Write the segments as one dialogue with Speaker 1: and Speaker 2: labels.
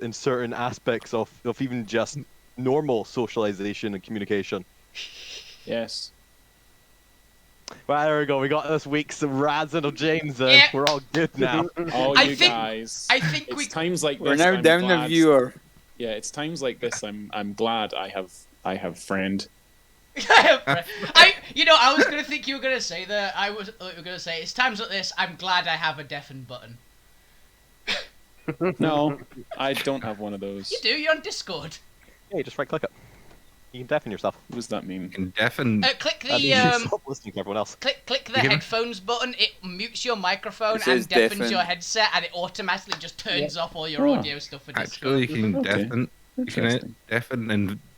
Speaker 1: in certain aspects of even just normal socialization and communication.
Speaker 2: Yes.
Speaker 1: Well, there we go. We got this week's Rads and James in.
Speaker 3: Yeah.
Speaker 1: We're all good now.
Speaker 2: Oh,
Speaker 3: I
Speaker 2: you
Speaker 3: think-
Speaker 2: guys.
Speaker 3: I think
Speaker 2: it's
Speaker 3: we-
Speaker 2: times like
Speaker 4: We're
Speaker 2: this.
Speaker 4: now
Speaker 2: I'm
Speaker 4: down a
Speaker 2: glad...
Speaker 4: viewer.
Speaker 2: Yeah, it's times like this. I'm glad I have friend.
Speaker 3: I was gonna think you were gonna say that. I was gonna say it's times like this. I'm glad I have a deafen button.
Speaker 2: No, I don't have one of those.
Speaker 3: You do. You're on Discord.
Speaker 1: Hey, just right-click it. You can deafen yourself.
Speaker 2: What does that mean?
Speaker 5: And deafen.
Speaker 3: Click
Speaker 1: That means
Speaker 3: the
Speaker 1: you stop listening to everyone else.
Speaker 3: click the
Speaker 5: You can-
Speaker 3: headphones button. It mutes your microphone
Speaker 4: It says
Speaker 3: and deafens
Speaker 4: deafen.
Speaker 3: your headset, and it automatically just turns off all your
Speaker 2: Oh.
Speaker 3: audio stuff for Discord.
Speaker 5: Actually, you can
Speaker 2: Okay.
Speaker 5: deafen. You can
Speaker 2: Interesting.
Speaker 5: deafen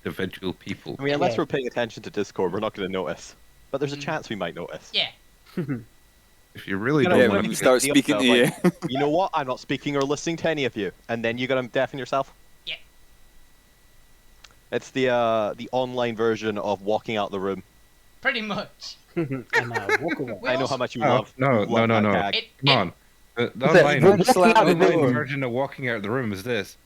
Speaker 5: individual people.
Speaker 1: I mean, unless
Speaker 6: Yeah.
Speaker 1: we're paying attention to Discord, we're not going to notice. But there's a chance we might notice.
Speaker 3: Yeah.
Speaker 5: If you really
Speaker 1: You know,
Speaker 5: don't
Speaker 4: Yeah,
Speaker 1: when
Speaker 5: want
Speaker 4: when
Speaker 1: you
Speaker 4: you
Speaker 5: to,
Speaker 4: start
Speaker 1: deal
Speaker 4: speaking to you.
Speaker 1: yourself, You know what? I'm not speaking or listening to any of you. And then you got to deafen yourself?
Speaker 3: Yeah.
Speaker 1: It's the online version of walking out the room.
Speaker 3: Pretty much.
Speaker 6: And walk away.
Speaker 3: We
Speaker 1: I know
Speaker 3: also-
Speaker 1: how much you
Speaker 5: Oh,
Speaker 1: love.
Speaker 5: no,
Speaker 1: love
Speaker 5: no,
Speaker 1: that
Speaker 5: no.
Speaker 1: gag.
Speaker 5: come on. The
Speaker 6: Is it
Speaker 5: online,
Speaker 6: walking out the
Speaker 5: online
Speaker 6: door?
Speaker 5: version of walking out of the room is this.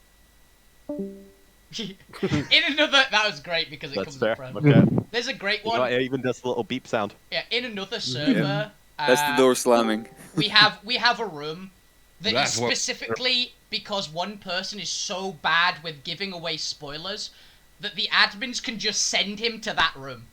Speaker 3: In another, that was great because it
Speaker 1: That's
Speaker 3: comes
Speaker 1: fair.
Speaker 3: up front.
Speaker 1: Okay.
Speaker 3: There's a great
Speaker 1: You know,
Speaker 3: one.
Speaker 1: it even does a little beep sound.
Speaker 3: Yeah, in another server.
Speaker 4: That's the door slamming.
Speaker 3: We have a room that is
Speaker 5: That's what-
Speaker 3: specifically because one person is so bad with giving away spoilers that the admins can just send him to that room.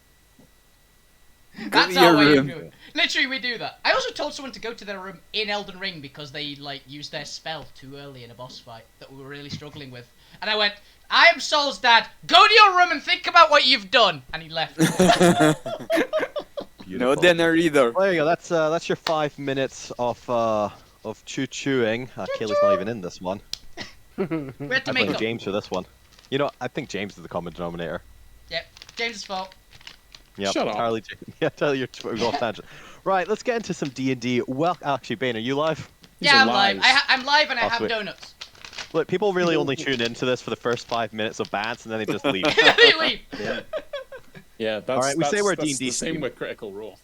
Speaker 3: That's
Speaker 4: to
Speaker 3: our
Speaker 4: your
Speaker 3: way of
Speaker 4: room.
Speaker 3: doing it. Literally, we do that. I also told someone to go to their room in Elden Ring because they used their spell too early in a boss fight that we were really struggling with. And I went, I am Sol's dad. Go to your room and think about what you've done. And he left.
Speaker 4: No
Speaker 1: Beautiful.
Speaker 4: dinner either.
Speaker 1: Well, there you go. That's your 5 minutes of chewing. Kaylee's not even in this one.
Speaker 3: We had to
Speaker 1: I
Speaker 3: make
Speaker 1: blame
Speaker 3: up.
Speaker 1: James for this one. You know, I think James is the common denominator.
Speaker 3: Yep, James's fault.
Speaker 1: Yep,
Speaker 2: Shut up.
Speaker 1: entirely James. Yeah, tell you're off tangent. Right, let's get into some D&D. Well, actually, Bane, are you live?
Speaker 2: These
Speaker 3: Yeah,
Speaker 2: are
Speaker 3: I'm live.
Speaker 2: lies.
Speaker 3: I'm live and I
Speaker 1: Oh,
Speaker 3: have
Speaker 1: sweet.
Speaker 3: donuts.
Speaker 1: Look, people really only tune into this for the first 5 minutes of bants, and then they just leave.
Speaker 3: They leave.
Speaker 2: Yeah, that's.
Speaker 1: Alright, we say
Speaker 2: that's-
Speaker 1: we're a
Speaker 2: that's
Speaker 1: D&D
Speaker 2: the same
Speaker 1: stream.
Speaker 2: with Critical Role.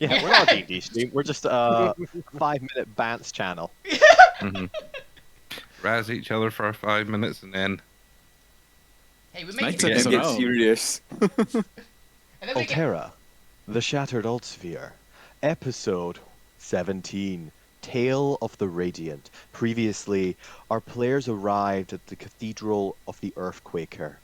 Speaker 1: Yeah, we're not a D&D stream. We're just a 5-minute bants channel.
Speaker 5: Razz each other for 5 minutes and then
Speaker 3: Hey, we
Speaker 2: It's
Speaker 3: make
Speaker 2: nice
Speaker 3: it.
Speaker 2: to
Speaker 4: Let's
Speaker 2: get
Speaker 4: get
Speaker 2: around.
Speaker 4: serious.
Speaker 3: And then we get
Speaker 1: Alterra, the Shattered Altsphere, Episode 17, Tale of the Radiant. Previously, our players arrived at the Cathedral of the Earthquaker.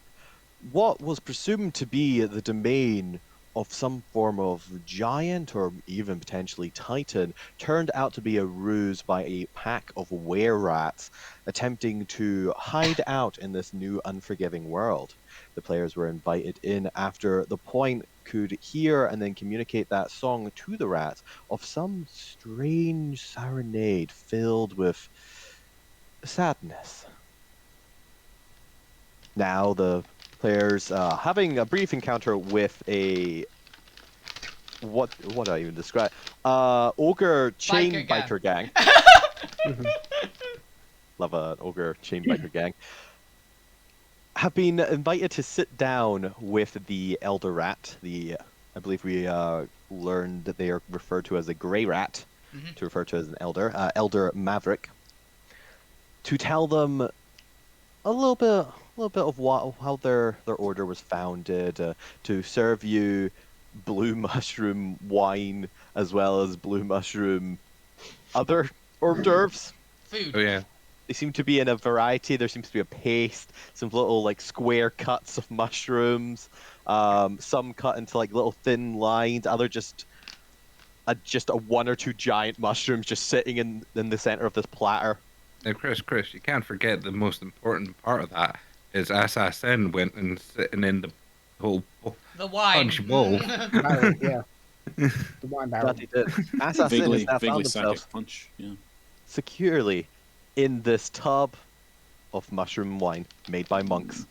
Speaker 1: What was presumed to be the domain of some form of giant or even potentially titan turned out to be a ruse by a pack of were-rats attempting to hide out in this new unforgiving world. The players were invited in after the point could hear and then communicate that song to the rats of some strange serenade filled with sadness. Now the players having a brief encounter with a what do I even describe? Ogre chain
Speaker 3: Biker gang.
Speaker 1: biker gang. Love an ogre chain biker gang. Have been invited to sit down with the elder rat. I believe we learned that they are referred to as a grey rat, to refer to as an elder, elder maverick, to tell them a little bit of how their order was founded, to serve you blue mushroom wine as well as blue mushroom other hors d'oeuvres.
Speaker 3: food.
Speaker 5: oh yeah,
Speaker 1: They seem to be in a variety. There seems to be a paste, some little like square cuts of mushrooms, some cut into like little thin lines, other just a one or two giant mushrooms just sitting in the center of this platter.
Speaker 5: now Chris, you can't forget the most important part of that is Assassin went and sitting in the whole
Speaker 3: The wine.
Speaker 5: punch bowl.
Speaker 6: Barrel, yeah. The wine barrel.
Speaker 1: That they did. Assassin has now found themselves
Speaker 2: psychic punch. Yeah.
Speaker 1: securely in this tub of mushroom wine made by monks.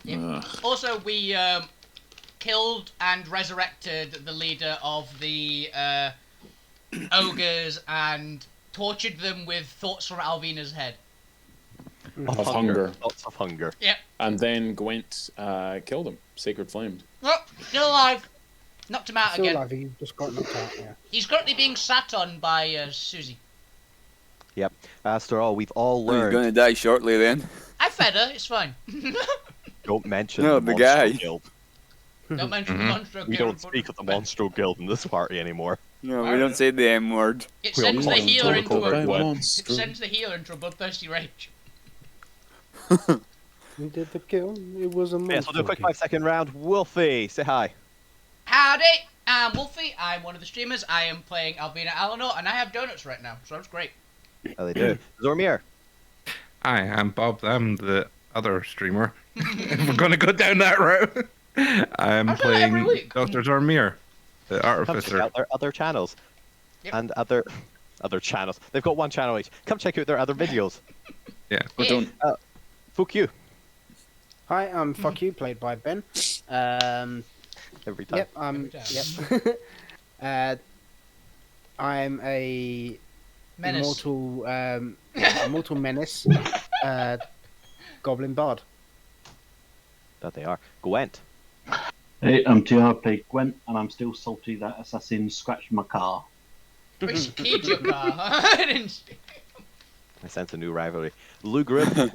Speaker 3: Yep.
Speaker 2: Ugh.
Speaker 3: Also, we killed and resurrected the leader of the ogres and tortured them with thoughts from Alvina's head.
Speaker 1: Of
Speaker 2: hunger.
Speaker 1: Lots of hunger.
Speaker 3: Yep.
Speaker 2: And then Gwent killed him. Sacred flamed.
Speaker 3: Oh, still alive. Knocked him out
Speaker 6: Still
Speaker 3: again.
Speaker 6: alive, he just got knocked out, yeah.
Speaker 3: He's currently being sat on by Susie.
Speaker 1: Yep. After all, we've all
Speaker 4: He's
Speaker 1: learned.
Speaker 4: gonna die shortly then.
Speaker 3: I Feder, it's fine.
Speaker 1: Don't mention
Speaker 4: No,
Speaker 1: the
Speaker 4: the
Speaker 1: Monstro
Speaker 4: guy.
Speaker 1: Guild.
Speaker 3: Don't mention the monster.
Speaker 1: We don't speak of the Monstro Guild in this party anymore.
Speaker 4: No, we don't say the M word.
Speaker 3: It
Speaker 1: We all
Speaker 3: sends the
Speaker 1: call him
Speaker 3: healer
Speaker 1: Zorko
Speaker 3: into a
Speaker 1: by
Speaker 3: it
Speaker 2: monster.
Speaker 3: sends the healer into a bloodthirsty rage.
Speaker 6: We did the kill. It was a monster.
Speaker 1: Yes, we'll do a quick
Speaker 6: kill.
Speaker 1: 5-second round. Wolfie, say hi.
Speaker 3: Howdy, I'm Wolfie. I'm one of the streamers. I am playing Alvina Alanor, and I have donuts right now, so that's great.
Speaker 1: How they do? Zormir.
Speaker 5: Hi, I'm Bob. I'm the other streamer. If we're going to go down that route, I'm
Speaker 3: I do that every
Speaker 5: playing
Speaker 3: week.
Speaker 5: Dr. Zormir, the
Speaker 1: Come check
Speaker 5: artificer.
Speaker 1: out their other channels.
Speaker 3: Yep.
Speaker 1: And other channels. They've got one channel each. Come check out their other videos.
Speaker 5: Yeah.
Speaker 2: But don't.
Speaker 1: Fuck you.
Speaker 6: Hi, I'm Fuck You, played by Ben.
Speaker 1: Every time.
Speaker 6: Yep,
Speaker 3: Every time.
Speaker 6: yep. I'm a
Speaker 3: Menace.
Speaker 6: immortal menace, goblin bard.
Speaker 1: That they are. Gwent.
Speaker 7: Hey, I'm TR, played Gwent, and I'm still salty that assassin scratched my car.
Speaker 3: Which keyed your car? I didn't.
Speaker 1: I sense a new rivalry. Lou Grim.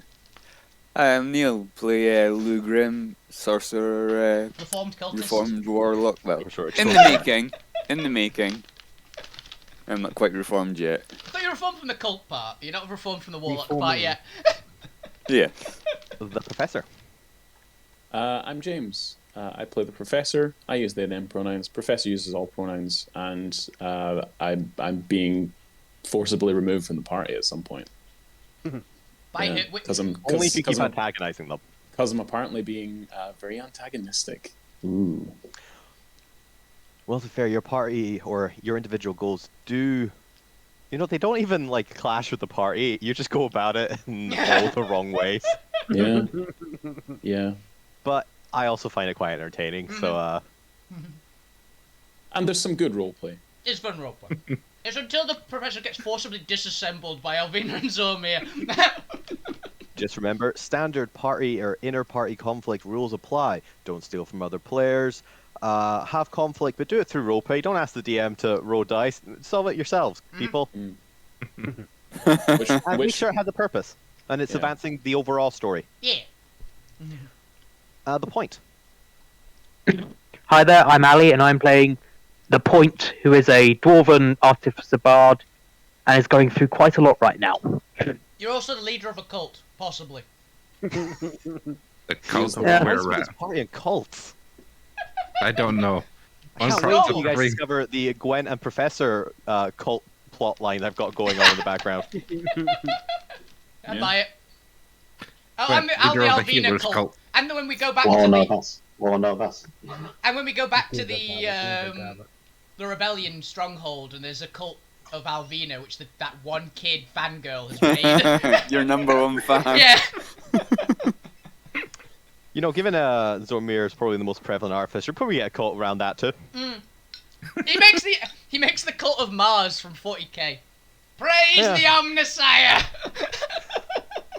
Speaker 4: Hi, I'm Neil. Play Lou Grim, sorcerer,
Speaker 3: Reformed cultist.
Speaker 4: reformed warlock. Well,
Speaker 1: I'm sure
Speaker 4: in the making. In the making. I'm not quite reformed yet.
Speaker 3: I thought you were reformed from the cult part. You're not reformed from the warlock part
Speaker 6: Reforming.
Speaker 3: yet.
Speaker 4: Yeah.
Speaker 1: The Professor.
Speaker 2: I'm James. I play the Professor. I use they them pronouns. Professor uses all pronouns, and I'm being forcibly removed from the party at some point.
Speaker 3: By who?
Speaker 2: Because I'm
Speaker 1: Only if you keep
Speaker 2: because I'm,
Speaker 1: antagonizing them.
Speaker 2: 'cause I'm apparently being very antagonistic. Ooh.
Speaker 1: Well, to be fair, your party or your individual goals do... You know, they don't even, like, clash with the party. You just go about it in all the wrong ways.
Speaker 2: Yeah. Yeah.
Speaker 1: But I also find it quite entertaining, so,
Speaker 2: And there's some good roleplay.
Speaker 3: It's fun roleplay. It's until the professor gets forcibly disassembled by Alvina and Zormir.
Speaker 1: just remember, standard party or inter-party conflict rules apply. Don't steal from other players. Have conflict, but do it through roleplay. Don't ask the DM to roll dice. Solve it yourselves, people.
Speaker 2: Which,
Speaker 1: And make
Speaker 2: which
Speaker 1: sure it has a purpose. And it's
Speaker 2: Yeah.
Speaker 1: advancing the overall story.
Speaker 3: Yeah.
Speaker 1: The point.
Speaker 8: Hi there, I'm Ali, and I'm playing the Point, who is a dwarven artificer bard, and is going through quite a lot right now.
Speaker 3: You're also the leader of a cult, possibly.
Speaker 5: The cult of
Speaker 1: Yeah,
Speaker 5: where
Speaker 1: what's with
Speaker 5: rat.
Speaker 1: this party and cults?
Speaker 5: I don't know.
Speaker 1: I
Speaker 5: One
Speaker 1: can't
Speaker 5: cult
Speaker 1: wait
Speaker 5: of
Speaker 1: till you guys
Speaker 5: every-
Speaker 1: discover the Gwen and Professor cult plot line I've got going on in the background.
Speaker 3: I
Speaker 2: Yeah.
Speaker 3: buy it. Oh,
Speaker 5: Well,
Speaker 3: I'm the
Speaker 5: leader of the
Speaker 3: Alvina
Speaker 5: healers
Speaker 3: cult.
Speaker 5: cult.
Speaker 3: And then when we go back
Speaker 7: Well,
Speaker 3: to
Speaker 7: no,
Speaker 3: the
Speaker 7: that's. Well, no, that's.
Speaker 3: and when we go back to
Speaker 6: Either
Speaker 3: the rebellion stronghold, and there's a cult of Alvina, which that one kid fangirl has made.
Speaker 4: Your number one fan.
Speaker 3: Yeah.
Speaker 1: You know, given Zormir is probably the most prevalent artificer, you'll probably get a cult around that too.
Speaker 3: He makes the cult of Mars from 40k. Praise
Speaker 1: Yeah.
Speaker 3: the Omnissiah.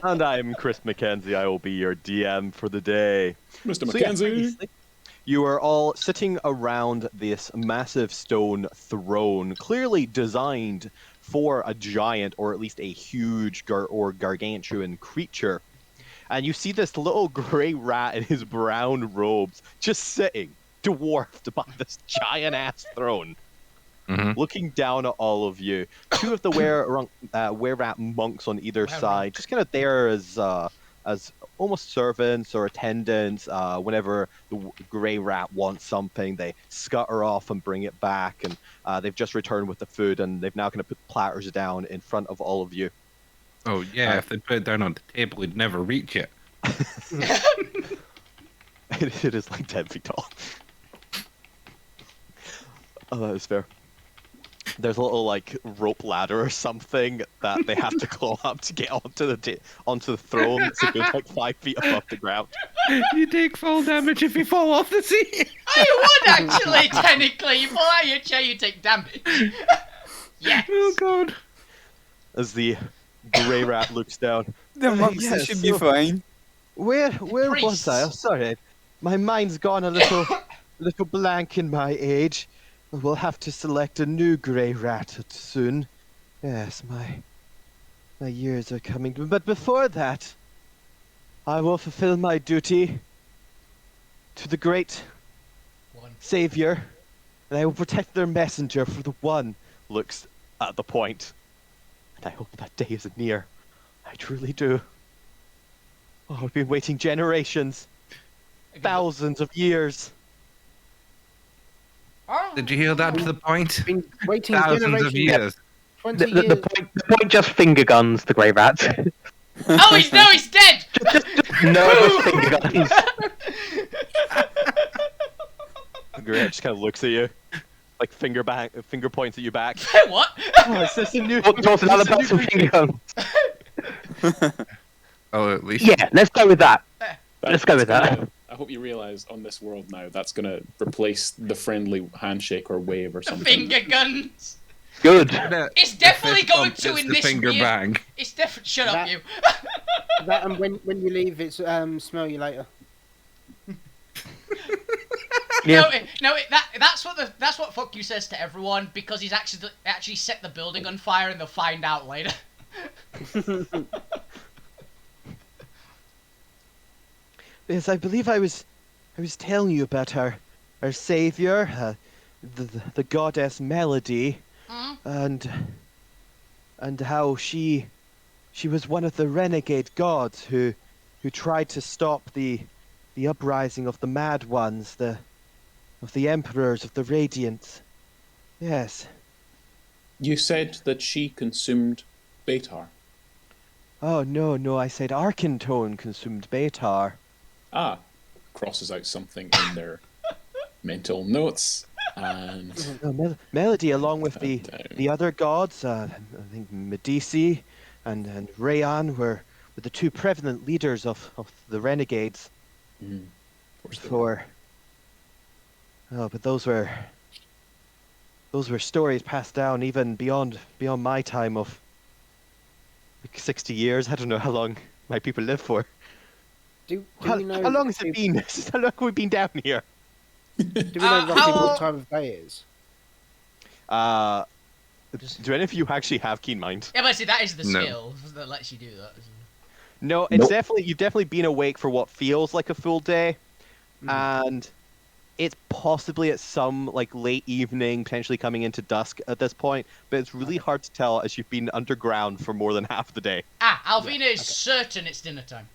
Speaker 1: And I'm Chris McKenzie. I will be your DM for the day.
Speaker 2: Mr.
Speaker 1: So, yeah,
Speaker 2: Mackenzie.
Speaker 1: previously, you are all sitting around this massive stone throne, clearly designed for a giant or at least a huge or gargantuan creature. And you see this little grey rat in his brown robes just sitting, dwarfed by this giant ass throne,
Speaker 5: Mhm.
Speaker 1: looking down at all of you. Two of the were-rat monks on either
Speaker 3: Were-rat.
Speaker 1: side, just kind of there as almost servants or attendants. Whenever the grey rat wants something, they scutter off and bring it back. And they've just returned with the food, and they've now kind of put platters down in front of all of you.
Speaker 5: Oh, yeah, if they put it down on the table, we'd never reach it.
Speaker 1: It is like 10 feet tall. Oh, that is fair. There's a little like rope ladder or something that they have to claw up to get onto the throne. It's a good like 5 feet above the ground.
Speaker 5: You take full damage if you fall off the seat.
Speaker 3: You would actually, technically. You fall out of your chair, you take damage. Yes.
Speaker 5: Oh, God.
Speaker 1: As the grey rat looks down.
Speaker 4: The monks
Speaker 1: Yes,
Speaker 4: should be
Speaker 1: so-
Speaker 4: fine.
Speaker 1: Where was
Speaker 3: Priests.
Speaker 1: I? Oh, sorry, my mind's gone a little blank in my age. We'll have to select a new grey rat soon. Yes, my years are coming. But before that, I will fulfill my duty to the great
Speaker 3: One.
Speaker 1: savior, and I will protect their messenger for the one. Looks at the point. And I hope that day is near. I truly do. Oh, I've been waiting generations, thousands of years.
Speaker 3: Oh,
Speaker 5: Did you hear that to the point?
Speaker 6: Been waiting
Speaker 5: Thousands of
Speaker 6: generations.
Speaker 5: years.
Speaker 6: 20
Speaker 8: The
Speaker 6: years.
Speaker 8: point just finger guns the grey rat.
Speaker 3: Oh, he's dead.
Speaker 8: Nervous finger guns.
Speaker 1: The Grant just kind of looks at you, like finger points at you back.
Speaker 3: What?
Speaker 1: Oh, is this a new?
Speaker 8: Toss another person finger guns.
Speaker 5: Oh, at least.
Speaker 8: Yeah, let's go with that. Let's go with that.
Speaker 2: I hope you realise on this world now that's gonna replace the friendly handshake or wave or
Speaker 3: The
Speaker 2: something.
Speaker 3: finger guns.
Speaker 8: Good.
Speaker 3: It's definitely
Speaker 5: The fist
Speaker 3: going
Speaker 5: bump
Speaker 3: to
Speaker 5: is
Speaker 3: in
Speaker 5: the
Speaker 3: this
Speaker 5: finger
Speaker 3: weird.
Speaker 5: bang.
Speaker 3: It's definitely. Shut up,
Speaker 6: That-
Speaker 3: you.
Speaker 6: That and when you leave, it's smell you later.
Speaker 8: Yeah.
Speaker 3: That's what fuck you says to everyone because he's actually set the building on fire and they'll find out later.
Speaker 1: Yes, I believe I was telling you about our savior, the goddess Melody, and how she was one of the renegade gods who tried to stop the uprising of the Mad Ones, of the emperors of the Radiant. Yes.
Speaker 2: You said that she consumed Beitar.
Speaker 1: Oh no, I said Arkantone consumed Beitar.
Speaker 2: Ah, crosses out something in their mental notes, and
Speaker 1: Melody, along with
Speaker 2: down.
Speaker 1: the other gods, I think Medici and Rayan were the two prevalent leaders of the renegades.
Speaker 2: Of course they
Speaker 1: For but those were stories passed down even beyond my time of like 60 years. I don't know how long my people live for.
Speaker 6: Do
Speaker 1: How
Speaker 6: we know?
Speaker 1: long has it been? How long have we been down here?
Speaker 6: Do we know roughly
Speaker 3: how-
Speaker 6: what time of day it is?
Speaker 1: Do any of you actually have keen mind?
Speaker 3: Yeah, but see, that is the
Speaker 5: No.
Speaker 3: skill that lets you do that. Isn't it?
Speaker 1: No, it's
Speaker 8: Nope.
Speaker 1: you've definitely been awake for what feels like a full day, and it's possibly at some like late evening, potentially coming into dusk at this point. But it's really hard to tell as you've been underground for more than half the day.
Speaker 3: Alvina is certain it's dinner time.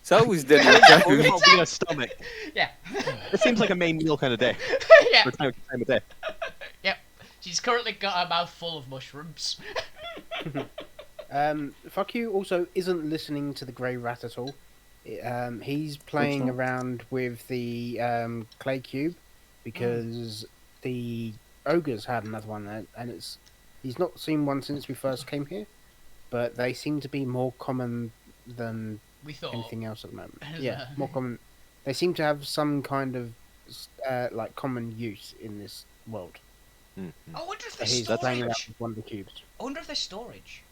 Speaker 4: It's always dinner
Speaker 1: Or
Speaker 4: time.
Speaker 1: Alvina's stomach.
Speaker 3: Yeah.
Speaker 1: It seems like a main meal kind of day.
Speaker 3: Yeah.
Speaker 1: Or time of day.
Speaker 3: Yep. She's currently got a mouth full of mushrooms.
Speaker 6: Fuck you also isn't listening to the Grey Rat at all. He's playing
Speaker 2: not?
Speaker 6: around with the clay cube because the ogres had another one, and he's not seen one since we first came here, but they seem to be more common than
Speaker 3: We thought.
Speaker 6: anything else at the moment. Yeah, more common. They seem to have some kind of like common use in this world.
Speaker 3: I wonder if
Speaker 6: So
Speaker 3: there's
Speaker 6: he's playing around
Speaker 3: storage.
Speaker 6: with one of the cubes.
Speaker 3: I wonder if there's storage.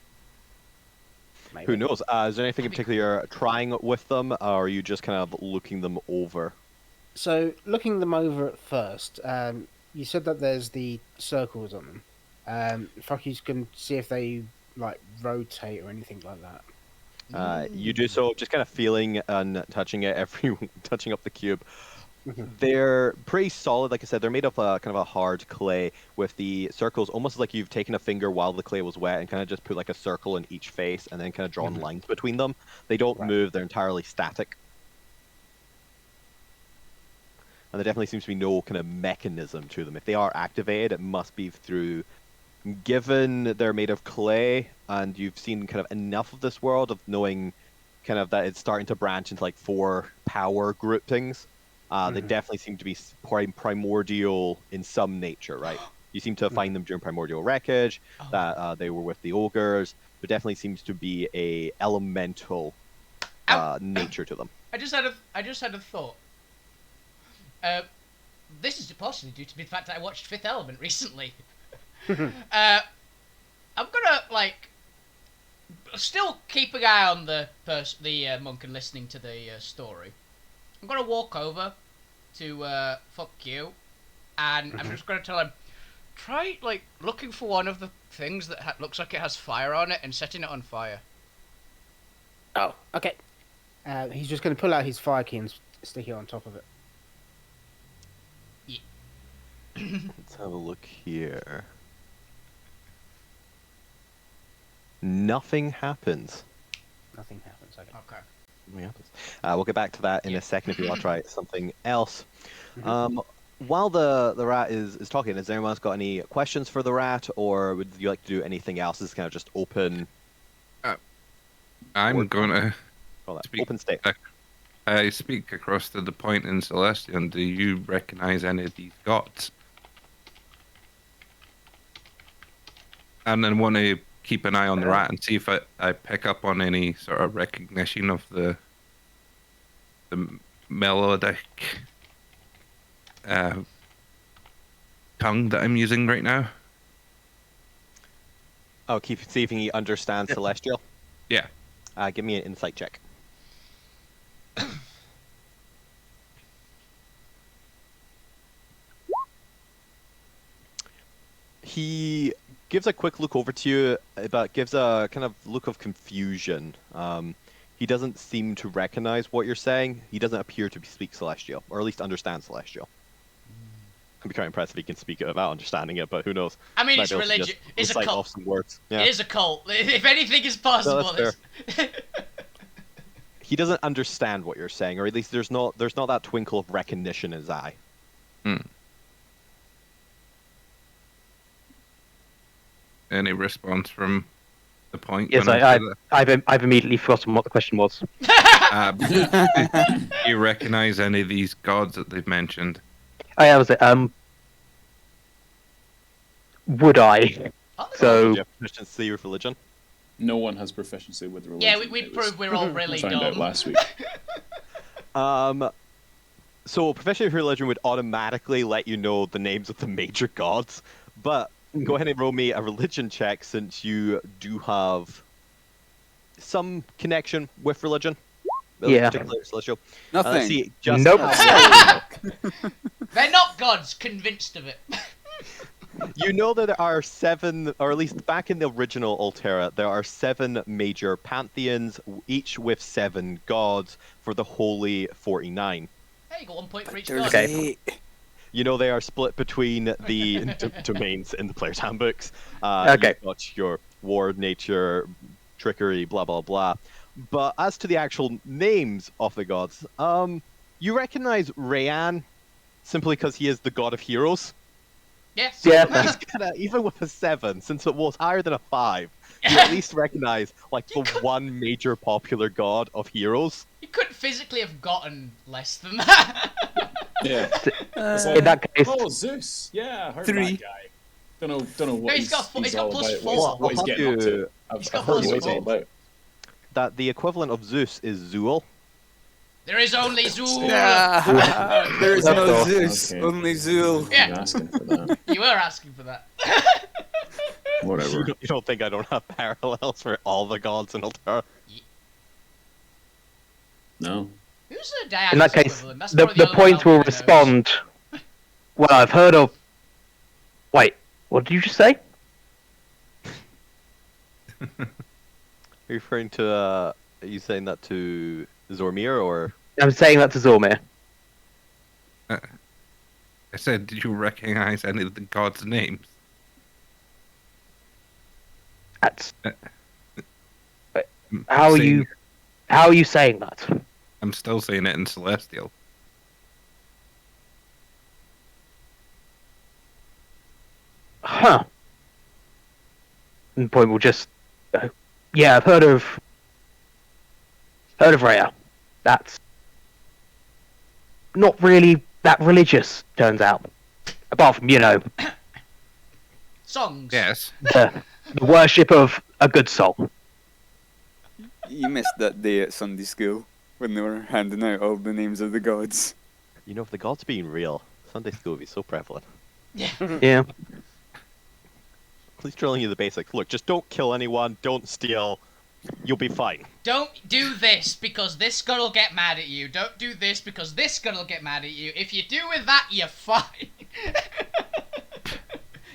Speaker 6: Maybe.
Speaker 1: Who knows? Is there anything in particular you're trying with them, or are you just kind of looking them over?
Speaker 6: So, looking them over at first, you said that there's the circles on them. Fucky's can see if they like rotate or anything like that.
Speaker 1: You do so, just kind of feeling and touching it touching up the cube. They're pretty solid, like I said. They're made of kind of a hard clay with the circles, almost like you've taken a finger while the clay was wet and kind of just put like a circle in each face and then kind of drawn lines between them. They don't move; they're entirely static. And there definitely seems to be no kind of mechanism to them. If they are activated, it must be through. Given they're made of clay, and you've seen kind of enough of this world of knowing, kind of that it's starting to branch into like 4 power groupings. They definitely seem to be primordial in some nature, right? You seem to find them during primordial wreckage, that they were with the ogres. There definitely seems to be a elemental nature to them.
Speaker 3: I just had a thought. This is possibly due to the fact that I watched Fifth Element recently. I'm gonna like still keep an eye on the monk and listening to the story. I'm gonna walk over to fuck you, and I'm just gonna tell him, try like looking for one of the things that looks like it has fire on it and setting it on fire.
Speaker 6: Oh, okay. He's just going to pull out his fire key and stick it on top of it.
Speaker 1: Let's have a look here. Nothing happens.
Speaker 6: Nothing happens. Okay.
Speaker 3: Okay.
Speaker 1: Nothing happens. We'll get back to that in a second if you want to try something else. While the rat is talking, has anyone else got any questions for the rat, or would you like to do anything else? This is kind of just open.
Speaker 5: I'm going to
Speaker 1: Call that
Speaker 5: speak.
Speaker 1: open state.
Speaker 5: I speak across to the point in Celestion. Do you recognize any of these gods? And then want to keep an eye on the rat and see if I pick up on any sort of recognition of the melodic tongue that I'm using right now.
Speaker 1: Oh, keep see if he understands Celestial.
Speaker 5: Yeah.
Speaker 1: Give me an insight check. He gives a quick look over to you, but gives a kind of look of confusion. He doesn't seem to recognize what you're saying. He doesn't appear to speak Celestial, or at least understand Celestial. I'd be quite impressed if he can speak it without understanding it, but who knows?
Speaker 3: I mean,
Speaker 1: Might
Speaker 3: it's
Speaker 1: be able to
Speaker 3: religion.
Speaker 1: just
Speaker 3: It's a
Speaker 1: recite
Speaker 3: cult.
Speaker 1: off some words. Yeah.
Speaker 3: It is a cult. If anything is possible,
Speaker 1: that's
Speaker 3: it's...
Speaker 1: He doesn't understand what you're saying, or at least there's not that twinkle of recognition in his eye.
Speaker 5: Any response from the point?
Speaker 8: Yes,
Speaker 5: when I say
Speaker 8: I've immediately forgotten what the question was.
Speaker 5: that? Do you recognize any of these gods that they've mentioned?
Speaker 8: Oh, yeah, was it? Would I? So
Speaker 1: Do you have proficiency with religion?
Speaker 2: No one has proficiency with religion.
Speaker 3: Yeah, we
Speaker 2: It was
Speaker 3: proved we're all really
Speaker 2: found out
Speaker 3: dumb.
Speaker 2: last week.
Speaker 1: So proficiency with religion would automatically let you know the names of the major gods, but go ahead and roll me a religion check since you do have some connection with religion.
Speaker 8: Yeah.
Speaker 1: Particularly Celestial.
Speaker 4: Nothing.
Speaker 1: Let's see, just
Speaker 8: Nope.
Speaker 3: They're not gods, convinced of it.
Speaker 1: You know that there are 7, or at least back in the original Alterra, there are 7 major pantheons, each with 7 gods for the Holy 49.
Speaker 3: Hey, you got 1 point for each
Speaker 4: There's
Speaker 3: god.
Speaker 8: Okay.
Speaker 4: 8.
Speaker 1: You know they are split between the domains in the player's handbooks.
Speaker 8: Okay.
Speaker 1: You've got your war, nature, trickery, blah blah blah. But as to the actual names of the gods, you recognize Rayan simply because he is the god of heroes.
Speaker 3: Yes.
Speaker 8: Yeah.
Speaker 1: He's kinda, even with a 7, since it was higher than a 5, you at least recognize like the one major popular god of heroes.
Speaker 3: You couldn't physically have gotten less than that.
Speaker 2: Yeah.
Speaker 8: In that case,
Speaker 2: Oh, Zeus. Yeah, I heard
Speaker 4: 3.
Speaker 2: that guy. Don't know what
Speaker 3: No, he's got
Speaker 2: all
Speaker 3: plus
Speaker 2: about.
Speaker 3: 4.
Speaker 2: What he's
Speaker 1: I'll
Speaker 2: getting up
Speaker 1: have
Speaker 2: to. I've
Speaker 3: He's got
Speaker 2: heard
Speaker 3: plus
Speaker 2: what he's all
Speaker 3: 4.
Speaker 2: about.
Speaker 1: That the equivalent of Zeus is Zool.
Speaker 3: There is only Zool.
Speaker 4: There is no
Speaker 8: That's all.
Speaker 4: Zeus,
Speaker 2: Okay.
Speaker 4: only Zool.
Speaker 3: Yeah.
Speaker 2: I'm asking for that.
Speaker 3: You were asking for that.
Speaker 2: Whatever.
Speaker 1: You don't think I don't have parallels for all the gods in Alterra?
Speaker 2: No.
Speaker 3: Who's the Diana's
Speaker 8: in that case,
Speaker 3: equivalent? That's
Speaker 8: the
Speaker 3: probably only
Speaker 8: point
Speaker 3: one
Speaker 8: will
Speaker 3: who knows.
Speaker 8: respond. Well, I've heard of. Wait, what did you just say?
Speaker 1: Are you referring to, are you saying that to Zormir, or?
Speaker 8: I'm saying that to Zormir.
Speaker 5: I said, did you recognize any of the gods' names?
Speaker 8: That's.
Speaker 5: I'm
Speaker 8: How are
Speaker 5: saying-
Speaker 8: you? How are you saying that?
Speaker 5: I'm still saying it in Celestial.
Speaker 8: Huh. And the point will just. Yeah, I've heard of. Rhea. That's. Not really that religious, turns out. Apart from,
Speaker 3: Songs.
Speaker 5: Yes.
Speaker 8: the worship of a good soul.
Speaker 4: You missed that day at Sunday school when they were handing out all the names of the gods.
Speaker 1: You know, if the gods being real, Sunday school would be so prevalent.
Speaker 3: Yeah.
Speaker 8: Yeah.
Speaker 1: At least drilling you the basics. Look, just don't kill anyone, don't steal, you'll be fine.
Speaker 3: Don't do this because this god will get mad at you. Don't do this because this god will get mad at you. If you do with that, you're fine.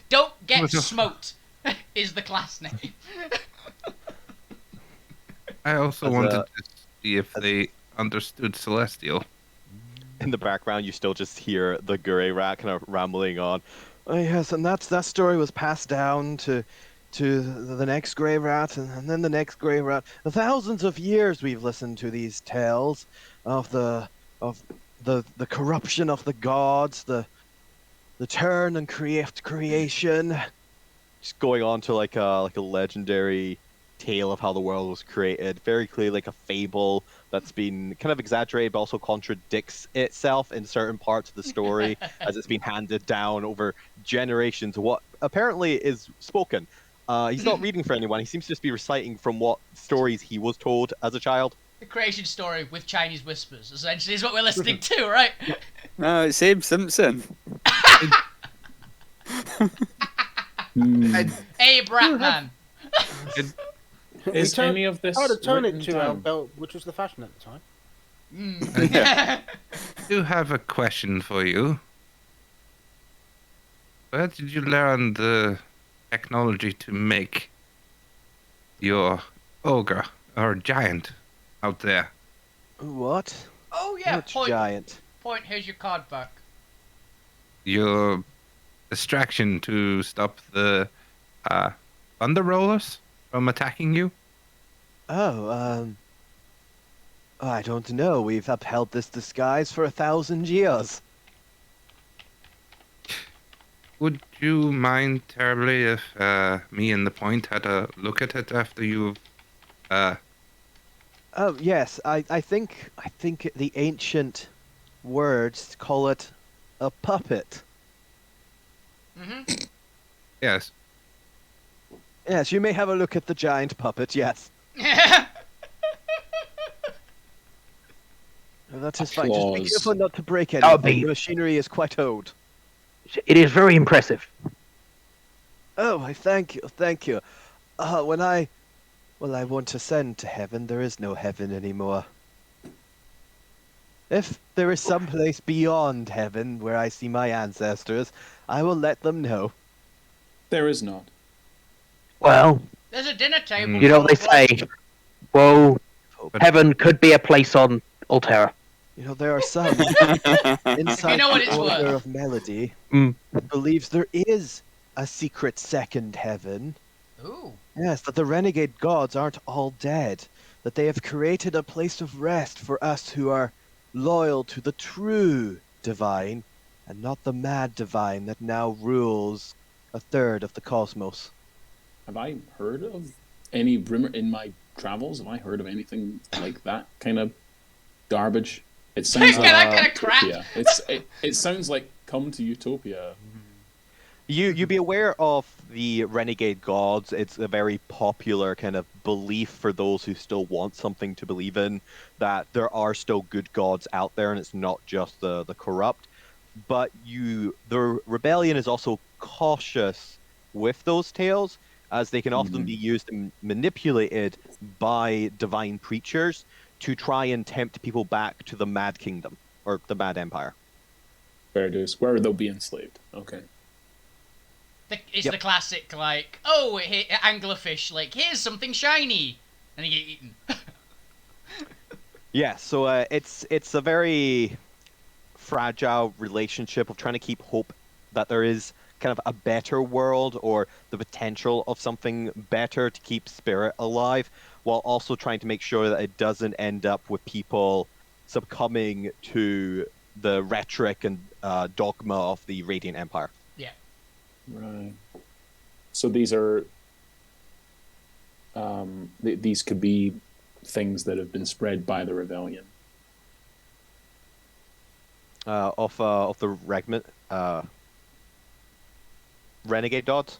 Speaker 3: Don't get smoked is the class name.
Speaker 5: I also
Speaker 1: As
Speaker 5: wanted
Speaker 1: a-
Speaker 5: to see if they understood Celestial.
Speaker 1: In the background, you still just hear the grey rat kind of rambling on. Oh yes, and that story was passed down to the next grey rat, and then the next grey rat. For thousands of years, we've listened to these tales of the corruption of the gods, the turn and creation. Just going on to like a legendary tale of how the world was created. Very clearly like a fable that's been kind of exaggerated, but also contradicts itself in certain parts of the story as it's been handed down over generations. What apparently is spoken. He's not reading for anyone. He seems to just be reciting from what stories he was told as a child.
Speaker 3: The creation story with Chinese whispers, essentially, is what we're listening to, right?
Speaker 4: No, it's Abe Simpson.
Speaker 3: Hey, Bratman.
Speaker 2: Is any of this
Speaker 6: I would have turned it
Speaker 2: written
Speaker 6: to our
Speaker 2: down?
Speaker 6: belt, which was the fashion at the time.
Speaker 5: I do have a question for you. Where did you learn the technology to make your ogre or giant out there?
Speaker 1: What?
Speaker 3: Oh, yeah,
Speaker 1: Which
Speaker 3: point.
Speaker 1: giant?
Speaker 3: Point, here's your card back.
Speaker 5: Your distraction to stop the thunder rollers from attacking you?
Speaker 1: Oh, I don't know. We've upheld this disguise for 1,000 years.
Speaker 5: Would you mind terribly if me and the point had a look at it after you've
Speaker 1: Oh yes, I think the ancient words call it a puppet.
Speaker 3: Mm-hmm.
Speaker 5: yes.
Speaker 1: Yes, you may have a look at the giant puppet. Yes, that is fine. Just be
Speaker 2: Applause.
Speaker 1: careful not to break
Speaker 8: I'll
Speaker 1: anything.
Speaker 8: be-
Speaker 1: The machinery is quite old.
Speaker 8: It is very impressive.
Speaker 1: Oh, I thank you, thank you. When I want to ascend to heaven, there is no heaven anymore. If there is some place beyond heaven where I see my ancestors, I will let them know.
Speaker 2: There is not.
Speaker 8: Well,
Speaker 3: There's a dinner table.
Speaker 8: you know what they
Speaker 3: full of
Speaker 8: say. Well,
Speaker 1: Hope.
Speaker 8: heaven could be a place on Alterra.
Speaker 1: You know, there are some inside
Speaker 3: know what
Speaker 1: the
Speaker 3: it's
Speaker 1: order
Speaker 3: worth.
Speaker 1: of melody
Speaker 8: Mm.
Speaker 1: that believes there is a secret second heaven.
Speaker 3: Ooh.
Speaker 1: Yes, that the renegade gods aren't all dead. That they have created a place of rest for us who are loyal to the true divine, and not the mad divine that now rules a third of the cosmos.
Speaker 2: Have I heard of any rumor in my travels? Have I heard of anything like that kind of garbage? It sounds like
Speaker 3: That kind of crap.
Speaker 2: Utopia. It sounds like Come to Utopia.
Speaker 1: You'd be aware of the renegade gods. It's a very popular kind of belief for those who still want something to believe in, that there are still good gods out there and it's not just the corrupt. But the rebellion is also cautious with those tales, as they can often be used and manipulated by divine preachers to try and tempt people back to the Mad Kingdom or the Mad Empire.
Speaker 2: Fair dues. Where they'll be enslaved. Okay.
Speaker 3: It's
Speaker 1: Yep.
Speaker 3: the classic, like, oh, anglerfish, like, here's something shiny, and you get eaten.
Speaker 1: Yeah, so it's a very fragile relationship of trying to keep hope that there is kind of a better world or the potential of something better to keep spirit alive, while also trying to make sure that it doesn't end up with people succumbing to the rhetoric and dogma of the Radiant Empire.
Speaker 3: Yeah.
Speaker 2: Right. So these are these could be things that have been spread by the rebellion.
Speaker 1: Of the renegade gods.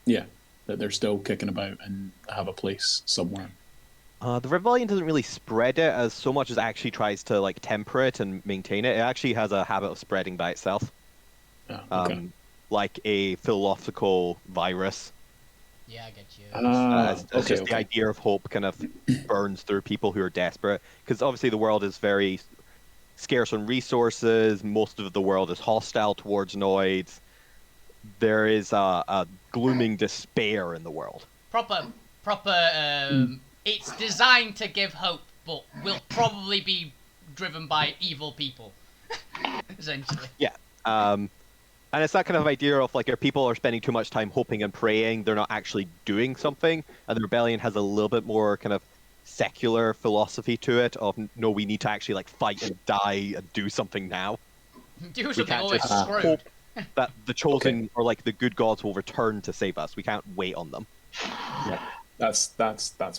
Speaker 2: Yeah, that they're still kicking about and have a place somewhere.
Speaker 1: The rebellion doesn't really spread it as so much as actually tries to like temper it and maintain it. It actually has a habit of spreading by itself,
Speaker 2: Okay.
Speaker 1: like a philosophical virus.
Speaker 3: Yeah, I get you.
Speaker 1: It's
Speaker 2: okay,
Speaker 1: just the idea of hope kind of burns through people who are desperate, because obviously the world is very scarce on resources. Most of the world is hostile towards Noids. There is a glooming despair in the world.
Speaker 3: Proper it's designed to give hope, but will probably be driven by evil people, essentially.
Speaker 1: Yeah. And it's that kind of idea of like if people are spending too much time hoping and praying, they're not actually doing something, and the rebellion has a little bit more kind of secular philosophy to it of no, we need to actually like fight and die and do something now.
Speaker 3: Do
Speaker 1: We
Speaker 3: something
Speaker 1: can't
Speaker 3: always
Speaker 1: just
Speaker 3: screwed.
Speaker 1: hope that the chosen or like the good gods will return to save us. We can't wait on them.
Speaker 2: Yeah, that's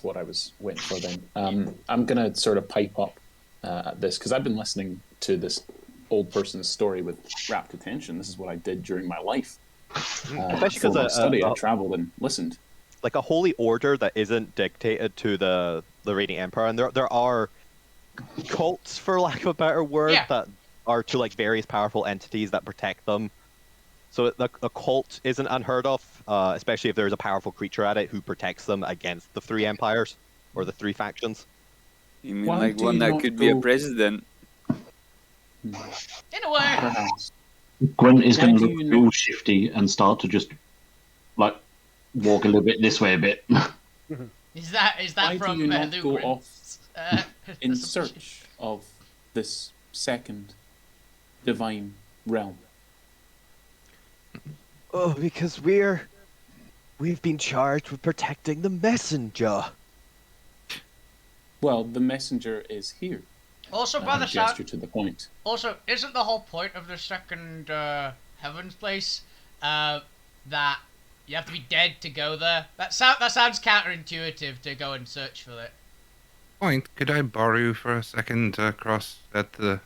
Speaker 2: what I was waiting for then. I'm gonna sort of pipe up at this because I've been listening to this old person's story with rapt attention. This is what I did during my life.
Speaker 1: Especially
Speaker 2: For my
Speaker 1: because
Speaker 2: study, I traveled and listened.
Speaker 1: like a holy order that isn't dictated to the Radiant Empire, and there are cults, for lack of a better word,
Speaker 3: Yeah.
Speaker 1: that are to like various powerful entities that protect them. So a cult isn't unheard of, especially if there's a powerful creature at it who protects them against the three empires or the three factions.
Speaker 4: You mean
Speaker 2: Why
Speaker 4: like
Speaker 2: do
Speaker 4: one
Speaker 2: you
Speaker 4: that
Speaker 2: not
Speaker 4: could be a
Speaker 2: go-
Speaker 4: president?
Speaker 3: In a way.
Speaker 2: Perhaps.
Speaker 7: Gwent is
Speaker 2: Why
Speaker 7: going to
Speaker 2: do
Speaker 7: look
Speaker 2: you
Speaker 7: real
Speaker 2: not-
Speaker 7: shifty and start to just like walk a little bit this way a bit.
Speaker 3: Is that
Speaker 2: Why do
Speaker 3: from
Speaker 2: you not go
Speaker 3: Lugrins?
Speaker 2: off in search of this second divine realm?
Speaker 1: Oh, because we've been charged with protecting the messenger.
Speaker 2: Well, the messenger is here.
Speaker 3: Also,
Speaker 2: And
Speaker 3: by
Speaker 2: I
Speaker 3: the
Speaker 2: gesture
Speaker 3: sound,
Speaker 2: to the point.
Speaker 3: also, isn't the whole point of the second heavens place that you have to be dead to go there? That sounds counterintuitive to go and search for it.
Speaker 5: Point, could I borrow you for a second to cross at their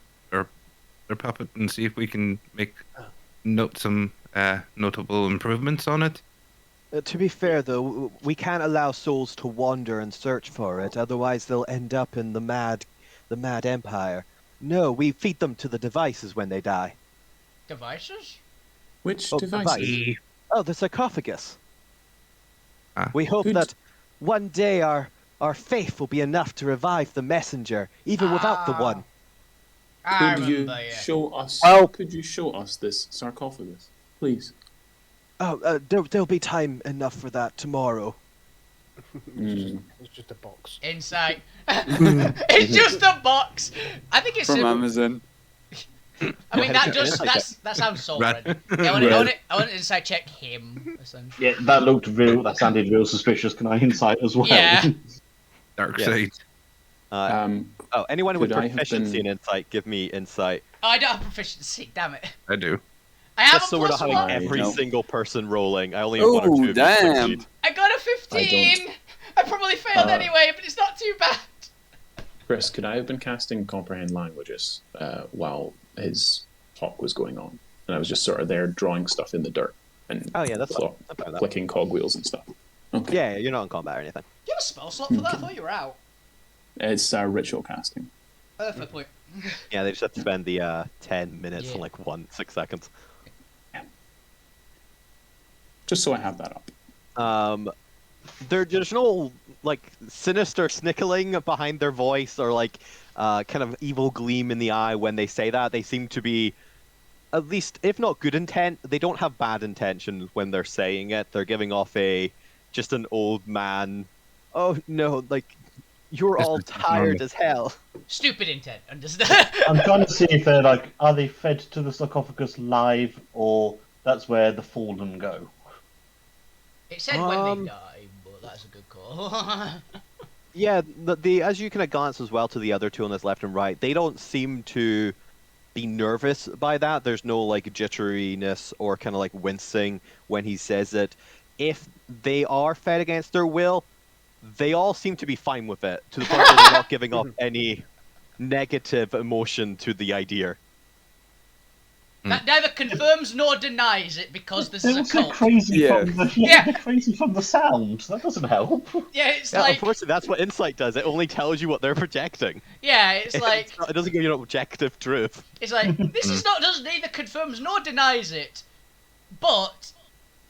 Speaker 5: puppet and see if we can note some notable improvements on it?
Speaker 1: To be fair, though, we can't allow souls to wander and search for it, otherwise they'll end up in the mad empire. No, we feed them to the devices when they die.
Speaker 3: Devices?
Speaker 2: Which
Speaker 1: Oh,
Speaker 2: device?
Speaker 1: Oh, the sarcophagus.
Speaker 5: Ah.
Speaker 1: We hope
Speaker 2: Could-
Speaker 1: that one day our faith will be enough to revive the messenger, even without the one.
Speaker 3: I
Speaker 2: Could you
Speaker 3: remember, yeah.
Speaker 2: show us?
Speaker 8: Well-
Speaker 2: Could you show us this sarcophagus, please?
Speaker 1: Oh, there'll be time enough for that tomorrow.
Speaker 6: It's just a box.
Speaker 3: Insight. It's just a box. I think it's
Speaker 4: From
Speaker 3: simple.
Speaker 4: Amazon.
Speaker 3: I mean, that
Speaker 1: Insight
Speaker 3: just that sounds so
Speaker 5: Right.
Speaker 3: red. Yeah, I want to insight check him. Essentially.
Speaker 7: Yeah, that looked real. That sounded real suspicious. Can I insight as well?
Speaker 3: Yeah.
Speaker 5: Dark
Speaker 1: Yes.
Speaker 5: side.
Speaker 1: Anyone with
Speaker 2: could I have
Speaker 1: proficiency
Speaker 2: been-
Speaker 1: in insight, give me insight.
Speaker 3: Oh, I don't have proficiency. Damn it.
Speaker 5: I do.
Speaker 3: I have
Speaker 1: Just
Speaker 3: a
Speaker 1: so we're not
Speaker 3: plus
Speaker 1: having
Speaker 3: one.
Speaker 1: every
Speaker 4: No.
Speaker 1: single person rolling. I only have one or
Speaker 4: Oh,
Speaker 1: two. of you
Speaker 4: damn.
Speaker 1: succeed.
Speaker 3: I got a 15. I probably failed anyway, but it's not too bad.
Speaker 2: Chris, could I have been casting comprehend languages while his talk was going on, and I was just sort of there drawing stuff in the dirt and
Speaker 1: Oh yeah, that's fine. About that.
Speaker 2: clicking cogwheels and stuff? Okay.
Speaker 1: Yeah, you're not in combat or anything.
Speaker 3: Do you have a spell slot for that? I thought you were out.
Speaker 2: It's ritual casting.
Speaker 3: Fair point.
Speaker 1: Yeah, they just have to spend the 10 minutes
Speaker 3: Yeah.
Speaker 1: and like 6 seconds.
Speaker 2: Just so I have that up.
Speaker 1: There's no like sinister snickling behind their voice or like kind of evil gleam in the eye when they say that. They seem to be, at least if not good intent, they don't have bad intention when they're saying it. They're giving off just an old man. Oh no, like you're
Speaker 5: Just
Speaker 1: all
Speaker 5: a
Speaker 1: tired
Speaker 5: normal-
Speaker 1: as hell.
Speaker 3: Stupid intent. Understand?
Speaker 7: I'm trying to see if they're like, are they fed to the sarcophagus live, or that's where the fallen go?
Speaker 3: It said when they die, but that's a good call.
Speaker 1: Yeah, the as you kind of glance as well to the other two on this left and right, they don't seem to be nervous by that. There's no like jitteriness or kind of like wincing when he says it. If they are fed against their will, they all seem to be fine with it, to the point where they're not giving off any negative emotion to the idea.
Speaker 3: That neither confirms nor denies it because this
Speaker 7: They
Speaker 3: is a
Speaker 7: also
Speaker 3: cult.
Speaker 7: crazy
Speaker 4: Yeah.
Speaker 7: from the
Speaker 3: Yeah.
Speaker 7: they're crazy from the sound. That doesn't help.
Speaker 3: Yeah, it's
Speaker 1: Yeah,
Speaker 3: like
Speaker 1: unfortunately, that's what insight does. It only tells you what they're projecting.
Speaker 3: it's like
Speaker 1: It doesn't give you an objective truth.
Speaker 3: it's like this is not does neither confirms nor denies it, but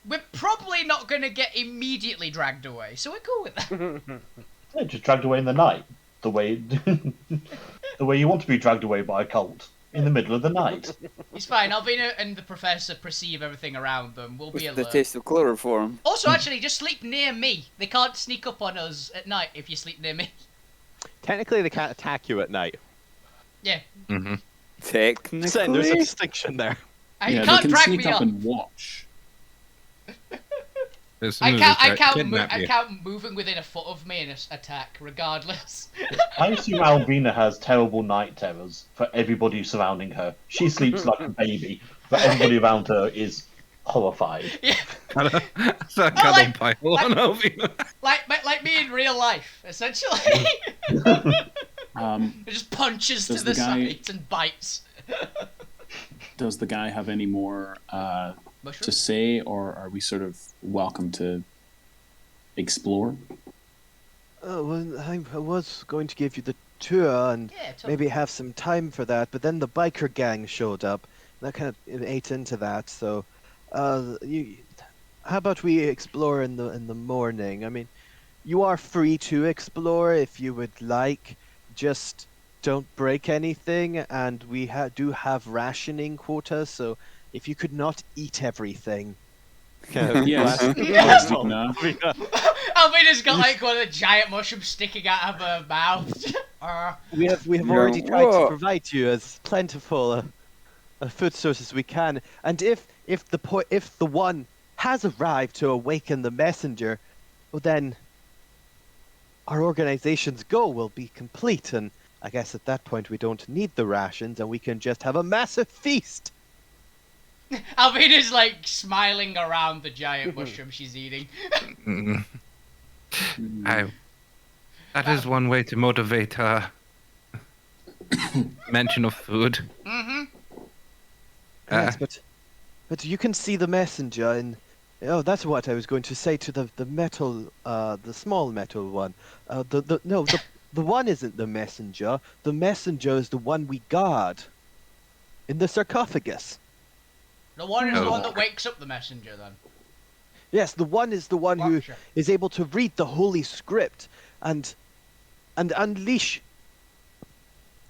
Speaker 3: we're probably not going to get immediately dragged away, so we're cool with that.
Speaker 7: They're just dragged away in the night. The way the way you want to be dragged away by a cult. in the middle of the night.
Speaker 3: It's fine. Albina and the professor perceive everything around them. We'll be
Speaker 4: With the
Speaker 3: alert.
Speaker 4: taste of chloroform.
Speaker 3: Also, actually, just sleep near me. They can't sneak up on us at night if you sleep near me.
Speaker 1: Technically, they can't attack you at night.
Speaker 3: Yeah.
Speaker 5: Mm-hmm.
Speaker 4: Technically.
Speaker 1: Saying there's a distinction there.
Speaker 3: You
Speaker 2: Yeah,
Speaker 3: can't
Speaker 2: they can
Speaker 3: drag
Speaker 2: sneak
Speaker 3: me
Speaker 2: up
Speaker 3: up.
Speaker 2: and watch.
Speaker 3: I count moving within a foot of me in an attack, regardless.
Speaker 7: I assume Albina has terrible night terrors for everybody surrounding her. She sleeps like a baby, but everybody around her is horrified.
Speaker 3: Yeah.
Speaker 5: That's a
Speaker 3: like-
Speaker 5: cuddle pile on Alvina.
Speaker 3: Like me in real life, essentially.
Speaker 2: Um,
Speaker 3: It just punches to
Speaker 2: Does
Speaker 3: the
Speaker 2: the guy-
Speaker 3: sides and bites.
Speaker 2: does the guy have any more to
Speaker 3: Mushroom?
Speaker 2: say, or are we sort of welcome to explore?
Speaker 1: Oh, well, I was going to give you the tour and
Speaker 3: Yeah, totally.
Speaker 1: maybe have some time for that, but then the biker gang showed up. That kind of ate into that. So, how about we explore in the morning? I mean, you are free to explore if you would like. Just don't break anything, and we do have rationing quotas. So, if you could not eat everything.
Speaker 2: Yes.
Speaker 1: Yes.
Speaker 2: enough.
Speaker 3: Alvina's got like one of the giant mushrooms sticking out of her mouth.
Speaker 1: We have
Speaker 4: Yeah,
Speaker 1: already tried to
Speaker 4: whoa.
Speaker 1: provide you as plentiful a food source as we can, and if the one has arrived to awaken the messenger, well then our organization's goal will be complete, and I guess at that point we don't need the rations, and we can just have a massive feast.
Speaker 3: Alvina's like smiling around the giant mushroom she's eating.
Speaker 5: Mm. That is one way to motivate mention of food.
Speaker 3: Mm-hmm.
Speaker 1: Yes, but you can see the messenger, and oh, that's what I was going to say to the metal, the small metal one. The one isn't the messenger. The messenger is the one we guard in the sarcophagus.
Speaker 3: The one is the
Speaker 5: Oh.
Speaker 3: one that wakes up the messenger, then.
Speaker 1: Yes, the one is the one who
Speaker 3: Gotcha.
Speaker 1: is able to read the holy script and unleash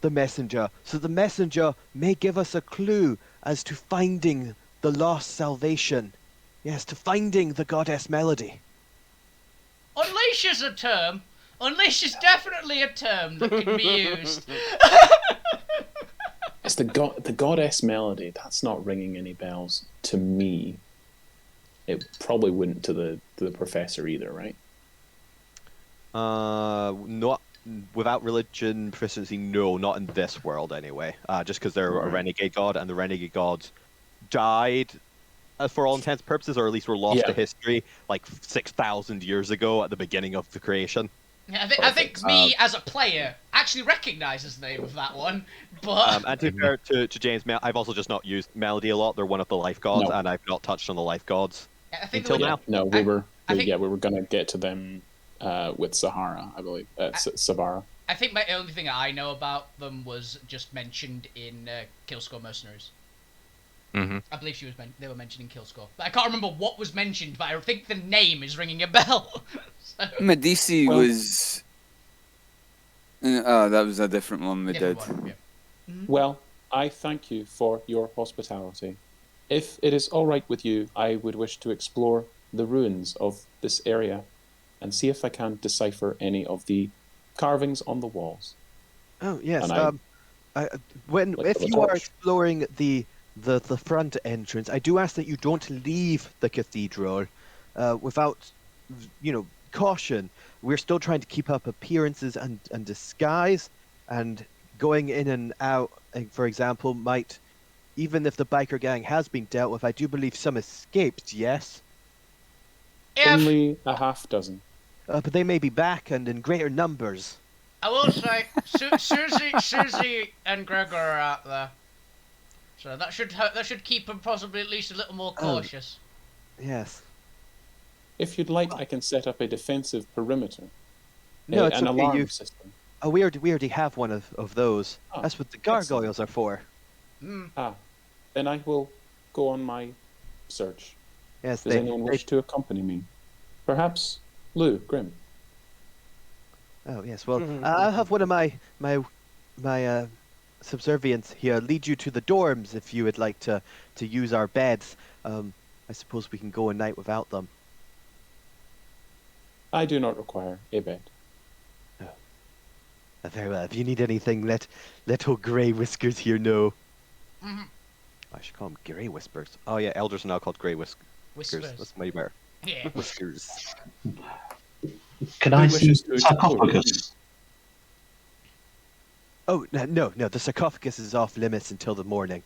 Speaker 1: the messenger. So the messenger may give us a clue as to finding the lost salvation. Yes, to finding the goddess Melody.
Speaker 3: Unleash is a term. Unleash is definitely a term that can be used.
Speaker 2: It's the goddess melody. That's not ringing any bells to me. It probably wouldn't to the professor either, right?
Speaker 1: Not without religion proficiency. No, not in this world anyway. Just because they're a
Speaker 2: Right.
Speaker 1: renegade god, and the renegade gods died, for all intents and purposes, or at least were lost to
Speaker 2: Yeah.
Speaker 1: history like 6,000 years ago at the beginning of the creation.
Speaker 3: Yeah, I think
Speaker 2: Perfect.
Speaker 3: me as a player actually recognises the name of that one, but
Speaker 1: And to be fair to James, I've also just not used Melody a lot. They're one of the life gods,
Speaker 2: No.
Speaker 1: and I've not touched on the life gods.
Speaker 3: I think
Speaker 1: until
Speaker 3: the-
Speaker 1: now.
Speaker 2: No, we were
Speaker 3: I think-
Speaker 2: we were gonna get to them with Sahara, I believe. Savara.
Speaker 3: I think my only thing I know about them was just mentioned in Killscore Mercenaries.
Speaker 5: Mm-hmm.
Speaker 3: I believe they were mentioning Killscore, but I can't remember what was mentioned. But I think the name is ringing a bell. So,
Speaker 4: Medici
Speaker 2: Well-
Speaker 4: was. Oh, that was a different one we
Speaker 3: different
Speaker 4: did.
Speaker 3: one, yeah.
Speaker 2: Well, I thank you for your hospitality. If it is all right with you, I would wish to explore the ruins of this area and see if I can decipher any of the carvings on the walls.
Speaker 1: Oh yes.
Speaker 2: And I-
Speaker 1: If
Speaker 2: with a
Speaker 1: you are
Speaker 2: torch.
Speaker 1: exploring the front entrance, I do ask that you don't leave the cathedral without, caution. We're still trying to keep up appearances and disguise, and going in and out, for example, might, even if the biker gang has been dealt with, I do believe some escaped. Yes,
Speaker 3: If
Speaker 2: Only a half dozen.
Speaker 1: but they may be back and in greater numbers.
Speaker 3: I will say, Susie and Gregor are out there, so that should keep them possibly at least a little more cautious.
Speaker 1: Yes.
Speaker 2: If you'd like, I can set up a defensive perimeter.
Speaker 1: No, it's
Speaker 2: an
Speaker 1: okay.
Speaker 2: alarm system.
Speaker 1: Oh, we already have one of those.
Speaker 2: Oh,
Speaker 1: That's what the
Speaker 2: excellent.
Speaker 1: gargoyles are for.
Speaker 2: Then I will go on my search.
Speaker 1: Yes,
Speaker 2: Does anyone wish to accompany me? Perhaps Lou, Grim.
Speaker 1: Oh yes, well, I'll have one of my subservience here lead you to the dorms if you would like to use our beds. I suppose we can go a night without them.
Speaker 2: I do not require a bed.
Speaker 1: Very well. If you need anything, let old Grey Whiskers here know.
Speaker 3: Mhm.
Speaker 1: I should call him Grey Whispers. Oh yeah, elders are now called Grey Whiskers.
Speaker 3: Whispers.
Speaker 1: That's way better.
Speaker 3: Yeah.
Speaker 1: Whiskers.
Speaker 7: Can I
Speaker 2: Who
Speaker 7: see
Speaker 2: wishes to explore
Speaker 7: sarcophagus?
Speaker 1: Oh no, the sarcophagus is off limits until the morning.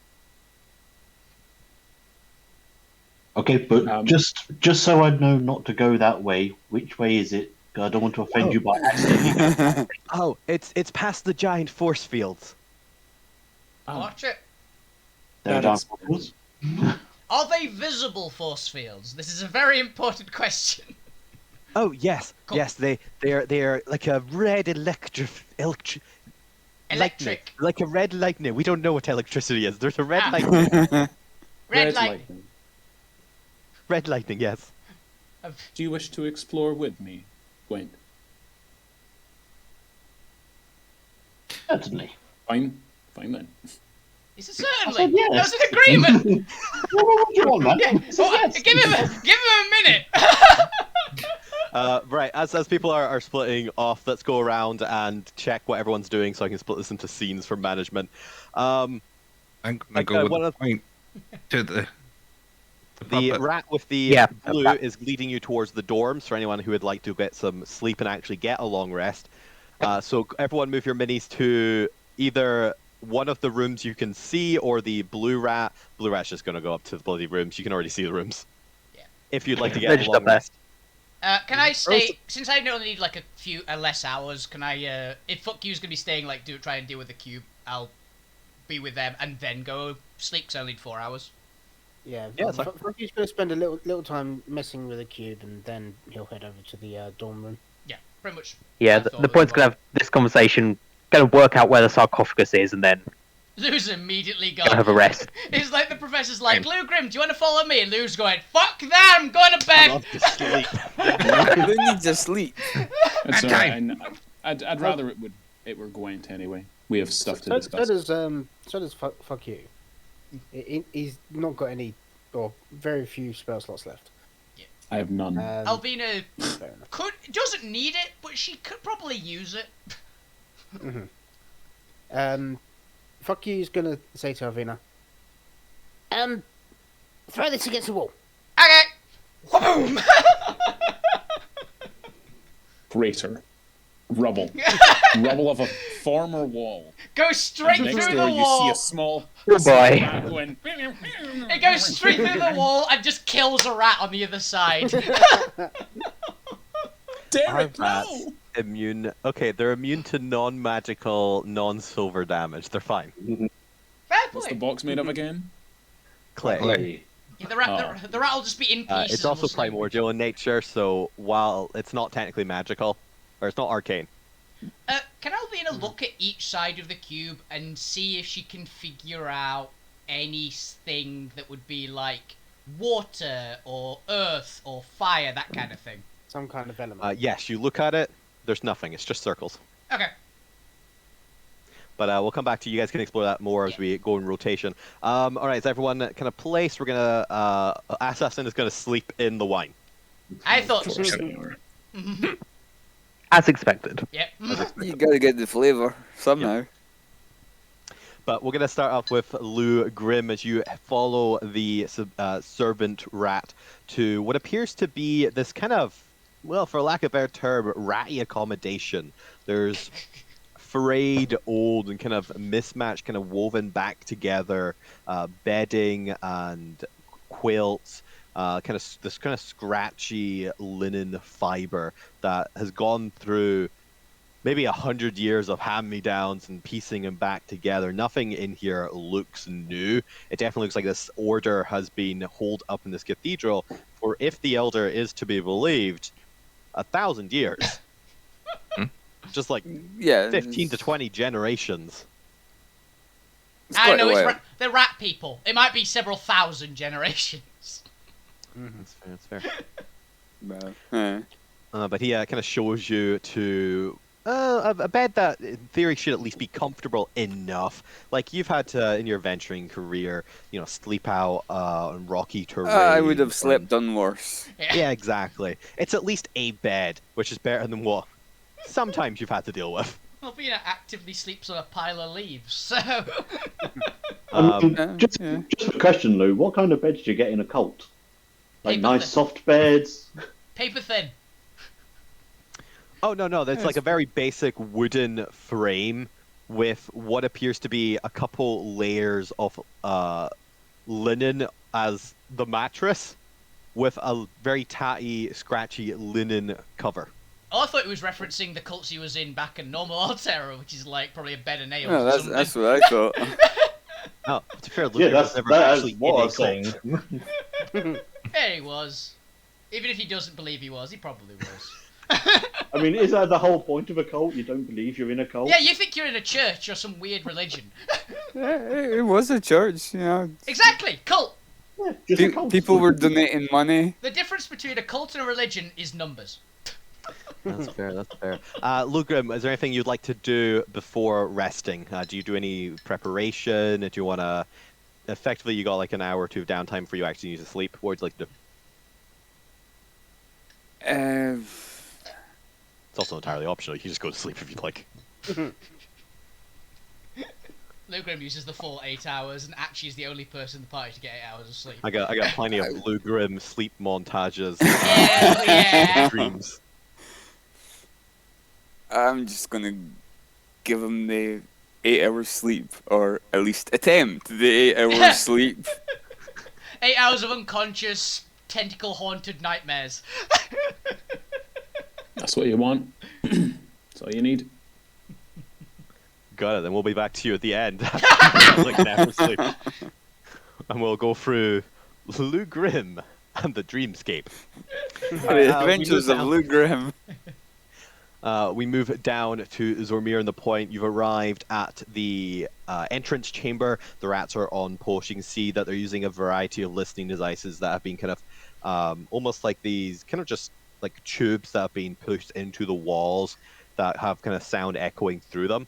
Speaker 7: Okay, but
Speaker 2: Um,
Speaker 7: just so I know not to go that way, which way is it? 'Cause I don't want to offend you by accidentally.
Speaker 1: Oh, it's past the giant force fields.
Speaker 3: Watch it.
Speaker 7: There
Speaker 2: That
Speaker 7: are
Speaker 2: explains.
Speaker 3: Are they visible force fields? This is a very important question.
Speaker 1: Oh yes,
Speaker 3: Cool.
Speaker 1: yes, they're like a red lightning.
Speaker 3: Electric.
Speaker 1: Like a red lightning. We don't know what electricity is. There's a red
Speaker 3: Ah.
Speaker 1: lightning.
Speaker 3: Red light.
Speaker 1: Red lightning, yes.
Speaker 2: Do you wish to explore with me, Gwent?
Speaker 7: Certainly.
Speaker 2: Fine then.
Speaker 3: He said certainly.
Speaker 7: said yes.
Speaker 3: That was an agreement.
Speaker 7: What do you want, man?
Speaker 3: Yeah.
Speaker 7: He said
Speaker 3: Oh,
Speaker 7: yes.
Speaker 3: give him a minute.
Speaker 1: Right, as people are splitting off, let's go around and check what everyone's doing so I can split this into scenes for management.
Speaker 5: I'm gonna
Speaker 1: Like,
Speaker 5: go with
Speaker 1: one
Speaker 5: the
Speaker 1: of-
Speaker 5: point to the
Speaker 1: The
Speaker 5: puppet.
Speaker 1: rat with the
Speaker 8: Yeah,
Speaker 1: blue
Speaker 8: that-
Speaker 1: is leading you towards the dorms for anyone who would like to get some sleep and actually get a long rest. So everyone move your minis to either one of the rooms you can see or the blue rat. Blue rat's just going to go up to the bloody rooms. You can already see the rooms.
Speaker 3: Yeah.
Speaker 1: If you'd like to
Speaker 8: They're
Speaker 1: get a
Speaker 8: just
Speaker 1: long
Speaker 8: up there.
Speaker 1: rest.
Speaker 3: Can I stay? Since I only need like a few less hours, can I? If fuck you's gonna be staying, like, try and deal with the cube, I'll be with them and then go sleep. 'Cause I only need 4 hours.
Speaker 6: Yeah,
Speaker 1: Yeah, it's fine.
Speaker 6: Funky's going to spend a little time messing with the cube, and then he'll head over to the dorm room.
Speaker 3: Yeah, pretty much.
Speaker 8: Yeah,
Speaker 3: I
Speaker 8: the
Speaker 3: thought
Speaker 8: point's
Speaker 3: as
Speaker 8: gonna
Speaker 3: well.
Speaker 8: have this conversation, gonna work out where the sarcophagus is, and then
Speaker 3: Lou's immediately
Speaker 8: gonna
Speaker 3: gone.
Speaker 8: have a rest.
Speaker 3: It's like the professor's like, Lou Grim, do you want to follow me? And Lou's going, fuck that, I'm going to bed.
Speaker 1: Love to sleep.
Speaker 4: Who needs to sleep?
Speaker 2: It's
Speaker 5: Okay.
Speaker 2: alright. and I'd rather it were Gwent anyway. We have stuff to discuss.
Speaker 6: So does fuck you. He's not got any or very few spell slots left.
Speaker 2: I have none.
Speaker 3: Alvina
Speaker 6: Fair enough.
Speaker 3: doesn't need it, but she could probably use it.
Speaker 6: Fuck you is gonna say to Alvina, throw this against the wall.
Speaker 3: Okay. Boom.
Speaker 2: Crater. Rubble. Rubble of a former wall.
Speaker 3: Go straight
Speaker 2: Next
Speaker 3: through
Speaker 2: door
Speaker 3: the
Speaker 2: you
Speaker 3: wall.
Speaker 2: see a small
Speaker 8: Oh boy.
Speaker 2: rat going.
Speaker 3: It goes straight through the wall and just kills a rat on the other side.
Speaker 2: Derek,
Speaker 1: Are
Speaker 2: no!
Speaker 1: rats immune? Okay, they're immune to non-magical, non-silver damage. They're fine.
Speaker 3: Fair
Speaker 2: What's the
Speaker 3: point.
Speaker 2: box made of again?
Speaker 1: Clay.
Speaker 7: Clay.
Speaker 3: Yeah, the rat will just be in pieces.
Speaker 1: It's
Speaker 3: and
Speaker 1: also
Speaker 3: will sleep.
Speaker 1: primordial in nature, so while it's not technically magical, or it's not arcane.
Speaker 3: Can Alvina look at each side of the cube and see if she can figure out anything that would be like water or earth or fire, that kind of thing?
Speaker 6: Some kind of element.
Speaker 1: Yes, you look at it. There's nothing. It's just circles.
Speaker 3: Okay.
Speaker 1: But we'll come back to you. You guys can explore that more as we go in rotation. All right, is everyone kind of placed? We're gonna Assassin is gonna sleep in the wine.
Speaker 3: I thought.
Speaker 2: Of course they are.
Speaker 8: As expected.
Speaker 3: Yep.
Speaker 4: You gotta get the flavour somehow.
Speaker 1: But we're gonna start off with Lou Grim as you follow the servant rat to what appears to be this kind of, well, for lack of a better term, ratty accommodation. There's frayed, old, and kind of mismatched, kind of woven back together bedding and quilts. Kind of this kind of scratchy linen fiber that has gone through maybe 100 years of hand-me-downs and piecing them back together. Nothing in here looks new. It definitely looks like this order has been holed up in this cathedral for, if the elder is to be believed, 1,000 years. Just like
Speaker 4: Yeah.
Speaker 1: 15 to 20 generations.
Speaker 4: It's
Speaker 3: I
Speaker 4: quite
Speaker 3: know
Speaker 4: a
Speaker 3: it's
Speaker 4: while.
Speaker 3: they're rat people. It might be several thousand generations.
Speaker 1: That's fair. That's fair.
Speaker 4: Well,
Speaker 1: But he kind of shows you to A bed that, in theory, should at least be comfortable enough. Like you've had to, in your venturing career, sleep out on rocky terrain.
Speaker 4: I would have
Speaker 1: and-
Speaker 4: slept on worse.
Speaker 1: Yeah, exactly. It's at least a bed, which is better than what sometimes you've had to deal with.
Speaker 3: Well, Vina actively sleeps on a pile of leaves, so.
Speaker 7: I mean, just
Speaker 4: Yeah.
Speaker 7: a question, Lou. What kind of bed did you get in a cult? Like
Speaker 3: Paper
Speaker 7: nice
Speaker 3: thin.
Speaker 7: soft beds?
Speaker 3: Paper thin.
Speaker 1: Oh no, that's like a very basic wooden frame with what appears to be a couple layers of linen as the mattress, with a very tatty, scratchy linen cover.
Speaker 3: Oh, I thought he was referencing the cults he was in back in normal Alterra, which is like probably a bed of nails
Speaker 4: No,
Speaker 3: or something.
Speaker 4: that's what I thought.
Speaker 1: Oh, to be fair,
Speaker 7: Yeah,
Speaker 1: Luca was
Speaker 7: that's
Speaker 1: never actually
Speaker 7: what I
Speaker 1: in a
Speaker 7: was
Speaker 1: cult.
Speaker 7: saying.
Speaker 3: Yeah, he was. Even if he doesn't believe he was, he probably was.
Speaker 7: I mean, is that the whole point of a cult? You don't believe you're in a cult?
Speaker 3: Yeah, you think you're in a church or some weird religion.
Speaker 4: It was a church,
Speaker 3: Exactly, cult.
Speaker 7: Yeah, just a cult.
Speaker 4: People were donating money.
Speaker 3: The difference between a cult and a religion is numbers.
Speaker 1: That's fair. That's fair. Lugrim, is there anything you'd like to do before resting? Do you do any preparation? Do you want to? Effectively, you got like an hour or two of downtime for you actually need to sleep. What would you like to do?
Speaker 4: Uh,
Speaker 1: It's also entirely optional. You can just go to sleep if you'd like.
Speaker 3: Lugrim uses the full 8 hours and actually is the only person in the party to get 8 hours of sleep.
Speaker 1: I got plenty of Lugrim sleep montages.
Speaker 3: Yeah.
Speaker 1: Dreams.
Speaker 4: I'm just gonna give him the 8 hours sleep, or at least attempt the 8 hours sleep.
Speaker 3: 8 hours of unconscious, tentacle-haunted nightmares.
Speaker 2: That's what you want. That's all you need.
Speaker 1: Got it. Then we'll be back to you at the end. Like never sleep. And we'll go through Lugrim and the Dreamscape.
Speaker 4: The Adventures of Lou Graham.
Speaker 1: We move down to Zormir and the Point. You've arrived at the entrance chamber. The rats are on post. You can see that they're using a variety of listening devices that have been kind of almost like these kind of just like tubes that have been pushed into the walls that have kind of sound echoing through them.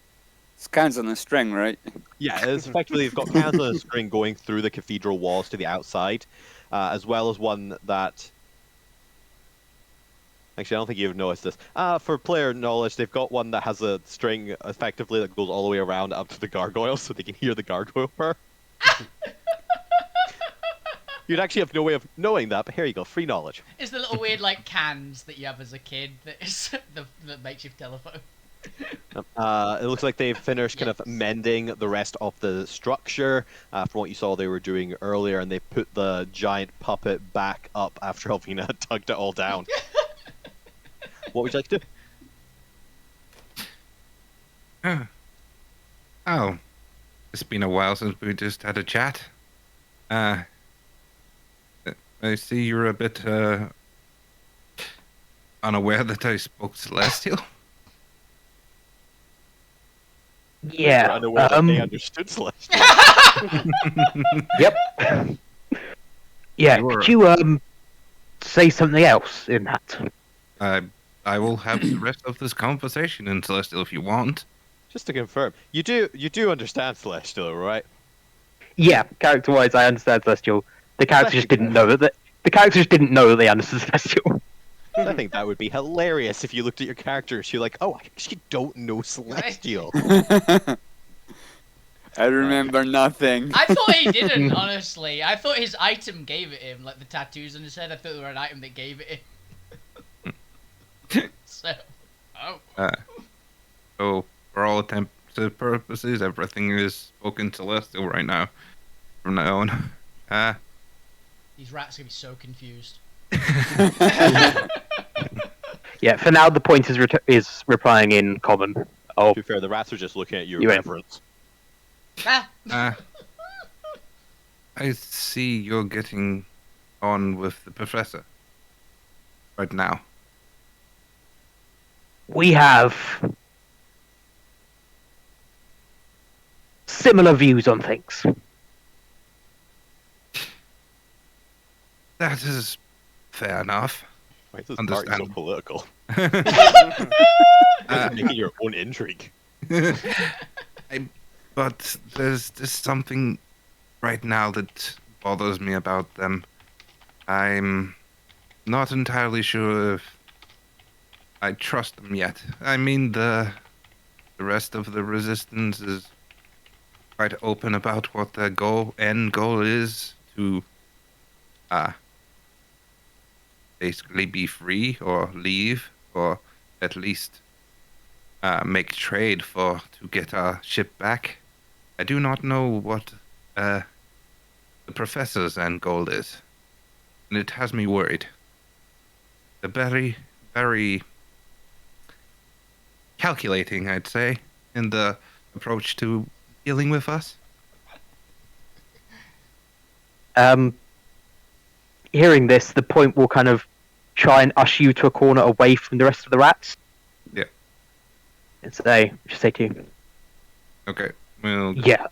Speaker 4: Scans on a string, right?
Speaker 1: Yeah, it's effectively you've got cans on a string going through the cathedral walls to the outside, as well as one that. Actually, I don't think you've noticed this. For player knowledge, they've got one that has a string effectively that goes all the way around up to the gargoyle, so they can hear the gargoyle purr. You'd actually have no way of knowing that, but here you go, free knowledge.
Speaker 3: It's the little weird like cans that you have as a kid that is the makeshift telephone.
Speaker 1: It looks like they've finished kind of mending the rest of the structure. From what you saw they were doing earlier, and they put the giant puppet back up after Alvina had tugged it all down. What would you like to do?
Speaker 5: Oh, it's been a while since we just had a chat. I see you're a bit unaware that I spoke Celestial.
Speaker 8: Yeah.
Speaker 1: Unaware that they understood Celestial.
Speaker 8: Yep. Yeah.
Speaker 5: Sure.
Speaker 8: Could you say something else in that?
Speaker 5: I will have the rest of this conversation in Celestial if you want.
Speaker 1: Just to confirm, you do understand Celestial, right?
Speaker 8: Yeah. Character-wise, I understand Celestial. The character just didn't know that. The character just didn't know that they understood Celestial.
Speaker 1: I think that would be hilarious if you looked at your character and you're like, oh, I actually don't know Celestial.
Speaker 4: I remember nothing.
Speaker 3: I thought he didn't, honestly. I thought his item gave it him, like the tattoos on his head. I thought they were an item that gave it him. So,
Speaker 5: So, for all intents and purposes, everything is spoken Celestial right now. From now on.
Speaker 3: these rats are gonna be so confused.
Speaker 8: Yeah. For now, the point is replying in common. Oh,
Speaker 1: To be fair, the rats are just looking at you
Speaker 8: You
Speaker 1: with
Speaker 8: ain't.
Speaker 1: reverence.
Speaker 5: I see you're getting on with the professor right now.
Speaker 8: we have similar views on things.
Speaker 5: That is fair enough.
Speaker 1: Why is this party so
Speaker 5: Understandable.
Speaker 1: political? Making your own intrigue.
Speaker 5: But there's just something right now that bothers me about them. I'm not entirely sure if I trust them yet. I mean, the rest of the resistance is quite open about what their end goal is to basically be free or leave, or at least make trade to get our ship back. I do not know what the professor's end goal is, and it has me worried. They're very, very calculating, I'd say, in the approach to dealing with us.
Speaker 8: Hearing this, the point will kind of try and usher you to a corner away from the rest of the rats.
Speaker 5: Yeah.
Speaker 8: And say to you,
Speaker 5: Okay. Well.
Speaker 8: yeah,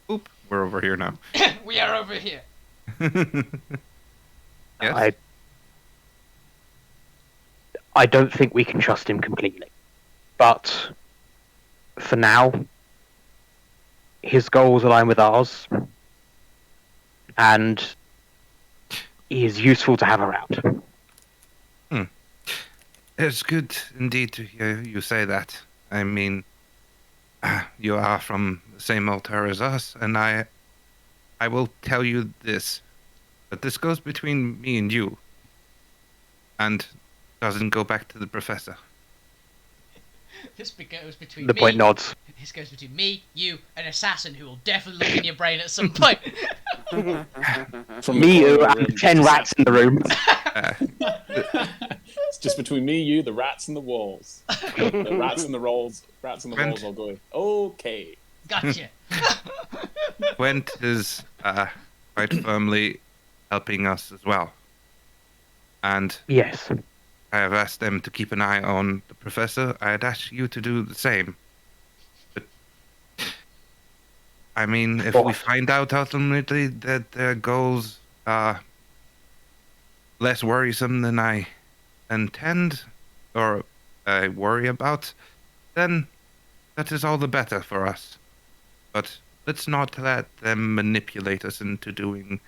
Speaker 5: Oop. We're over here now.
Speaker 3: We are over here.
Speaker 5: Yes.
Speaker 8: I don't think we can trust him completely. But for now, his goals align with ours, and he is useful to have around.
Speaker 5: It's good indeed to hear you say that. I mean, you are from the same Alterra as us, and I will tell you this, but this goes between me and you, and doesn't go back to the professor.
Speaker 3: This goes between
Speaker 8: The
Speaker 3: me.
Speaker 8: point nods.
Speaker 3: This goes between me, you, an assassin who will definitely look in your brain at some point.
Speaker 2: From
Speaker 8: Me,
Speaker 2: the
Speaker 8: you,
Speaker 2: corner of the room,
Speaker 8: and 10
Speaker 2: just
Speaker 8: rats in the room.
Speaker 2: It's just between me, you, the rats, and the walls. The rats and the walls all going, okay.
Speaker 3: Gotcha.
Speaker 5: Gwent is quite firmly helping us as well. And
Speaker 8: Yes.
Speaker 5: I have asked them to keep an eye on the professor. I'd ask you to do the same. But, I mean, if we find out ultimately that their goals are less worrisome than I intend, or I worry about, then that is all the better for us. But let's not let them manipulate us into doing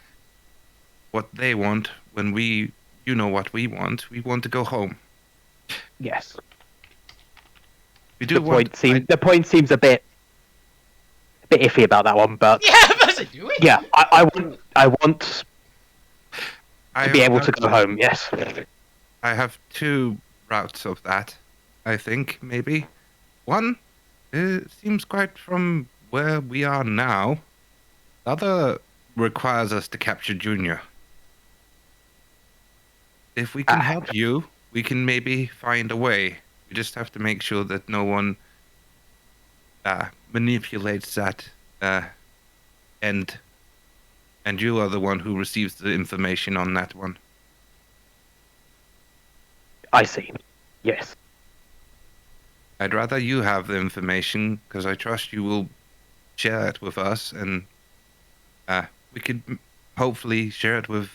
Speaker 5: what they want when you know what we want. We want to go home.
Speaker 8: Yes.
Speaker 5: We do
Speaker 8: The point seems a bit iffy about that one, but
Speaker 3: Yeah, what's it doing?
Speaker 8: yeah, I want to be able to go home. Yes.
Speaker 5: I have two routes of that, I think, maybe. One, it seems quite from where we are now. The other requires us to capture Junior. If we can help you, we can maybe find a way. We just have to make sure that no one manipulates that end. And you are the one who receives the information on that one.
Speaker 8: I see. Yes.
Speaker 5: I'd rather you have the information, because I trust you will share it with us, and we could hopefully share it with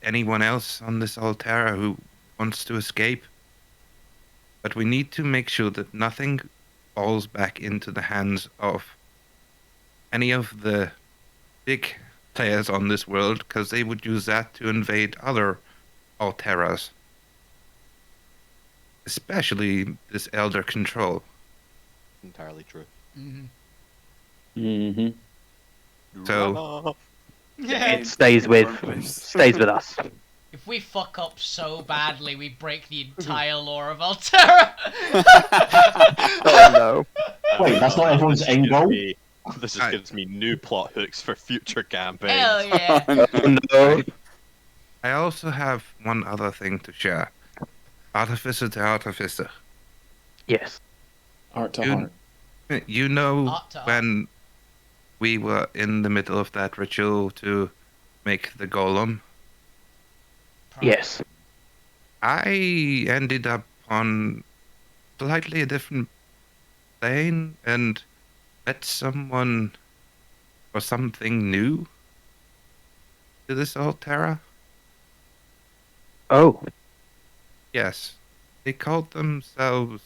Speaker 5: anyone else on this Alterra who wants to escape. But we need to make sure that nothing falls back into the hands of any of the big players on this world, because they would use that to invade other Alterras. Especially this Elder Control.
Speaker 1: Entirely true.
Speaker 2: Mm-hmm.
Speaker 5: So
Speaker 8: It stays with us.
Speaker 3: If we fuck up so badly, we break the entire lore of Alterra.
Speaker 8: Oh no.
Speaker 7: Wait, that's not everyone's end goal?
Speaker 1: This just gives me new plot hooks for future campaigns.
Speaker 3: Hell yeah.
Speaker 8: Oh no.
Speaker 5: I also have one other thing to share. Artificer to Artificer.
Speaker 8: Yes.
Speaker 2: Heart to heart.
Speaker 5: You know
Speaker 3: Heart to heart.
Speaker 5: when we were in the middle of that ritual to make the golem,
Speaker 8: Yes.
Speaker 5: I ended up on slightly a different plane and met someone or something new to this Alterra.
Speaker 8: Oh.
Speaker 5: Yes. They called themselves.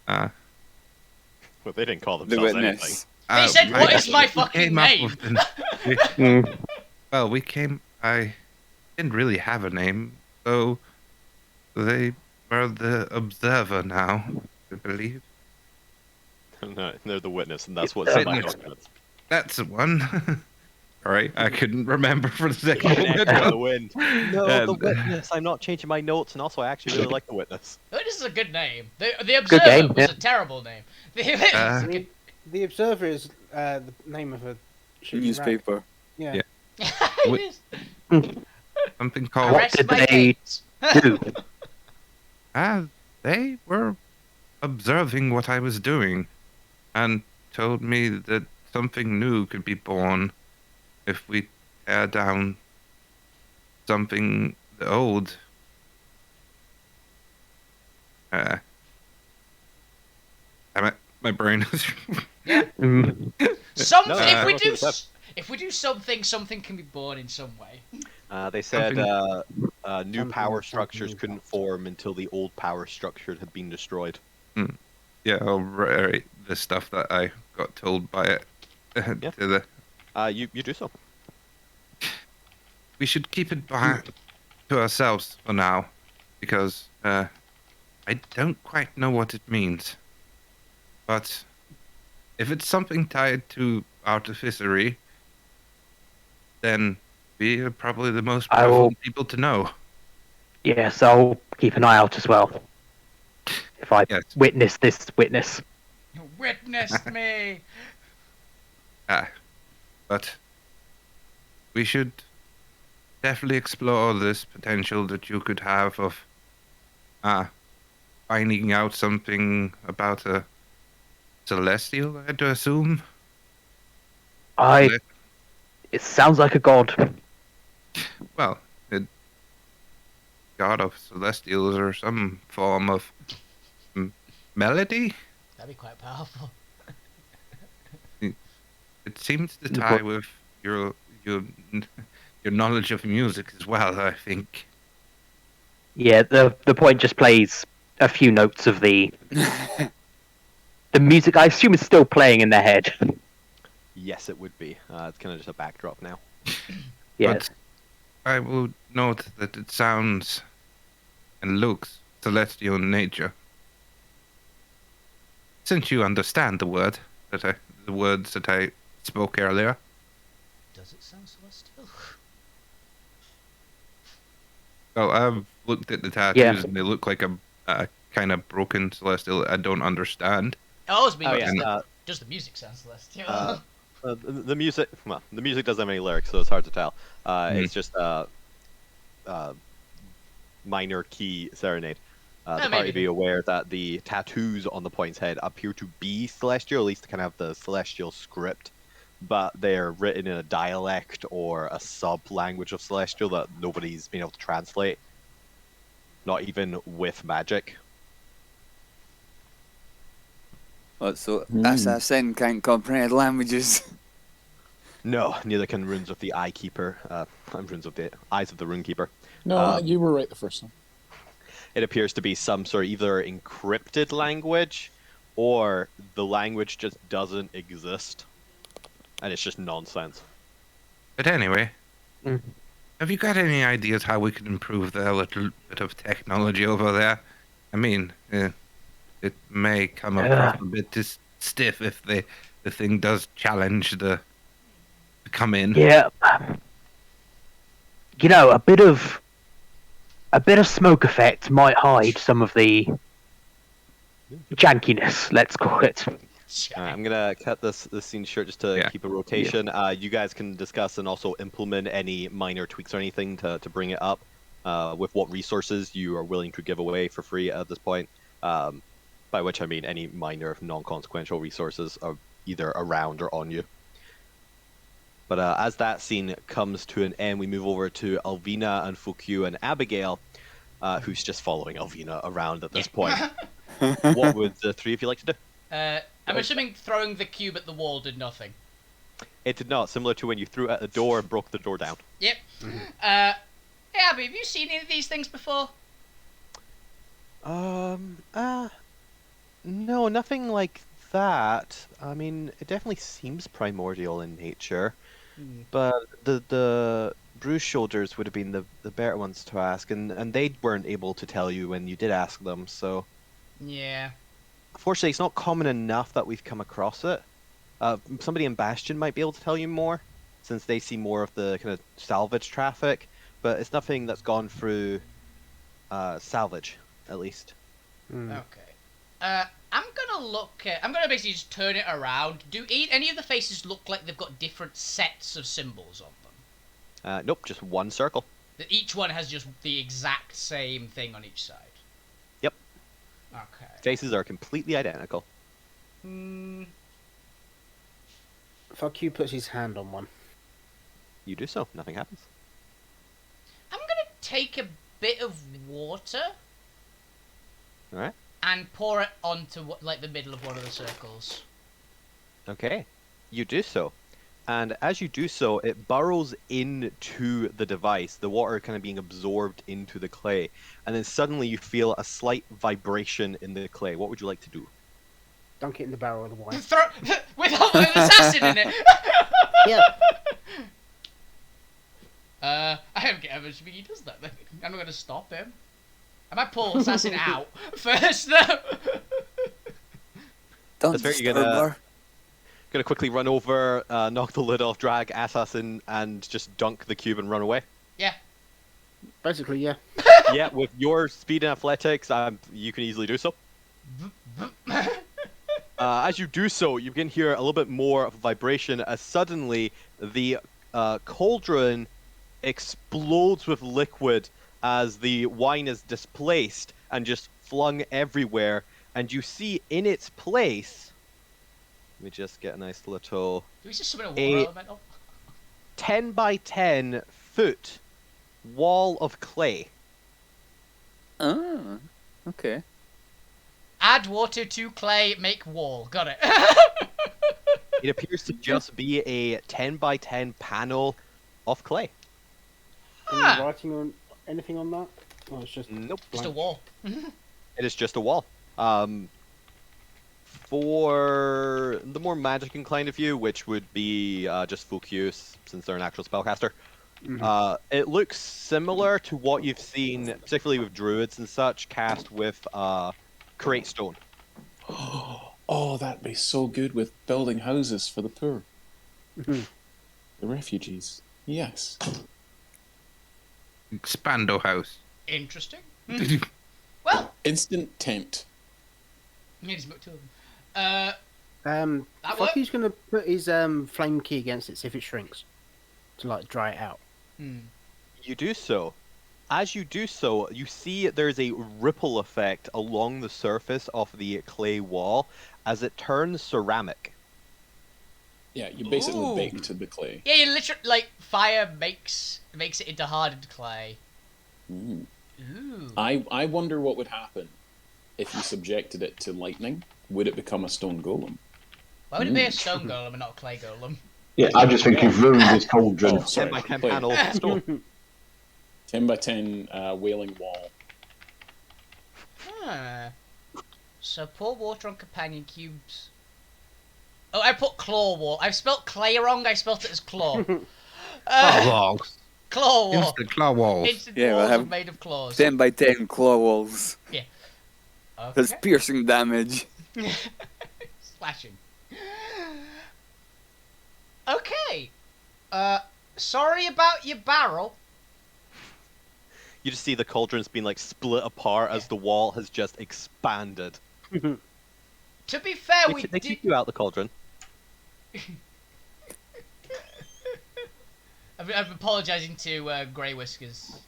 Speaker 1: Well, they didn't call
Speaker 4: The
Speaker 1: themselves anything.
Speaker 4: witness.
Speaker 3: They said, "What is my
Speaker 5: we
Speaker 3: fucking
Speaker 5: came up
Speaker 3: name?"
Speaker 5: with the-
Speaker 8: Mm.
Speaker 5: well, I didn't really have a name, so they were the Observer now, I believe.
Speaker 1: No, they're the witness, and that's what's in my
Speaker 5: Witness.
Speaker 1: documents.
Speaker 5: That's the one. Alright, I couldn't remember for the second
Speaker 1: An
Speaker 5: moment.
Speaker 1: echo in the wind. No, the
Speaker 5: And-
Speaker 1: witness. I'm not changing my notes, and also I actually really like the witness.
Speaker 3: This is a good name. The Observer
Speaker 8: game,
Speaker 3: was
Speaker 8: yeah.
Speaker 3: a terrible name. It's a
Speaker 5: Uh,
Speaker 3: good-
Speaker 6: The Observer is the name of a shitty rag.
Speaker 4: Newspaper.
Speaker 6: Yeah.
Speaker 5: Yeah.
Speaker 3: It is.
Speaker 5: something called.
Speaker 8: What
Speaker 3: Arrest
Speaker 8: did
Speaker 3: my
Speaker 8: they
Speaker 3: gates.
Speaker 8: do?
Speaker 5: They were observing what I was doing and told me that something new could be born if we tear down something old. Damn it, my brain is.
Speaker 8: Mm.
Speaker 3: Some
Speaker 1: No,
Speaker 3: if we
Speaker 1: no,
Speaker 3: do
Speaker 1: no,
Speaker 3: if we do something, something can be born in some way.
Speaker 1: They said new
Speaker 6: Something
Speaker 1: power
Speaker 6: or
Speaker 1: structures
Speaker 6: something
Speaker 1: couldn't form until the old power structure had been destroyed.
Speaker 5: Yeah, I'll reiterate the stuff that I got told by it.
Speaker 1: Yeah.
Speaker 5: To the.
Speaker 1: You do so.
Speaker 5: We should keep it to ourselves for now, because I don't quite know what it means. But if it's something tied to artificery, then we are probably the most
Speaker 8: I will-
Speaker 5: relevant people to know.
Speaker 8: Yes, I'll keep an eye out as well. If I
Speaker 5: Yes.
Speaker 8: witness this witness.
Speaker 3: Witness me.
Speaker 5: But we should definitely explore this potential that you could have of finding out something about a celestial, I'd assume.
Speaker 8: It sounds like a god.
Speaker 5: Well, god of celestials or some form of melody.
Speaker 3: That'd be quite powerful.
Speaker 5: It seems to tie with your knowledge of music as well, I think.
Speaker 8: Yeah, the point just plays a few notes of the music. I assume is still playing in their head.
Speaker 1: Yes, it would be. It's kind of just a backdrop now.
Speaker 8: Yes.
Speaker 5: But I will note that it sounds and looks celestial in nature. Since you understand the words that I spoke earlier.
Speaker 3: Does it sound celestial?
Speaker 5: Well, I've looked at the tattoos and they look like a kind of broken celestial I don't understand.
Speaker 3: Oh, it's me.
Speaker 1: Oh
Speaker 3: Does
Speaker 1: yeah.
Speaker 3: the music sound celestial?
Speaker 1: The music. Well, the music doesn't have any lyrics, so it's hard to tell. It's just minor key serenade. The
Speaker 3: maybe
Speaker 1: party be
Speaker 3: then.
Speaker 1: aware that the tattoos on the point's head appear to be celestial, at least to kind of have the celestial script, but they're written in a dialect or a sub-language of celestial that nobody's been able to translate. Not even with magic.
Speaker 4: What, so assassin can't comprehend languages?
Speaker 1: No, neither can runes of the Eye Keeper. Runes of the Eyes of the Runekeeper.
Speaker 2: No, you were right the first time.
Speaker 1: It appears to be some sort of either encrypted language or the language just doesn't exist. And it's just nonsense.
Speaker 5: But anyway,
Speaker 8: Mm.
Speaker 5: have you got any ideas how we could improve the little bit of technology over there? I mean, it may come across a bit stiff if the thing does challenge to come in.
Speaker 8: Yeah. You know, a bit of smoke effect might hide some of the jankiness, let's call it.
Speaker 1: I'm gonna cut this scene short just to
Speaker 5: Yeah.
Speaker 1: keep a rotation. You guys can discuss and also implement any minor tweaks or anything to bring it up with what resources you are willing to give away for free at this point. By which I mean any minor non-consequential resources are either around or on you. But as that scene comes to an end, we move over to Alvina and Fukyu and Abigail, who's just following Alvina around at this point. What would the three of you like to do?
Speaker 3: I'm assuming throwing the cube at the wall did nothing.
Speaker 1: It did not, similar to when you threw it at the door and broke the door down.
Speaker 3: Yep. Hey Abby, have you seen any of these things before?
Speaker 1: Um, uh, no, nothing like that. I mean, it definitely seems primordial in nature,
Speaker 3: Hmm.
Speaker 1: but the bruised shoulders would have been the better ones to ask, and they weren't able to tell you when you did ask them. So,
Speaker 3: Yeah.
Speaker 1: unfortunately, it's not common enough that we've come across it. Somebody in Bastion might be able to tell you more, since they see more of the kind of salvage traffic, but it's nothing that's gone through salvage, at least.
Speaker 6: Hmm.
Speaker 3: Okay. I'm gonna look at. I'm gonna basically just turn it around. Do any of the faces look like they've got different sets of symbols on them?
Speaker 1: Nope, just one circle.
Speaker 3: That each one has just the exact same thing on each side.
Speaker 1: Yep.
Speaker 3: Okay.
Speaker 1: Faces are completely identical.
Speaker 3: Hmm.
Speaker 6: Fuck you puts his hand on one.
Speaker 1: You do so, nothing happens.
Speaker 3: I'm gonna take a bit of water
Speaker 1: All right.
Speaker 3: and pour it onto like the middle of one of the circles.
Speaker 1: Okay. You do so. And as you do so, it burrows into the device, the water kind of being absorbed into the clay. And then suddenly you feel a slight vibration in the clay. What would you like to do?
Speaker 6: Dunk it in the barrel of the wine.
Speaker 3: Throw with an assassin in it.
Speaker 6: Yeah.
Speaker 3: I don't get how much he does that. I'm not gonna stop him. I might pull assassin out first though.
Speaker 4: Don't
Speaker 1: That's fair, you're
Speaker 4: disturb
Speaker 1: gonna-
Speaker 4: her.
Speaker 1: Gonna quickly run over, knock the lid off, drag Assassin, and just dunk the cube and run away.
Speaker 3: Yeah.
Speaker 6: Basically, yeah.
Speaker 1: Yeah, with your speed and athletics, you can easily do so. As you do so, you can hear a little bit more of a vibration as suddenly the cauldron explodes with liquid as the wine is displaced and just flung everywhere. And you see in its place, let me just get a nice little
Speaker 3: Do we just summon a water
Speaker 1: A-
Speaker 3: elemental?
Speaker 1: 10 by 10 foot wall of clay.
Speaker 4: Ah, okay.
Speaker 3: Add water to clay, make wall. Got it.
Speaker 1: It appears to just be a 10 by 10 panel of clay.
Speaker 6: Any
Speaker 3: Huh.
Speaker 6: writing on anything on that? Oh, it's just
Speaker 1: Nope.
Speaker 3: Just a
Speaker 6: blank.
Speaker 3: wall.
Speaker 1: It is just a wall. For the more magic inclined of you, which would be just folk use, since they're an actual spellcaster, it looks similar to what you've seen, particularly with druids and such, cast with create stone.
Speaker 2: Oh, that'd be so good with building houses for the poor.
Speaker 6: Mhm.
Speaker 2: The refugees. Yes.
Speaker 5: Expando house.
Speaker 3: Interesting. Well,
Speaker 2: Instant tent.
Speaker 3: you just put two of them. That
Speaker 6: Fucky's gonna put his flame key against it, see if it shrinks. To like dry it out.
Speaker 1: You do so. As you do so, you see there's a ripple effect along the surface of the clay wall as it turns ceramic.
Speaker 2: Yeah, you basically
Speaker 3: Ooh.
Speaker 2: baked the clay.
Speaker 3: Yeah, you literally like fire makes it into hardened clay.
Speaker 2: Mm.
Speaker 3: Ooh.
Speaker 2: I wonder what would happen if you subjected it to lightning. Would it become a stone golem?
Speaker 3: Why would it be a stone golem and not a clay golem?
Speaker 7: Yeah, I just think you've ruined this cauldron.
Speaker 2: Oh, sorry.
Speaker 1: 10 by 10
Speaker 2: Wait.
Speaker 1: panel of stone.
Speaker 2: 10 by 10 wailing wall.
Speaker 3: Huh. So pour water on companion cubes. Oh, I put claw wall. I've spelt clay wrong. I spelt it as claw.
Speaker 5: Claw walls.
Speaker 3: Claw wall.
Speaker 5: Instant claw walls.
Speaker 3: Instant
Speaker 4: Yeah, we'll
Speaker 3: walls
Speaker 4: have
Speaker 3: made of claws.
Speaker 4: 10 by 10 claw walls. That's
Speaker 3: Okay.
Speaker 4: piercing damage.
Speaker 3: Slashing. Okay. Sorry about your barrel.
Speaker 1: You just see the cauldron's been like split apart as the wall has just expanded.
Speaker 3: To be fair, we
Speaker 1: They
Speaker 3: did.
Speaker 1: kick you out the cauldron.
Speaker 3: I'm apologising to Grey Whiskers.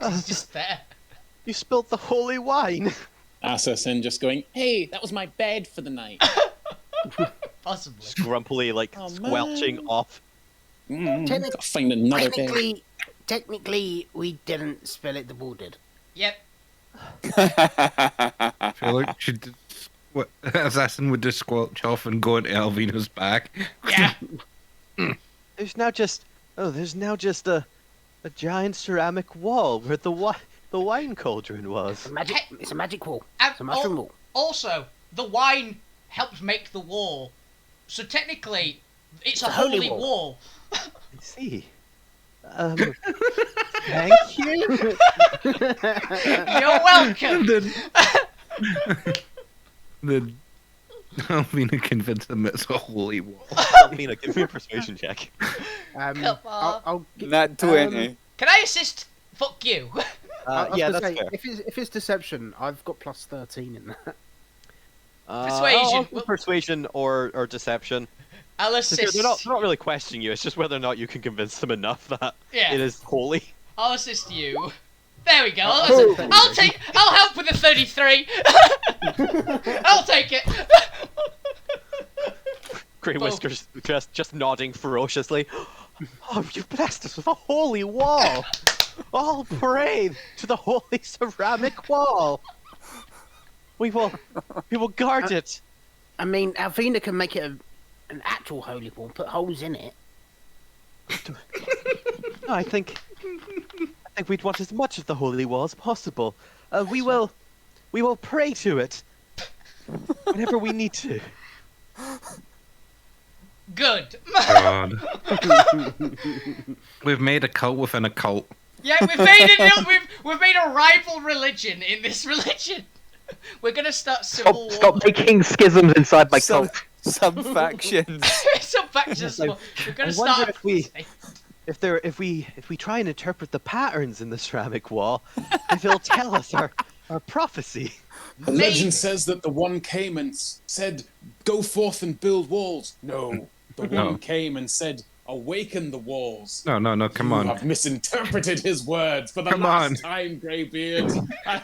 Speaker 3: He's just there.
Speaker 1: You spilled the holy wine.
Speaker 2: Assassin just going, hey, that was my bed for the night.
Speaker 3: Possibly.
Speaker 1: Grumpily, like
Speaker 2: Oh,
Speaker 1: squelching
Speaker 2: man.
Speaker 1: off.
Speaker 2: Gotta find another bed.
Speaker 6: Technically, we didn't spill it. The wall did.
Speaker 3: Yep.
Speaker 5: I feel like Assassin would just squelch off and go into Elvina's back.
Speaker 3: Yeah.
Speaker 1: There's now just a giant ceramic wall where the the wine cauldron was.
Speaker 6: It's a magic wall.
Speaker 3: And
Speaker 6: It's a mushroom wall.
Speaker 3: Also, the wine helped make the wall, so technically, it's a
Speaker 6: a holy
Speaker 3: holy
Speaker 6: wall.
Speaker 3: wall.
Speaker 1: I see. Thank you.
Speaker 3: You're welcome.
Speaker 5: The Alvina convinced them it's a holy wall.
Speaker 1: Alvina, give me a persuasion check.
Speaker 3: Come on.
Speaker 6: I'll gi-
Speaker 4: Nat 20.
Speaker 3: Can I assist? Fuck you.
Speaker 6: I was
Speaker 1: Yeah,
Speaker 6: gonna
Speaker 1: that's
Speaker 6: say,
Speaker 1: fair.
Speaker 6: if it's deception, I've got plus 13 in that.
Speaker 3: Persuasion.
Speaker 1: I'll do persuasion or deception.
Speaker 3: I'll
Speaker 1: 'Cause
Speaker 3: assist.
Speaker 1: they're not really questioning you. It's just whether or not you can convince them enough that
Speaker 3: Yeah.
Speaker 1: it is holy.
Speaker 3: I'll assist you. There we go.
Speaker 6: Oh.
Speaker 3: I'll help with the 33. I'll take it.
Speaker 1: Grey
Speaker 3: Oh.
Speaker 1: Whiskers just nodding ferociously. Oh, you've blessed us with a holy wall. All praise to the holy ceramic wall. We will guard it.
Speaker 6: I mean, Alvina can make it an actual holy wall, put holes in it.
Speaker 1: No, I think we'd want as much of the holy wall as possible. We will pray to it whenever we need to.
Speaker 3: Good.
Speaker 5: God. We've made a cult within a cult.
Speaker 3: Yeah, we've made a rival religion in this religion. We're gonna start civil war.
Speaker 8: Stop making schisms inside my
Speaker 4: Some,
Speaker 8: cult.
Speaker 4: some factions.
Speaker 3: Some factions.
Speaker 1: Like,
Speaker 3: We're gonna
Speaker 1: I
Speaker 3: start.
Speaker 1: wonder if we try and interpret the patterns in the ceramic wall, if it'll tell us our prophecy.
Speaker 2: The legend says that the one came and said, "Go forth and build walls." No, the
Speaker 5: No.
Speaker 2: one came and said, "Awaken the walls."
Speaker 5: No, come
Speaker 2: You
Speaker 5: on.
Speaker 2: have misinterpreted his words for the
Speaker 5: Come
Speaker 2: last
Speaker 5: on.
Speaker 2: time, Greybeard.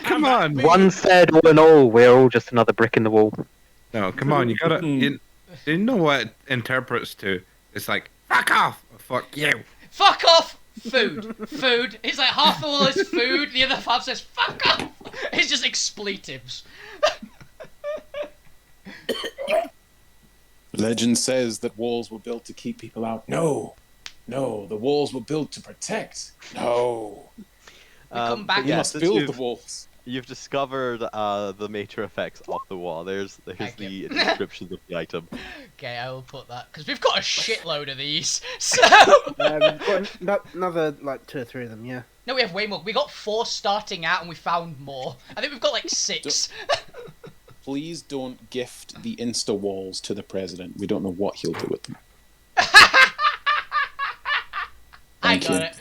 Speaker 5: Come on.
Speaker 8: One said, all in all, we're all just another brick in the wall.
Speaker 5: No, come on. You gotta. You know what it interprets to? It's like, fuck off! Or fuck you!
Speaker 3: Fuck off! Food. Food. It's like half the wall is food, the other half says fuck off! It's just expletives.
Speaker 2: Legend says that walls were built to keep people out. No, the walls were built to protect. No,
Speaker 3: come back-
Speaker 2: we
Speaker 1: yeah,
Speaker 2: must
Speaker 1: since
Speaker 2: build the walls.
Speaker 1: You've discovered the major effects of the wall. There's
Speaker 3: Thank
Speaker 1: the
Speaker 3: you.
Speaker 1: descriptions of the item.
Speaker 3: Okay, I will put that because we've got a shitload of these. So
Speaker 6: We've got another, like, 2 or 3 of them, yeah.
Speaker 3: no, we have way more. We got 4 starting out, and we found more. I think we've got like 6.
Speaker 2: Please don't gift the Insta walls to the president. We don't know what he'll do with them.
Speaker 3: I
Speaker 2: Thank
Speaker 3: got
Speaker 2: you.
Speaker 3: it.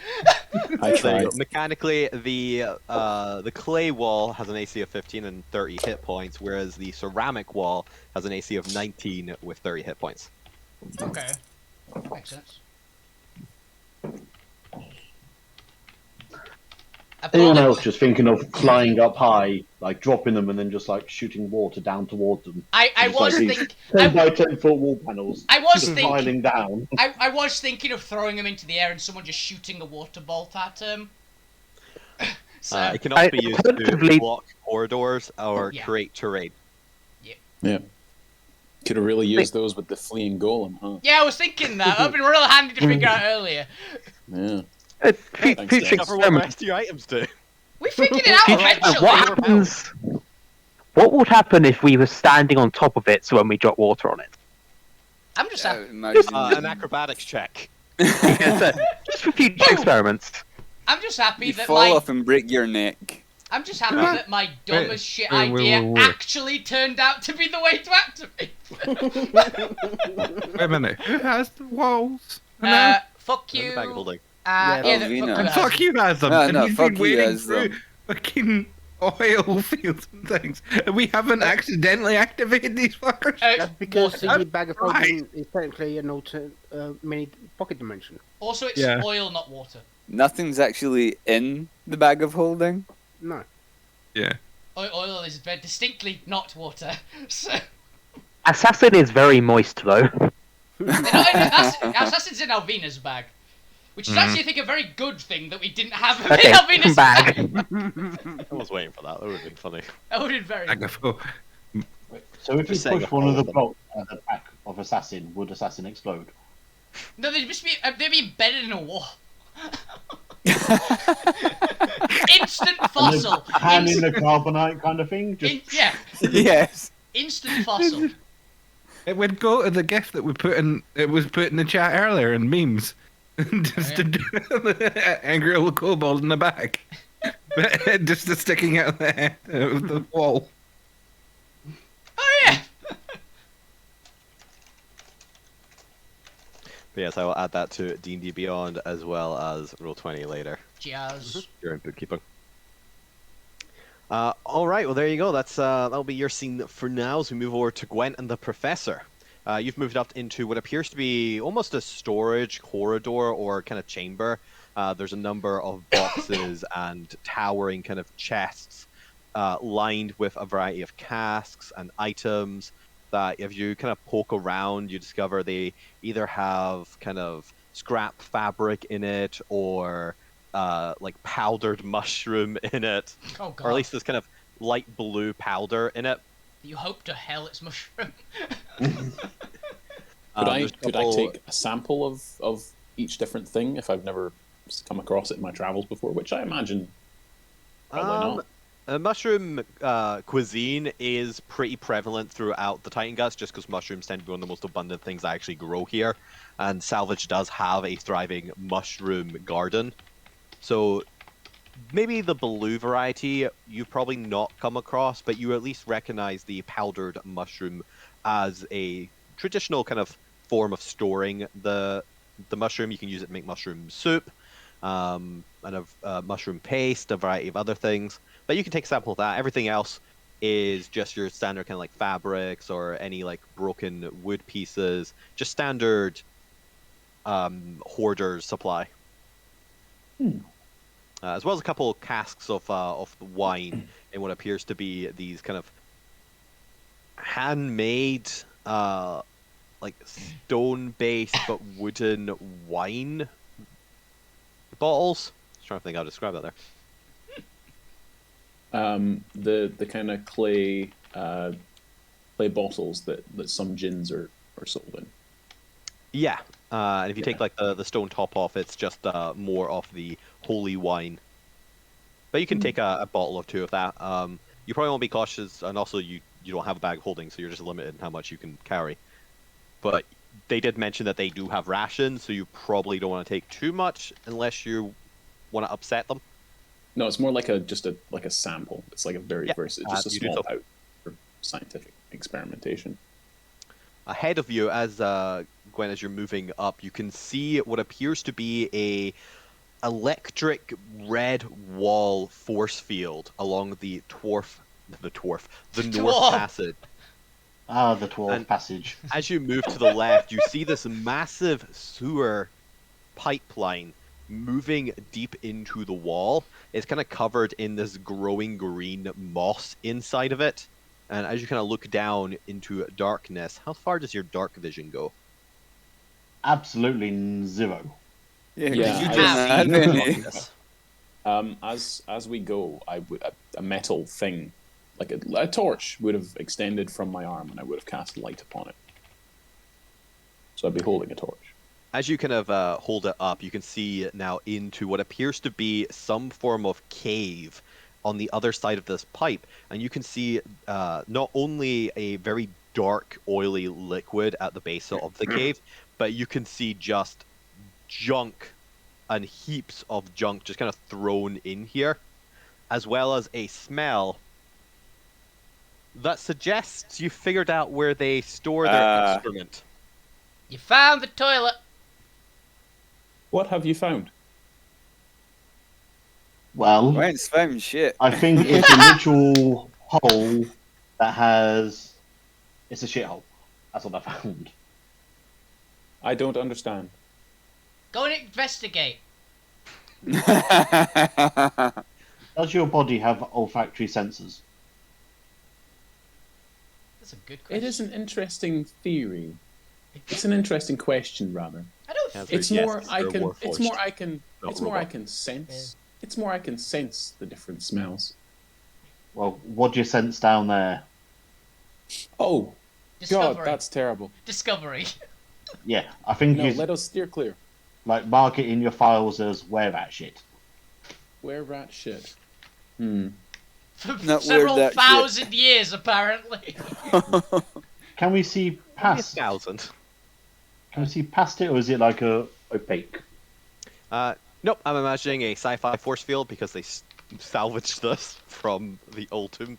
Speaker 2: I
Speaker 1: There you
Speaker 2: tried.
Speaker 1: go. Mechanically, the clay wall has an AC of 15 and 30 hit points, whereas the ceramic wall has an AC of 19 with 30 hit points.
Speaker 3: Okay, makes sense. I've got
Speaker 7: Anyone
Speaker 3: them-
Speaker 7: else just thinking of flying up high, like dropping them and then just like shooting water down towards them?
Speaker 3: I
Speaker 7: Just
Speaker 3: was
Speaker 7: like these
Speaker 3: thinking.
Speaker 7: 10 by 10 foot wall panels.
Speaker 3: I was
Speaker 7: just
Speaker 3: thinking.
Speaker 7: piling down.
Speaker 3: I was thinking of throwing him into the air and someone just shooting a water bolt at him. So
Speaker 1: It can also be used to
Speaker 8: Alternatively-
Speaker 1: block corridors or
Speaker 3: Yeah.
Speaker 1: create terrain.
Speaker 2: Yeah. Could have really used those with the fleeing golem, huh?
Speaker 3: yeah, I was thinking that. That'd been real handy to figure out earlier.
Speaker 2: Yeah.
Speaker 8: Future
Speaker 2: Thanks, Dan.
Speaker 1: Cover what the
Speaker 8: experiment.
Speaker 1: rest of your items do.
Speaker 3: We figured it out eventually.
Speaker 8: What happens? What would happen if we were standing on top of it, so when we drop water on it?
Speaker 3: I'm just happy.
Speaker 4: Imagine
Speaker 1: An acrobatics check.
Speaker 8: Just for future experiments.
Speaker 3: I'm just happy
Speaker 4: you
Speaker 3: that
Speaker 4: fall
Speaker 3: my.
Speaker 4: off and break your neck.
Speaker 3: I'm just happy that my dumb as shit
Speaker 5: wait,
Speaker 3: idea
Speaker 5: wait.
Speaker 3: actually turned out to be the way to activate.
Speaker 5: Wait a minute. Who has the walls?
Speaker 3: Fuck
Speaker 1: In
Speaker 3: you.
Speaker 1: the bag building.
Speaker 6: Yeah,
Speaker 3: Yeah,
Speaker 4: Alvina.
Speaker 3: fuck you.
Speaker 5: Fuck you has them.
Speaker 4: No,
Speaker 5: and
Speaker 4: no,
Speaker 5: he's
Speaker 4: fuck
Speaker 5: been
Speaker 4: you
Speaker 5: waiting
Speaker 4: has
Speaker 5: through
Speaker 4: them.
Speaker 5: fucking oil fields and things. And we haven't accidentally activated these fuckers.
Speaker 6: That's because
Speaker 3: water.
Speaker 6: the bag of holding is technically an alternate mini pocket dimension.
Speaker 3: Also, it's
Speaker 5: Yeah.
Speaker 3: oil, not water.
Speaker 4: Nothing's actually in the bag of holding.
Speaker 6: No.
Speaker 5: Yeah.
Speaker 3: Oil is very distinctly not water. So
Speaker 8: Assassin is very moist, though.
Speaker 3: Assassin's in Alvina's bag, which is actually, I think, a very good thing that we didn't have him
Speaker 8: Okay,
Speaker 3: in Alvina's bag.
Speaker 8: bag.
Speaker 1: I was waiting for that. That would have been funny.
Speaker 3: That would have been very.
Speaker 5: I go,
Speaker 7: So if you
Speaker 1: Just saying
Speaker 7: push
Speaker 1: a
Speaker 7: one of the
Speaker 1: whole
Speaker 7: blocks at the back of Assassin, would Assassin explode?
Speaker 3: No, they'd be embedded in a wall. Instant
Speaker 7: And
Speaker 3: fossil.
Speaker 7: the hand in the carbonite kind of thing. Just
Speaker 3: Yeah,
Speaker 4: Yes.
Speaker 3: instant fossil.
Speaker 5: It would go to the gift that we put in. It was put in the chat earlier in memes. Just a angry old kobold in the back, just sticking out of the wall.
Speaker 3: Oh yeah.
Speaker 1: But yes, I will add that to D&D Beyond as well as Roll20 later
Speaker 3: Jazz.
Speaker 1: during bookkeeping. All right, well there you go. That'll be your scene for now. As we move over to Gwent and the Professor. You've moved up into what appears to be almost a storage corridor or kind of chamber. There's a number of boxes and towering kind of chests lined with a variety of casks and items that if you kind of poke around, you discover they either have kind of scrap fabric in it or like powdered mushroom in it,
Speaker 3: Oh god.
Speaker 1: or at least this kind of light blue powder in it.
Speaker 3: You hope to hell it's mushroom.
Speaker 2: Could I take a sample of each different thing if I've never come across it in my travels before? Which I imagine probably not.
Speaker 1: Mushroom cuisine is pretty prevalent throughout the Titan Guts, just because mushrooms tend to be one of the most abundant things that actually grow here, and Salvage does have a thriving mushroom garden. So maybe the blue variety you've probably not come across, but you at least recognize the powdered mushroom as a traditional kind of form of storing the mushroom. You can use it to make mushroom soup, and mushroom paste, a variety of other things. But you can take a sample of that. Everything else is just your standard kind of like fabrics or any like broken wood pieces, just standard hoarder's supply. As well as a couple of casks of wine in what appears to be these kind of handmade, like stone-based but wooden wine bottles. I'm trying to think how to describe that there.
Speaker 2: The kind of clay bottles that some gins are sold in.
Speaker 1: Yeah, and if you take like the stone top off, it's just more of the holy wine. But you can take a bottle or two of that. You probably won't be cautious, and also you don't have a bag of holding, so you're just limited in how much you can carry. But they did mention that they do have rations, so you probably don't want to take too much unless you want to upset them.
Speaker 2: No, it's more like a sample. It's like a very it's just a small pouch for scientific experimentation.
Speaker 1: Ahead of you, as Gwen, as you're moving up, you can see what appears to be a electric red wall force field along the North Passage.
Speaker 7: Ah, the 12th passage.
Speaker 1: As you move to the left, you see this massive sewer pipeline moving deep into the wall. It's kind of covered in this growing green moss inside of it. And as you kind of look down into darkness, how far does your dark vision go?
Speaker 7: Absolutely zero.
Speaker 4: Yeah,
Speaker 2: Yeah,
Speaker 4: you
Speaker 2: I
Speaker 4: just have any.
Speaker 2: As we go, a metal thing, like a torch, would have extended from my arm, and I would have cast light upon it. So I'd be holding a torch.
Speaker 1: As you kind of hold it up, you can see now into what appears to be some form of cave on the other side of this pipe, and you can see not only a very dark, oily liquid at the base of the cave, but you can see just junk and heaps of junk just kind of thrown in here, as well as a smell that suggests you figured out where they store their excrement.
Speaker 3: You found the toilet.
Speaker 2: What have you found?
Speaker 7: Well,
Speaker 4: Ryan's found shit.
Speaker 7: I think it's a literal hole that has... It's a shithole. That's what I found.
Speaker 2: I don't understand.
Speaker 3: Go and investigate.
Speaker 7: Does your body have olfactory sensors?
Speaker 3: That's a good question.
Speaker 2: It is an interesting theory. It's an interesting question, rather.
Speaker 3: I don't.
Speaker 1: Yes.
Speaker 2: It's
Speaker 1: Yes,
Speaker 2: more
Speaker 1: they're
Speaker 2: I can. It's more
Speaker 1: warforged,
Speaker 2: I can.
Speaker 1: not
Speaker 2: It's more I
Speaker 1: robot.
Speaker 2: can sense. It's more I can sense the different smells.
Speaker 7: Well, what do you sense down there?
Speaker 2: Oh
Speaker 3: Discovery.
Speaker 2: God, that's terrible.
Speaker 3: Discovery.
Speaker 7: Yeah, I think
Speaker 2: No,
Speaker 7: you
Speaker 2: let us steer clear.
Speaker 7: like mark it in your files as where that shit.
Speaker 2: Where rat shit. Hmm.
Speaker 3: For
Speaker 4: Not
Speaker 3: several
Speaker 4: weird, that shit.
Speaker 3: thousand years, apparently.
Speaker 7: Can we see
Speaker 1: Maybe
Speaker 7: past?
Speaker 1: 1,000.
Speaker 7: Can we see past it, or is it like a opaque?
Speaker 1: Nope, I'm imagining a sci-fi force field because they salvaged this from the old tomb.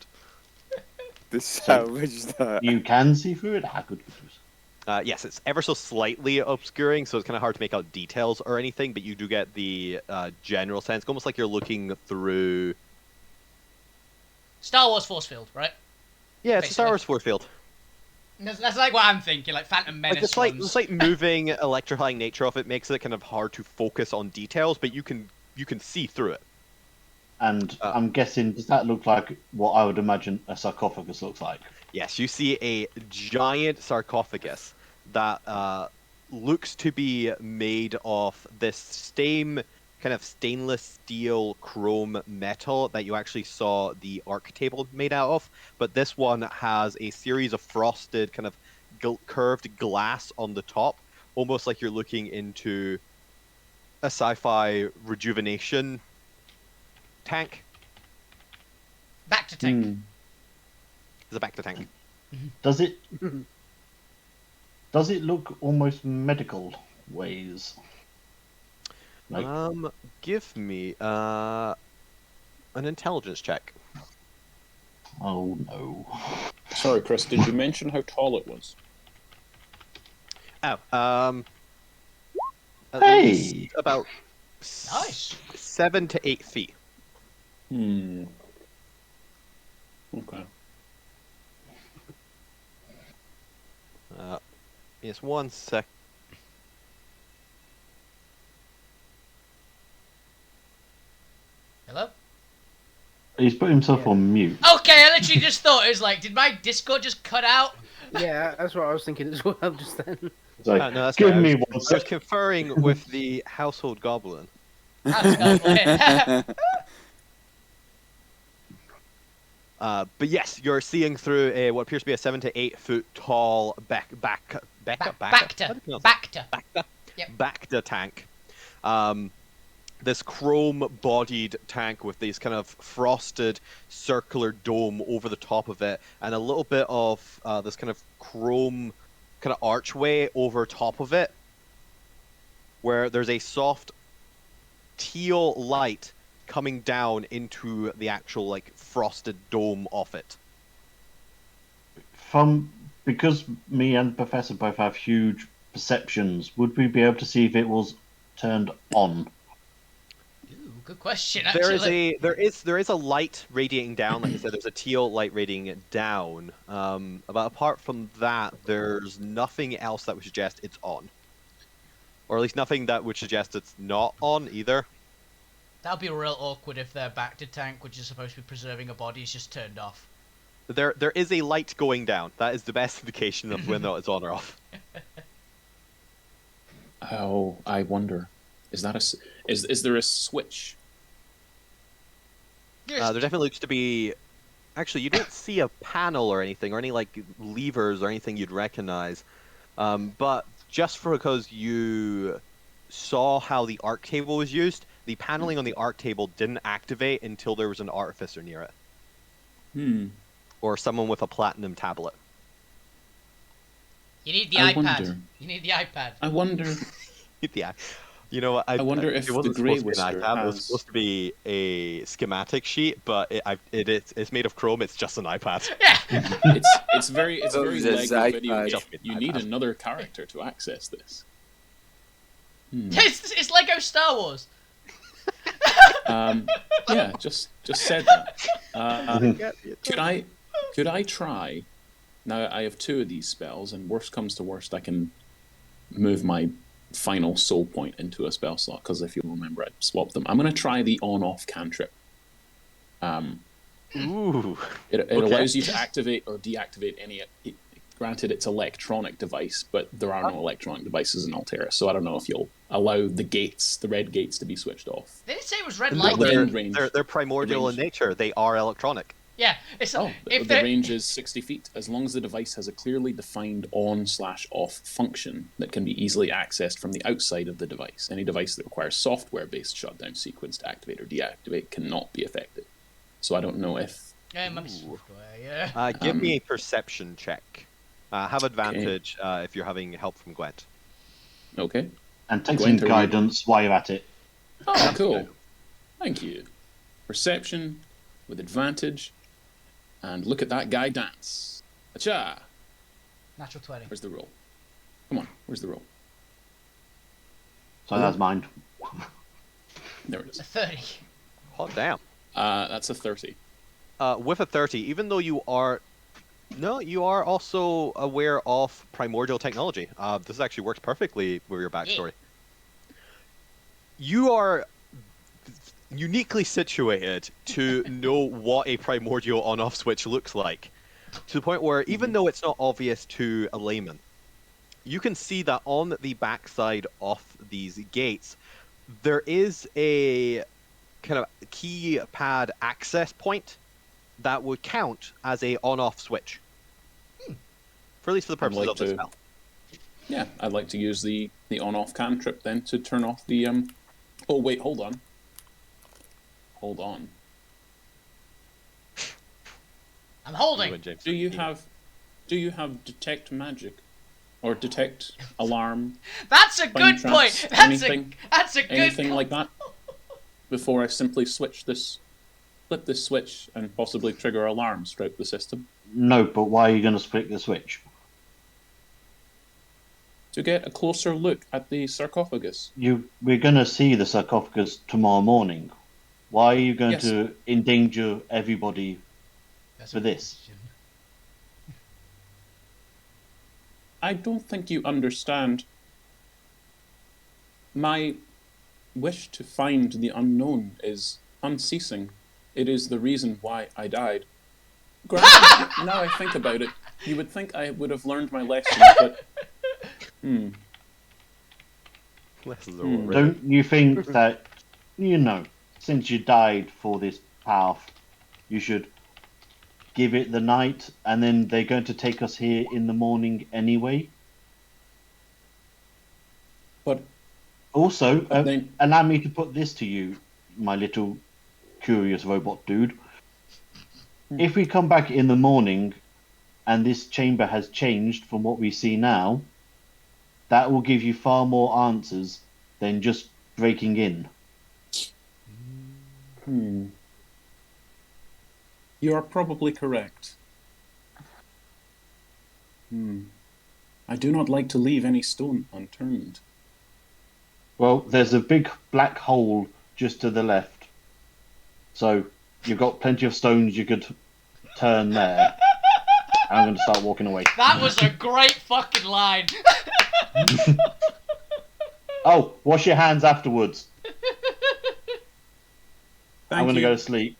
Speaker 4: The salvage that.
Speaker 7: You can see through it. How good it was.
Speaker 1: Yes, it's ever so slightly obscuring, so it's kind of hard to make out details or anything, but you do get the general sense, almost like you're looking through...
Speaker 3: Star Wars force field, right?
Speaker 1: Yeah, it's a Star
Speaker 3: Basically.
Speaker 1: Wars force field.
Speaker 3: That's like what I'm thinking, like Phantom
Speaker 1: Like
Speaker 3: Menace
Speaker 1: the
Speaker 3: ones.
Speaker 1: slight moving, electrifying nature of it makes it kind of hard to focus on details, but you can see through it.
Speaker 7: And I'm guessing, does that look like what I would imagine a sarcophagus looks like?
Speaker 1: Yes, you see a giant sarcophagus that looks to be made of this same kind of stainless steel chrome metal that you actually saw the arc table made out of, but this one has a series of frosted kind of curved glass on the top, almost like you're looking into a sci-fi rejuvenation tank.
Speaker 3: Back to tank.
Speaker 2: Hmm.
Speaker 1: It's a back to tank.
Speaker 7: Does it? Does it look almost medical ways? Like,
Speaker 1: Give me an intelligence check.
Speaker 7: oh no.
Speaker 2: Sorry, Chris, did you mention how tall it was?
Speaker 1: Oh, at
Speaker 7: Hey!
Speaker 1: least about
Speaker 3: Nice.
Speaker 1: 7 to 8 feet.
Speaker 2: Hmm. Okay.
Speaker 1: Yes, 1 sec.
Speaker 3: Hello?
Speaker 7: He's put himself
Speaker 6: Yeah.
Speaker 7: on mute.
Speaker 3: Okay, I literally just thought, it was like, did my Discord just cut out?
Speaker 6: Yeah, that's what I was thinking as well just then.
Speaker 7: It's like,
Speaker 1: No, that's
Speaker 7: give
Speaker 1: right,
Speaker 7: me
Speaker 1: I
Speaker 7: one
Speaker 1: was
Speaker 7: sec.
Speaker 1: conferring with the household goblin.
Speaker 3: That's lovely.
Speaker 1: But yes, you're seeing through a what appears to be a 7 to 8 foot tall Bacta tank. This chrome-bodied tank with these kind of frosted circular dome over the top of it, and a little bit of this kind of chrome kind of archway over top of it, where there's a soft teal light coming down into the actual like frosted dome of it.
Speaker 7: Because me and Professor both have huge perceptions, would we be able to see if it was turned on?
Speaker 3: Ooh, good question, actually.
Speaker 1: There is a light radiating down. Like I said, there's a teal light radiating down. But apart from that, there's nothing else that would suggest it's on, or at least nothing that would suggest it's not on either.
Speaker 3: That would be real awkward if their back to tank, which is supposed to be preserving a body, is just turned off.
Speaker 1: There is a light going down. That is the best indication of whether it's on or off.
Speaker 2: Oh, I wonder. Is there a switch?
Speaker 1: There definitely looks to be. Actually, you don't see a panel or anything, or any like levers or anything you'd recognize. But just because you saw how the arc table was used, the paneling on the arc table didn't activate until there was an artificer near it,
Speaker 2: Hmm.
Speaker 1: or someone with a platinum tablet.
Speaker 3: You need the
Speaker 2: I
Speaker 3: iPad.
Speaker 2: wonder.
Speaker 3: You need the iPad.
Speaker 2: I wonder.
Speaker 1: Yeah. You know what?
Speaker 2: I wonder if
Speaker 1: it wasn't
Speaker 2: the Grey
Speaker 1: supposed to be an
Speaker 2: Whisker
Speaker 1: iPad. It was
Speaker 2: has-
Speaker 1: supposed to be a schematic sheet, but it's made of chrome. It's just an iPad.
Speaker 3: Yeah.
Speaker 2: It's very
Speaker 4: Those
Speaker 2: Lego
Speaker 4: is
Speaker 2: video
Speaker 4: iPad.
Speaker 2: game. You need another character to access this. Hmm.
Speaker 3: It's Lego Star Wars.
Speaker 2: Yeah, just said that. Could I try? Now I have 2 of these spells, and worst comes to worst, I can move my final soul point into a spell slot, because if you remember, I swapped them. I'm going to try the on-off cantrip.
Speaker 1: Ooh.
Speaker 2: It allows you to activate or deactivate any. Granted, it's electronic device, but there are no electronic devices in Alterra, so I don't know if you'll allow the red gates, to be switched off.
Speaker 3: They didn't say it was red
Speaker 1: No,
Speaker 3: light.
Speaker 2: Within range.
Speaker 1: they're primordial in
Speaker 2: Range.
Speaker 1: nature. They are electronic.
Speaker 3: Yeah, it's
Speaker 2: Oh,
Speaker 3: if
Speaker 2: the
Speaker 3: they're-
Speaker 2: range is 60 feet, as long as the device has a clearly defined on/off function that can be easily accessed from the outside of the device. Any device that requires software-based shutdown sequence to activate or deactivate cannot be affected. So I don't know if...
Speaker 3: Yeah, maybe software, yeah.
Speaker 1: Give me a perception check. Have advantage if you're having help from Gwent.
Speaker 2: Okay.
Speaker 7: And take
Speaker 2: Gwent,
Speaker 7: some
Speaker 2: are you-
Speaker 7: guidance while you're at it.
Speaker 2: Oh, cool. Thank you. Perception with advantage. And look at that guy dance. Acha!
Speaker 3: Natural 20.
Speaker 2: Where's the roll? Come on, where's the roll?
Speaker 7: So that's mine.
Speaker 2: There it is.
Speaker 3: A 30.
Speaker 1: Hot damn.
Speaker 2: That's a 30.
Speaker 1: With a 30, even though you are... No, you are also aware of primordial technology. This actually works perfectly with your backstory. You are uniquely situated to know what a primordial on-off switch looks like. To the point where, even though it's not obvious to a layman, you can see that on the backside of these gates, there is a kind of keypad access point that would count as a on-off switch. For at least for the purposes of the spell.
Speaker 2: Yeah, I'd like to use the on-off cantrip then to turn off the... Oh, wait, hold on. Hold on.
Speaker 3: I'm holding.
Speaker 2: Do you have detect magic? Or detect alarm?
Speaker 3: That's a
Speaker 2: Find
Speaker 3: good
Speaker 2: traps,
Speaker 3: point.
Speaker 2: anything-
Speaker 3: That's a good
Speaker 2: Anything
Speaker 3: point.
Speaker 2: like that? Before I simply flip this switch and possibly trigger alarms throughout the system?
Speaker 7: No, but why are you going to split the switch?
Speaker 2: To get a closer look at the sarcophagus.
Speaker 7: We're going to see the sarcophagus tomorrow morning. Why are you going
Speaker 2: Yes.
Speaker 7: to endanger everybody
Speaker 3: That's
Speaker 7: for
Speaker 3: a
Speaker 7: this?
Speaker 3: question.
Speaker 2: I don't think you understand. My wish to find the unknown is unceasing. It is the reason why I died. Granted, now I think about it, you would think I would have learned my lesson, but...
Speaker 1: Lessons are already-
Speaker 7: Don't you think that, since you died for this path, you should give it the night, and then they're going to take us here in the morning anyway?
Speaker 2: But
Speaker 7: Also,
Speaker 2: then-
Speaker 7: allow me to put this to you, my little curious robot dude. If we come back in the morning and this chamber has changed from what we see now, that will give you far more answers than just breaking in.
Speaker 2: You are probably correct. I do not like to leave any stone unturned.
Speaker 7: Well, there's a big black hole just to the left. So you've got plenty of stones you could turn there. I'm going to start walking away.
Speaker 3: That was a great fucking line.
Speaker 7: Oh, wash your hands afterwards. I'm going to
Speaker 2: you.
Speaker 7: go to sleep.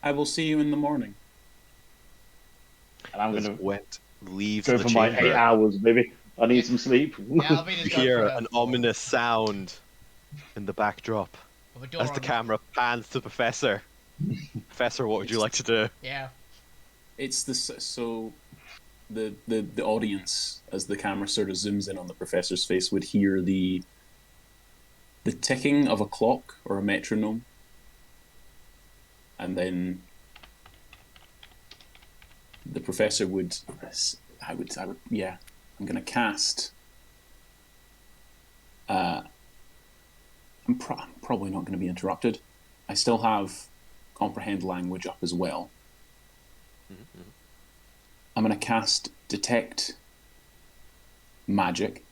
Speaker 2: I will see you in the morning.
Speaker 7: And I'm
Speaker 1: As
Speaker 7: going to
Speaker 1: Gwent leaves
Speaker 7: go
Speaker 1: the
Speaker 7: for my
Speaker 1: chamber,
Speaker 7: 8 hours, maybe. I need some sleep.
Speaker 3: Yeah, I'll be
Speaker 1: you
Speaker 3: this guy
Speaker 1: hear
Speaker 3: for
Speaker 1: an
Speaker 3: that.
Speaker 1: ominous sound in the backdrop
Speaker 3: Of a door
Speaker 1: as the
Speaker 3: on-
Speaker 1: camera pans to the Professor. Professor, what would you like to do?
Speaker 3: Yeah.
Speaker 2: It's so the audience, as the camera sort of zooms in on the professor's face, would hear the ticking of a clock or a metronome, and then the professor would, I would, yeah, I'm gonna cast. I'm probably not going to be interrupted. I still have comprehend language up as well. I'm going to cast detect magic,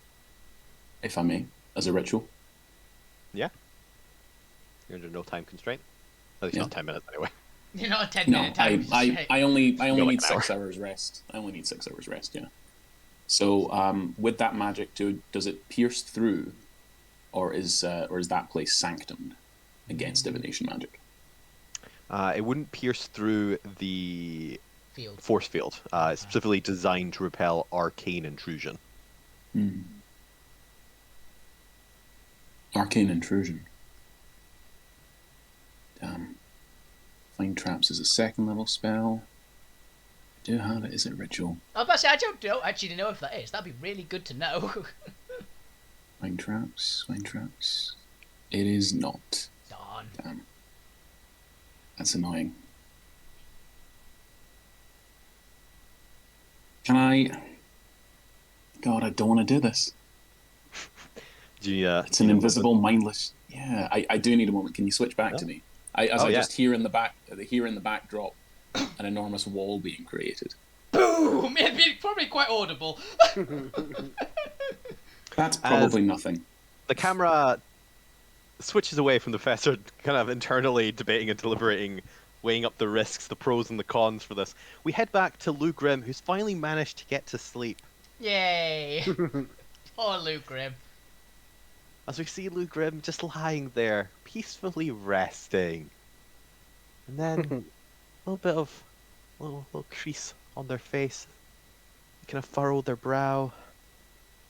Speaker 2: if I may, as a ritual.
Speaker 1: Yeah. You're under no time constraint. At least
Speaker 2: Yeah.
Speaker 1: not 10 minutes anyway.
Speaker 3: You're not a 10
Speaker 2: No,
Speaker 3: minute time.
Speaker 2: I only
Speaker 1: like
Speaker 2: need
Speaker 1: an hour.
Speaker 2: 6 hours rest. I only need 6 hours rest. Yeah. So with that magic, does it pierce through, or is that place sanctioned against divination magic?
Speaker 1: It wouldn't pierce through the
Speaker 3: Field.
Speaker 1: force field. It's specifically designed to repel arcane intrusion.
Speaker 2: Arcane intrusion. Damn. Find traps is a 2nd level spell. I do have it. Is it ritual?
Speaker 3: I was about to say, I don't actually know if that is. That'd be really good to know.
Speaker 2: Find traps. Find traps. It is not.
Speaker 3: Darn.
Speaker 2: Damn. That's annoying. Can I? God, I don't want to do this. It's an invisible, mindless. Yeah, I do need a moment. Can you switch back to me? I just hear in the backdrop an enormous wall being created.
Speaker 3: Boom! It'd be probably quite audible.
Speaker 2: That's probably nothing.
Speaker 1: The camera switches away from the professor, kind of internally debating and deliberating, weighing up the risks, the pros and the cons for this. We head back to Lou Grimm, who's finally managed to get to sleep.
Speaker 3: Yay! Poor Luke Grimm.
Speaker 1: As we see Lou Grimm just lying there, peacefully resting. And then a little bit of little crease on their face. You kind of furrow their brow.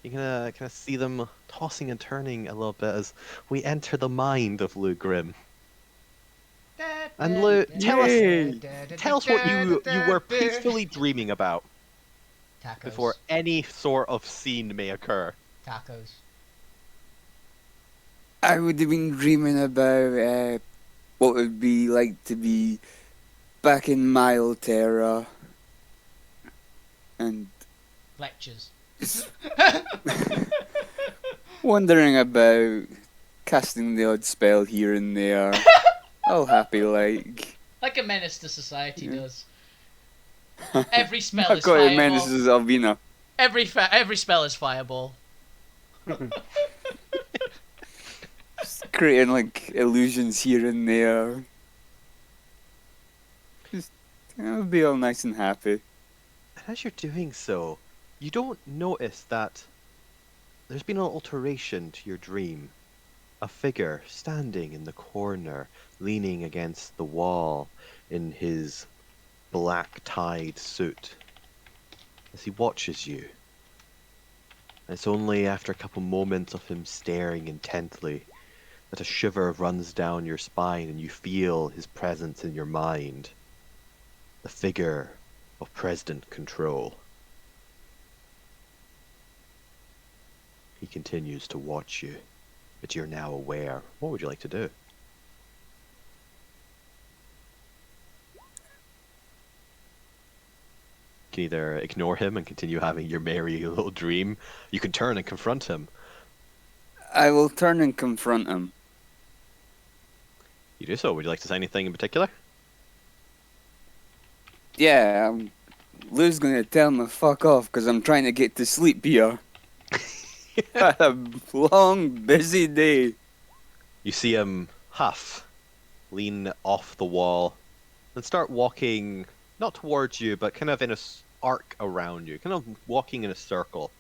Speaker 1: You can kind of see them tossing and turning a little bit as we enter the mind of Lou Grimm. And Lou, tell us what you were peacefully dreaming about
Speaker 3: Tacos.
Speaker 1: before any sort of scene may occur.
Speaker 3: Tacos.
Speaker 4: I would have been dreaming about what it would be like to be back in my Alterra. And
Speaker 3: Lectures.
Speaker 4: wondering about casting the odd spell here and there. All happy like.
Speaker 3: Like a menace to society does. Every spell
Speaker 4: I've
Speaker 3: is
Speaker 4: got
Speaker 3: fireball.
Speaker 4: a menace as Alvina.
Speaker 3: Every spell is fireball.
Speaker 4: Just creating like illusions here and there. Just be all nice and happy.
Speaker 1: And as you're doing so, you don't notice that there's been an alteration to your dream. A figure standing in the corner, leaning against the wall in his black-tied suit as he watches you. And it's only after a couple moments of him staring intently that a shiver runs down your spine and you feel his presence in your mind. The figure of President Control. He continues to watch you, but you're now aware. What would you like to do? You can either ignore him and continue having your merry little dream. You can turn and confront him.
Speaker 4: I will turn and confront him.
Speaker 1: You do so. Would you like to say anything in particular?
Speaker 4: Yeah, Lou's gonna tell him to fuck off because I'm trying to get to sleep here. Had a long, busy day.
Speaker 1: You see him huff, lean off the wall, and start walking, not towards you, but kind of in a arc around you, kind of walking in a circle.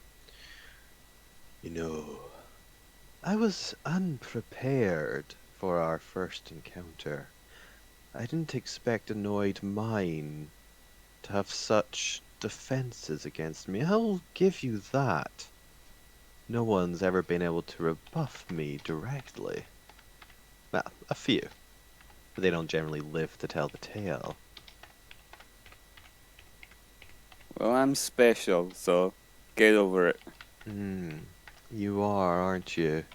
Speaker 1: You know, I was unprepared for our first encounter. I didn't expect annoyed mine to have such defenses against me. I'll give you that. No one's ever been able to rebuff me directly. Well, a few. But they don't generally live to tell the tale.
Speaker 4: Well, I'm special, so get over it.
Speaker 1: You are, aren't you?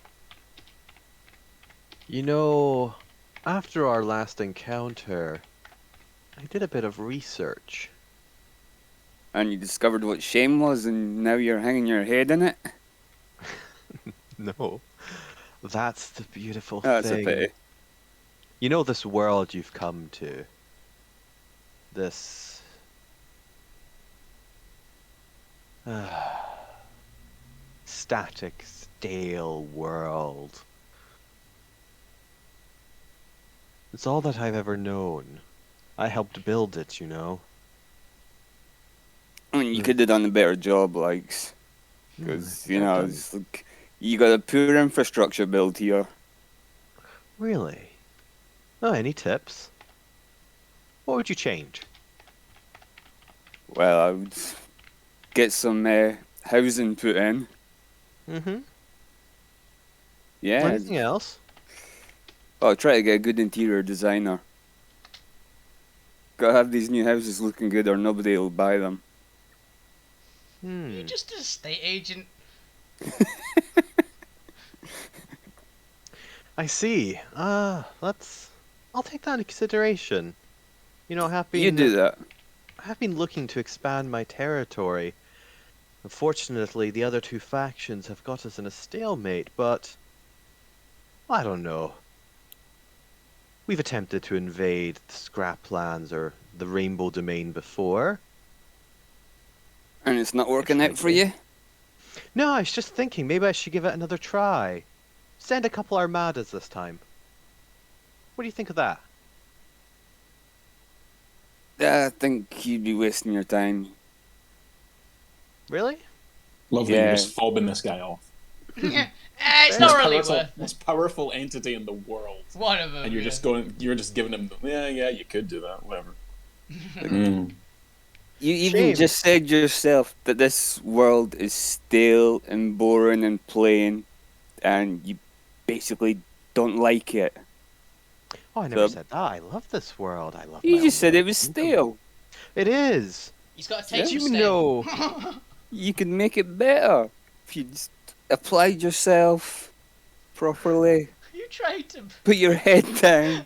Speaker 1: You know, after our last encounter, I did a bit of research.
Speaker 4: And you discovered what shame was, and now you're hanging your head in it?
Speaker 1: No, that's the beautiful
Speaker 4: That's
Speaker 1: thing.
Speaker 4: a pity.
Speaker 1: You know this world you've come to. This... static, stale world. It's all that I've ever known. I helped build it, you know.
Speaker 4: I mean, you could have done a better job, likes. Because, you know, it's like, you got a poor infrastructure built here.
Speaker 1: Really? Oh, any tips? What would you change?
Speaker 4: Well, I would get some housing put in. Yeah.
Speaker 1: Anything else?
Speaker 4: I'll try to get a good interior designer. Gotta have these new houses looking good, or nobody will buy them.
Speaker 3: You're just an estate agent.
Speaker 1: I see. I'll take that into consideration. You know,
Speaker 4: You do that.
Speaker 1: I have been looking to expand my territory. Unfortunately, the other two factions have got us in a stalemate, but I don't know. We've attempted to invade the Scraplands or the Rainbow Domain before.
Speaker 4: And it's not working out for you?
Speaker 1: No, I was just thinking maybe I should give it another try. Send a couple armadas this time. What do you think of that?
Speaker 4: I think you'd be wasting your time.
Speaker 1: Really?
Speaker 2: Lovely,
Speaker 4: Yeah.
Speaker 2: you're just fobbing this guy off.
Speaker 3: It's not really worth it.
Speaker 2: Most powerful entity in the world.
Speaker 3: One of them.
Speaker 2: And you're just giving him, yeah, you could do that, whatever. Mm.
Speaker 4: You even
Speaker 1: Shame.
Speaker 4: just said yourself that this world is stale and boring and plain, and you basically don't like it.
Speaker 1: Oh, I never
Speaker 4: So-
Speaker 1: said that. I love this world. I love.
Speaker 4: You
Speaker 1: my
Speaker 4: just
Speaker 1: own
Speaker 4: said it
Speaker 1: world.
Speaker 4: was stale.
Speaker 1: It is.
Speaker 3: He's got a
Speaker 1: Did
Speaker 3: taste
Speaker 1: you
Speaker 3: for stale.
Speaker 1: know?
Speaker 4: You could make it better if you just applied yourself properly,
Speaker 3: You tried to.
Speaker 4: put your head down,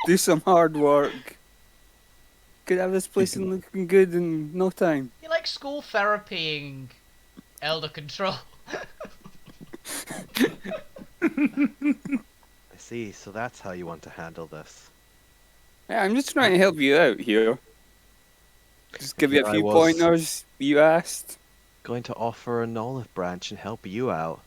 Speaker 4: do some hard work. Could have this place looking good in no time.
Speaker 3: You like school therapying elder control.
Speaker 1: I see. So that's how you want to handle this.
Speaker 4: Yeah, I'm just trying to help you out here. Just give you
Speaker 1: Here
Speaker 4: a
Speaker 1: I
Speaker 4: few
Speaker 1: was.
Speaker 4: pointers you asked.
Speaker 1: Going to offer an olive branch and help you out.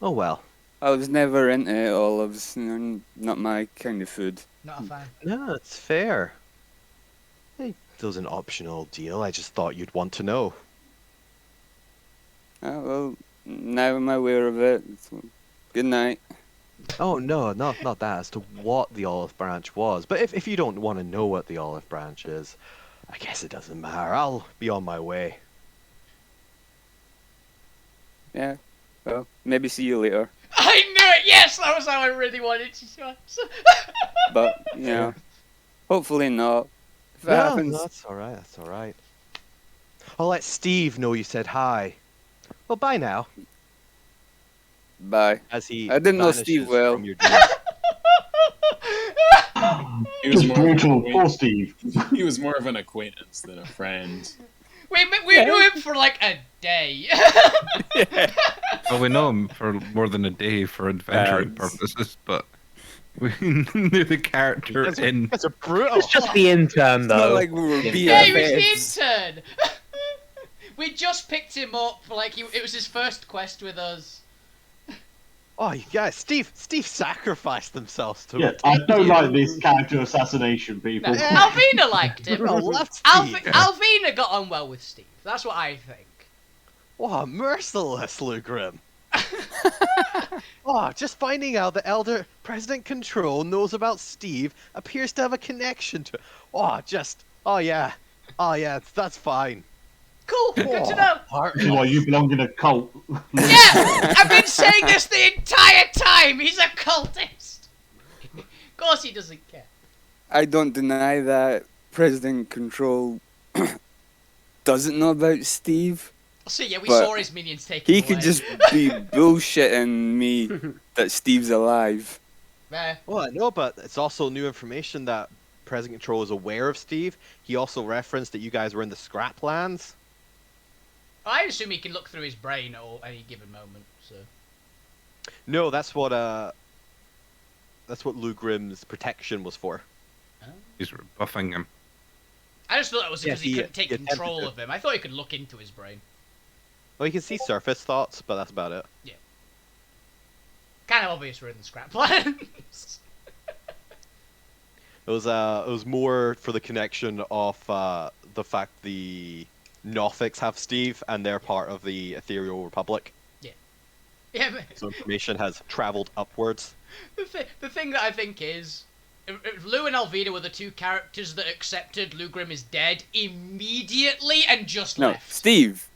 Speaker 1: Oh well.
Speaker 4: I was never into olives, not my kind of food.
Speaker 3: Not a fan.
Speaker 1: No, it's fair. Hey, it was an optional deal. I just thought you'd want to know.
Speaker 4: Well, now I'm aware of it. So, good night.
Speaker 1: Oh no, not that. As to what the olive branch was. But if you don't want to know what the olive branch is, I guess it doesn't matter. I'll be on my way.
Speaker 4: Yeah, well, maybe see you later.
Speaker 3: I knew it! Yes! That was how I really wanted to start.
Speaker 4: But, you know, hopefully not. If it
Speaker 1: No,
Speaker 4: happens,
Speaker 1: that's alright, that's alright. I'll let Steve know you said hi. Well, bye now.
Speaker 4: bye.
Speaker 1: As he
Speaker 4: I didn't know Steve
Speaker 1: vanishes
Speaker 4: well.
Speaker 1: from your dreams.
Speaker 2: He was
Speaker 7: Just
Speaker 2: more of an
Speaker 7: brutal.
Speaker 2: acquaint-
Speaker 7: Poor Steve.
Speaker 2: He was more of an acquaintance than a friend.
Speaker 3: We knew him for like a day.
Speaker 5: Well, we know him for more than a day for adventuring purposes, but we knew the character in.
Speaker 1: That's a brutal.
Speaker 8: It's just the intern,
Speaker 4: It's not
Speaker 8: though.
Speaker 4: like we were
Speaker 3: Yeah, he was
Speaker 4: BFFs.
Speaker 3: the intern. We just picked him up for like it was his first quest with us.
Speaker 1: Oh yeah, Steve sacrificed themselves to
Speaker 7: Yeah,
Speaker 1: it.
Speaker 7: I don't like this character assassination, people.
Speaker 3: No, Alvina liked him.
Speaker 1: I love Steve.
Speaker 3: Alvina got on well with Steve. That's what I think.
Speaker 1: Wow, merciless, Lugrim. Oh, just finding out that Elder President Control knows about Steve appears to have a connection to. Oh yeah, that's fine.
Speaker 3: Cool, good to know.
Speaker 7: This is why you belong in a cult.
Speaker 3: Yeah, I've been saying this the entire time. He's a cultist. Of course, he doesn't care.
Speaker 4: I don't deny that President Control doesn't know about Steve.
Speaker 3: So yeah, we
Speaker 4: But
Speaker 3: saw his minions taken
Speaker 4: He
Speaker 3: away.
Speaker 4: could just be bullshitting me that Steve's alive.
Speaker 1: Well, I know, but it's also new information that President Control is aware of Steve. He also referenced that you guys were in the Scraplands.
Speaker 3: I assume he can look through his brain at any given moment. So
Speaker 1: No, that's what Lugrim's protection was for.
Speaker 5: He's rebuffing him.
Speaker 3: I just thought it was
Speaker 1: Yeah,
Speaker 3: because he couldn't take
Speaker 1: he attempted
Speaker 3: control
Speaker 1: to.
Speaker 3: of him. I thought he could look into his brain.
Speaker 1: Well, you can see surface thoughts, but that's about it.
Speaker 3: Kind of obvious we're in the scrap plans.
Speaker 1: It was more for the connection of the fact the Nothics have Steve and they're part of the Ethereal Republic.
Speaker 3: Yeah, but
Speaker 1: So information has traveled upwards.
Speaker 3: the thing that I think is, if Lou and Alvina were the two characters that accepted Lou Grim is dead immediately and just
Speaker 4: No,
Speaker 3: left.
Speaker 4: Steve.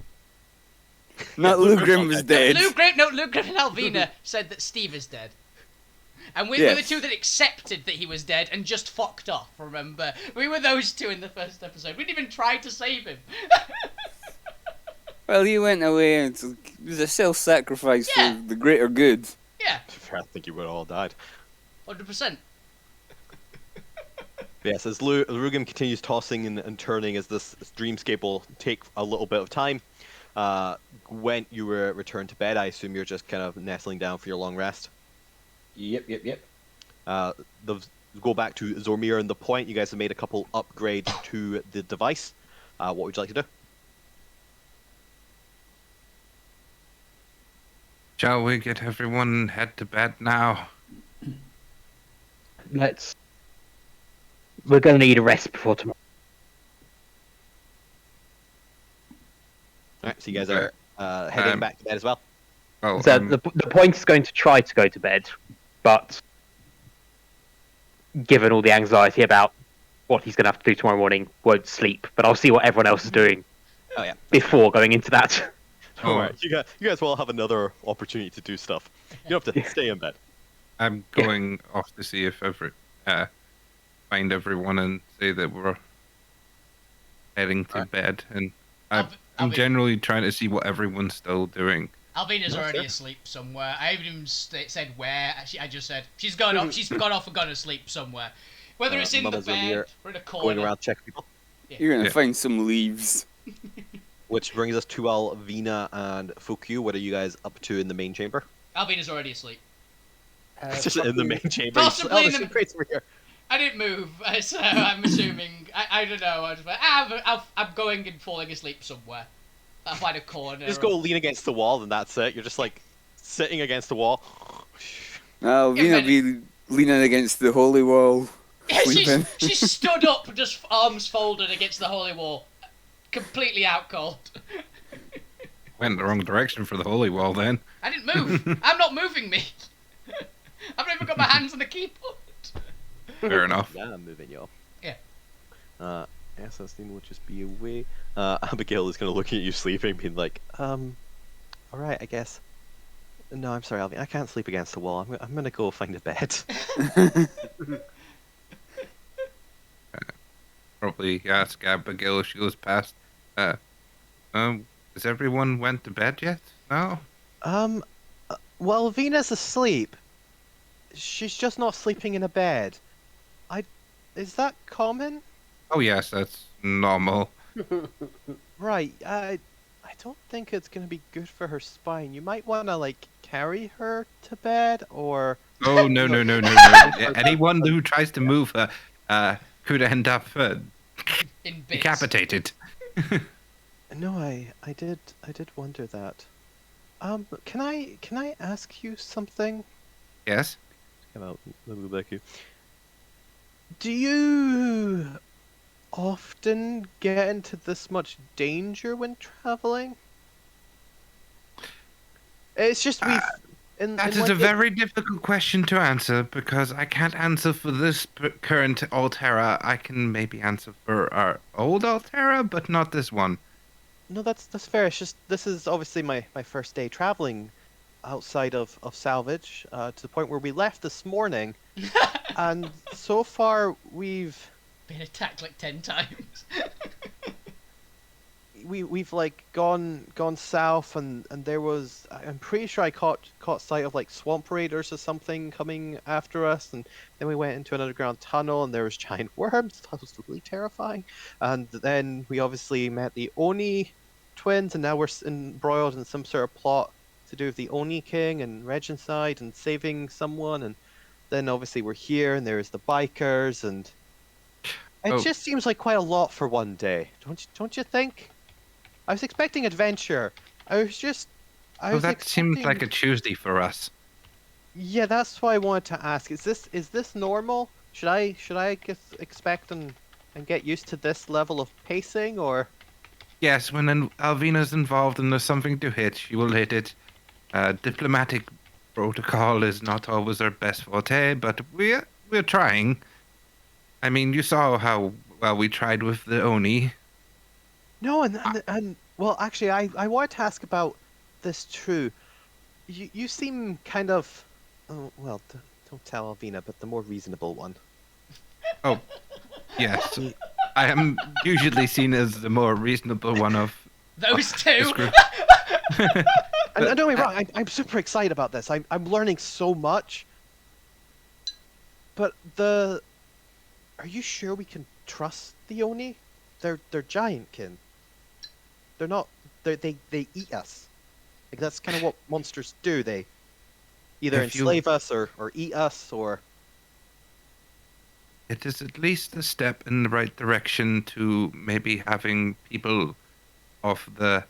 Speaker 4: Not Lou Grim was dead.
Speaker 3: Lou Grim and Alvina said that Steve is dead. And we were the
Speaker 4: Yes.
Speaker 3: two that accepted that he was dead and just fucked off, remember? We were those two in the first episode. We didn't even try to save him.
Speaker 4: Well, he went away and it was a self-sacrifice
Speaker 3: Yeah.
Speaker 4: for the greater good.
Speaker 3: Yeah,
Speaker 1: I think you would have all died.
Speaker 3: 100%.
Speaker 1: Yes, as Rugum continues tossing and turning as this dreamscape will take a little bit of time. When you were returned to bed, I assume you're just kind of nestling down for your long rest.
Speaker 2: Yep.
Speaker 1: Go back to Zormir and the point. You guys have made a couple upgrades to the device. What would you like to do?
Speaker 5: Shall we get everyone head to bed now?
Speaker 8: We're going to need a rest before tomorrow.
Speaker 1: All right, so you guys are heading back to bed as well.
Speaker 5: Well,
Speaker 8: So the point is going to try to go to bed, but given all the anxiety about what he's going to have to do tomorrow morning, won't sleep. But I'll see what everyone else is doing
Speaker 1: Oh yeah.
Speaker 8: before going into that.
Speaker 1: Don't worry. You guys will have another opportunity to do stuff. You don't have to stay in bed.
Speaker 5: I'm going off to see if find everyone and say that we're heading to bed. And I'm generally trying to see what everyone's still doing.
Speaker 3: Alvina's
Speaker 1: No,
Speaker 3: already
Speaker 1: sure.
Speaker 3: asleep somewhere. I haven't even said where. I just said she's gone off. She's gone off and gone to sleep somewhere. Whether it's in the
Speaker 1: Mama's
Speaker 3: bed
Speaker 1: here,
Speaker 3: or in a
Speaker 1: Going
Speaker 3: corner.
Speaker 1: around checking people.
Speaker 4: You're gonna
Speaker 5: Yeah.
Speaker 4: find some leaves.
Speaker 1: Which brings us to Alvina and Fukyu. What are you guys up to in the main chamber?
Speaker 3: Alvina's already asleep.
Speaker 1: It's just in the main chamber.
Speaker 3: Possibly in
Speaker 1: the
Speaker 3: the-
Speaker 1: secret's over here.
Speaker 3: I didn't move, so I'm assuming. I don't know. I just went, I'm going and falling asleep somewhere. I'll find a corner.
Speaker 1: Just go lean against the wall, and that's it. You're just like sitting against the wall.
Speaker 4: Now,
Speaker 3: Yeah,
Speaker 4: Vina
Speaker 3: but-
Speaker 4: be leaning against the holy wall.
Speaker 3: Yeah,
Speaker 4: sleeping.
Speaker 3: she's stood up, just arms folded against the holy wall, completely out cold.
Speaker 5: Went the wrong direction for the holy wall then.
Speaker 3: I didn't move. I'm not moving me. I've not even got my hands on the keyboard.
Speaker 5: Fair enough.
Speaker 1: Yeah, I'm moving y'all.
Speaker 3: Yeah.
Speaker 1: Assassin will just be away. Abigail is gonna look at you sleeping, being like, alright, I guess. No, I'm sorry, Alvin. I can't sleep against the wall. I'm gonna go find a bed.
Speaker 5: Probably ask Abigail if she was past. Has everyone went to bed yet? No?
Speaker 1: Well, Vina's asleep. She's just not sleeping in a bed. Is that common?
Speaker 5: Oh yes, that's normal.
Speaker 1: Right, I don't think it's gonna be good for her spine. You might wanna, like, carry her to bed, or...
Speaker 5: Oh no. Anyone who tries to move her could end up
Speaker 3: In bits.
Speaker 5: decapitated.
Speaker 1: No, I did wonder that. Can I ask you something?
Speaker 5: Yes?
Speaker 1: Come out, Becky. Do you often get into this much danger when traveling? It's just we've.
Speaker 5: That is a very difficult question to answer because I can't answer for this current Alterra. I can maybe answer for our old Alterra, but not this one.
Speaker 1: No, that's fair. It's just this is obviously my first day traveling outside of Salvage, to the point where we left this morning, and so far we've
Speaker 3: Been attacked like 10 times.
Speaker 1: we've like gone south, and there was, I'm pretty sure I caught sight of like swamp raiders or something coming after us, and then we went into an underground tunnel and there was giant worms. That was really terrifying. And then we obviously met the Oni twins, and now we're embroiled in some sort of plot to do with the Oni King and Regicide and saving someone, and then obviously we're here and there's the bikers, and it
Speaker 5: Oh.
Speaker 1: just seems like quite a lot for one day. Don't you think? I was expecting adventure. I was
Speaker 5: That seems like a
Speaker 1: expecting-
Speaker 5: Tuesday for us.
Speaker 1: Yeah, that's why I wanted to ask. Is this normal? Should I expect and get used to this level of pacing, or?
Speaker 5: Yes, when Alvina's involved and there's something to hit, she will hit it. Diplomatic protocol is not always our best forte, but we're trying. I mean, you saw how well we tried with the Oni.
Speaker 1: No, and well, actually, I wanted to ask about this too. You seem kind of, oh, well, Don't tell Alvina, but the more reasonable one.
Speaker 5: Oh, yes. I am usually seen as the more reasonable one of
Speaker 3: Those
Speaker 5: this
Speaker 3: two.
Speaker 5: group.
Speaker 1: And don't get me wrong, I'm super excited about this. I'm learning so much. But are you sure we can trust the Oni? They're giant kin. They're not. They eat us. Like that's kind of what monsters do. They either
Speaker 5: If you-
Speaker 1: enslave us or eat us or.
Speaker 5: It is at least a step in the right direction to maybe having people of the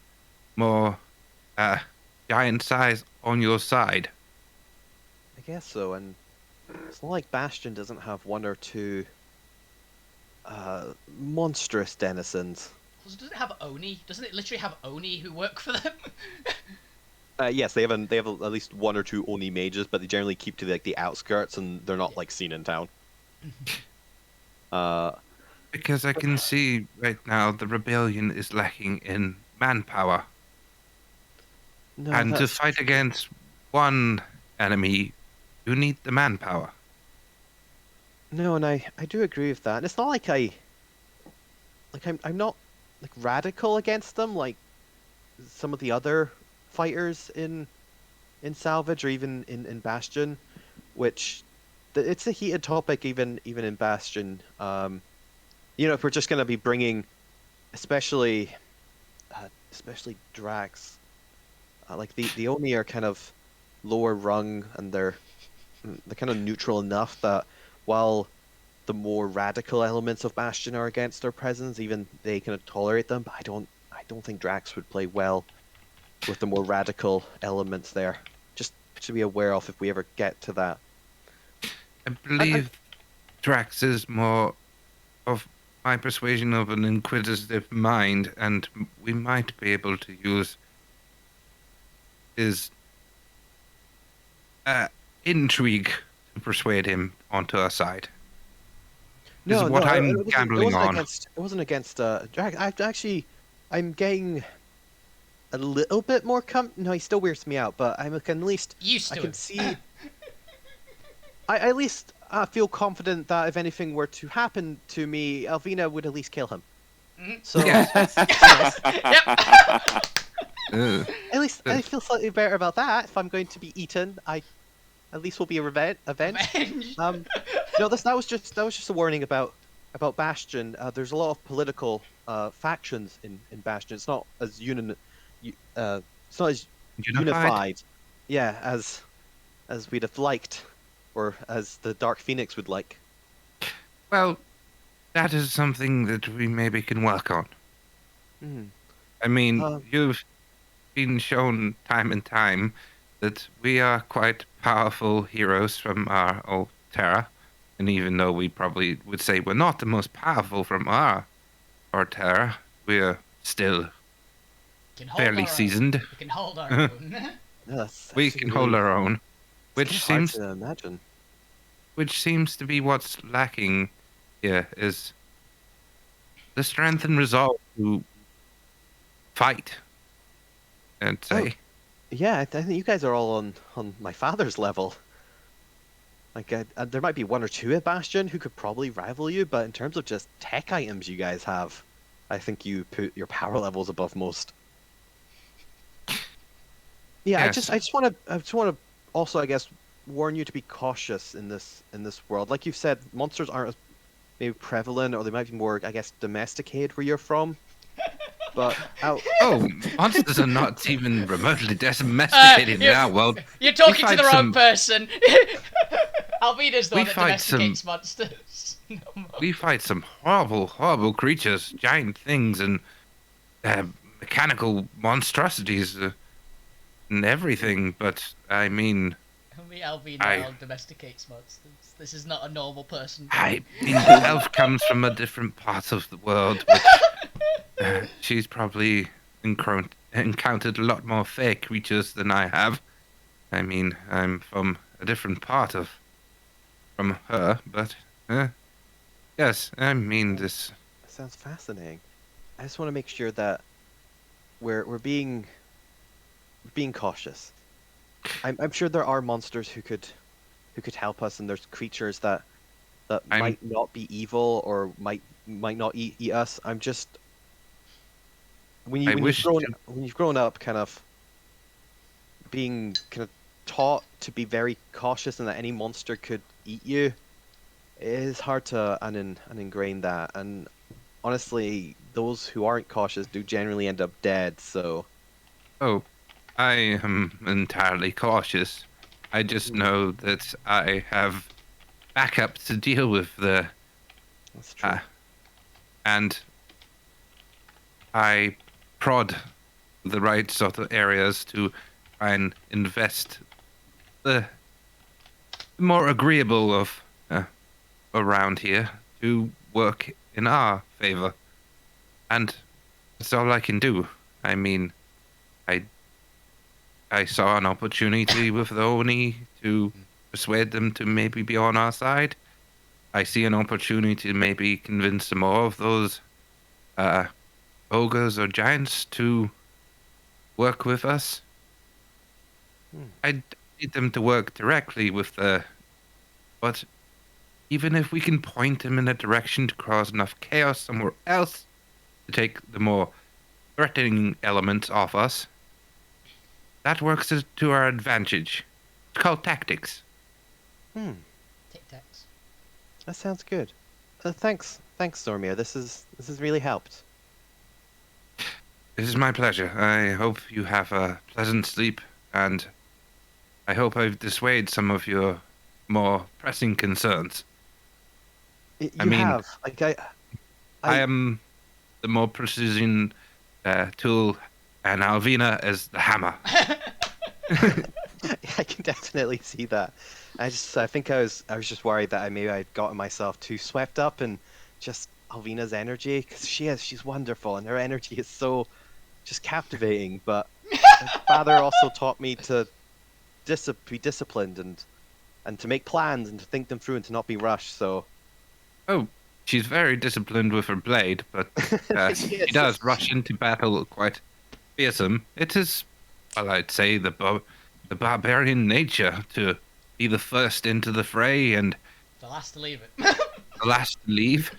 Speaker 5: more giant size on your side.
Speaker 1: I guess so, and it's not like Bastion doesn't have one or two monstrous denizens.
Speaker 3: Does it have Oni? Doesn't it literally have Oni who work for them?
Speaker 1: Yes, they have at least one or two Oni mages, but they generally keep to the outskirts, and they're not like seen in town.
Speaker 5: Because I can see right now the rebellion is lacking in manpower.
Speaker 1: No,
Speaker 5: And to
Speaker 1: that's
Speaker 5: fight
Speaker 1: true.
Speaker 5: against one enemy, you need the manpower.
Speaker 1: No, and I do agree with that. And it's not like I'm not like radical against them like some of the other fighters in Salvage or even in Bastion, which it's a heated topic even in Bastion. If we're just gonna be bringing, especially Drax, like the Oni are kind of lower rung and they're kind of neutral enough that while the more radical elements of Bastion are against their presence, even they kind of tolerate them. But I don't think Drax would play well with the more radical elements there. Just to be aware of if we ever get to that.
Speaker 5: I believe Drax is more of my persuasion of an inquisitive mind, and we might be able to use his intrigue to persuade him onto our side. Is what I'm gambling on.
Speaker 1: It wasn't against Drax. I'm getting a little bit more no, he still weirds me out, but at least
Speaker 3: Used
Speaker 1: I
Speaker 3: to
Speaker 1: can
Speaker 3: it.
Speaker 1: see. I at least feel confident that if anything were to happen to me, Alvina would at least kill him.
Speaker 3: Mhm.
Speaker 1: So
Speaker 5: Yeah.
Speaker 1: that's nice.
Speaker 3: Yep.
Speaker 1: At least I feel slightly better about that. If I'm going to be eaten, I at least will be avenged.
Speaker 3: Avenged.
Speaker 1: No, that was just a warning about Bastion. There's a lot of political factions in Bastion. It's not as unified, yeah, as we'd have liked, or as the Dark Phoenix would like.
Speaker 5: Well, that is something that we maybe can work on.
Speaker 1: Hmm.
Speaker 5: I mean,
Speaker 1: Um,
Speaker 5: you've been shown time and time that we are quite powerful heroes from our Alterra. And even though we probably would say we're not the most powerful from our Alterra, we're still
Speaker 3: Can hold
Speaker 5: fairly
Speaker 3: our own.
Speaker 5: seasoned.
Speaker 3: We can hold our own.
Speaker 1: Yeah, that's
Speaker 5: We
Speaker 1: actually
Speaker 5: can hold
Speaker 1: really-
Speaker 5: our own,
Speaker 1: it's
Speaker 5: which
Speaker 1: kinda hard
Speaker 5: seems
Speaker 1: to imagine.
Speaker 5: to be what's lacking here is the strength and resolve to fight. I'd say.
Speaker 1: Yeah, I think you guys are all on my father's level. Like, there might be one or two at Bastion who could probably rival you, but in terms of just tech items you guys have, I think you put your power levels above most. Yeah,
Speaker 5: Yes.
Speaker 1: I just want to also, I guess, warn you to be cautious in this world. Like you've said, monsters aren't as maybe prevalent, or they might be more, I guess, domesticated where you're from. But
Speaker 5: Oh, monsters are not even remotely domesticated in our world.
Speaker 3: You're talking to
Speaker 5: fight
Speaker 3: the wrong
Speaker 5: some-
Speaker 3: person. Alvina's the
Speaker 5: We
Speaker 3: one that
Speaker 5: fight
Speaker 3: domesticates monsters. No more.
Speaker 5: We fight some horrible, horrible creatures, giant things, and mechanical monstrosities, and everything. But I mean,
Speaker 3: Only Alvina
Speaker 5: I-
Speaker 3: domesticates monsters. This is not a normal person.
Speaker 5: I mean, Elf comes from a different part of the world, which she's probably encountered a lot more fair creatures than I have. I mean, I'm from a different part from her, but yes, I mean this.
Speaker 1: that sounds fascinating. I just want to make sure that we're being cautious. I'm sure there are monsters who could who could help us, and there's creatures that
Speaker 5: I'm-
Speaker 1: might not be evil or might not eat us. I'm just when
Speaker 5: I wish to-
Speaker 1: when you've grown up, kind of being kind of taught to be very cautious and that any monster could eat you. It is hard to ingrain that, and honestly, those who aren't cautious do generally end up dead. So
Speaker 5: Oh, I am entirely cautious. I just know that I have backup to deal with
Speaker 1: that's true.
Speaker 5: and I prod the right sort of areas to try and invest the more agreeable of around here to work in our favor. And that's all I can do. I mean, I saw an opportunity with the Oni to persuade them to maybe be on our side. I see an opportunity to maybe convince some more of those ogres or giants to work with us. I need them to work directly with but even if we can point them in a direction to cause enough chaos somewhere else to take the more threatening elements off us, that works to our advantage. It's called tactics.
Speaker 3: Tic Tacs.
Speaker 1: That sounds good. Thanks, Stormir. This has really helped.
Speaker 5: This is my pleasure. I hope you have a pleasant sleep, and I hope I've dissuaded some of your more pressing concerns.
Speaker 1: You
Speaker 5: I mean,
Speaker 1: have like
Speaker 5: I am the more precision tool, and Alvina is the hammer.
Speaker 1: I can definitely see that. I think I was just worried that I'd gotten myself too swept up in just Alvina's energy, because she's wonderful and her energy is so just captivating. But my father also taught me to be disciplined and to make plans and to think them through and to not be rushed. So
Speaker 5: Oh, she's very disciplined with her blade, but she
Speaker 1: Yes.
Speaker 5: does rush into battle quite fearsome. It is, well, I'd say the barbarian nature to be the first into the fray and
Speaker 3: The last to leave it.
Speaker 5: the last to leave,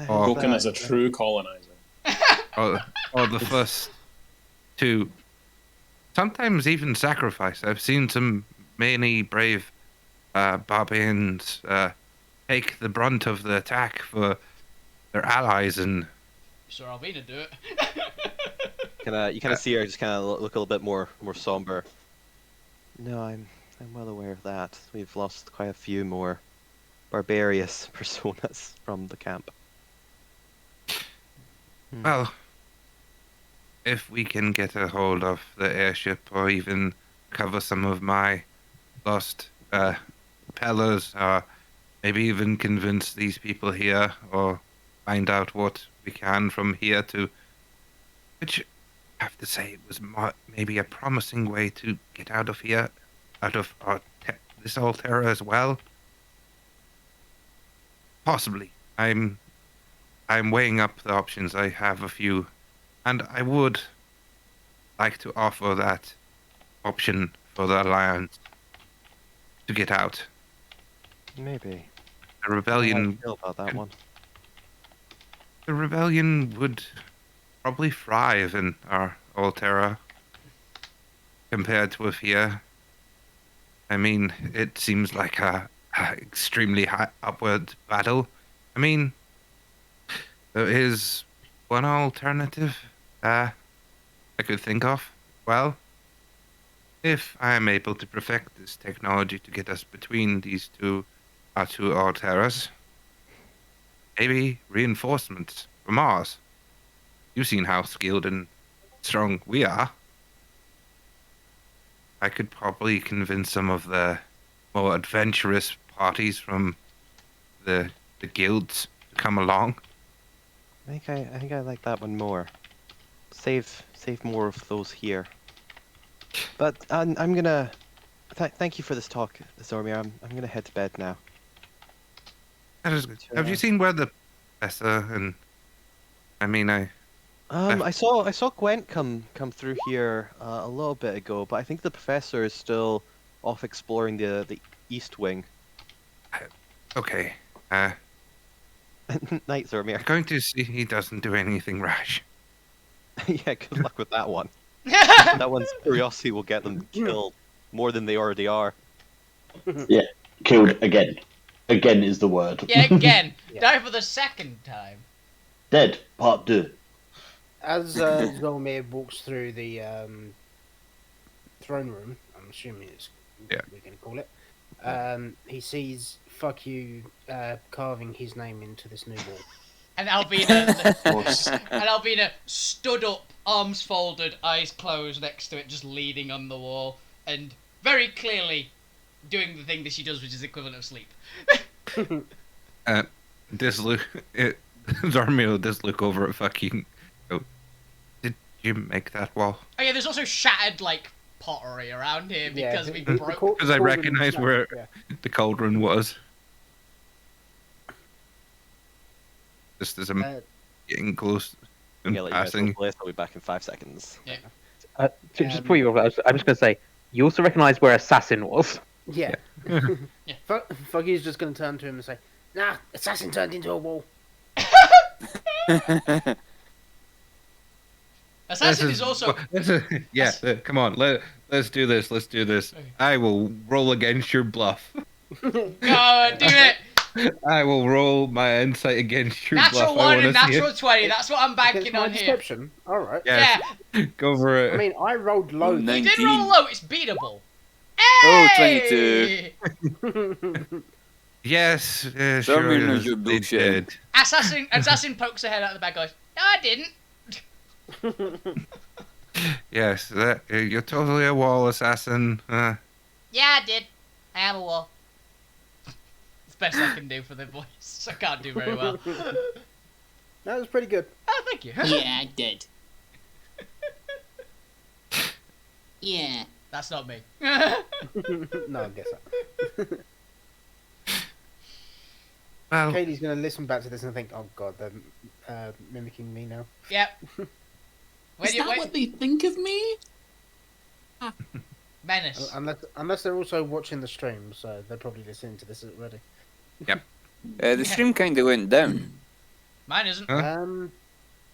Speaker 5: or,
Speaker 2: Spoken as a true colonizer.
Speaker 5: or the first to sometimes even sacrifice. I've seen some many brave barbarians take the brunt of the attack for their allies, and
Speaker 3: You saw Alvina do it.
Speaker 1: you kind of see her just kind of look a little bit more somber. No, I'm well aware of that. We've lost quite a few more barbarous personas from the camp.
Speaker 5: well, if we can get a hold of the airship or even cover some of my lost propellers, or maybe even convince these people here, or find out what we can from here to, which I have to say it was maybe a promising way to get out of here, out of this Alterra as well. Possibly. I'm weighing up the options. I have a few, and I would like to offer that option for the Alliance to get out.
Speaker 1: Maybe.
Speaker 5: The
Speaker 1: How
Speaker 5: rebellion
Speaker 1: do you feel about that one?
Speaker 5: The rebellion would probably thrive in our Alterra compared with here. I mean, it seems like a extremely high upward battle. I mean, there is one alternative I could think of. Well, if I am able to perfect this technology to get us between our two Alterras, maybe reinforcements from Mars. You've seen how skilled and strong we are. I could probably convince some of the more adventurous parties from the guilds to come along.
Speaker 1: I think I like that one more. Save more of those here. But I'm gonna thank you for this talk, Zormir. I'm gonna head to bed now.
Speaker 5: That is good. Have you seen where the professor and
Speaker 1: I saw Gwent come through here a little bit ago, but I think the professor is still off exploring the east wing.
Speaker 5: Okay.
Speaker 1: Night, Zormir.
Speaker 5: I'm going to see he doesn't do anything rash.
Speaker 1: Yeah, good luck with that one. That one's curiosity will get them killed more than they already are.
Speaker 7: Killed again. Again is the word.
Speaker 3: Yeah, again.
Speaker 6: Yeah.
Speaker 3: Die for the second time.
Speaker 7: Dead. Part 2.
Speaker 6: As Zolmir walks through the throne room, I'm assuming it's
Speaker 5: Yeah.
Speaker 6: we're going to call it. He sees "fuck you" carving his name into this new wall.
Speaker 3: And Albina,
Speaker 7: Of course.
Speaker 3: and Albina stood up, arms folded, eyes closed next to it, just leaning on the wall, and very clearly doing the thing that she does, which is the equivalent of sleep.
Speaker 5: Zormir does look over at fucking. Oh, did you make that wall?
Speaker 3: Oh yeah, there's also shattered like pottery around here because we broke.
Speaker 5: Because I recognise where the cauldron was. Just as I'm getting close and
Speaker 1: Yeah, let you guys
Speaker 5: passing.
Speaker 1: know place. I'll be back in 5 seconds.
Speaker 8: Just before you go, I'm just going to say, you also recognise where Assassin was.
Speaker 6: Yeah.
Speaker 3: Yeah.
Speaker 6: Fuggy's just going to turn to him and say, "Nah, assassin turned into a wall."
Speaker 3: Assassin is also.
Speaker 5: Come on, let's do this. Let's do this.
Speaker 3: Okay.
Speaker 5: I will roll against your bluff.
Speaker 3: Go on, do it.
Speaker 5: I will roll my insight against your
Speaker 3: Natural
Speaker 5: bluff.
Speaker 3: 1 and natural 20. That's what I'm
Speaker 6: Against
Speaker 3: banking
Speaker 6: my
Speaker 3: on here.
Speaker 6: deception. All right.
Speaker 5: Yes.
Speaker 3: Yeah,
Speaker 5: Go for it.
Speaker 6: I mean, I rolled low.
Speaker 4: No.
Speaker 3: you did
Speaker 4: 19.
Speaker 3: roll low. It's beatable.
Speaker 4: Oh,
Speaker 3: Hey!
Speaker 4: 22.
Speaker 5: Yes,
Speaker 4: Zormir
Speaker 5: sure.
Speaker 4: knows you're
Speaker 5: They
Speaker 4: bullshitting.
Speaker 5: did.
Speaker 3: Assassin pokes her head out of the bag. Goes, no, I didn't.
Speaker 5: Yes, you're totally a wall assassin.
Speaker 3: Yeah, I did. I have a wall. It's the best I can do for the voice. I can't do very well.
Speaker 6: That was pretty good.
Speaker 3: Oh, thank you.
Speaker 9: Yeah, I did. Yeah.
Speaker 3: That's not me.
Speaker 6: No, I guess that.
Speaker 5: Well,
Speaker 6: Katie's going to listen back to this and think, "Oh God, they're mimicking me now."
Speaker 3: Yep.
Speaker 9: Is that what they think of me?
Speaker 3: Menace.
Speaker 6: Unless they're also watching the stream, so they're probably listening to this already.
Speaker 4: The stream kind of went down.
Speaker 3: Mine isn't.
Speaker 5: Huh?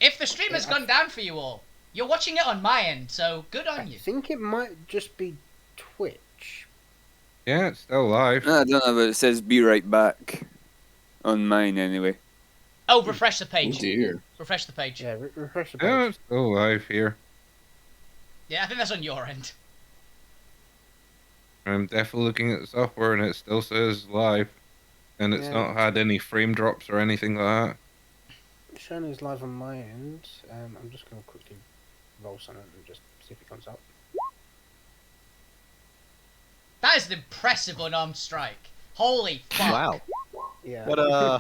Speaker 3: If the stream has gone down for you all, you're watching it on my end, so good on
Speaker 6: I
Speaker 3: you.
Speaker 6: think it might just be Twitch.
Speaker 5: yeah, it's still live.
Speaker 4: I don't know, but it says "be right back" on mine anyway.
Speaker 3: Oh, refresh the
Speaker 2: Oh
Speaker 3: page.
Speaker 2: dear.
Speaker 3: Refresh the page.
Speaker 6: Yeah, refresh the
Speaker 5: Yeah,
Speaker 6: page.
Speaker 5: it's still live here.
Speaker 3: Yeah, I think that's on your end.
Speaker 5: I'm definitely looking at the software and it still says live. And it's
Speaker 6: Yeah.
Speaker 5: not had any frame drops or anything like that.
Speaker 6: Showing is live on my end. I'm just going to quickly roll something and just see if it comes up.
Speaker 3: That is an impressive unarmed strike. Holy fuck.
Speaker 1: Wow.
Speaker 6: Yeah.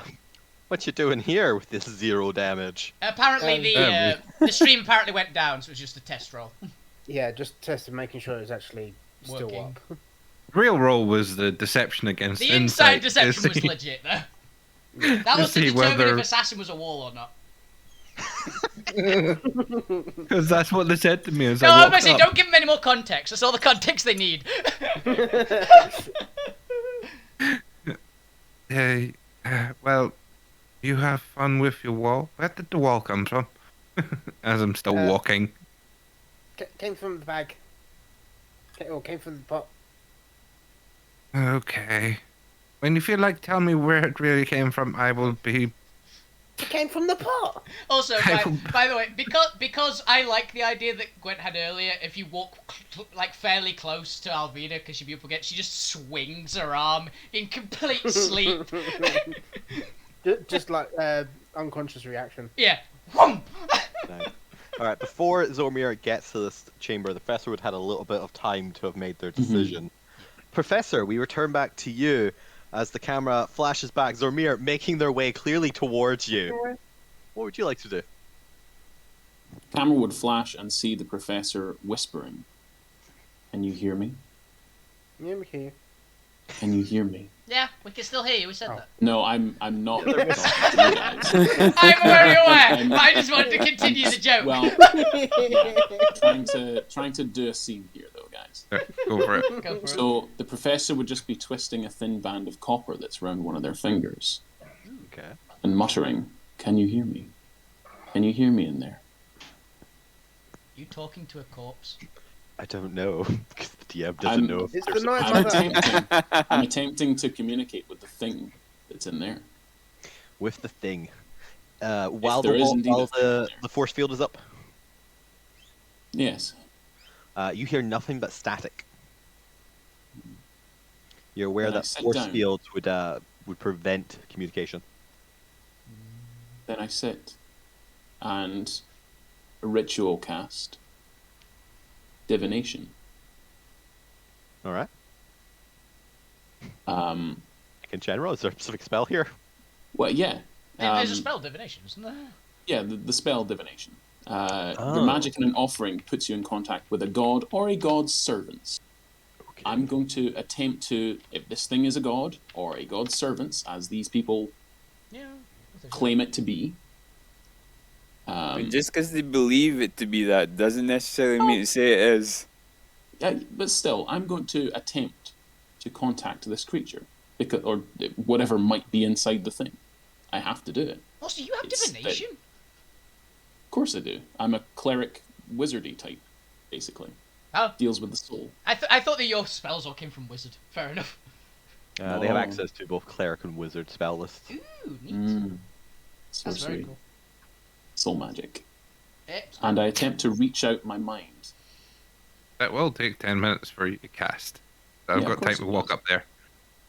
Speaker 1: What you doing here with this 0 damage?
Speaker 3: Apparently the stream apparently went down, so it was just a test roll.
Speaker 6: Yeah, just testing, making sure it's actually still
Speaker 3: Working.
Speaker 6: up.
Speaker 5: Real roll was the deception against
Speaker 3: The
Speaker 5: insight.
Speaker 3: inside deception was legit though. That was to
Speaker 5: see
Speaker 3: determine
Speaker 5: whether-
Speaker 3: if Assassin was a wall or not.
Speaker 5: Because that's what they said to me as
Speaker 3: No,
Speaker 5: I
Speaker 3: I'm
Speaker 5: walked
Speaker 3: saying
Speaker 5: up.
Speaker 3: don't give them any more context. That's all the context they need.
Speaker 5: Well, you have fun with your wall. Where did the wall come from? As I'm still walking.
Speaker 6: Came from the bag. Came from the pot.
Speaker 5: Okay. When you feel like telling me where it really came from, I will be.
Speaker 6: It came from the pot.
Speaker 3: Also, by the way, because I like the idea that Gwent had earlier, if you walk like fairly close to Alvina, because she'd be up against, she just swings her arm in complete sleep.
Speaker 6: Just like unconscious reaction.
Speaker 3: Yeah. Whomp!
Speaker 1: Nice. Alright, before Zormir gets to this chamber, the Professor would have had a little bit of time to have made their decision. Professor, we return back to you as the camera flashes back. Zormir making their way clearly towards you. What would you like to do?
Speaker 2: Camera would flash and see the professor whispering. Can you hear me?
Speaker 6: Yeah, we hear.
Speaker 2: Can you hear me?
Speaker 3: Yeah, we can still hear you. We said that.
Speaker 2: No, I'm not talking to you guys.
Speaker 3: I'm very aware. I just wanted to continue the joke.
Speaker 2: Well, trying to do a scene here, though, guys. this.
Speaker 5: Go for it.
Speaker 3: Go for it.
Speaker 2: So the professor would just be twisting a thin band of copper that's round one of their fingers
Speaker 1: Okay.
Speaker 2: and muttering, "Can you hear me? Can you hear me in there?"
Speaker 3: You talking to a corpse?
Speaker 1: I don't know because the DM doesn't know. If
Speaker 6: It's
Speaker 1: there's
Speaker 6: the night
Speaker 2: I'm
Speaker 6: of
Speaker 2: I'm attempting to communicate with the thing that's in there.
Speaker 1: with the thing. While
Speaker 2: there is indeed a thing in there.
Speaker 1: the force field is up,
Speaker 2: Yes.
Speaker 1: you hear nothing but static. You're aware
Speaker 2: Then I
Speaker 1: that
Speaker 2: sit
Speaker 1: force
Speaker 2: down.
Speaker 1: fields would prevent communication.
Speaker 2: Then I sit and ritual cast divination.
Speaker 1: All right.
Speaker 2: Um,
Speaker 1: In general, is there a specific spell here?
Speaker 2: well, yeah.
Speaker 3: There's a spell divination, isn't there?
Speaker 2: Yeah, the spell divination.
Speaker 1: Oh.
Speaker 2: Your magic and an offering puts you in contact with a god or a god's servants.
Speaker 1: Okay.
Speaker 2: I'm going to attempt to, if this thing is a god or a god's servants, as these people
Speaker 3: Yeah.
Speaker 2: claim it to be.
Speaker 4: I mean, just because they believe it to be that doesn't necessarily mean to say it is.
Speaker 2: Yeah, but still, I'm going to attempt to contact this creature, because, or whatever might be inside the thing. I have to do it.
Speaker 3: Oh, so you have
Speaker 2: It's-
Speaker 3: divination?
Speaker 2: Of course I do. I'm a cleric wizardy type, basically.
Speaker 3: Oh,
Speaker 2: Deals with the soul.
Speaker 3: I thought that your spells all came from wizard. Fair enough.
Speaker 1: They have
Speaker 2: Oh.
Speaker 1: access to both cleric and wizard spell lists.
Speaker 3: Ooh, neat. That's
Speaker 2: Sorcery.
Speaker 3: very cool.
Speaker 2: Soul magic.
Speaker 3: Eh,
Speaker 2: And I attempt to reach out my mind.
Speaker 5: That will take 10 minutes for you to cast. I've
Speaker 2: Yeah, of
Speaker 5: got time
Speaker 2: course
Speaker 5: to
Speaker 2: it
Speaker 5: walk
Speaker 2: does.
Speaker 5: up there.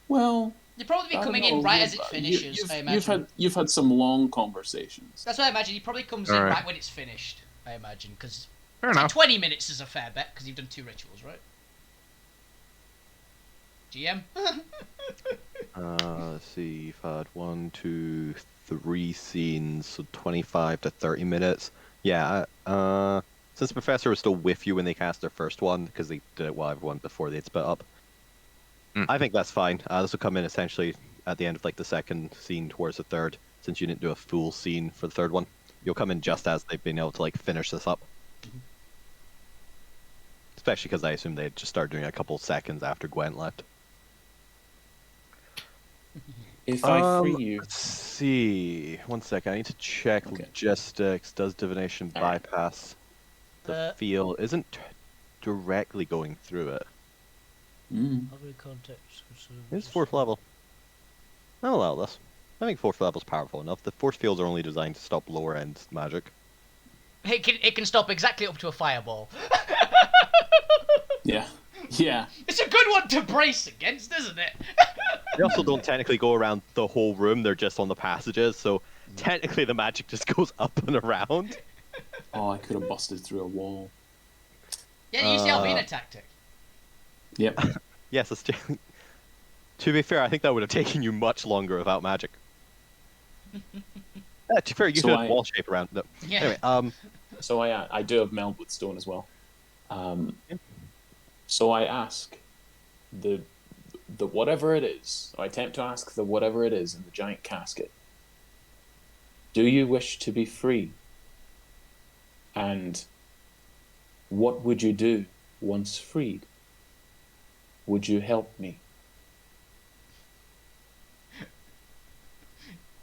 Speaker 2: Well,
Speaker 3: You'd probably be
Speaker 2: I
Speaker 3: coming
Speaker 2: don't
Speaker 3: in
Speaker 2: know,
Speaker 3: right
Speaker 2: you-
Speaker 3: as it
Speaker 2: you-
Speaker 3: finishes, I imagine.
Speaker 2: You've had some long conversations.
Speaker 3: That's what I imagine. He probably comes in
Speaker 5: Alright.
Speaker 3: right when it's finished, I imagine. Because
Speaker 5: Fair enough.
Speaker 3: 20 minutes is a fair bet, because you've done 2 rituals, right? GM?
Speaker 1: Let's see. You've had 1, 2, 3 scenes, so 25 to 30 minutes. Yeah. Since the professor was still with you when they cast their first one, because they did it while everyone before they'd split up, I think that's fine. This will come in essentially at the end of like the second scene towards the third, since you didn't do a full scene for the third one. You'll come in just as they've been able to like finish this up. Especially because I assume they'd just start doing it a couple seconds after Gwen left.
Speaker 2: If I free you,
Speaker 1: Let's see. One second. I need to check
Speaker 2: Okay.
Speaker 1: logistics. Does divination
Speaker 2: Alright.
Speaker 1: bypass the field? Isn't directly going through it. It's 4th level. I'll allow this. I think 4th level's powerful enough. The force fields are only designed to stop lower end magic.
Speaker 3: It can stop exactly up to a fireball.
Speaker 2: yeah, yeah.
Speaker 3: It's a good one to brace against, isn't it?
Speaker 1: They also don't technically go around the whole room. They're just on the passages. So technically the magic just goes up and around.
Speaker 2: Oh, I could have busted through a wall.
Speaker 3: Yeah, use the Alvina tactic.
Speaker 2: Yep.
Speaker 1: Yes, it's to be fair, I think that would have taken you much longer without magic. To be fair, you
Speaker 2: So
Speaker 1: could
Speaker 2: I-
Speaker 1: have wall shape around. No.
Speaker 3: Yeah.
Speaker 1: Anyway,
Speaker 2: So I do have meld with stone as well. So I ask the whatever it is. I attempt to ask the whatever it is in the giant casket. Do you wish to be free? And what would you do once freed? Would you help me?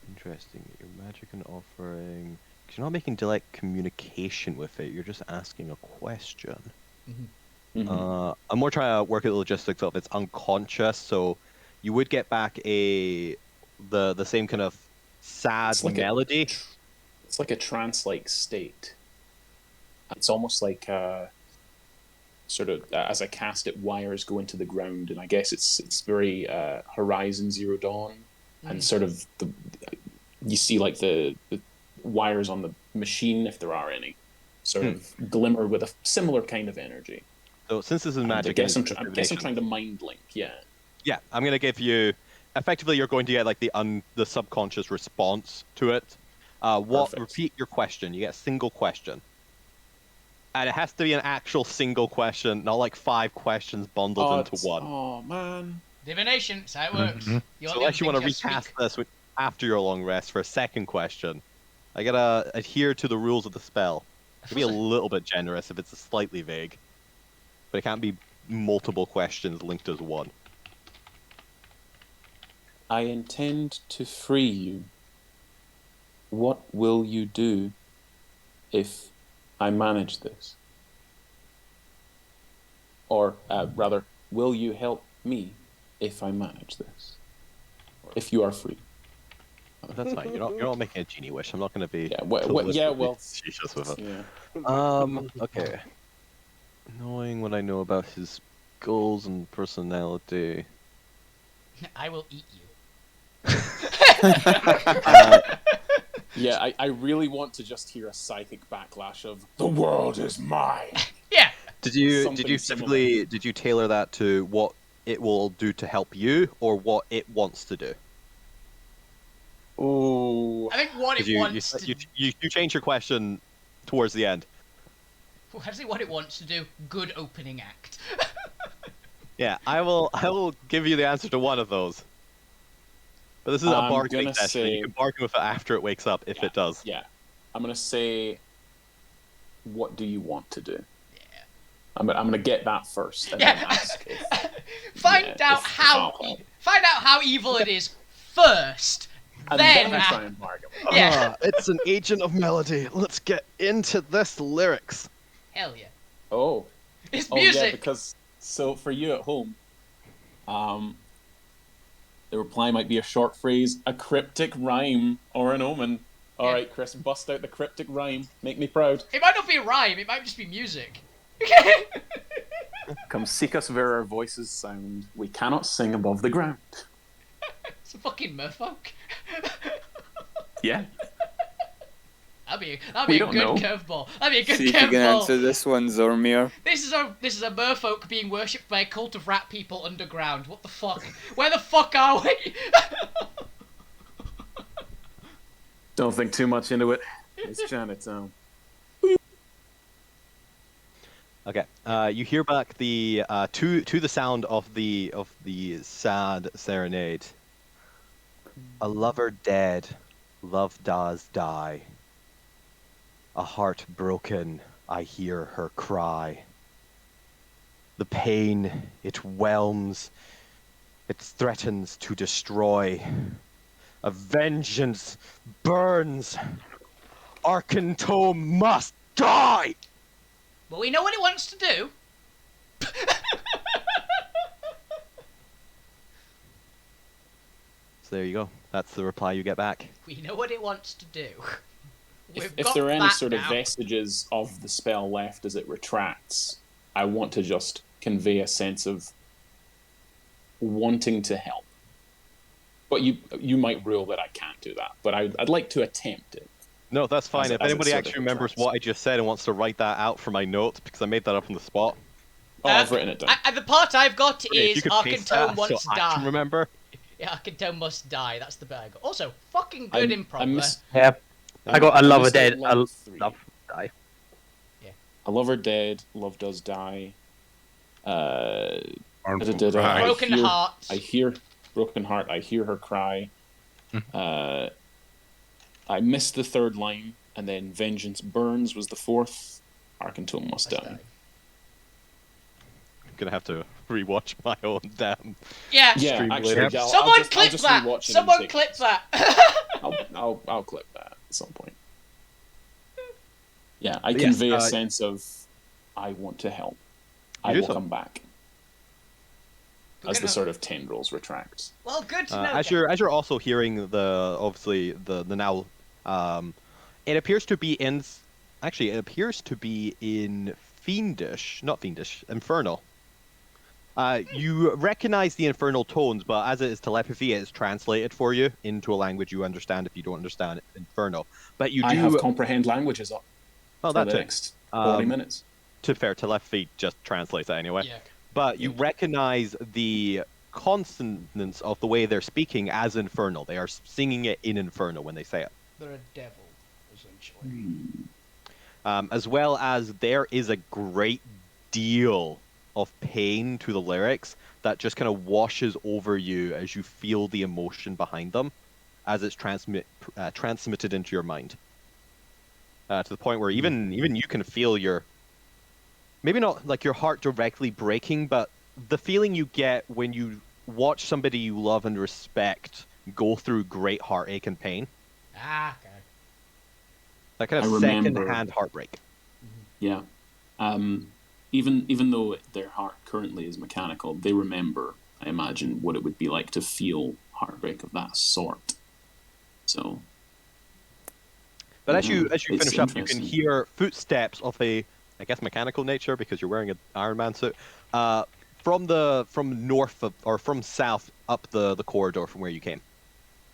Speaker 1: interesting. Your magic and offering. 'Cause you're not making direct communication with it. You're just asking a question.
Speaker 2: Mhm.
Speaker 1: I'm more trying to work at the logistics of it's unconscious, so you would get back the same kind of sad
Speaker 2: It's like
Speaker 1: melody.
Speaker 2: It's like a trance-like state. It's almost like sort of as I cast it, wires go into the ground, and I guess it's very Horizon Zero Dawn, and sort of you see like the wires on the machine, if there are any, sort of glimmer with a similar kind of energy.
Speaker 1: So since this is
Speaker 2: And
Speaker 1: magic,
Speaker 2: I guess
Speaker 1: and
Speaker 2: I'm
Speaker 1: divination-
Speaker 2: trying to mind link. Yeah.
Speaker 1: Yeah, I'm gonna give you. Effectively, you're going to get like the subconscious response to it.
Speaker 2: Perfect.
Speaker 1: Repeat your question. You get a single question, and it has to be an actual single question, not like 5 questions bundled into one.
Speaker 2: Oh man.
Speaker 3: Divination, that's how it works.
Speaker 5: Mhm.
Speaker 3: The
Speaker 1: So
Speaker 3: only
Speaker 1: unless you
Speaker 3: other
Speaker 1: want to
Speaker 3: things
Speaker 1: recast
Speaker 3: speak.
Speaker 1: this after your long rest for a second question, I gotta adhere to the rules of the spell. Maybe a little bit generous if it's slightly vague, but it can't be multiple questions linked as one.
Speaker 2: I intend to free you. What will you do if I manage this? Or rather, will you help me if I manage this? Or if you are free?
Speaker 1: That's fine. You're not making a genie wish. I'm not going to be
Speaker 2: well,
Speaker 1: facetious with it.
Speaker 2: yeah.
Speaker 1: Okay. Knowing what I know about his goals and personality.
Speaker 3: I will eat you.
Speaker 2: Yeah, I really want to just hear a psychic backlash of "the world is mine."
Speaker 3: Yeah.
Speaker 1: Did you
Speaker 2: Something
Speaker 1: specifically did you tailor that to what it will do to help you, or what it wants to do?
Speaker 2: Oh,
Speaker 3: I think what it wants to
Speaker 1: you change your question towards the end.
Speaker 3: actually what it wants to do. Good opening act.
Speaker 1: Yeah, I will give you the answer to one of those. But this is a
Speaker 2: I'm
Speaker 1: bargaining
Speaker 2: gonna
Speaker 1: session.
Speaker 2: say-
Speaker 1: You can bargain with it after it wakes up if it does.
Speaker 2: yeah. I'm gonna say, what do you want to do?
Speaker 3: Yeah.
Speaker 2: I'm gonna get that first. And
Speaker 3: Yeah.
Speaker 2: then ask if,
Speaker 3: Find
Speaker 2: yeah,
Speaker 3: out
Speaker 2: if
Speaker 3: how
Speaker 2: I'll help.
Speaker 3: find out how evil it is first.
Speaker 2: And
Speaker 3: Then
Speaker 2: then I try and bargain.
Speaker 3: Yeah.
Speaker 1: It's an agent of melody. Let's get into this lyrics.
Speaker 3: Hell yeah.
Speaker 2: Oh.
Speaker 3: It's
Speaker 2: Oh
Speaker 3: music.
Speaker 2: yeah, because so for you at home, the reply might be a short phrase, a cryptic rhyme, or an omen. All
Speaker 3: Yeah.
Speaker 2: right, Chris, bust out the cryptic rhyme. Make me proud.
Speaker 3: It might not be a rhyme, it might just be music.
Speaker 2: Come seek us where our voices sound. We cannot sing above the ground.
Speaker 3: It's a fucking merfolk.
Speaker 2: Yeah.
Speaker 3: That'd be
Speaker 2: We
Speaker 3: a
Speaker 2: don't
Speaker 3: good
Speaker 2: know.
Speaker 3: curveball. That'd be a good
Speaker 4: See if you can answer
Speaker 3: curveball.
Speaker 4: this one, Zormir.
Speaker 3: This is a merfolk being worshipped by a cult of rat people underground. What the fuck? Where the fuck are we?
Speaker 2: Don't think too much into it. It's Chinatown.
Speaker 1: Okay. You hear back the to the sound of the sad serenade. A lover dead, love does die. A heart broken, I hear her cry. The pain, it whelms, it threatens to destroy. A vengeance burns. Arkanto must die!
Speaker 3: But we know what it wants to do.
Speaker 1: So there you go. That's the reply you get back.
Speaker 3: We know what it wants to do.
Speaker 2: If there are any sort of vestiges of the spell left as it retracts, I want to just convey a sense of wanting to help. But you might rule that I can't do that. But I'd like to attempt it.
Speaker 1: No, that's fine. If
Speaker 2: as it
Speaker 1: anybody
Speaker 2: sort of
Speaker 1: actually remembers
Speaker 2: retracts.
Speaker 1: what I just said and wants to write that out for my notes, because I made that up on the spot.
Speaker 2: Oh, I've written it down.
Speaker 3: The part I've got
Speaker 1: Okay, if
Speaker 3: is
Speaker 1: you could paste
Speaker 3: Arkanto
Speaker 1: that
Speaker 3: wants
Speaker 1: so I can
Speaker 3: die.
Speaker 1: remember.
Speaker 3: Yeah, Arkanto must die. That's the bit I got. Also, fucking good improv.
Speaker 8: Yeah. I got a lover dead.
Speaker 2: line
Speaker 8: A
Speaker 2: 3.
Speaker 8: love die.
Speaker 2: A lover dead, love does die.
Speaker 5: Harmful
Speaker 2: Da-da-da-da.
Speaker 5: cry.
Speaker 3: Broken heart.
Speaker 2: I hear broken heart. I hear her cry. I missed the third line, and then vengeance burns was the fourth. Arkanto must die.
Speaker 1: I'm gonna have to rewatch my own damn.
Speaker 3: Yeah.
Speaker 2: Yeah,
Speaker 1: Stream
Speaker 2: actually,
Speaker 1: later.
Speaker 2: yeah, I'll
Speaker 3: Someone
Speaker 2: just
Speaker 3: clip that.
Speaker 2: rewatch it and
Speaker 3: Someone
Speaker 2: take-
Speaker 3: clip that.
Speaker 2: I'll clip that at some point. Yeah, I
Speaker 1: Yes,
Speaker 2: convey a sense of I want to help. I
Speaker 1: do
Speaker 2: will
Speaker 1: so.
Speaker 2: come back as the sort of tendrils retract.
Speaker 3: Well, good to know.
Speaker 1: As you're also hearing the now, it appears to be in. Actually, it appears to be in infernal. You recognize the infernal tones, but as it is telepathy, it's translated for you into a language you understand if you don't understand infernal. But you do
Speaker 2: I have comprehend languages up
Speaker 1: oh,
Speaker 2: for
Speaker 1: that
Speaker 2: the
Speaker 1: too.
Speaker 2: next 40 minutes.
Speaker 1: To fair, telepathy just translates it anyway.
Speaker 3: Yeah.
Speaker 1: But you recognize the consonants of the way they're speaking as infernal. They are singing it in infernal when they say it.
Speaker 3: They're a devil, essentially.
Speaker 1: As well as there is a great deal of pain to the lyrics that just kind of washes over you as you feel the emotion behind them as it's transmitted into your mind. To the point where even you can feel maybe not like your heart directly breaking, but the feeling you get when you watch somebody you love and respect go through great heartache and pain.
Speaker 3: Ah, okay.
Speaker 1: That kind of
Speaker 2: I remember-
Speaker 1: second-hand heartbreak.
Speaker 2: Yeah. Even though their heart currently is mechanical, they remember, I imagine, what it would be like to feel heartbreak of that sort. So.
Speaker 1: But as you
Speaker 2: it's
Speaker 1: finish up, you can
Speaker 2: interesting.
Speaker 1: hear footsteps of a, I guess, mechanical nature because you're wearing an Iron Man suit. From north of, or from south up the corridor from where you came.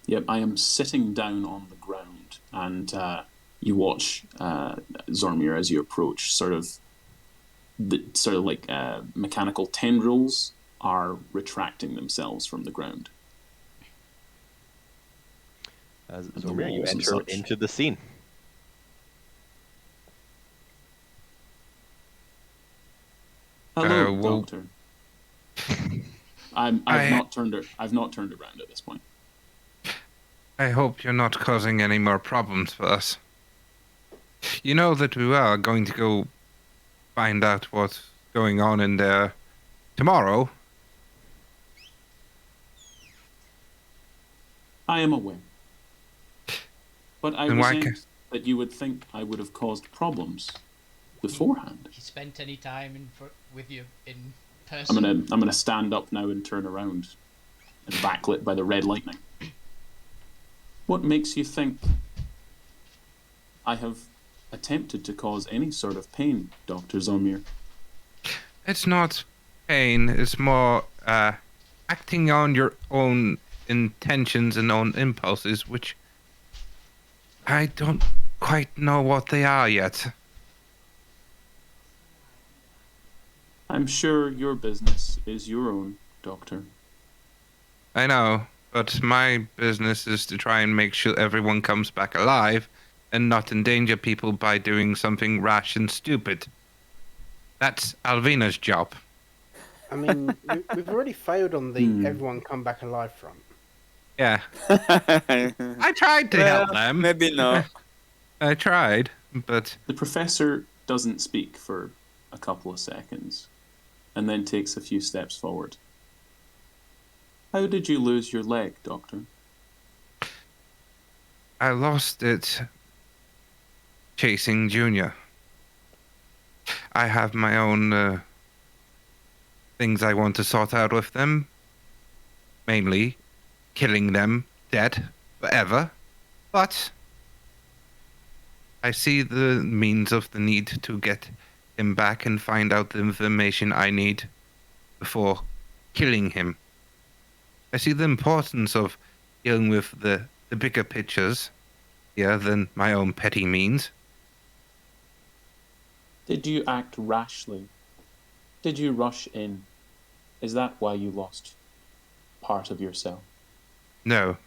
Speaker 2: Yep, I am sitting down on the ground, and you watch Zormir as you approach. Sort of like mechanical tendrils are retracting themselves from the ground.
Speaker 1: As
Speaker 2: the
Speaker 1: Zormir, you
Speaker 2: walls and
Speaker 1: enter
Speaker 2: such.
Speaker 1: into the scene.
Speaker 2: Hello,
Speaker 5: well-
Speaker 2: Doctor. I've not turned around at this point.
Speaker 5: I hope you're not causing any more problems for us. You know that we are going to go find out what's going on in there tomorrow.
Speaker 2: I am aware. But I
Speaker 5: Then why
Speaker 2: resent that you would think I would have caused problems beforehand.
Speaker 3: He spent any time with you in person.
Speaker 2: I'm gonna stand up now and turn around, and backlit by the red lightning. What makes you think I have attempted to cause any sort of pain, Dr. Zomir?
Speaker 5: It's not pain, it's more acting on your own intentions and own impulses, which I don't quite know what they are yet.
Speaker 2: I'm sure your business is your own, Doctor.
Speaker 5: I know, but my business is to try and make sure everyone comes back alive and not endanger people by doing something rash and stupid. That's Alvina's job.
Speaker 6: I mean, we've already failed on the everyone come back alive front.
Speaker 5: Yeah. I tried to help them.
Speaker 4: Maybe not.
Speaker 5: I tried, but
Speaker 2: The professor doesn't speak for a couple of seconds, and then takes a few steps forward. How did you lose your leg, Doctor?
Speaker 5: I lost it chasing Junior. I have my own things I want to sort out with them. Mainly killing them dead forever. But I see the means of the need to get him back and find out the information I need before killing him. I see the importance of dealing with the bigger pictures here than my own petty means.
Speaker 2: Did you act rashly? Did you rush in? Is that why you lost part of yourself?
Speaker 5: No.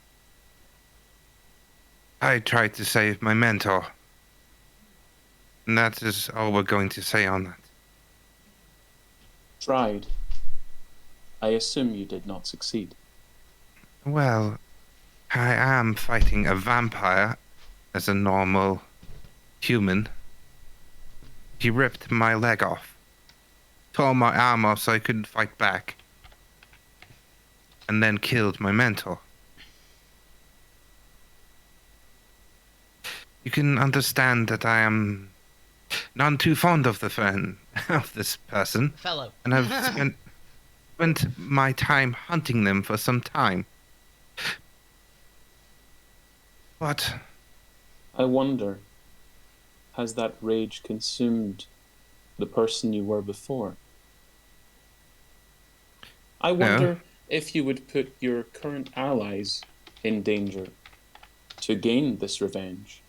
Speaker 5: I tried to save my mentor. And that is all we're going to say on that.
Speaker 2: Tried. I assume you did not succeed.
Speaker 5: Well, I am fighting a vampire as a normal human. He ripped my leg off, tore my arm off so I couldn't fight back, and then killed my mentor. You can understand that I am none too fond of this person,
Speaker 3: Fellow.
Speaker 5: and have spent my time hunting them for some time. But
Speaker 2: I wonder, has that rage consumed the person you were before? I wonder if you would put your current allies in danger to gain this revenge.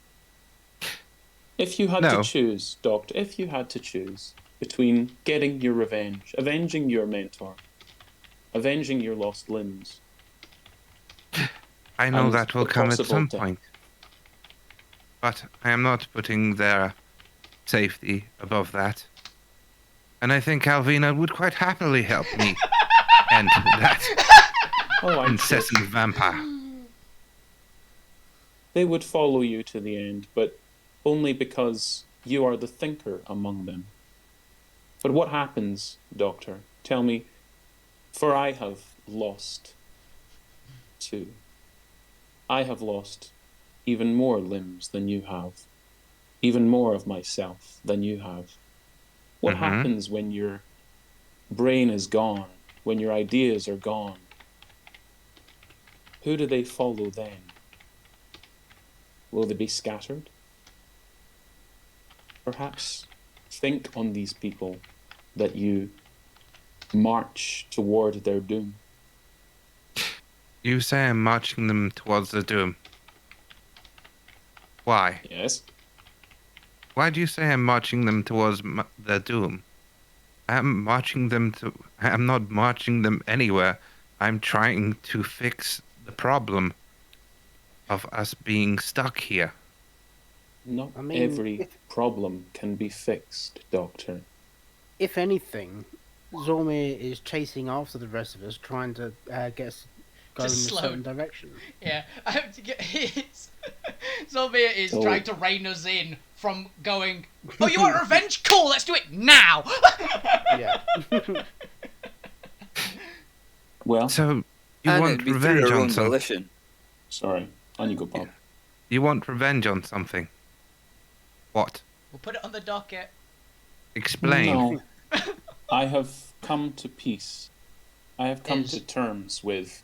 Speaker 2: If you had to choose, Doctor, if you had to choose between getting your revenge, avenging your mentor, avenging your lost limbs.
Speaker 5: I know
Speaker 2: and
Speaker 5: that will
Speaker 2: the
Speaker 5: come at
Speaker 2: possible
Speaker 5: some
Speaker 2: death.
Speaker 5: point. But I am not putting their safety above that. And I think Alvina would quite happily help me end that incessant vampire.
Speaker 2: They would follow you to the end, but only because you are the thinker among them. But what happens, Doctor? Tell me, for I have lost two. I have lost even more limbs than you have, even more of myself than you have. What happens when your brain is gone, when your ideas are gone? Who do they follow then? Will they be scattered? Perhaps think on these people that you march toward their doom.
Speaker 5: You say I'm marching them towards the doom. Why?
Speaker 2: Yes?
Speaker 5: Why do you say I'm marching them towards the doom? I'm not marching them anywhere. I'm trying to fix the problem of us being stuck here.
Speaker 2: Not
Speaker 6: I mean,
Speaker 2: every problem can be fixed, Doctor.
Speaker 6: If anything, Zormir is chasing after the rest of us, trying to get us go in a certain direction.
Speaker 3: Yeah, Zolmir is trying to rein us in from going, oh, you want revenge? Cool, let's do it now!
Speaker 6: Yeah.
Speaker 2: Well,
Speaker 5: So, you
Speaker 4: And
Speaker 5: want
Speaker 4: it'd be through
Speaker 5: revenge
Speaker 4: your
Speaker 5: on
Speaker 4: own
Speaker 5: something?
Speaker 4: volition.
Speaker 2: sorry. On you go, Bob.
Speaker 5: You want revenge on something? What?
Speaker 3: We'll put it on the docket.
Speaker 5: Explain.
Speaker 2: No. I have come to peace. I have come
Speaker 3: Is-
Speaker 2: to terms with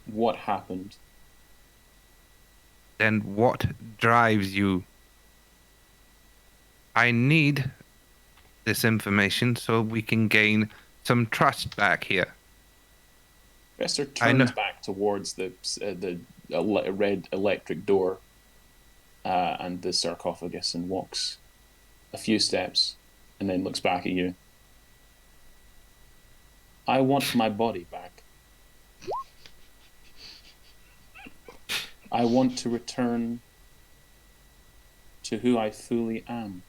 Speaker 2: what happened.
Speaker 5: Then what drives you? I need this information so we can gain some trust back here.
Speaker 2: Professor
Speaker 5: I know.
Speaker 2: turns back towards the red electric door and the sarcophagus and walks a few steps and then looks back at you. I want my body back. I want to return to who I fully am,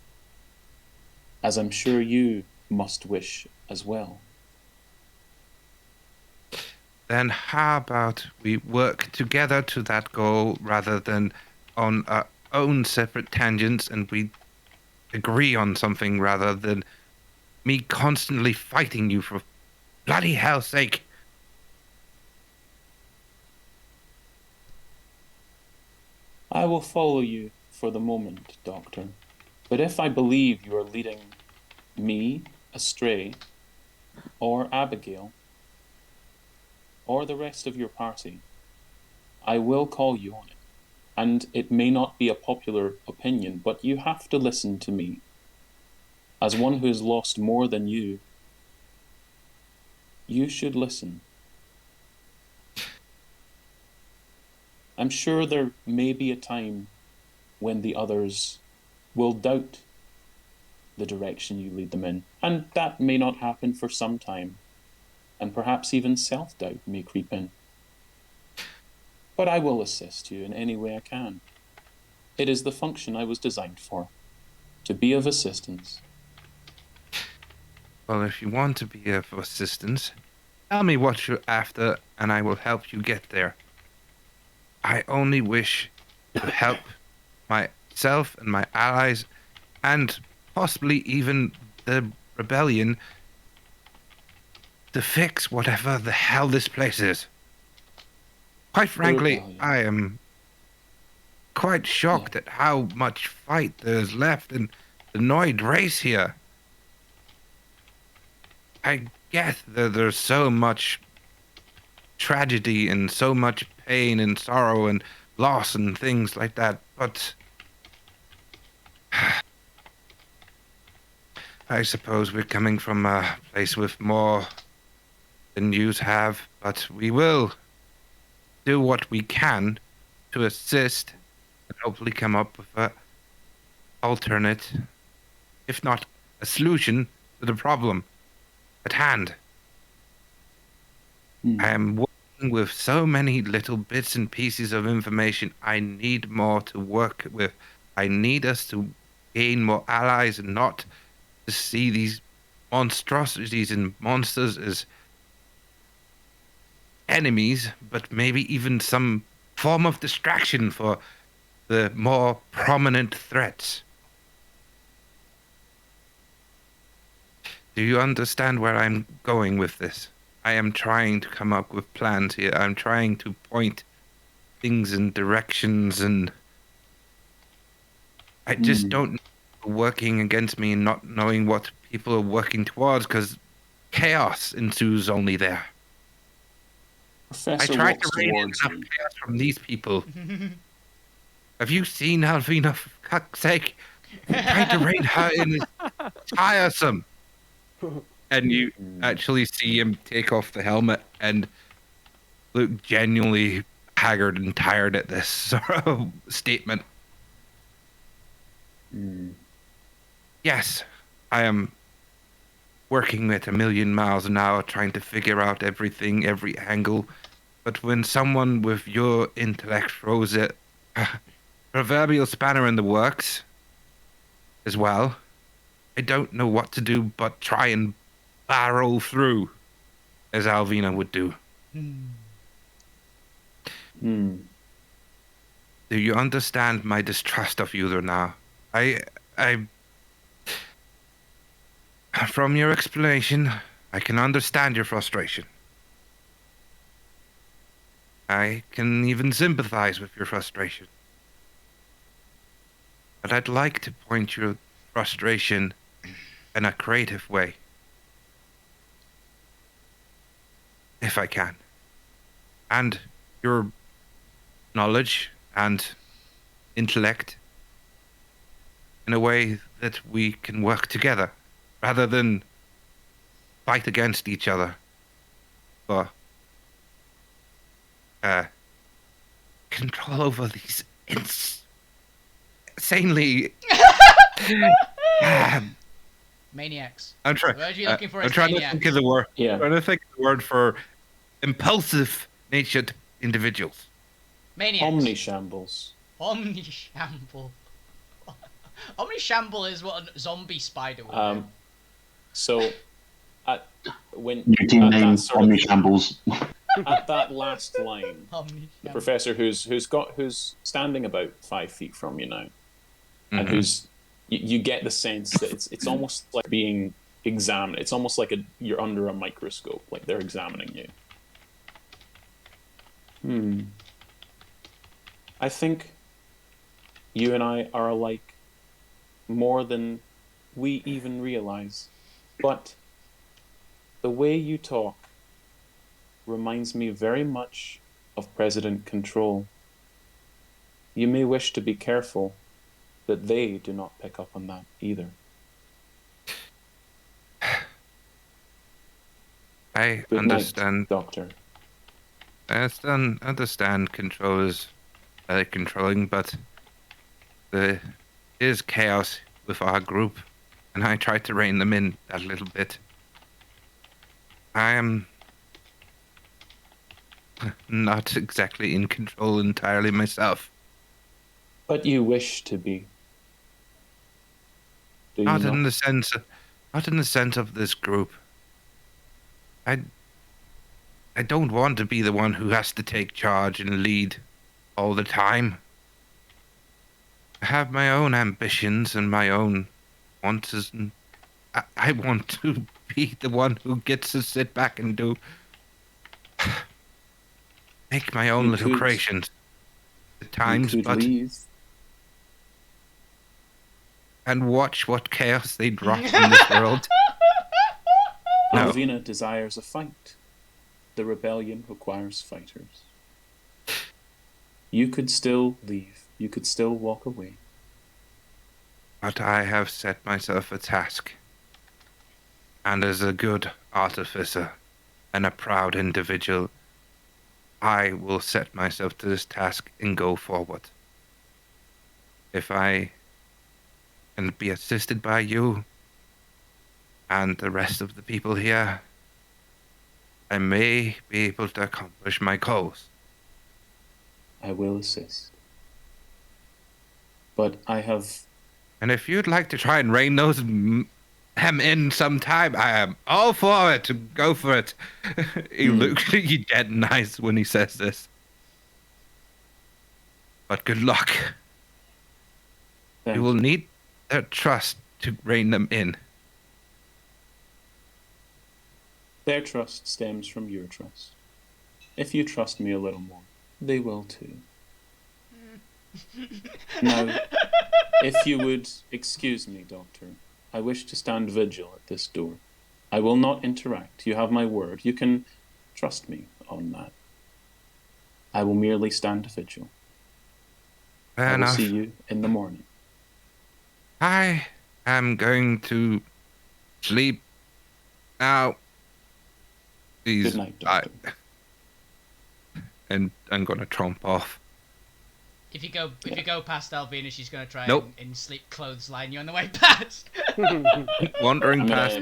Speaker 2: as I'm sure you must wish as well.
Speaker 5: Then how about we work together to that goal rather than on our own separate tangents, and we agree on something rather than me constantly fighting you for bloody hell's sake.
Speaker 2: I will follow you for the moment, Doctor. But if I believe you are leading me astray, or Abigail, or the rest of your party, I will call you on it. And it may not be a popular opinion, but you have to listen to me. As one who has lost more than you should listen. I'm sure there may be a time when the others will doubt the direction you lead them in, and that may not happen for some time, and perhaps even self-doubt may creep in. But I will assist you in any way I can. It is the function I was designed for, to be of assistance.
Speaker 5: Well, if you want to be of assistance, tell me what you're after and I will help you get there. I only wish to help myself and my allies, and possibly even the rebellion, to fix whatever the hell this place is. Quite frankly,
Speaker 2: rebellion.
Speaker 5: I am quite shocked at how much fight there's left in the Noid race here. I get that there's so much tragedy and so much pain and sorrow and loss and things like that, but I suppose we're coming from a place with more than yous have, but we will do what we can to assist and hopefully come up with a alternate, if not a solution, to the problem at hand. I am working with so many little bits and pieces of information. I need more to work with. I need us to gain more allies and not to see these monstrosities and monsters as enemies, but maybe even some form of distraction for the more prominent threats. Do you understand where I'm going with this? I am trying to come up with plans here. I'm trying to point things in directions, and I just don't know working against me and not knowing what people are working towards, because chaos ensues only there.
Speaker 2: Professor
Speaker 5: I tried to
Speaker 2: walks
Speaker 5: rein in
Speaker 2: towards
Speaker 5: enough
Speaker 2: you.
Speaker 5: chaos from these people. Have you seen Alvina, for fuck's sake? Trying to rein her in is tiresome. And you actually see him take off the helmet and look genuinely haggard and tired at this sort of statement. Yes, I am working at 1,000,000 miles an hour trying to figure out everything, every angle. But when someone with your intellect throws a proverbial spanner in the works as well, I don't know what to do but try and barrel through, as Alvina would do. Do you understand my distrust of you now? I From your explanation, I can understand your frustration. I can even sympathize with your frustration. But I'd like to point your frustration in a creative way. If I can. And your knowledge and intellect in a way that we can work together rather than fight against each other for control over these insanely
Speaker 3: Maniacs.
Speaker 5: I'm trying.
Speaker 3: The word you're looking for
Speaker 5: I'm
Speaker 3: is
Speaker 5: trying to
Speaker 3: maniacs.
Speaker 5: think of the word.
Speaker 2: Yeah.
Speaker 5: Trying to think of the word for impulsive natured individuals.
Speaker 3: Maniacs.
Speaker 2: Omnishambles.
Speaker 3: Omnishamble. Omnishamble is what a zombie spider would do.
Speaker 2: So, when
Speaker 7: New team
Speaker 2: at
Speaker 7: name
Speaker 2: that sort of-
Speaker 7: Omnishambles.
Speaker 2: at that last line, the
Speaker 3: Omnishamble.
Speaker 2: professor who's standing about 5 feet from you now, and
Speaker 5: Mhm.
Speaker 2: who's you get the sense that it's almost like being examined. It's almost like you're under a microscope, like they're examining you. I think you and I are alike more than we even realize, but the way you talk reminds me very much of President Control. You may wish to be careful that they do not pick up on that either.
Speaker 5: I
Speaker 2: Good
Speaker 5: understand.
Speaker 2: night, Doctor.
Speaker 5: I understand control is controlling, but there is chaos with our group, and I try to rein them in a little bit. I am not exactly in control entirely myself.
Speaker 2: But you wish to be. Do you
Speaker 5: Not
Speaker 2: not?
Speaker 5: in the sense of this group. I don't want to be the one who has to take charge and lead all the time. I have my own ambitions and my own wants, and I want to be the one who gets to sit back and make my own
Speaker 2: You
Speaker 5: little
Speaker 2: could-
Speaker 5: creations at
Speaker 2: You
Speaker 5: times,
Speaker 2: could
Speaker 5: but
Speaker 2: leave.
Speaker 5: and watch what chaos they drop in this world. No.
Speaker 2: Alvina desires a fight. The rebellion requires fighters. You could still leave. You could still walk away.
Speaker 5: But I have set myself a task. And as a good artificer and a proud individual, I will set myself to this task and go forward. If I can be assisted by you and the rest of the people here, I may be able to accomplish my goals.
Speaker 2: I will assist. But I have...
Speaker 5: And if you'd like to try and rein those them in sometime, I am all for it. Go for it. He looks at you dead nice when he says this. But good luck.
Speaker 2: Thank
Speaker 5: You will need their trust to rein them in.
Speaker 2: Their trust stems from your trust. If you trust me a little more, they will too. Now, if you would excuse me, Doctor, I wish to stand vigil at this door. I will not interact. You have my word. You can trust me on that. I will merely stand vigil.
Speaker 5: Fair
Speaker 2: I will
Speaker 5: enough.
Speaker 2: see you in the morning.
Speaker 5: I am going to sleep now. Please,
Speaker 2: Good night, Doctor.
Speaker 5: And I'm gonna tromp off.
Speaker 3: If you go past Alvina, she's gonna try
Speaker 5: Nope.
Speaker 3: and sleep clothesline you on the way past.
Speaker 5: Wandering
Speaker 2: I'm
Speaker 5: past.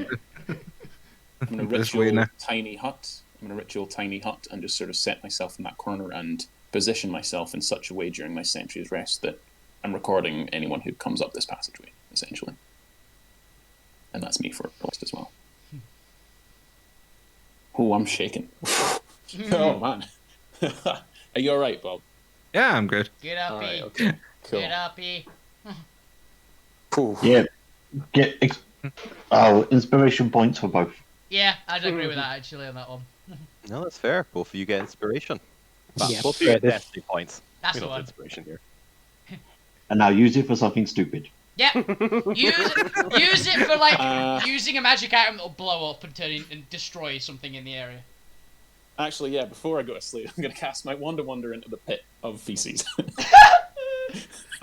Speaker 2: gonna
Speaker 5: This way
Speaker 2: ritual
Speaker 5: now.
Speaker 2: tiny hut. I'm gonna ritual tiny hut and just sort of set myself in that corner and position myself in such a way during my sentry's rest that I'm recording anyone who comes up this passageway, essentially. And that's me for a post as well. Oh, I'm shaking. Oh man. Are you alright, Bob?
Speaker 5: Yeah, I'm good.
Speaker 3: Get up,
Speaker 2: Alright,
Speaker 3: E.
Speaker 2: okay. Cool.
Speaker 3: Get up, E.
Speaker 2: Cool.
Speaker 7: Yeah. Inspiration points for both.
Speaker 3: Yeah, I'd agree with that actually on that one.
Speaker 1: No, that's fair. Both of you get inspiration. Well,
Speaker 8: Yeah,
Speaker 1: both of you get
Speaker 8: fair.
Speaker 1: destiny points.
Speaker 3: That's
Speaker 1: We
Speaker 3: the
Speaker 1: don't have
Speaker 3: one.
Speaker 1: inspiration here.
Speaker 7: And now use it for something stupid.
Speaker 3: Yeah. Use it for like using a magic item that'll blow up and and destroy something in the area.
Speaker 2: Actually, yeah, before I go to sleep, I'm going to cast my Wand of Wonder into the pit of feces.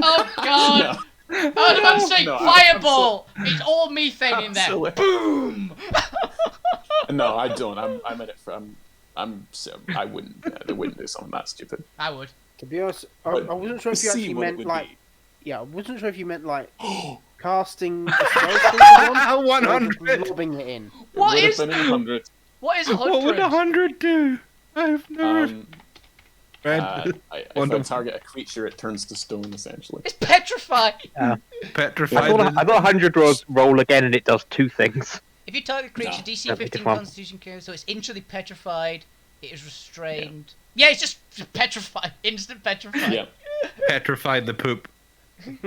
Speaker 3: Oh god! I was about to say
Speaker 2: No,
Speaker 3: fireball! It's all methane in there.
Speaker 2: silly.
Speaker 3: Boom!
Speaker 2: No, I don't. I'm in it for. I wouldn't. They wouldn't do something that stupid.
Speaker 3: I would.
Speaker 6: To be honest, I
Speaker 2: But
Speaker 6: wasn't sure if you
Speaker 2: see
Speaker 6: actually
Speaker 2: what it
Speaker 6: meant
Speaker 2: would
Speaker 6: like.
Speaker 2: be.
Speaker 6: Yeah, I wasn't sure if you meant like casting a spell on,
Speaker 5: 100.
Speaker 6: lobbing it in.
Speaker 3: What
Speaker 2: It
Speaker 3: is
Speaker 2: would have been 100.
Speaker 3: what is
Speaker 5: What would
Speaker 3: 100?
Speaker 5: 100 do? I've never
Speaker 2: If I
Speaker 5: Wonderful.
Speaker 2: target a creature, it turns to stone, essentially.
Speaker 3: It's petrified.
Speaker 5: petrified.
Speaker 8: I got 100 roll again, and it does two things.
Speaker 3: If you target a creature,
Speaker 2: No.
Speaker 3: DC
Speaker 8: That'd be
Speaker 3: 15
Speaker 8: good one.
Speaker 3: Constitution carry, so it's instantly petrified. It is restrained. Yeah, it's just petrified. Instant petrified.
Speaker 2: Yeah.
Speaker 5: Petrified the poop.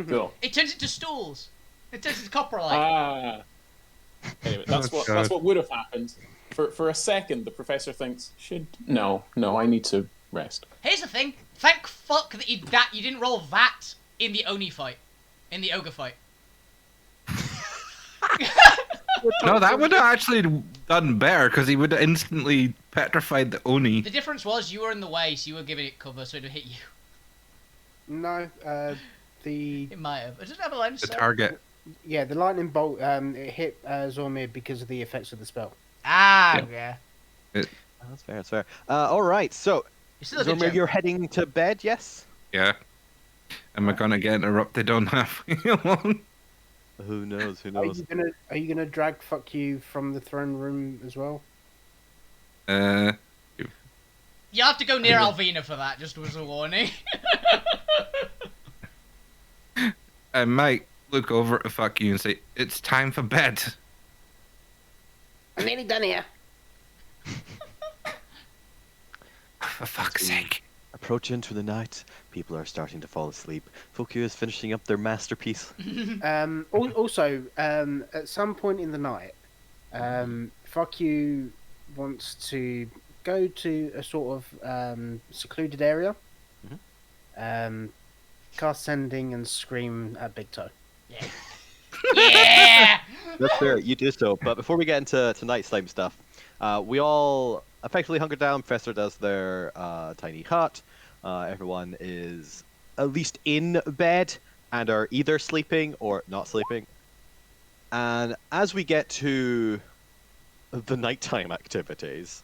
Speaker 2: Cool.
Speaker 3: It turns into stools. It turns into coprolite.
Speaker 2: Ah. Anyway, that's
Speaker 5: Oh,
Speaker 2: what
Speaker 5: God.
Speaker 2: would have happened. For a second, the professor thinks, no, I need to rest.
Speaker 3: Here's the thing. Thank fuck that you didn't roll that in the Oni fight, in the ogre fight.
Speaker 5: No, that would have actually done better because he would have instantly petrified the Oni.
Speaker 3: The difference was you were in the way, so you were giving it cover, so it would hit you.
Speaker 6: No, the
Speaker 3: It might have. It doesn't have a line of
Speaker 5: The
Speaker 3: sight.
Speaker 5: target.
Speaker 6: the lightning bolt it hit Zormir because of the effects of the spell.
Speaker 3: Ah, yeah.
Speaker 1: Oh, that's fair. That's fair. All right. So,
Speaker 3: You're still a good
Speaker 1: Zormir,
Speaker 3: gem.
Speaker 1: you're heading to bed. Yes.
Speaker 5: Yeah. Am I gonna get interrupted on halfway along?
Speaker 1: Who knows? Who
Speaker 6: Are
Speaker 1: knows?
Speaker 6: you gonna drag fuck you from the throne room as well?
Speaker 3: You'll have to go near Alvina for that, just as a warning.
Speaker 5: I might look over at fuck you and say, "It's time for bed."
Speaker 6: I'm nearly done here.
Speaker 5: For fuck's sake.
Speaker 1: Approach into the night. People are starting to fall asleep. Fokyu is finishing up their masterpiece.
Speaker 6: Also, at some point in the night, fuck you wants to go to a sort of secluded area, cast sending and scream at Big Toe.
Speaker 3: Yeah!
Speaker 1: That's fair. You do so. But before we get into night slime stuff, we all effectively hunker down. Professor does their tiny hut. Everyone is at least in bed and are either sleeping or not sleeping. And as we get to the nighttime activities,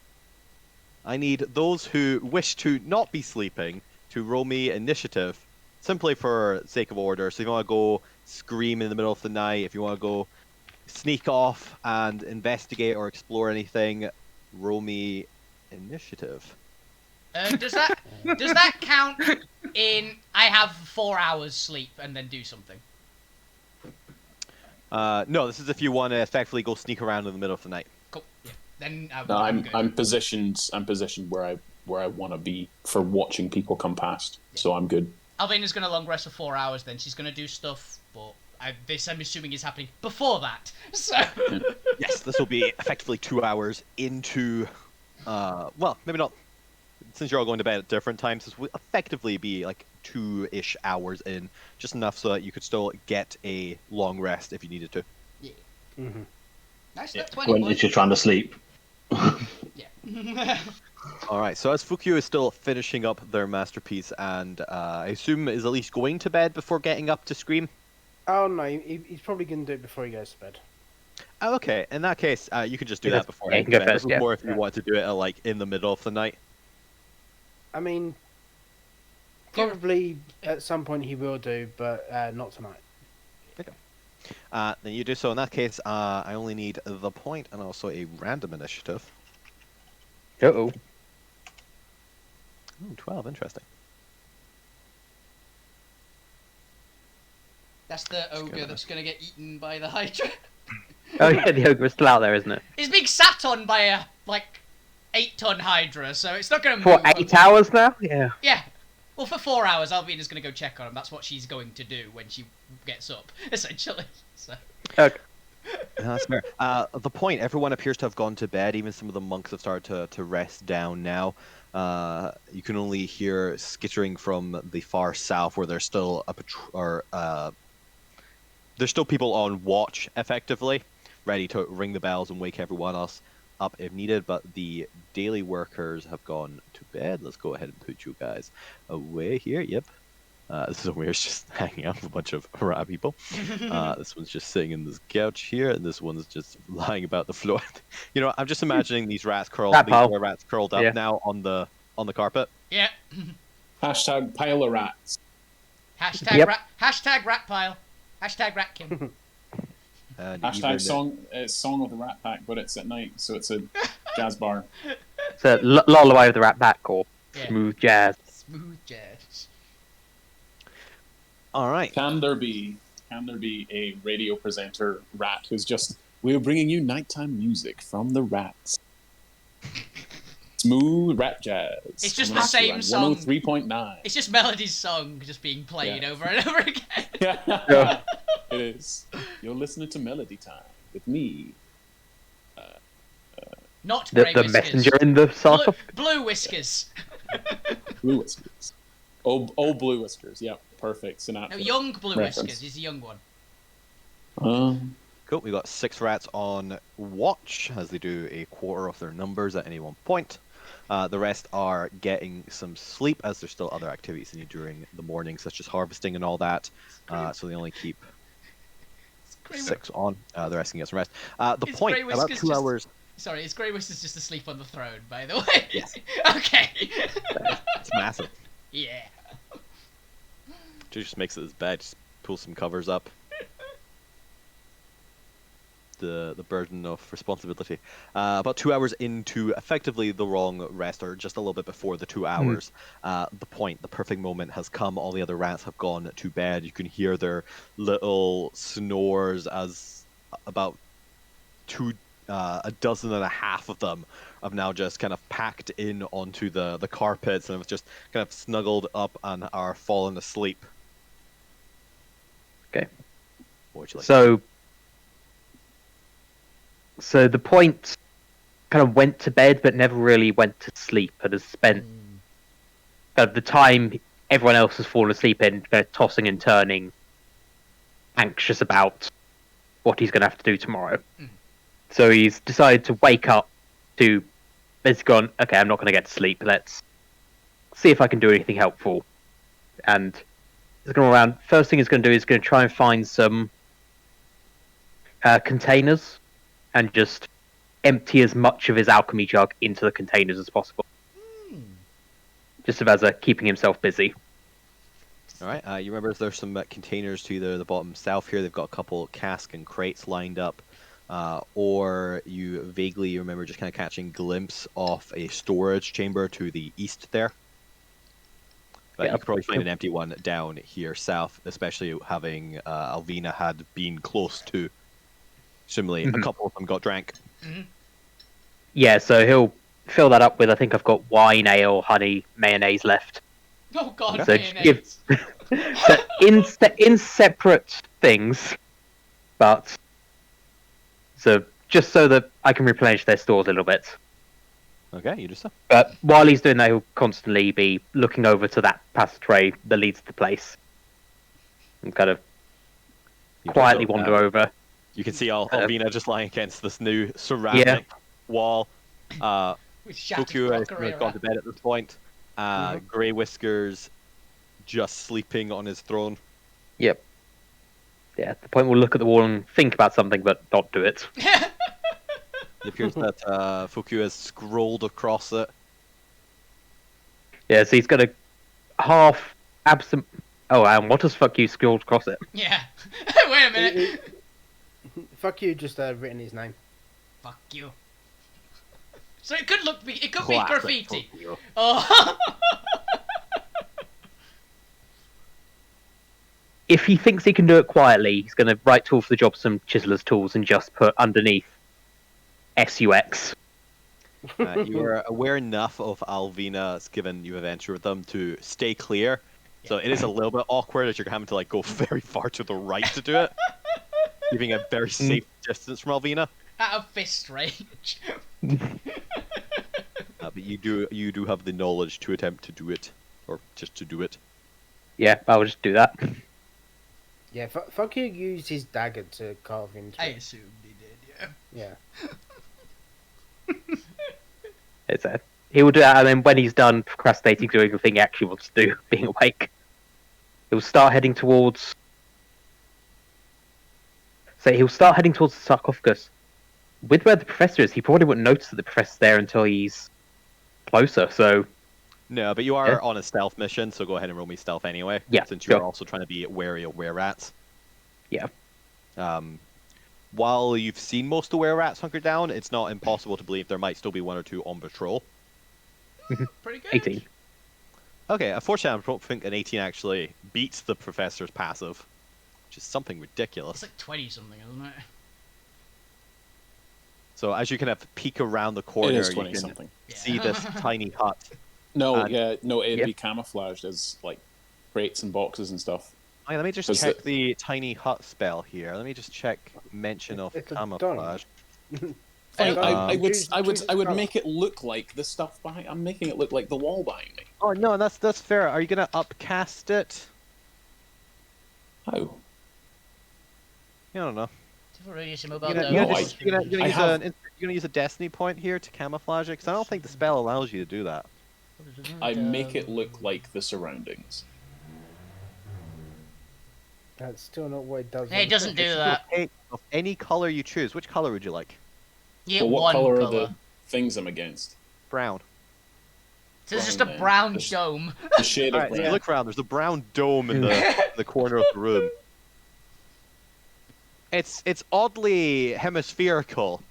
Speaker 1: I need those who wish to not be sleeping to roll me initiative, simply for sake of order. So if you want to go scream in the middle of the night, if you want to go sneak off and investigate or explore anything, roll me initiative.
Speaker 3: Does that count in I have 4 hours sleep and then do something?
Speaker 1: No, this is if you want to effectively go sneak around in the middle of the night.
Speaker 3: Cool. Yeah. Then
Speaker 2: No,
Speaker 3: I'm good.
Speaker 2: I'm positioned where I want to be for watching people come past. So I'm good.
Speaker 3: Alvina's gonna long rest for 4 hours. Then she's gonna do stuff, but This, I'm assuming, is happening before that. So.
Speaker 1: Yes, this will be effectively 2 hours into. Well, maybe not. Since you're all going to bed at different times, this will effectively be like 2-ish hours in, just enough so that you could still get a long rest if you needed to.
Speaker 3: Yeah.
Speaker 6: Mm-hmm.
Speaker 3: Nice.
Speaker 7: Yeah.
Speaker 3: 20
Speaker 7: When
Speaker 3: points.
Speaker 7: you're trying to sleep.
Speaker 3: Yeah.
Speaker 1: All right, so as Fukio is still finishing up their masterpiece, and I assume is at least going to bed before getting up to scream.
Speaker 6: Oh no, he's probably going to do it before he goes to bed.
Speaker 1: Oh, okay, in that case, you can just do
Speaker 8: Yeah,
Speaker 1: that before
Speaker 8: yeah, you
Speaker 1: heading
Speaker 8: can
Speaker 1: to
Speaker 8: go
Speaker 1: bed.
Speaker 8: first,
Speaker 1: This is
Speaker 8: yeah.
Speaker 1: more if you
Speaker 6: Yeah.
Speaker 1: want to do it like in the middle of the night.
Speaker 6: I mean, probably at some point he will do, but not tonight.
Speaker 1: Then you do so. In that case, I only need the point and also a random initiative.
Speaker 8: Uh-oh.
Speaker 1: Ooh, 12, interesting.
Speaker 3: That's the ogre that's going to get eaten by the Hydra.
Speaker 8: Oh yeah, the ogre is still out there, isn't it?
Speaker 3: He's being sat on by a, 8-ton Hydra, so it's not going to
Speaker 8: For
Speaker 3: move.
Speaker 8: 8 hours now? Yeah.
Speaker 3: Yeah. Well, for 4 hours, Alvina's going to go check on him. That's what she's going to do when she gets up, essentially. So.
Speaker 8: Okay.
Speaker 1: That's fair. The point, everyone appears to have gone to bed. Even some of the monks have started to rest down now. You can only hear skittering from the far south, where there's still there's still people on watch, effectively, ready to ring the bells and wake everyone else up if needed. But the daily workers have gone to bed. Let's go ahead and put you guys away here. Yep. This is where just hanging out with a bunch of rat people. This one's just sitting in this couch here, and this one's just lying about the floor. You know, I'm just imagining these rats curled,
Speaker 8: Rat
Speaker 1: these
Speaker 8: pile.
Speaker 1: poor rats curled up
Speaker 8: Yeah.
Speaker 1: now on the carpet.
Speaker 3: Yeah.
Speaker 2: Hashtag pile of rats.
Speaker 3: Hashtag
Speaker 8: Yep.
Speaker 3: rat pile. Hashtag rat king.
Speaker 1: And
Speaker 2: Hashtag song of the Rat Pack, but it's at night, so it's a jazz bar.
Speaker 8: So lullaby with the rat pack or
Speaker 3: Yeah.
Speaker 8: smooth jazz.
Speaker 3: Smooth jazz.
Speaker 1: All right.
Speaker 2: Can there be a radio presenter rat who's just, we're bringing you nighttime music from the rats. Smooth rat jazz.
Speaker 3: It's just
Speaker 2: Coming
Speaker 3: the
Speaker 2: at you
Speaker 3: same
Speaker 2: at
Speaker 3: song.
Speaker 2: 103.9.
Speaker 3: It's just Melody's song just being played
Speaker 2: Yeah.
Speaker 3: over and over again.
Speaker 2: Yeah. It is. You're listening to Melody Time with me.
Speaker 3: Not
Speaker 8: The
Speaker 3: grey whiskers.
Speaker 8: messenger in the sarcophagus.
Speaker 3: Blue whiskers.
Speaker 2: Blue Whiskers. Oh, Blue Whiskers. Yeah, perfect. Sinatra.
Speaker 3: No, young blue
Speaker 2: reference.
Speaker 3: whiskers. He's the young one.
Speaker 1: Cool. We got 6 rats on watch as they do a quarter of their numbers at any one point. The rest are getting some sleep as there's still other activities they need during the morning, such as harvesting and all that. So they only keep 6 on. The rest can get some rest. The
Speaker 3: Is
Speaker 1: point,
Speaker 3: Grey
Speaker 1: about
Speaker 3: Whiskers
Speaker 1: 2
Speaker 3: just-
Speaker 1: hours.
Speaker 3: Sorry, is Grey Whiskers just asleep on the throne, by the way?
Speaker 1: Yes.
Speaker 3: Okay.
Speaker 1: It's massive.
Speaker 3: Yeah.
Speaker 1: Just makes it his bed, just pulls some covers up. The burden of responsibility. About 2 hours into effectively the wrong rest, or just a little bit before the 2 hours, the point, the perfect moment has come. All the other rats have gone to bed. You can hear their little snores as about a dozen and a half of them have now just kind of packed in onto the carpets and have just kind of snuggled up and are fallen asleep.
Speaker 8: Okay.
Speaker 1: What would you like?
Speaker 8: So the point kind of went to bed but never really went to sleep and has spent kind of the time everyone else has fallen asleep in kind of tossing and turning, anxious about what he's going to have to do tomorrow. So he's decided to wake up to basically gone, okay, I'm not going to get to sleep. Let's see if I can do anything helpful. And he's going around. First thing he's going to do is going to try and find some containers and just empty as much of his alchemy jug into the containers as possible. Just as a keeping himself busy.
Speaker 1: All right. You remember there's some containers to either the bottom south here. They've got a couple cask and crates lined up. Or you vaguely remember just kind of catching a glimpse of a storage chamber to the east there. But
Speaker 8: Yeah,
Speaker 1: you could probably find an empty one down here south, especially having Alvina had been close to. Similarly, a couple of them got drank.
Speaker 8: Yeah, so he'll fill that up with, I think I've got wine, ale, honey, mayonnaise left.
Speaker 3: Oh god,
Speaker 8: So
Speaker 3: bayonets.
Speaker 8: so in separate things, but so just so that I can replenish their stores a little bit.
Speaker 1: Okay, you do so.
Speaker 8: But while he's doing that, he'll constantly be looking over to that passageway that leads to the place, and kind of quietly wander over.
Speaker 1: You can see Alvina just lying against this new ceramic wall.
Speaker 3: With shattered
Speaker 1: Fuku has
Speaker 3: crockery
Speaker 1: gone
Speaker 3: around.
Speaker 1: to bed at this point. Grey Whiskers just sleeping on his throne.
Speaker 8: Yep. Yeah, at the point we'll look at the wall and think about something, but not do it.
Speaker 1: It appears that Fuku has scrolled across it.
Speaker 8: Yeah, so he's got a half absent. Oh, and what does fuck you scrolled across it?
Speaker 3: Yeah. Wait a minute.
Speaker 6: Fuck you, just written his name.
Speaker 3: Fuck you. So it could look. It could
Speaker 1: Classic
Speaker 3: be graffiti.
Speaker 1: Fuku.
Speaker 3: Oh.
Speaker 8: If he thinks he can do it quietly, he's going to write tool for the job some chiseler's tools and just put underneath SUX.
Speaker 1: You are aware enough of Alvina's given you have entered them to stay clear. So it is a little bit awkward as you're having to like go very far to the right to do it, keeping a very safe distance from Alvina.
Speaker 3: Out of fist range.
Speaker 1: But you do have the knowledge to attempt to do it, or just to do it.
Speaker 8: Yeah, I'll just do that.
Speaker 6: Yeah, fuck you used his dagger to carve into
Speaker 3: I
Speaker 6: it.
Speaker 3: assumed he did. Yeah.
Speaker 6: Yeah.
Speaker 8: He will do that, and then when he's done procrastinating doing the thing he actually wants to do, being awake, he'll start heading towards. So he'll start heading towards the sarcophagus. With where the professor is, he probably wouldn't notice that the professor's there until he's closer. So
Speaker 1: No, but you are on a stealth mission, so go ahead and roll me stealth anyway.
Speaker 8: Yeah,
Speaker 1: Since you're
Speaker 8: sure.
Speaker 1: also trying to be wary of were-rats.
Speaker 8: Yeah.
Speaker 1: While you've seen most of were-rats hunkered down, it's not impossible to believe there might still be one or two on patrol.
Speaker 3: Pretty good.
Speaker 8: 18.
Speaker 1: Okay, unfortunately, I don't think an 18 actually beats the professor's passive, which is something ridiculous.
Speaker 3: It's like 20 something, isn't it?
Speaker 1: So as you kind of peek around the corner,
Speaker 2: It is
Speaker 1: you
Speaker 2: 20
Speaker 1: can
Speaker 2: something.
Speaker 1: see this tiny hut.
Speaker 2: No,
Speaker 1: And-
Speaker 2: it'd be camouflaged as like crates and boxes and stuff.
Speaker 1: Okay, let me just
Speaker 2: Was
Speaker 1: check
Speaker 2: it-
Speaker 1: the tiny hut spell here. Let me just check mention of
Speaker 6: It's a
Speaker 1: camouflage.
Speaker 2: I would
Speaker 6: choose
Speaker 2: I would
Speaker 6: colour.
Speaker 2: make it look like the stuff behind. I'm making it look like the wall behind me.
Speaker 1: Oh no, that's fair. Are you gonna upcast it?
Speaker 2: How?
Speaker 1: I don't know.
Speaker 3: Different radius of mobile
Speaker 1: You're gonna,
Speaker 3: dome.
Speaker 1: you're
Speaker 2: No,
Speaker 1: gonna, just- you're gonna, you're gonna
Speaker 2: I
Speaker 1: use
Speaker 2: have-
Speaker 1: you're gonna use a destiny point here to camouflage it, because I don't think the spell allows you to do that.
Speaker 2: I make it look like the surroundings.
Speaker 6: That's still not what it does.
Speaker 3: Hey, it doesn't do that.
Speaker 1: Hey, of any color you choose, which color would you like?
Speaker 3: You
Speaker 2: So
Speaker 3: get
Speaker 2: what
Speaker 3: one
Speaker 2: color
Speaker 3: colour.
Speaker 2: are the things I'm against?
Speaker 1: Brown.
Speaker 3: So it's just
Speaker 2: brown
Speaker 3: a
Speaker 2: then?
Speaker 3: brown
Speaker 2: Just-
Speaker 3: dome.
Speaker 2: The shade of
Speaker 1: Alright,
Speaker 2: brown.
Speaker 1: look around. There's a brown dome in the corner of the room. It's oddly hemispherical,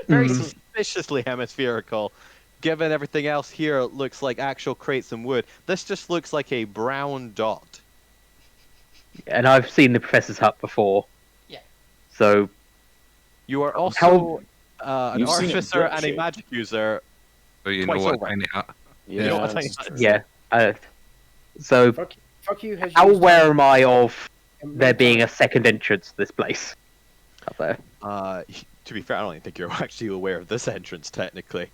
Speaker 1: very suspiciously hemispherical. Given everything else here looks like actual crates and wood, this just looks like a brown dot.
Speaker 8: And I've seen the professor's hut before.
Speaker 3: Yeah.
Speaker 8: So
Speaker 1: You are also an
Speaker 2: You've seen it
Speaker 1: artificer and a
Speaker 2: brick-shaped.
Speaker 1: magic user.
Speaker 5: So you know
Speaker 1: Twice
Speaker 5: what
Speaker 1: over.
Speaker 5: tiny hut.
Speaker 1: You know what I
Speaker 2: that's
Speaker 1: mean?
Speaker 2: true.
Speaker 8: yeah. So
Speaker 6: Fuck you has
Speaker 8: how
Speaker 6: used
Speaker 8: aware am I of
Speaker 6: him
Speaker 8: there
Speaker 6: many
Speaker 8: being a
Speaker 6: times.
Speaker 8: second entrance to this place? Up there.
Speaker 1: To be fair, I don't even think you're actually aware of this entrance technically.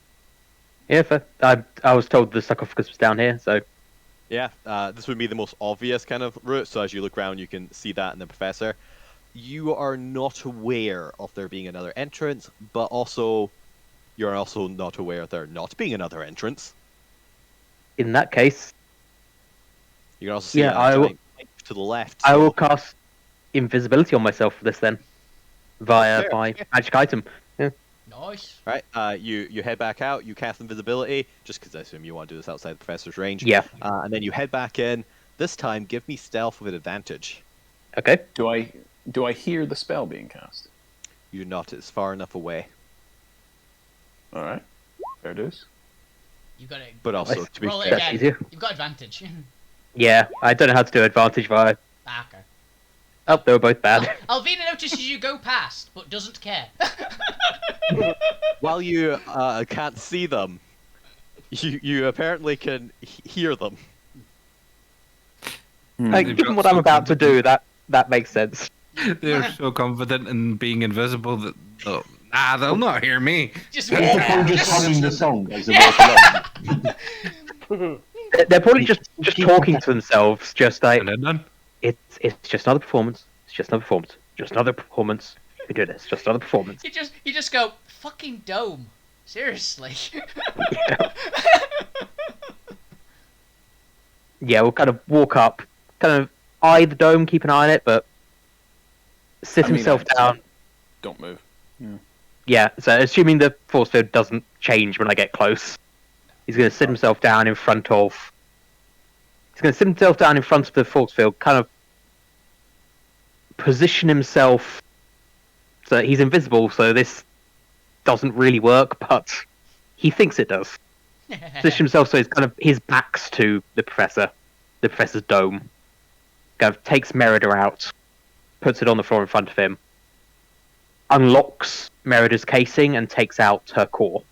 Speaker 8: Yeah, I was told the sarcophagus was down here, so
Speaker 1: Yeah, this would be the most obvious kind of route. So as you look around, you can see that in the professor. You are not aware of there being another entrance, but also you're also not aware of there not being another entrance.
Speaker 8: in that case,
Speaker 1: You can also see
Speaker 8: Yeah,
Speaker 1: a
Speaker 8: I will-
Speaker 1: giant pipe to the left.
Speaker 8: I
Speaker 1: so-
Speaker 8: will cast invisibility on myself for this then, via
Speaker 1: Fair,
Speaker 8: my
Speaker 1: yeah.
Speaker 8: magic item. Yeah.
Speaker 3: Nice.
Speaker 1: Right, you head back out, you cast invisibility, just because I assume you want to do this outside the professor's range.
Speaker 8: Yeah.
Speaker 1: And then you head back in. This time, give me stealth with advantage.
Speaker 8: Okay.
Speaker 2: Do I hear the spell being cast?
Speaker 1: You do not, it's far enough away.
Speaker 2: All right, fair dues.
Speaker 3: You got it.
Speaker 1: But also, to be
Speaker 3: Roll it
Speaker 1: fair,
Speaker 3: again.
Speaker 8: easier.
Speaker 3: You've got advantage.
Speaker 8: Yeah, I don't know how to do advantage via.
Speaker 3: Okay.
Speaker 8: Oh, they were both bad.
Speaker 3: Alvina notices you go past, but doesn't care.
Speaker 1: while you can't see them, you apparently can hear them.
Speaker 5: They've
Speaker 8: Given
Speaker 5: got
Speaker 8: what I'm
Speaker 5: so
Speaker 8: about to do,
Speaker 5: confident.
Speaker 8: that makes sense.
Speaker 5: They're so confident in being invisible that they'll not hear me.
Speaker 3: Just
Speaker 7: They're
Speaker 3: walk.
Speaker 7: probably just humming the song as they
Speaker 3: Yeah.
Speaker 7: walk along.
Speaker 8: They're probably just
Speaker 7: Keep
Speaker 8: talking
Speaker 7: on-
Speaker 8: to themselves, just like
Speaker 5: And they're done.
Speaker 8: it's just another performance. It's just another performance. Just another performance. We do this. Just another performance.
Speaker 3: You just go fucking dome. Seriously.
Speaker 8: Yeah, we'll kind of walk up, kind of eye the dome, keep an eye on it, but sit himself down.
Speaker 2: Don't move.
Speaker 8: Yeah, so assuming the force field doesn't change when I get close, he's going to sit himself down in front of. He's going to sit himself down in front of the force field, kind of position himself so that he's invisible. So this doesn't really work, but he thinks it does. Position himself so he's kind of his back's to the professor's dome. Kind of takes Merida out, puts it on the floor in front of him, unlocks Merida's casing and takes out her core,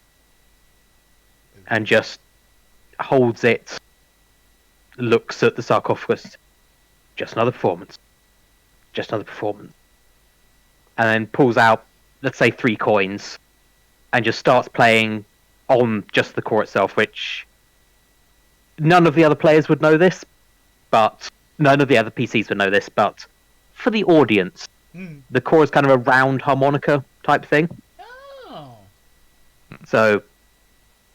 Speaker 8: and just holds it. Looks at the sarcophagus. Just another performance. Just another performance. And then pulls out, let's say, 3 coins, and just starts playing on just the core itself, which none of the other players would know this, but none of the other PCs would know this, but for the audience, the core is kind of a round harmonica type thing.
Speaker 3: Oh.
Speaker 8: So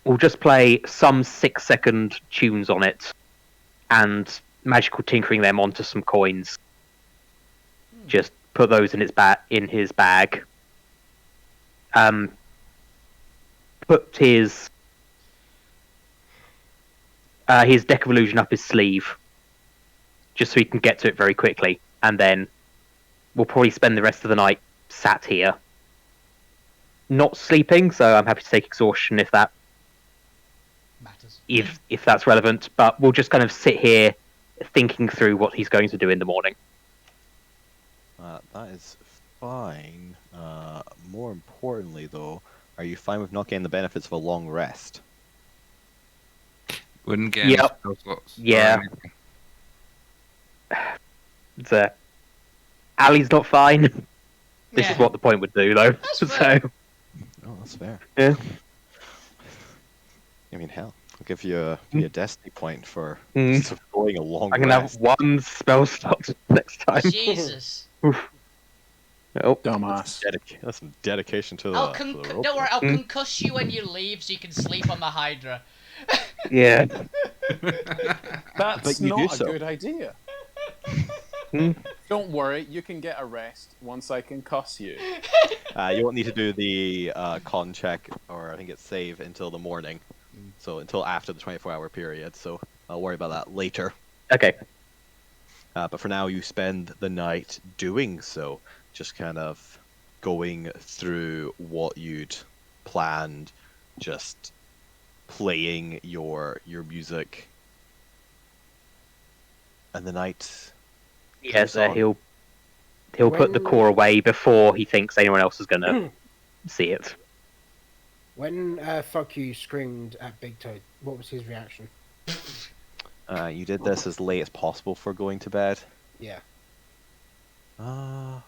Speaker 8: we'll just play some 6-second tunes on it and magical tinkering them onto some coins. Just put those in his bag. Put his deck of illusion up his sleeve, just so he can get to it very quickly, and then we'll probably spend the rest of the night sat here, not sleeping. So I'm happy to take exhaustion if that
Speaker 3: Matters.
Speaker 8: if that's relevant. But we'll just kind of sit here thinking through what he's going to do in the morning.
Speaker 1: That is fine. More importantly, though, are you fine with not getting the benefits of a long rest?
Speaker 5: Wouldn't get any
Speaker 8: Yep.
Speaker 5: spell slots.
Speaker 8: Yeah. Ali's not fine. This is what the point would do, though.
Speaker 3: That's fair.
Speaker 8: So
Speaker 1: Oh, that's fair.
Speaker 8: yeah.
Speaker 1: I mean, hell, I'll give you a destiny point for
Speaker 8: Mm.
Speaker 1: just going a long
Speaker 8: I'm gonna have
Speaker 1: rest.
Speaker 8: 1 spell slot next time.
Speaker 3: Jesus.
Speaker 8: Nope.
Speaker 2: Dumbass.
Speaker 1: That's some dedication to the.
Speaker 3: I'll
Speaker 1: to the role
Speaker 3: don't worry,
Speaker 1: play.
Speaker 3: I'll concuss you when you leave so you can sleep on the Hydra.
Speaker 8: Yeah.
Speaker 2: That's
Speaker 1: But you do
Speaker 2: not a
Speaker 1: so.
Speaker 2: good idea.
Speaker 8: Hmm.
Speaker 2: Don't worry, you can get a rest once I concuss you.
Speaker 1: You won't need to do the con check, or I think it's save, until the morning. So until after the 24-hour period. So I'll worry about that later.
Speaker 8: Okay.
Speaker 1: But for now, you spend the night doing so, just kind of going through what you'd planned, just playing your music, and the night.
Speaker 8: Yeah, so
Speaker 1: on.
Speaker 8: he'll put the
Speaker 6: When-
Speaker 8: core away before he thinks anyone else is gonna see it.
Speaker 6: When Fuck You screamed at Big Toad, what was his reaction?
Speaker 1: You did this as late as possible for going to bed.
Speaker 6: Yeah.
Speaker 2: I'm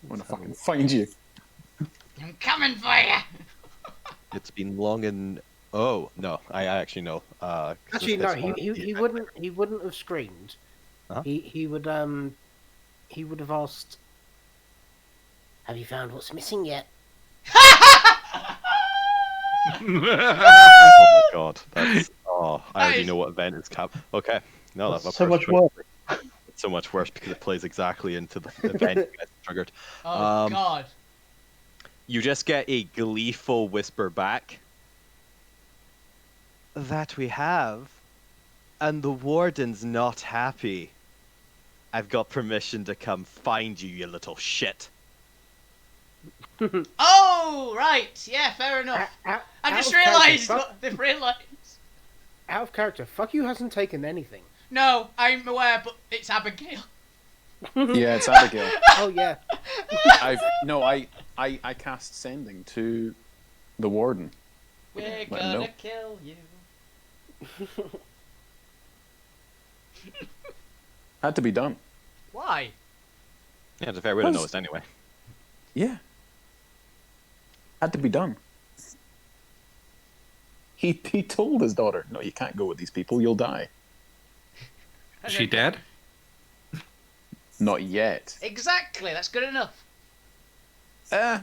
Speaker 2: gonna fucking find you.
Speaker 3: I'm coming for you.
Speaker 1: It's been long and oh no, I actually know. 'Cause
Speaker 6: Actually,
Speaker 1: this
Speaker 6: no,
Speaker 1: fits one of
Speaker 6: he
Speaker 1: the-
Speaker 6: wouldn't have screamed.
Speaker 1: Huh?
Speaker 6: He would have asked, "Have you found what's missing yet?"
Speaker 1: Oh my god, that's I already
Speaker 3: Nice.
Speaker 1: know what event it's cap. Okay, no, that's
Speaker 7: So much
Speaker 1: worse.
Speaker 7: work.
Speaker 1: It's so much worse because it plays exactly into the event you guys triggered.
Speaker 3: Oh God.
Speaker 1: You just get a gleeful whisper back. That we have, and the warden's not happy. I've got permission to come find you, you little shit.
Speaker 3: Oh right, yeah, fair enough. I
Speaker 6: Out
Speaker 3: just
Speaker 6: of character,
Speaker 3: realised
Speaker 6: Fuck-
Speaker 3: what they've realised.
Speaker 6: Out of character, Fuck You hasn't taken anything.
Speaker 3: No, I'm aware, but it's Abigail.
Speaker 2: Yeah, it's Abigail.
Speaker 6: Oh yeah.
Speaker 2: I cast sending to the warden.
Speaker 3: We're
Speaker 2: Well,
Speaker 3: gonna
Speaker 2: no.
Speaker 3: kill you.
Speaker 2: Had to be done.
Speaker 3: Why?
Speaker 1: Yeah, to be fair, we would have noticed anyway.
Speaker 2: Yeah. Had to be done. He told his daughter, no, you can't go with these people, you'll die.
Speaker 5: Is she dead?
Speaker 2: Not yet.
Speaker 3: Exactly, that's good enough.
Speaker 1: But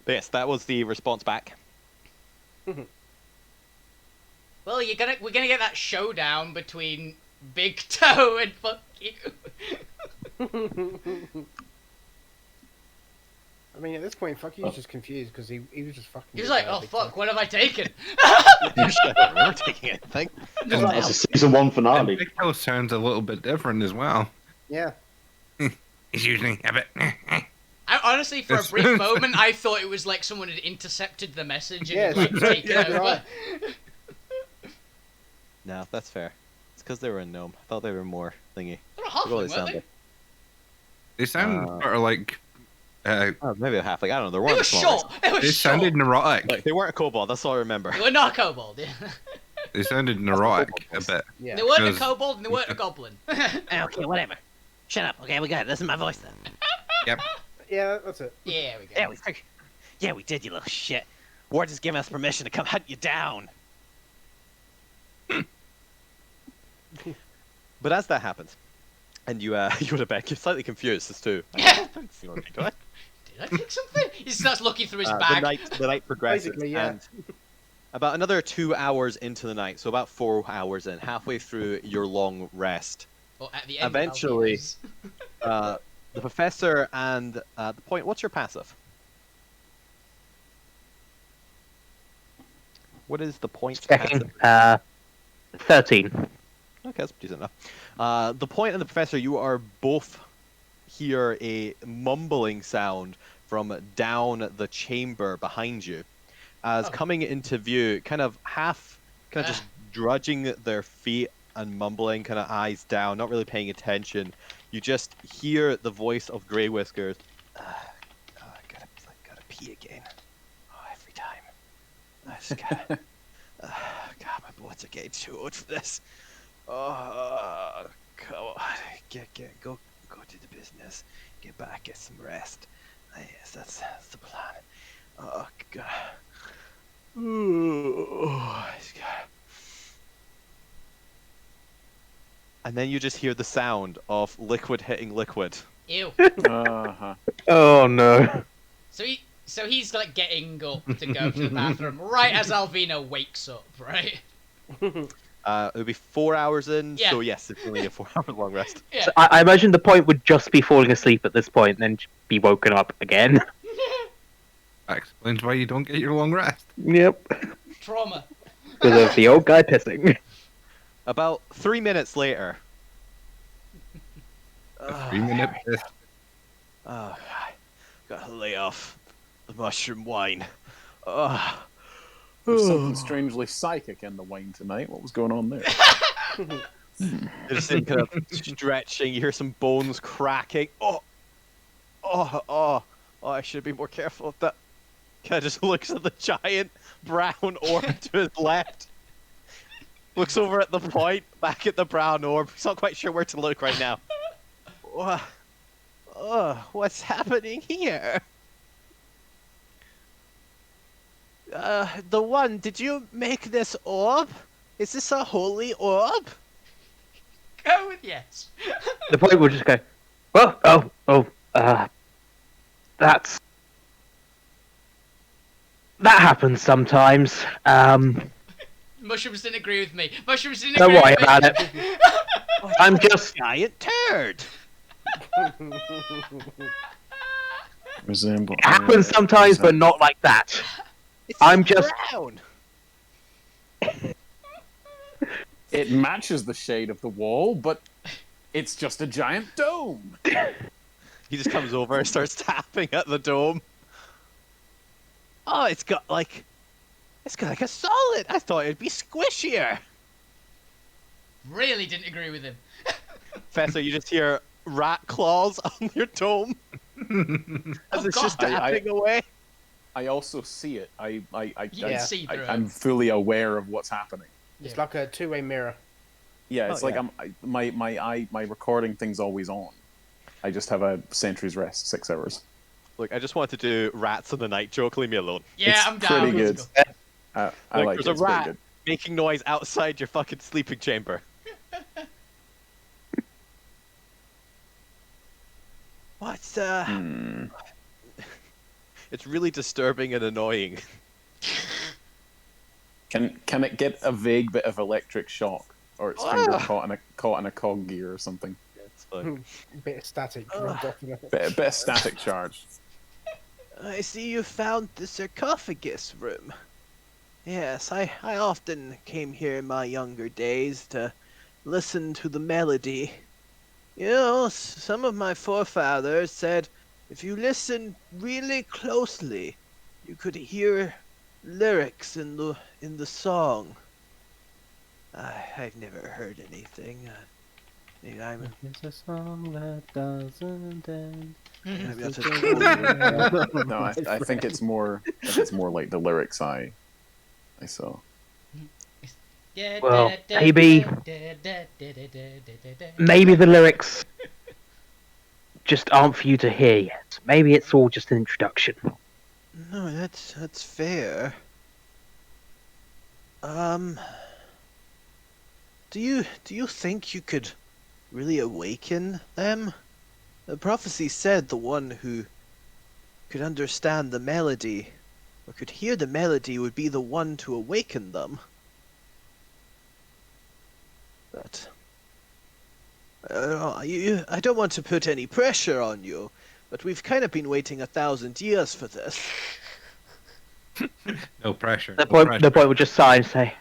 Speaker 1: yes, that was the response back.
Speaker 3: Well, we're gonna get that showdown between Big Toe and fuck you.
Speaker 6: I mean, at this point, fuck you was just confused because he was just fucking.
Speaker 3: He was like, "Oh fuck, what have I taken?"
Speaker 1: I don't remember taking anything.
Speaker 7: That's a season 1 finale.
Speaker 5: Big Toe sounds a little bit different as well.
Speaker 6: Yeah.
Speaker 5: He's usually a bit.
Speaker 3: I honestly, for a brief moment, I thought it was like someone had intercepted the message and
Speaker 6: Yes.
Speaker 3: like taken
Speaker 6: Yeah,
Speaker 3: over.
Speaker 6: right.
Speaker 1: No, that's fair. It's because they were a gnome. I thought they were more thingy.
Speaker 3: They're a
Speaker 1: What do
Speaker 3: halfling,
Speaker 1: they sound
Speaker 3: weren't they?
Speaker 1: like?
Speaker 5: They sound sort of like.
Speaker 1: Oh, maybe a half. Like I don't know. They
Speaker 3: They
Speaker 1: weren't
Speaker 3: were
Speaker 1: small.
Speaker 3: short. They were
Speaker 5: They
Speaker 3: short.
Speaker 5: sounded neurotic.
Speaker 1: Like they weren't a kobold. That's all I remember.
Speaker 3: They were not a kobold. Yeah.
Speaker 5: They sounded neurotic a bit.
Speaker 6: Yeah.
Speaker 3: They weren't a
Speaker 5: Because-
Speaker 3: kobold and they weren't a goblin.
Speaker 10: Okay, whatever. Shut up. Okay, we got it. This is my voice then.
Speaker 5: Yep.
Speaker 6: Yeah, that's it.
Speaker 3: Yeah, we go.
Speaker 10: Yeah, we did, you little shit. Ward has given us permission to come hunt you down.
Speaker 1: But as that happens, and you would have been slightly confused as to.
Speaker 3: Did I take something? He starts looking through his bag.
Speaker 1: The night progresses,
Speaker 6: Basically, yeah.
Speaker 1: and about another 2 hours into the night, so about 4 hours in, halfway through your long rest,
Speaker 3: Or at the end
Speaker 1: eventually-
Speaker 3: of
Speaker 1: the professor and the point. What's your passive? What is the point
Speaker 8: Checking.
Speaker 1: passive?
Speaker 8: 13.
Speaker 1: Okay, that's decent enough. The point and the professor, you are both hear a mumbling sound from down the chamber behind you, as coming into view, kind of just drudging their feet and mumbling, kind of eyes down, not really paying attention. You just hear the voice of Grey Whiskers. I gotta pee again. Oh, every time. I just gotta. God, my blood's getting too old for this. Oh, come on. Go to the business. Get back, get some rest. Yes, that's the plan. Oh, God. Oh, and then you just hear the sound of liquid hitting liquid.
Speaker 3: Ew.
Speaker 2: Uh-huh.
Speaker 8: Oh no.
Speaker 3: So he's like getting up to go to the bathroom right as Alvina wakes up, right?
Speaker 1: It'll be 4 hours in,
Speaker 3: Yeah.
Speaker 1: so yes, it's only a 4 hour long rest.
Speaker 3: Yeah.
Speaker 8: So I imagine the point would just be falling asleep at this point and then be woken up again.
Speaker 5: That explains why you don't get your long rest.
Speaker 8: Yep.
Speaker 3: Trauma.
Speaker 8: Because of the old guy pissing.
Speaker 1: About 3 minutes later.
Speaker 5: 3 minute piss.
Speaker 1: Oh, gotta lay off the mushroom wine. Oh.
Speaker 2: There's something strangely psychic in the wine tonight. What was going on there?
Speaker 1: You're just in kind of stretching. You hear some bones cracking. Oh! I should be more careful of that. Kind of just looks at the giant brown orb to his left. Looks over at the point, back at the brown orb. He's not quite sure where to look right now. What's happening here? The one, did you make this orb? Is this a holy orb?
Speaker 3: Go with yes.
Speaker 8: The point would just go, that happens sometimes.
Speaker 3: Mushrooms didn't agree with me. Mushrooms didn't
Speaker 8: Don't
Speaker 3: agree
Speaker 8: worry
Speaker 3: with
Speaker 8: about
Speaker 3: me.
Speaker 8: it. I'm just
Speaker 1: Giant turd.
Speaker 2: Resemble.
Speaker 8: It happens sometimes, but not like that. I'm just.
Speaker 1: Brown.
Speaker 2: It matches the shade of the wall, but it's just a giant dome.
Speaker 1: He just comes over and starts tapping at the dome. Oh, it's got like a solid. I thought it'd be squishier.
Speaker 3: Really didn't agree with him.
Speaker 1: Professor, you just hear rat claws on your dome as it's
Speaker 3: God.
Speaker 1: just tapping away.
Speaker 2: I also see it.
Speaker 3: You can see through it.
Speaker 2: I'm fully aware of what's happening.
Speaker 6: It's like a two-way mirror.
Speaker 2: Yeah, it's
Speaker 1: Oh,
Speaker 2: like
Speaker 1: yeah.
Speaker 2: my recording thing's always on. I just have a sentry's rest 6 hours.
Speaker 1: Look, I just wanted to do rats on the night joke. Leave me alone.
Speaker 3: Yeah,
Speaker 2: It's
Speaker 3: I'm down.
Speaker 2: pretty
Speaker 3: Let's
Speaker 2: good.
Speaker 3: go.
Speaker 2: I like
Speaker 1: There's
Speaker 2: it.
Speaker 1: a
Speaker 2: It's pretty
Speaker 1: rat
Speaker 2: good.
Speaker 1: making noise outside your fucking sleeping chamber. What's It's really disturbing and annoying.
Speaker 2: Can it get a vague bit of electric shock, or its finger caught in a cog gear or something?
Speaker 1: Yeah, it's fine.
Speaker 6: Bit of static. rubbed off of it.
Speaker 2: Bit of static charge.
Speaker 1: I see you found the sarcophagus room. Yes, I often came here in my younger days to listen to the melody. You know, some of my forefathers said if you listen really closely, you could hear lyrics in the song. I've never heard anything. Maybe I'm.
Speaker 6: It's a song that doesn't end.
Speaker 1: Maybe that's a
Speaker 2: No, I think it's more like the lyrics I saw.
Speaker 8: Well, maybe the lyrics just aren't for you to hear yet. Maybe it's all just an introduction.
Speaker 1: No, that's fair. Do you think you could really awaken them? The prophecy said the one who could understand the melody or could hear the melody would be the one to awaken them. But I don't want to put any pressure on you, but we've kind of been waiting 1,000 years for this.
Speaker 5: No pressure.
Speaker 8: The point would just sigh and say,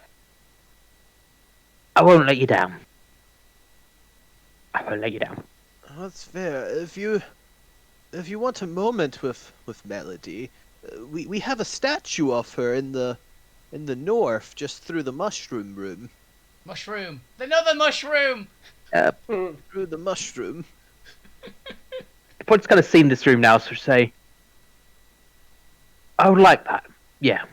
Speaker 8: I won't let you down. I won't let you down.
Speaker 1: That's fair. If you want a moment with Melody, we have a statue of her in the north, just through the mushroom room.
Speaker 3: Mushroom. Another mushroom.
Speaker 1: Through the mushroom.
Speaker 8: The point's kind of seen this room now, so say, I would like that. Yeah.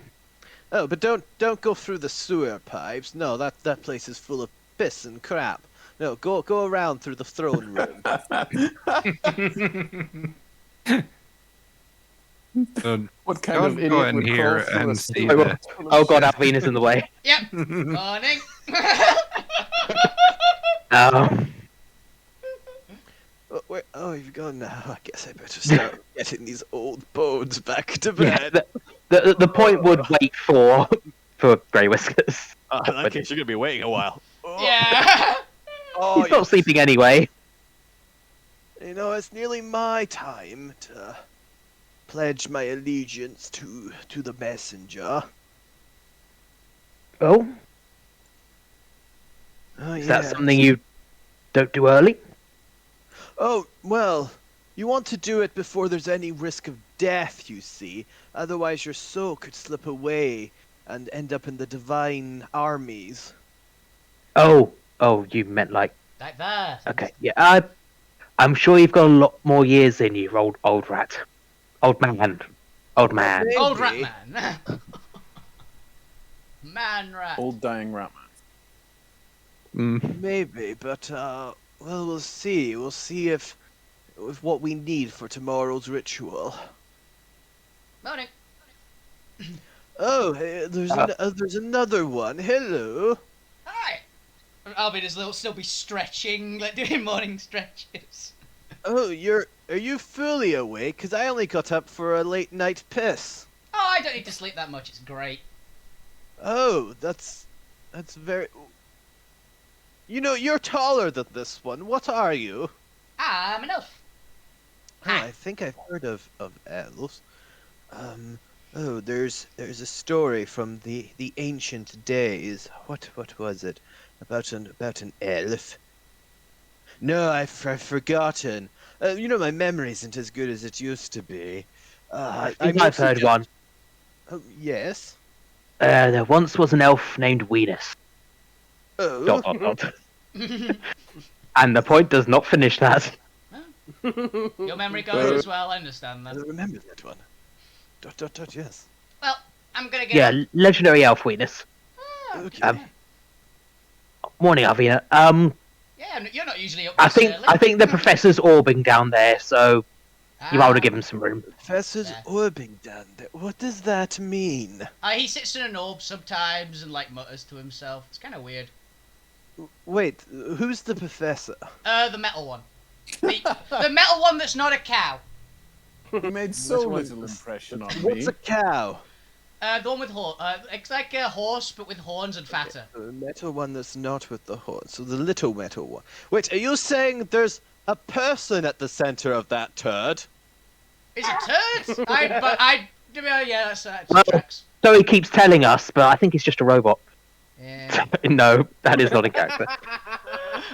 Speaker 1: Oh, but don't go through the sewer pipes. No, that place is full of piss and crap. No, go around through the throne room.
Speaker 2: What kind of
Speaker 5: go
Speaker 2: idiot
Speaker 5: in
Speaker 2: would
Speaker 5: here
Speaker 2: crawl through a
Speaker 5: and see
Speaker 2: sewer?
Speaker 5: the.
Speaker 8: Oh god, Alvina's in the way.
Speaker 3: Yep. Morning.
Speaker 1: Oh, you've gone now. I guess I better start getting these old bones back to
Speaker 8: Yeah,
Speaker 1: bed.
Speaker 8: the point would wait for Grey Whiskers.
Speaker 1: In that case, you're gonna be waiting a while.
Speaker 3: Yeah.
Speaker 1: Oh,
Speaker 8: He's not sleeping anyway.
Speaker 1: You know, it's nearly my time to pledge my allegiance to the messenger.
Speaker 8: Oh?
Speaker 1: Oh,
Speaker 8: Is that something you don't do early?
Speaker 1: Oh, well, you want to do it before there's any risk of death, you see. Otherwise your soul could slip away and end up in the divine armies.
Speaker 8: Oh, you meant like...
Speaker 3: Like that.
Speaker 8: Okay, yeah, I'm sure you've got a lot more years in you, old rat. Old man. Old man.
Speaker 1: Maybe.
Speaker 3: Old rat man. Man rat.
Speaker 2: Old dying rat
Speaker 1: Maybe, but, well, we'll see. We'll see if what we need for tomorrow's ritual.
Speaker 3: Morning.
Speaker 1: Oh, there's another one. Hello.
Speaker 3: Hi. Alvin will still be stretching, like doing morning stretches.
Speaker 1: Oh, are you fully awake? 'Cause I only got up for a late night piss.
Speaker 3: Oh, I don't need to sleep that much. It's great.
Speaker 1: Oh, that's very... You know, you're taller than this one. What are you?
Speaker 3: I'm an elf.
Speaker 1: Oh, I think I've heard of elves. Oh, there's a story from the ancient days. What was it? About an elf? No, I've forgotten. You know, my memory isn't as good as it used to be.
Speaker 8: I think I've heard one.
Speaker 1: Oh, yes?
Speaker 8: There once was an elf named Weenus.
Speaker 1: Oh. ...
Speaker 8: And the point does not finish that.
Speaker 3: Your memory goes as well. I understand
Speaker 1: I
Speaker 3: that.
Speaker 1: remember that one. ... Yes.
Speaker 3: Well, I'm gonna get.
Speaker 8: Yeah, legendary elf Weenus.
Speaker 3: Oh,
Speaker 1: Okay.
Speaker 8: morning, Alvina.
Speaker 3: Yeah, you're not usually up
Speaker 8: I
Speaker 3: this
Speaker 8: think
Speaker 3: early.
Speaker 8: I think the professor's orbing down there, so you might want to give him some room.
Speaker 1: Professor's
Speaker 3: Yeah.
Speaker 1: orbing down there. What does that mean?
Speaker 3: He sits in an orb sometimes and like mutters to himself. It's kind of weird.
Speaker 1: Wait, who's the professor?
Speaker 3: The metal one. The metal one that's not a cow.
Speaker 11: You made so
Speaker 1: Which one-
Speaker 11: little impression on me.
Speaker 1: What's a cow?
Speaker 3: The one with horn. It's like a horse but with horns and fatter.
Speaker 1: The metal one that's not with the horn. So the little metal one. Wait, are you saying there's a person at the center of that turd?
Speaker 3: Is it turds? Yeah, that
Speaker 8: Well-
Speaker 3: tracks.
Speaker 8: So he keeps telling us, but I think he's just a robot.
Speaker 3: Yeah.
Speaker 8: No, that is not in character.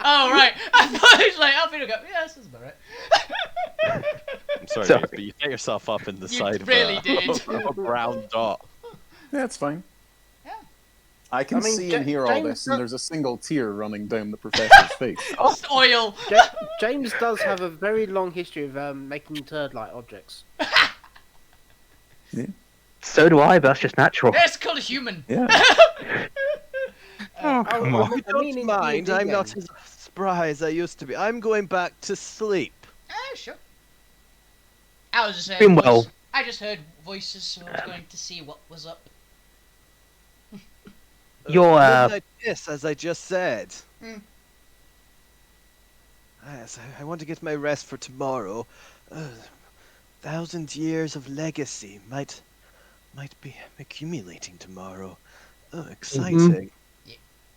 Speaker 3: Oh right. I thought it was like Alvina go. Yeah, this is about right.
Speaker 1: I'm sorry,
Speaker 8: Sorry.
Speaker 1: James, but you set yourself up in the
Speaker 3: You
Speaker 1: side
Speaker 3: really
Speaker 1: of,
Speaker 3: did.
Speaker 1: of a brown dot.
Speaker 11: That's fine.
Speaker 3: Yeah.
Speaker 11: I can
Speaker 6: I mean,
Speaker 11: see and hear all
Speaker 6: James
Speaker 11: this, and
Speaker 6: does-
Speaker 11: there's a single tear running down the professor's face.
Speaker 3: Just oil.
Speaker 6: James does have a very long history of making turd-like objects.
Speaker 8: So do I, but that's just natural.
Speaker 3: It's called a human.
Speaker 11: Yeah.
Speaker 8: Oh, come on.
Speaker 1: If you don't mind, I'm not as spry as I used to be. I'm going back to sleep.
Speaker 3: Sure. I was just saying.
Speaker 8: Doing well.
Speaker 3: I just heard voices, so I was going to see what was up.
Speaker 8: You're,
Speaker 1: Midnight kiss, as I just said.
Speaker 3: Mm.
Speaker 1: Yes, I want to get my rest for tomorrow. 1,000 years of legacy might be accumulating tomorrow. Oh, exciting.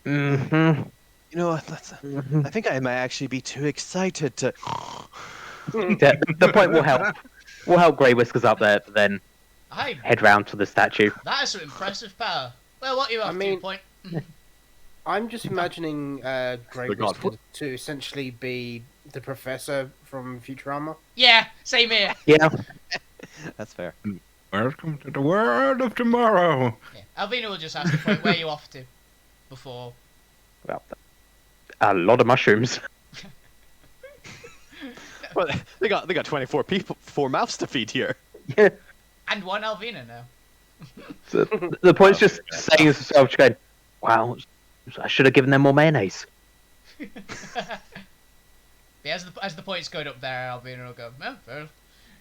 Speaker 8: Mm-hmm.
Speaker 1: You know what? I think I might actually be too excited to.
Speaker 8: The point will help. We'll help Grey Whiskers up there, but then head round to the statue.
Speaker 3: That is some impressive power. Well, what are you up to, Point?
Speaker 6: I'm just imagining Grey
Speaker 1: The god.
Speaker 6: Whiskers to essentially be the professor from Futurama.
Speaker 3: Yeah, same here.
Speaker 8: Yeah.
Speaker 1: That's fair.
Speaker 5: Welcome to the world of tomorrow.
Speaker 3: Yeah. Alvina will just ask the Point, where are you off to? Before.
Speaker 8: Well, a lot of mushrooms.
Speaker 1: Well, they got 24 people, 4 mouths to feed here.
Speaker 8: Yeah.
Speaker 3: And one Alvina now.
Speaker 8: So the Point's just saying to himself, just going, wow, I should have given them more mayonnaise.
Speaker 3: Yeah, as the Point's going up there, Alvina will go, oh, fair enough.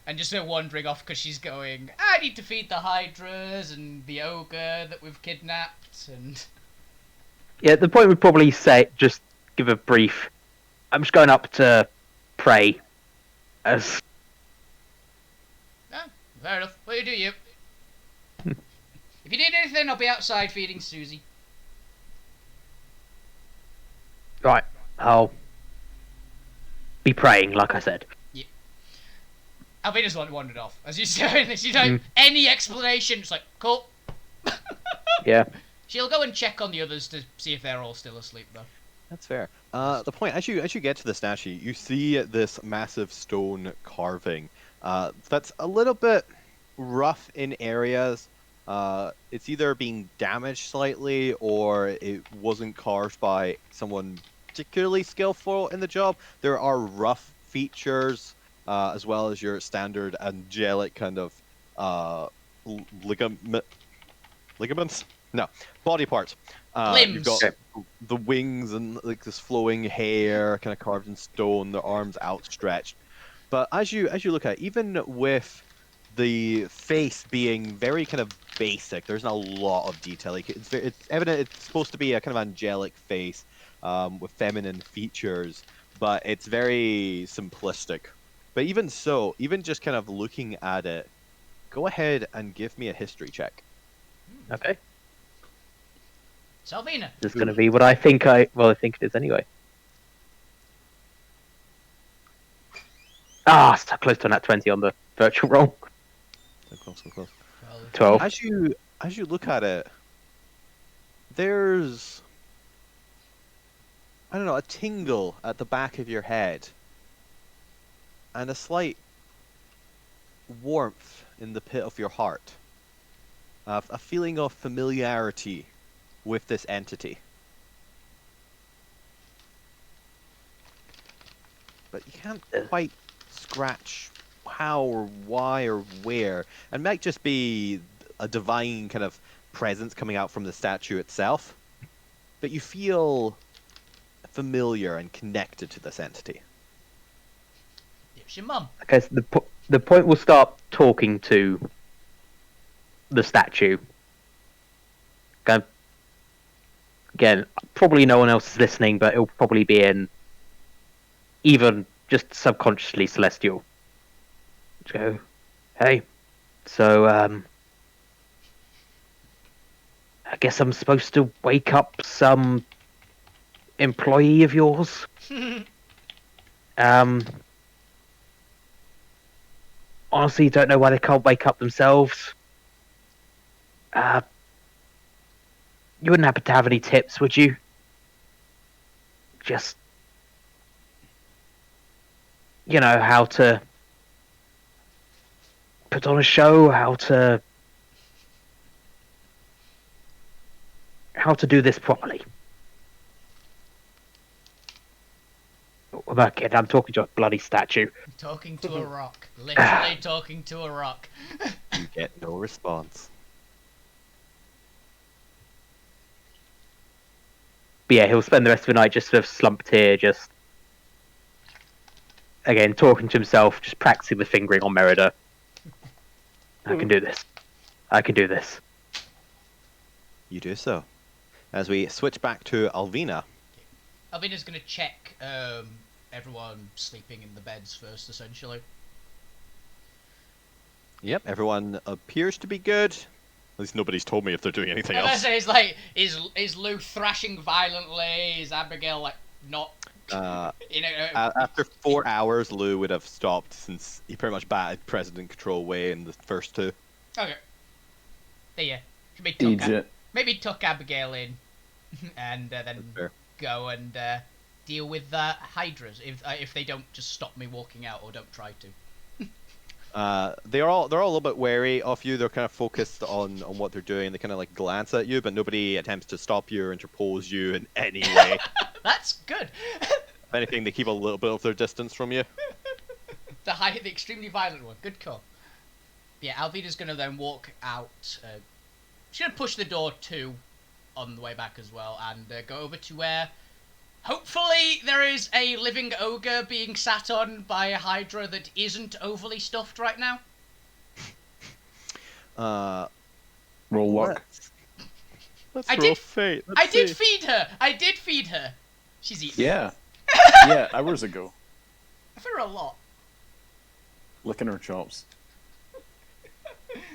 Speaker 3: And just wandering off because she's going, I need to feed the Hydras and the ogre that we've kidnapped and...
Speaker 8: Yeah, the Point would probably say, just give a brief, I'm just going up to pray. As
Speaker 3: Ah, fair enough. What do you? If you need anything, I'll be outside feeding Susie.
Speaker 8: right, I'll be praying, like I said.
Speaker 3: Alvina's wandered off. As you said, she don't any explanation. It's like, cool.
Speaker 8: Yeah.
Speaker 3: She'll go and check on the others to see if they're all still asleep, though.
Speaker 1: That's fair. The Point, as you get to the statue, you see this massive stone carving. That's a little bit rough in areas. It's either being damaged slightly or it wasn't carved by someone particularly skillful in the job. There are rough features, as well as your standard angelic kind of ligaments? No, body parts. You've got the wings and like this flowing hair, kind of carved in stone. The arms outstretched. But as you look at it, even with the face being very kind of basic, there's not a lot of detail. Like it's evident it's supposed to be a kind of angelic face with feminine features, but it's very simplistic. But even so, even just kind of looking at it, go ahead and give me a history check.
Speaker 8: Okay.
Speaker 3: Salvina.
Speaker 8: This is going to be what I think I think it is anyway. Ah, so close to that 20 on the virtual roll.
Speaker 1: So close, so close.
Speaker 8: 12.
Speaker 1: As you look at it, there's, I don't know, a tingle at the back of your head, and a slight warmth in the pit of your heart. A feeling of familiarity with this entity. But you can't quite scratch how or why or where. It might just be a divine kind of presence coming out from the statue itself. But you feel familiar and connected to this entity.
Speaker 3: It's your mum.
Speaker 8: Okay, so the point will start talking to the statue. Okay. Again, probably no one else is listening, but it'll probably be in even just subconsciously celestial. Just go, hey, so I guess I'm supposed to wake up some employee of yours. Honestly, don't know why they can't wake up themselves. You wouldn't happen to have any tips, would you? Just, how to put on a show, how to do this properly. About kid, I'm talking to a bloody statue.
Speaker 3: Talking to a rock. Literally talking to a rock.
Speaker 1: You get no response.
Speaker 8: But yeah, he'll spend the rest of the night just sort of slumped here, just again talking to himself, just practicing the fingering on Merida. I can do this. I can do this.
Speaker 1: You do so. As we switch back to Alvina.
Speaker 3: Alvina's gonna check everyone sleeping in the beds first, essentially.
Speaker 1: Yep, everyone appears to be good. At least nobody's told me if they're doing anything
Speaker 3: And I
Speaker 1: else.
Speaker 3: say, it's like, is Lou thrashing violently? Is Abigail like not?
Speaker 1: After 4 hours, Lou would have stopped since he pretty much batted President Control away in the first two.
Speaker 3: Okay. Yeah. Maybe tuck Abigail in, and then go and deal with Hydras if they don't just stop me walking out or don't try to.
Speaker 1: They're all a little bit wary of you. They're kind of focused on what they're doing. They kind of like glance at you, but nobody attempts to stop you or interpose you in any way.
Speaker 3: That's good.
Speaker 1: If anything, they keep a little bit of their distance from you.
Speaker 3: The extremely violent one. Good call. Yeah, Alvina's gonna then walk out. She's gonna push the door too on the way back as well, and go over to where hopefully there is a living ogre being sat on by a Hydra that isn't overly stuffed right now.
Speaker 11: Roll luck.
Speaker 1: Let's roll fate.
Speaker 3: I did feed her. I did feed her. She's eating.
Speaker 11: Yeah. Yeah, hours ago.
Speaker 3: I fed her a lot.
Speaker 11: Licking her chops.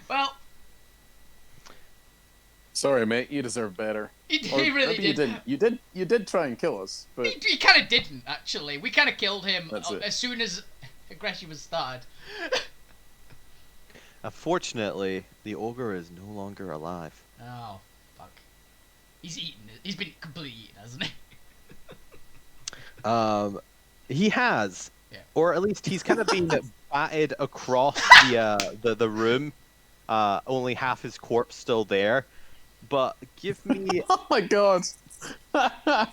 Speaker 3: Well.
Speaker 11: Sorry, mate. You deserve better.
Speaker 3: He really did.
Speaker 11: You did try and kill us, but
Speaker 3: He kind of didn't, actually. We kind of killed him
Speaker 11: That's it.
Speaker 3: as soon as aggression was started.
Speaker 1: Unfortunately, the ogre is no longer alive.
Speaker 3: Oh, fuck. He's eaten it. He's been completely eaten, hasn't he?
Speaker 1: He has,
Speaker 3: Yeah.
Speaker 1: or at least he's kind of been batted across the room. Only half his corpse still there. But give me.
Speaker 11: oh my god!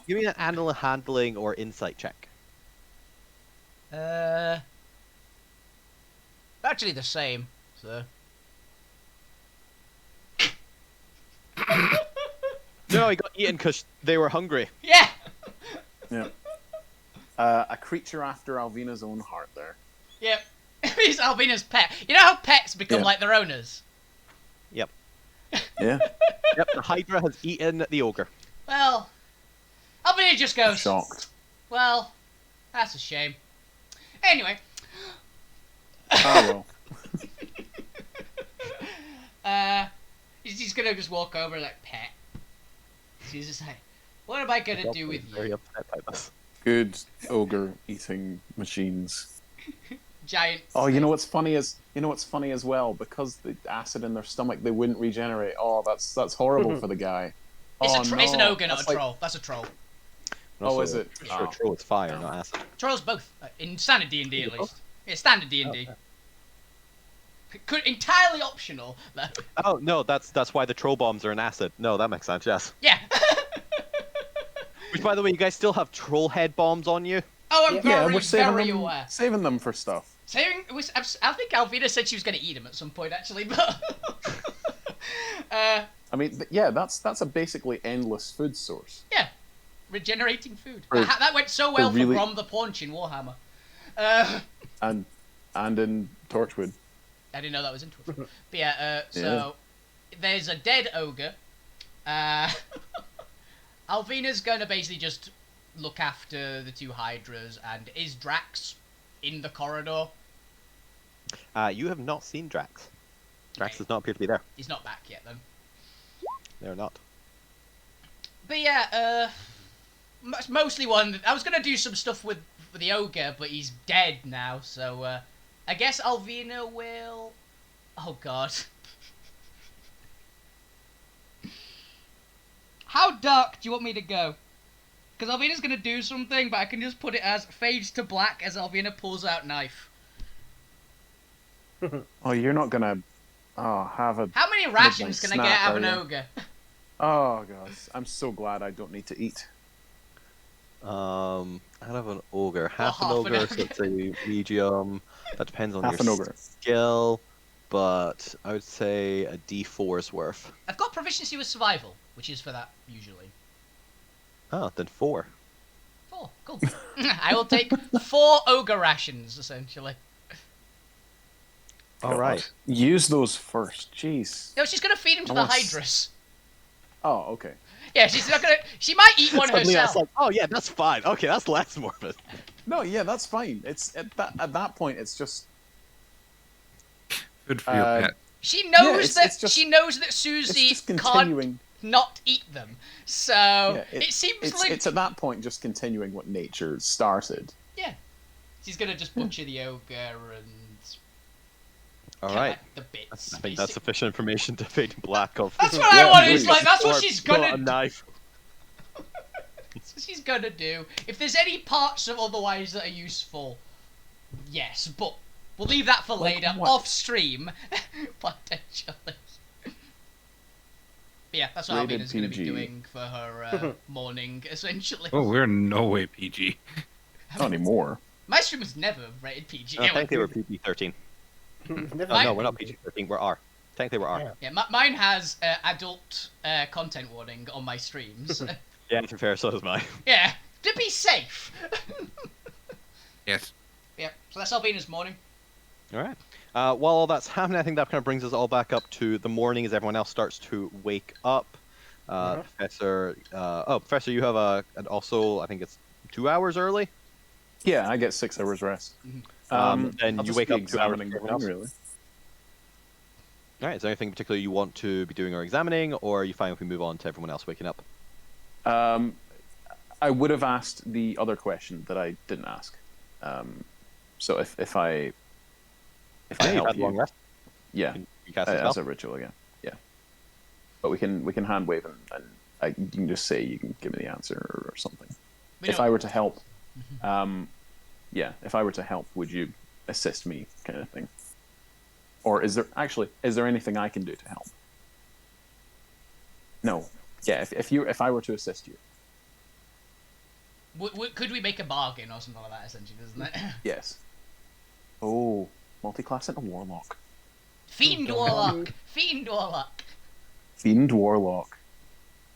Speaker 1: Give me an animal handling or insight check.
Speaker 3: Actually the same, so.
Speaker 1: No, he got eaten because they were hungry.
Speaker 3: Yeah!
Speaker 11: Yeah. A creature after Alvina's own heart there.
Speaker 3: Yep. He's Alvina's pet. You know how pets become
Speaker 11: Yeah.
Speaker 3: like their owners?
Speaker 1: Yep.
Speaker 11: Yeah.
Speaker 1: Yep, the Hydra has eaten the ogre.
Speaker 3: Well, Alvina just goes,
Speaker 11: Shocked.
Speaker 3: well, that's a shame. Anyway.
Speaker 11: Oh
Speaker 3: well. He's gonna just walk over like, pet. She's just like, what am I gonna do with
Speaker 1: Very
Speaker 3: you?
Speaker 1: upset by this.
Speaker 11: Good ogre eating machines.
Speaker 3: Giant.
Speaker 11: Oh, you know what's funny as well, because the acid in their stomach they wouldn't regenerate. Oh, that's horrible for the guy.
Speaker 3: It's
Speaker 11: Oh,
Speaker 3: it's an
Speaker 11: no.
Speaker 3: ogre, not
Speaker 11: That's
Speaker 3: a
Speaker 11: like-
Speaker 3: troll. That's a troll.
Speaker 1: And
Speaker 11: Oh,
Speaker 1: also,
Speaker 11: is it?
Speaker 1: I'm sure
Speaker 11: Oh.
Speaker 1: troll is fire, not acid.
Speaker 3: Trolls both. In standard D&D at least. Yeah, standard D&D. Could entirely optional.
Speaker 1: Oh no, that's why the troll bombs are an acid. No, that makes sense. Yes.
Speaker 3: Yeah.
Speaker 1: Which, by the way, you guys still have troll head bombs on you.
Speaker 3: Oh, I'm
Speaker 11: Yeah,
Speaker 3: very,
Speaker 11: we're
Speaker 3: very aware.
Speaker 11: saving them for stuff.
Speaker 3: I think Alvina said she was going to eat him at some point, actually, but...
Speaker 11: I mean, yeah, that's a basically endless food source.
Speaker 3: yeah. regenerating food.
Speaker 11: For-
Speaker 3: That went so well
Speaker 11: really-
Speaker 3: for Grom the Paunch in Warhammer.
Speaker 11: And in Torchwood.
Speaker 3: I didn't know that was in Torchwood. But yeah, so there's a dead ogre. Alvina's gonna basically just look after the two hydras, and is Drax in the corridor?
Speaker 1: You have not seen Drax. Drax does not appear to be there.
Speaker 3: He's not back yet, then.
Speaker 1: They're not.
Speaker 3: But yeah, mostly one. I was gonna do some stuff with the ogre, but he's dead now, so I guess Alvina will. Oh God. How dark do you want me to go? Because Alvina's gonna do something, but I can just put it as fades to black as Alvina pulls out knife.
Speaker 11: Oh, you're not gonna have a.
Speaker 3: How many rations can I get
Speaker 11: snap,
Speaker 3: out of an
Speaker 11: are you?
Speaker 3: ogre?
Speaker 11: Oh god, I'm so glad I don't need to eat.
Speaker 1: Out of an ogre, half an
Speaker 3: half an
Speaker 1: ogre,
Speaker 3: ogre.
Speaker 1: so it's a medium. That depends on
Speaker 11: Half
Speaker 1: your
Speaker 11: an ogre.
Speaker 1: skill, but I would say a D4's worth.
Speaker 3: I've got proficiency with survival, which is for that usually.
Speaker 1: Oh, then 4.
Speaker 3: 4, cool. I will take 4 ogre rations essentially.
Speaker 1: All right.
Speaker 11: Use those first. Jeez.
Speaker 3: No, she's gonna feed him to
Speaker 11: I
Speaker 3: the
Speaker 11: want s-
Speaker 3: hydras.
Speaker 11: Oh, okay.
Speaker 3: Yeah, she's not gonna. She might eat one
Speaker 1: Suddenly I was
Speaker 3: herself.
Speaker 1: like, oh yeah, that's fine. Okay, that's less morbid.
Speaker 11: No, yeah, that's fine. It's at that point, it's just
Speaker 5: Good for your pet.
Speaker 3: She knows
Speaker 11: it's
Speaker 3: that
Speaker 11: just-
Speaker 3: she knows that
Speaker 11: it's
Speaker 3: Susie
Speaker 11: just
Speaker 3: can't
Speaker 11: continuing.
Speaker 3: not eat them. So
Speaker 11: Yeah,
Speaker 3: it seems
Speaker 11: it's,
Speaker 3: like
Speaker 11: it's at that point just continuing what nature started.
Speaker 3: yeah, she's gonna just butcher the ogre and
Speaker 1: All right.
Speaker 3: collect the bits.
Speaker 1: I think that's sufficient information to fade black of.
Speaker 3: That's what I wanted. It's
Speaker 1: please.
Speaker 3: like that's what
Speaker 1: Or
Speaker 3: she's
Speaker 1: pull
Speaker 3: gonna
Speaker 1: out a knife.
Speaker 3: That's what she's gonna do. If there's any parts of otherwise that are useful, yes, but we'll leave that for
Speaker 11: Like
Speaker 3: later,
Speaker 11: what?
Speaker 3: off stream, potentially. But yeah, that's what
Speaker 11: Rated
Speaker 3: Alvina's gonna be
Speaker 11: PG.
Speaker 3: doing for her morning, essentially.
Speaker 5: Oh, we're in no way PG.
Speaker 11: Not anymore.
Speaker 3: My stream was never rated PG.
Speaker 1: I think they were PG-13.
Speaker 6: Never
Speaker 1: Oh,
Speaker 3: I-
Speaker 1: no, we're not PG-13. We're R. I think they were R.
Speaker 6: Yeah.
Speaker 3: Yeah, mine has adult content warning on my streams.
Speaker 1: Yeah, to be fair, so does mine.
Speaker 3: Yeah, to be safe.
Speaker 5: Yes.
Speaker 3: Yeah, so that's Alvina's morning.
Speaker 1: All right. While all that's happening, I think that kind of brings us all back up to the morning as everyone else starts to wake up. Professor, Professor, you have and also I think it's 2 hours early.
Speaker 11: Yeah, I get 6 hours rest.
Speaker 1: And
Speaker 11: I'll
Speaker 1: you
Speaker 11: just
Speaker 1: wake
Speaker 11: be
Speaker 1: up 2 hours
Speaker 11: examining
Speaker 1: before
Speaker 11: the
Speaker 1: everyone
Speaker 11: thing,
Speaker 1: else.
Speaker 11: really.
Speaker 1: All right. Is there anything particular you want to be doing or examining, or are you fine if we move on to everyone else waking up?
Speaker 11: I would have asked the other question that I didn't ask. So if I
Speaker 1: Yeah, you've
Speaker 11: help
Speaker 1: had a long
Speaker 11: you,
Speaker 1: rest.
Speaker 11: yeah,
Speaker 1: You cast a spell.
Speaker 11: as a ritual again, yeah. But we can hand wave and you can just say you can give me the answer or something.
Speaker 3: We
Speaker 11: If
Speaker 3: don't-
Speaker 11: I were to help, if I were to help, would you assist me, kind of thing? Or is there anything I can do to help? No. Yeah, if I were to assist you,
Speaker 3: Could we make a bargain or something like that, essentially, isn't it?
Speaker 11: yes. Oh, multi-class and a warlock.
Speaker 3: Fiend Warlock! Fiend Warlock!
Speaker 11: Fiend warlock.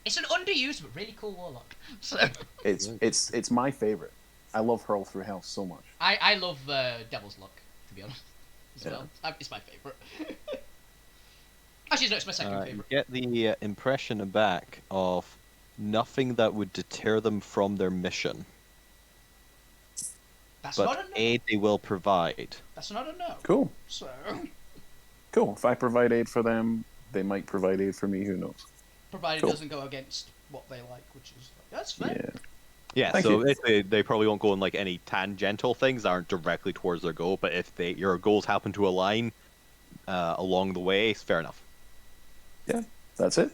Speaker 3: It's an underused but really cool Warlock. So
Speaker 11: It's my favorite. I love Hurl Through Hell so much.
Speaker 3: I love Devil's Luck, to be honest. As
Speaker 11: Yeah.
Speaker 3: well. It's my favourite. Actually, no, it's my second
Speaker 1: You
Speaker 3: favourite.
Speaker 1: get the impression back of nothing that would deter them from their mission,
Speaker 3: That's not
Speaker 1: but
Speaker 3: a no.
Speaker 1: aid they will provide.
Speaker 3: That's not a no.
Speaker 11: Cool.
Speaker 3: So,
Speaker 11: Cool. If I provide aid for them, they might provide aid for me. Who knows?
Speaker 3: provided
Speaker 11: Cool.
Speaker 3: it doesn't go against what they like, which is that's fair.
Speaker 11: Yeah.
Speaker 1: Yeah,
Speaker 11: Thank
Speaker 1: so
Speaker 11: you.
Speaker 1: basically they probably won't go in like any tangential things that aren't directly towards their goal, but if your goals happen to align along the way, it's fair enough.
Speaker 11: Yeah. That's it.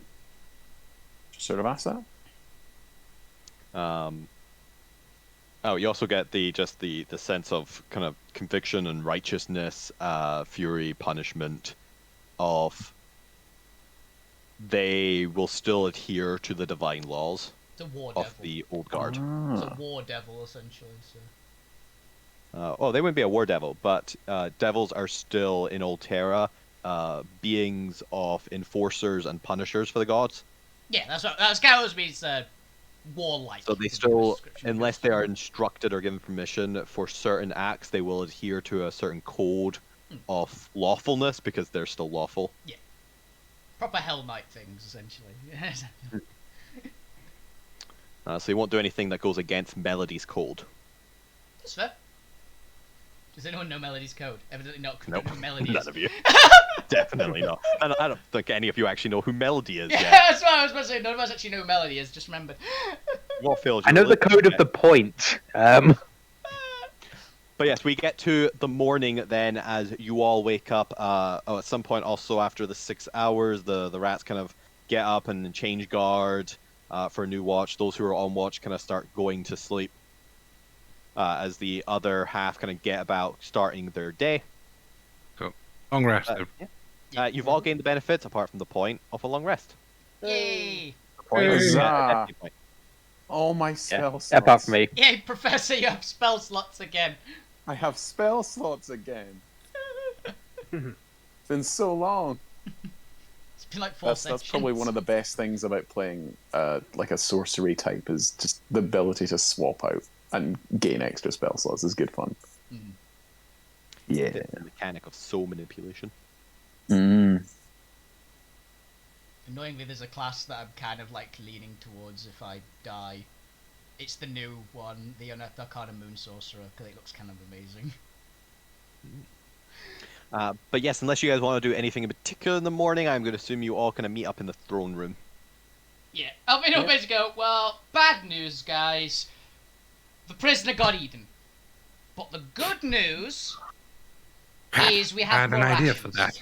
Speaker 11: Just sort of ask that.
Speaker 1: You also get the sense of kind of conviction and righteousness, fury, punishment of they will still adhere to the divine laws
Speaker 3: It's a war
Speaker 1: of
Speaker 3: devil.
Speaker 1: the old guard.
Speaker 3: It's
Speaker 11: Ah.
Speaker 3: a war devil, essentially. So.
Speaker 1: They wouldn't be a war devil, but devils are still in Alterra beings of enforcers and punishers for the gods.
Speaker 3: Yeah, that's kind of what means warlike.
Speaker 1: So they
Speaker 3: would be the
Speaker 1: still,
Speaker 3: description.
Speaker 1: unless they are instructed or given permission for certain acts, they will adhere to a certain code of lawfulness because they're still lawful.
Speaker 3: Yeah. Proper Hell Knight things, essentially.
Speaker 1: So you won't do anything that goes against Melody's code.
Speaker 3: That's fair. Does anyone know Melody's code? Evidently not. 'Cause I
Speaker 1: Nope.
Speaker 3: don't know who Melody is.
Speaker 1: None of you. Definitely not. I don't think any of you actually know who Melody is
Speaker 3: Yeah,
Speaker 1: yet.
Speaker 3: that's what I was about to say. None of us actually know who Melody is. Just remembered.
Speaker 1: What failed
Speaker 8: I
Speaker 1: you
Speaker 8: know the
Speaker 1: religion
Speaker 8: code of
Speaker 1: yet.
Speaker 8: the point.
Speaker 1: But yes, we get to the morning then as you all wake up. At some point also after the 6 hours, the rats kind of get up and change guard for a new watch. Those who are on watch kind of start going to sleep as the other half kind of get about starting their day.
Speaker 5: So, long rest.
Speaker 1: You've all gained the benefits apart from the point of a long rest.
Speaker 3: Yay!
Speaker 1: The point is,
Speaker 11: Huzzah.
Speaker 1: FP point.
Speaker 11: Oh, my spell slots.
Speaker 8: Apart from me.
Speaker 3: Yay, Professor, you have spell slots again.
Speaker 11: I have spell slots again. It's been so long.
Speaker 3: It's been like 4
Speaker 11: That's
Speaker 3: sessions.
Speaker 11: probably one of the best things about playing like a sorcery type is just the ability to swap out and gain extra spell slots is good fun. Yeah.
Speaker 1: The mechanic of soul manipulation.
Speaker 3: Annoyingly, there's a class that I'm kind of like leaning towards if I die. It's the new one, the Unearthed Arcana Moon Sorcerer, because it looks kind of amazing.
Speaker 1: But yes, unless you guys want to do anything in particular in the morning, I'm going to assume you all kind of meet up in the throne room.
Speaker 3: Yeah, I'll be no to go. Well, bad news, guys. The prisoner got eaten. But the good news is we
Speaker 5: I
Speaker 3: have
Speaker 5: had
Speaker 3: more
Speaker 5: an idea
Speaker 3: rations.
Speaker 5: for that.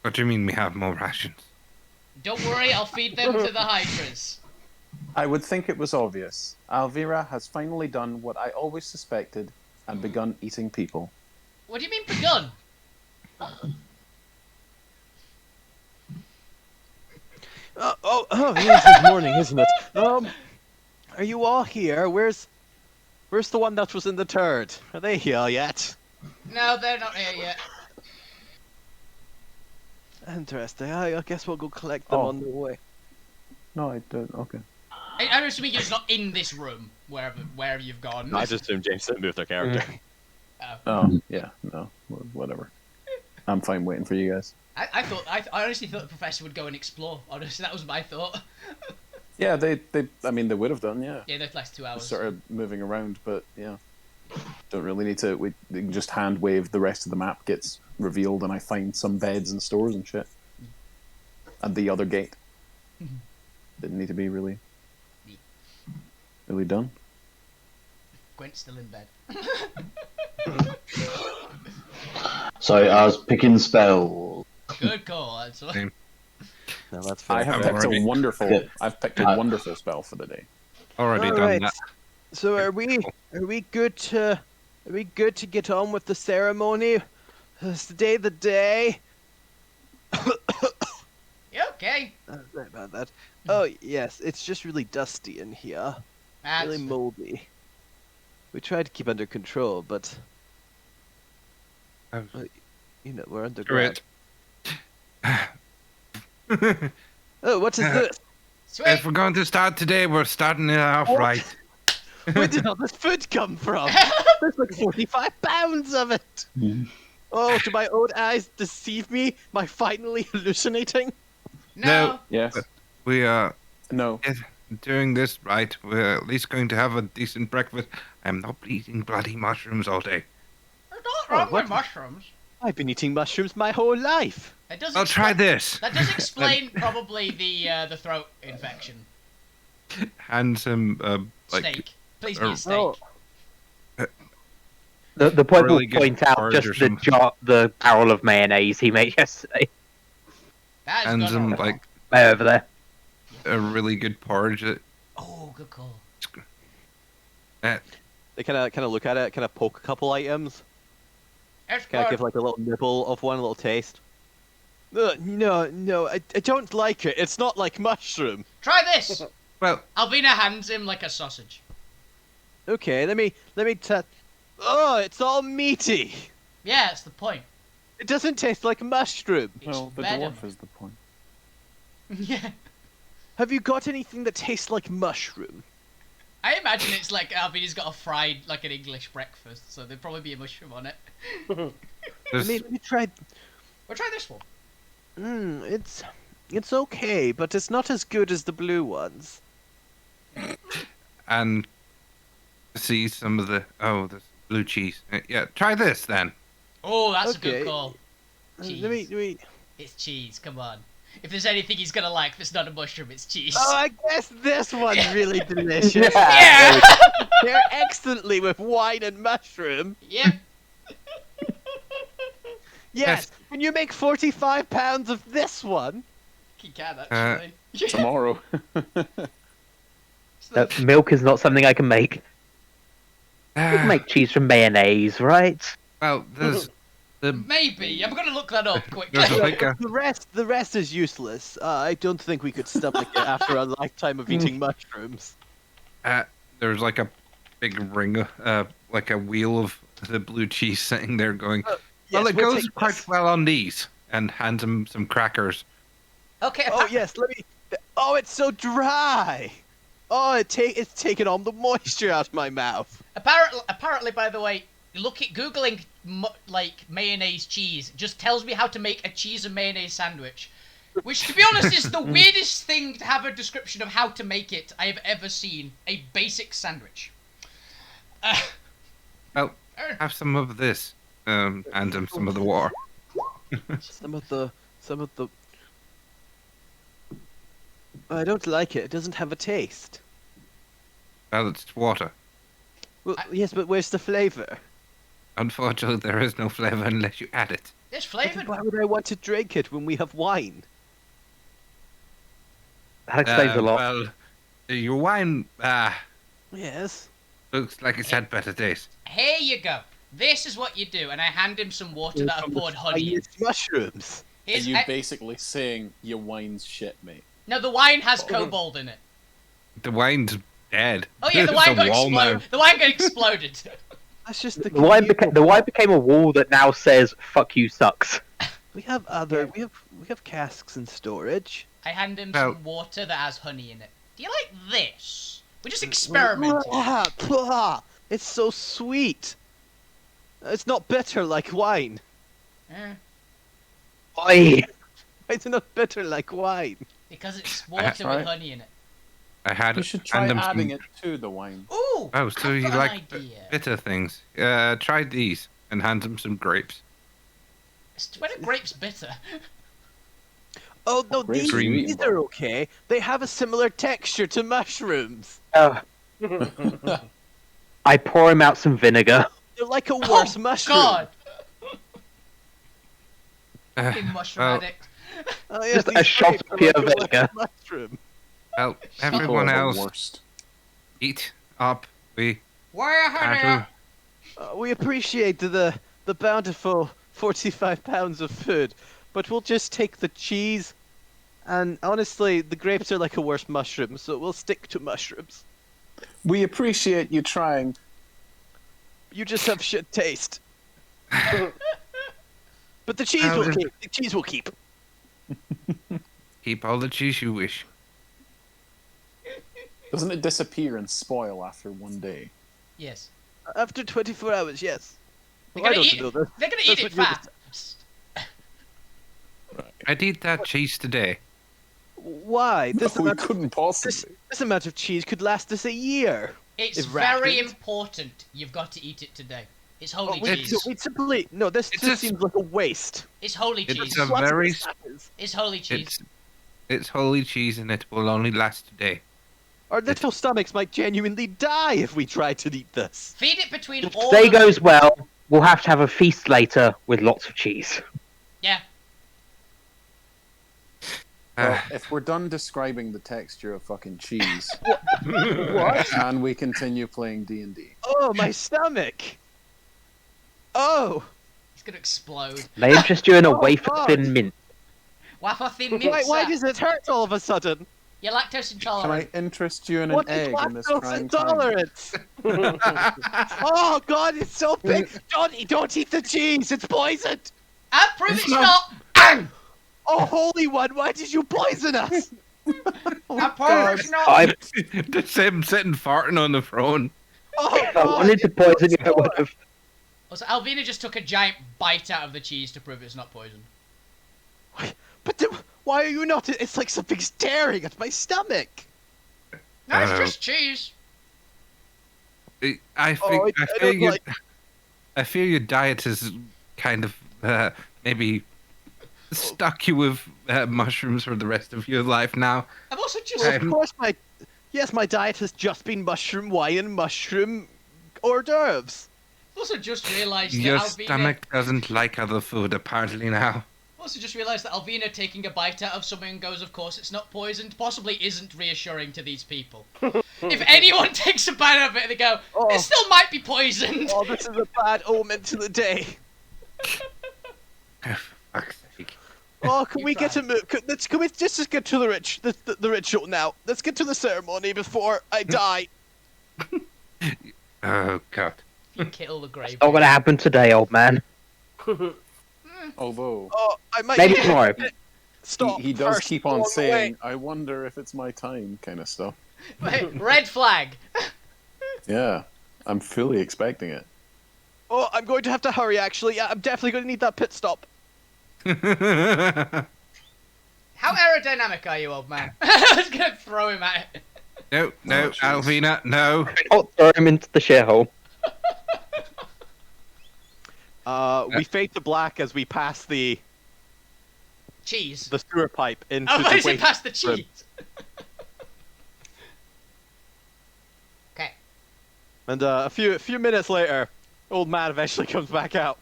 Speaker 5: What do you mean we have more rations?
Speaker 3: Don't worry, I'll feed them to the Hydras.
Speaker 11: I would think it was obvious. Alvira has finally done what I always suspected and begun eating people.
Speaker 3: What do you mean begun?
Speaker 1: Yes, it's morning, isn't it? Are you all here? Where's the one that was in the turd? Are they here yet?
Speaker 3: No, they're not here yet.
Speaker 1: Interesting. I guess we'll go collect them
Speaker 11: Oh.
Speaker 1: on the way.
Speaker 11: No, I don't. Okay.
Speaker 3: I'm assuming you're just not in this room, wherever you've gone.
Speaker 1: I just assumed James didn't move their character.
Speaker 11: Oh, yeah, no, whatever. I'm fine waiting for you guys.
Speaker 3: I honestly thought the professor would go and explore. Honestly, that was my thought.
Speaker 11: Yeah, they would have done, yeah.
Speaker 3: Yeah, those last 2 hours.
Speaker 11: Sort of moving around, but yeah. Don't really need to, we can just hand wave, the rest of the map gets revealed and I find some beds and stores and shit. And the other gate. Didn't need to be really done.
Speaker 3: Gwent's still in bed.
Speaker 7: So I was picking spells.
Speaker 3: Good call. That's what...
Speaker 5: Same.
Speaker 1: No, that's fair.
Speaker 11: I have
Speaker 5: I've
Speaker 11: picked
Speaker 5: already-
Speaker 11: a wonderful,
Speaker 7: Good.
Speaker 11: I've picked a wonderful spell for the day.
Speaker 5: Already done
Speaker 1: Alright.
Speaker 5: that.
Speaker 1: So are we good to get on with the ceremony? Is today the day?
Speaker 3: You okay?
Speaker 1: Sorry about that. Oh yes, it's just really dusty in here.
Speaker 3: That's
Speaker 1: Really moldy. We tried to keep under control, but we're underground. Oh, what is this?
Speaker 3: sweet.
Speaker 5: If we're going to start today, we're starting it off right.
Speaker 1: Where did all this food come from? There's like 45 pounds of it. Oh, do my own eyes deceive me? Am I finally hallucinating?
Speaker 3: No.
Speaker 11: Yes.
Speaker 5: We are
Speaker 11: No.
Speaker 5: doing this right. We're at least going to have a decent breakfast. I'm not eating bloody mushrooms all day.
Speaker 3: There's not wrong
Speaker 1: what?
Speaker 3: with mushrooms.
Speaker 1: I've been eating mushrooms my whole life.
Speaker 3: That does
Speaker 5: I'll try
Speaker 3: explain-
Speaker 5: this.
Speaker 3: That does explain probably the throat infection.
Speaker 5: And some
Speaker 3: Steak. Please be a steak.
Speaker 1: Oh.
Speaker 8: The point
Speaker 5: Really
Speaker 8: will
Speaker 5: good
Speaker 8: point out
Speaker 5: porridge
Speaker 8: just
Speaker 5: or
Speaker 8: the
Speaker 5: something.
Speaker 8: the barrel of mayonnaise he made yesterday.
Speaker 3: That is
Speaker 5: and
Speaker 3: gone
Speaker 5: some
Speaker 3: wrong.
Speaker 5: like
Speaker 8: Way over there.
Speaker 5: a really good porridge. That,
Speaker 3: Oh, good call.
Speaker 1: They kind of look at it, kind of poke a couple items,
Speaker 3: It's
Speaker 1: kind of
Speaker 3: good.
Speaker 1: give like a little nibble of one, a little taste. No, I don't like it. It's not like mushroom.
Speaker 3: Try this.
Speaker 5: well,
Speaker 3: Albina hands him like a sausage.
Speaker 1: Okay, let me Oh, it's all meaty.
Speaker 3: Yeah, that's the point.
Speaker 1: It doesn't taste like mushroom.
Speaker 3: It's
Speaker 11: Well, the
Speaker 3: venom.
Speaker 11: dwarf is the point.
Speaker 3: Yeah.
Speaker 1: Have you got anything that tastes like mushroom?
Speaker 3: I imagine it's like, he's got a fried, like an English breakfast, so there'd probably be a mushroom on it.
Speaker 1: Maybe try.
Speaker 3: We'll try this one.
Speaker 1: It's okay, but it's not as good as the blue ones.
Speaker 5: And see some of the the blue cheese. Yeah, try this then.
Speaker 3: Oh, that's a
Speaker 1: Okay.
Speaker 3: good call. Cheese.
Speaker 1: Let me.
Speaker 3: It's cheese, come on. If there's anything he's gonna like that's not a mushroom, it's cheese.
Speaker 1: Oh, I guess this one's really delicious.
Speaker 3: Yeah!
Speaker 1: They're excellently with wine and mushroom.
Speaker 3: Yep.
Speaker 1: Yes. Can you make 45 pounds of this one?
Speaker 3: He can, actually.
Speaker 11: Tomorrow.
Speaker 8: Milk is not something I can make. You can make cheese from mayonnaise, right?
Speaker 5: Well, there's
Speaker 3: Maybe. I'm gonna look that up quickly.
Speaker 5: there's like a
Speaker 1: The rest is useless. I don't think we could stomach it after a lifetime of eating mushrooms.
Speaker 5: there's like a big ring, like a wheel of the blue cheese sitting there going. Well, it
Speaker 1: we'll
Speaker 5: goes
Speaker 1: take
Speaker 5: quite
Speaker 1: this.
Speaker 5: well on these, and hands him some crackers.
Speaker 3: Okay.
Speaker 1: Oh yes, let me. Oh, it's so dry. Oh, it's taken all the moisture out of my mouth.
Speaker 3: Apparently, by the way, googling like mayonnaise cheese just tells me how to make a cheese and mayonnaise sandwich, which, to be honest, is the weirdest thing to have a description of how to make it I have ever seen. A basic sandwich.
Speaker 5: Well, have some of this. Hand him some of the water.
Speaker 1: Some of the. I don't like it. It doesn't have a taste.
Speaker 5: Well, it's water.
Speaker 1: Well, yes, but where's the flavor?
Speaker 5: Unfortunately, there is no flavor unless you add it.
Speaker 3: It's flavored.
Speaker 1: Why would I want to drink it when we have wine?
Speaker 8: That explains a lot.
Speaker 5: Well, your wine
Speaker 1: Yes.
Speaker 5: looks like it's had better taste.
Speaker 3: Here you go. This is what you do, and I hand him some water that I've poured honey in.
Speaker 1: It's mushrooms.
Speaker 11: Are
Speaker 3: Here's-
Speaker 11: you basically saying your wine's shit, mate?
Speaker 3: No, the wine has kobold in it.
Speaker 5: The wine's dead.
Speaker 3: Oh yeah, the
Speaker 5: It's
Speaker 3: wine
Speaker 5: a
Speaker 3: got
Speaker 5: wall now.
Speaker 3: exploded. The wine got exploded.
Speaker 1: That's just the.
Speaker 8: The wine became a wall that now says "fuck you sucks."
Speaker 1: We have we have casks in storage.
Speaker 3: I hand him
Speaker 5: Well-
Speaker 3: some water that has honey in it. Do you like this? We're just experimenting.
Speaker 1: It's so sweet. It's not bitter like wine.
Speaker 8: Oi!
Speaker 1: It's not bitter like wine.
Speaker 3: Because it's water
Speaker 11: Right.
Speaker 3: with honey in it.
Speaker 5: I had
Speaker 11: You should try
Speaker 5: hand him
Speaker 11: adding
Speaker 5: some...
Speaker 11: it to the wine.
Speaker 3: Ooh!
Speaker 5: Oh, so
Speaker 3: I've
Speaker 5: you
Speaker 3: got an
Speaker 5: like
Speaker 3: idea.
Speaker 5: bitter things? Try these and hand him some grapes.
Speaker 3: When are grapes bitter?
Speaker 1: Oh no,
Speaker 11: Grapes
Speaker 1: these,
Speaker 11: are eating,
Speaker 1: these
Speaker 11: bro.
Speaker 1: are okay. They have a similar texture to mushrooms.
Speaker 8: I pour him out some vinegar.
Speaker 1: They're like a worse
Speaker 3: Oh,
Speaker 1: mushroom.
Speaker 3: God!
Speaker 5: Uh,
Speaker 3: Fucking mushroom
Speaker 5: well,
Speaker 3: addict.
Speaker 1: Oh, yes,
Speaker 8: Just a
Speaker 1: these
Speaker 8: shot
Speaker 1: grapes
Speaker 8: of
Speaker 1: are
Speaker 8: pure
Speaker 1: like a worse
Speaker 8: vinegar.
Speaker 1: mushroom.
Speaker 5: well,
Speaker 11: People
Speaker 5: everyone
Speaker 11: are the
Speaker 5: else
Speaker 11: worst.
Speaker 5: eat up. We
Speaker 3: Where honey?
Speaker 5: cattle.
Speaker 1: We appreciate the bountiful 45 pounds of food, but we'll just take the cheese. And honestly, the grapes are like a worse mushroom, so we'll stick to mushrooms.
Speaker 11: We appreciate you trying.
Speaker 1: You just have shit taste. But the cheese
Speaker 5: Well,
Speaker 1: will
Speaker 5: if-
Speaker 1: keep. The cheese will keep.
Speaker 5: Keep all the cheese you wish.
Speaker 11: Doesn't it disappear and spoil after one day?
Speaker 3: Yes.
Speaker 1: After 24 hours, yes.
Speaker 3: They're
Speaker 1: Well, I
Speaker 3: gonna
Speaker 1: don't
Speaker 3: eat,
Speaker 1: know this.
Speaker 3: they're gonna
Speaker 1: That's
Speaker 3: eat it
Speaker 1: what you're
Speaker 3: fast.
Speaker 5: I'd eat that cheese today.
Speaker 1: Why? This
Speaker 11: we
Speaker 1: amount,
Speaker 11: couldn't possibly.
Speaker 1: this amount of cheese could last us a year.
Speaker 3: It's
Speaker 1: If
Speaker 3: very
Speaker 1: rationed.
Speaker 3: important. You've got to eat it today. It's
Speaker 1: Oh,
Speaker 3: holy
Speaker 1: we,
Speaker 3: cheese.
Speaker 1: we simply no. This
Speaker 5: It's
Speaker 1: just
Speaker 5: a-
Speaker 1: seems like a waste.
Speaker 3: It's holy
Speaker 5: It's
Speaker 3: cheese.
Speaker 5: a
Speaker 1: Lots of
Speaker 5: very
Speaker 1: this happens.
Speaker 3: It's holy cheese.
Speaker 5: It's holy cheese and it will only last today.
Speaker 1: Our little stomachs might genuinely die if we try to eat this.
Speaker 3: Feed it between
Speaker 8: If
Speaker 3: all
Speaker 8: today
Speaker 3: of
Speaker 8: goes well, we'll have to have a feast later with lots of cheese.
Speaker 3: Yeah.
Speaker 11: Well, if we're done describing the texture of fucking cheese,
Speaker 1: What?
Speaker 11: can we continue playing D&D?
Speaker 1: Oh, my stomach. Oh,
Speaker 3: It's gonna explode.
Speaker 8: May interest you in a
Speaker 1: Oh,
Speaker 8: wafer
Speaker 1: God.
Speaker 8: thin mint.
Speaker 3: Waffle thin
Speaker 1: why
Speaker 3: mincer.
Speaker 1: does it hurt all of a sudden?
Speaker 3: You're lactose
Speaker 11: Can
Speaker 3: intolerant.
Speaker 11: I interest you in an
Speaker 1: What is
Speaker 11: egg in this
Speaker 1: lactose
Speaker 11: trying time?
Speaker 1: intolerance? Oh God, it's so big! Don't eat the cheese. It's poisoned.
Speaker 3: I'll prove it's
Speaker 5: not-
Speaker 3: not.
Speaker 1: Oh, Holy One, why did you poison us?
Speaker 3: A personal.
Speaker 5: Just him sitting farting on the throne.
Speaker 1: Oh,
Speaker 8: If I wanted to poison you, I would have.
Speaker 3: Also, Alvina just took a giant bite out of the cheese to prove it's not poisoned.
Speaker 1: But why are you not? It's like something staring at my stomach.
Speaker 3: No, it's just cheese.
Speaker 5: I feel your diet is kind of maybe stuck you with mushrooms for the rest of your life now.
Speaker 3: I've also just.
Speaker 1: Well, of course, my diet has just been mushroom wine and mushroom hors d'oeuvres.
Speaker 3: I've also just realised that
Speaker 5: Your
Speaker 3: Alvina.
Speaker 5: stomach doesn't like other food, apparently now.
Speaker 3: I've also just realised that Alvina taking a bite out of something and goes, of course it's not poisoned, possibly isn't reassuring to these people. If anyone takes a bite out of it and they go, it still might be poisoned.
Speaker 1: Oh, this is a bad omen to the day.
Speaker 5: For fuck's sake.
Speaker 1: Oh, can we get a move? Can we just get to the ritual now? Let's get to the ceremony before I die.
Speaker 5: Oh god.
Speaker 3: You kill the grave.
Speaker 8: Not gonna happen today, old man.
Speaker 11: Although
Speaker 1: I might
Speaker 8: Maybe tomorrow.
Speaker 1: Stop.
Speaker 11: he does
Speaker 1: first,
Speaker 11: keep on
Speaker 1: along the way.
Speaker 11: saying, "I wonder if it's my time," kind of stuff.
Speaker 3: Wait, red flag.
Speaker 11: Yeah, I'm fully expecting it.
Speaker 1: Oh, I'm going to have to hurry. Actually, yeah, I'm definitely going to need that pit stop.
Speaker 3: How aerodynamic are you, old man? I was gonna throw him at it.
Speaker 5: No,
Speaker 11: Oh, jeez.
Speaker 5: Alvina, no.
Speaker 8: I'll throw him into the shithole.
Speaker 1: We fade to black as we pass the
Speaker 3: Cheese.
Speaker 1: sewer pipe into
Speaker 3: Oh,
Speaker 1: the
Speaker 3: why is it
Speaker 1: waste
Speaker 3: past the
Speaker 1: room.
Speaker 3: cheese? Okay.
Speaker 1: And a few minutes later, old man eventually comes back out.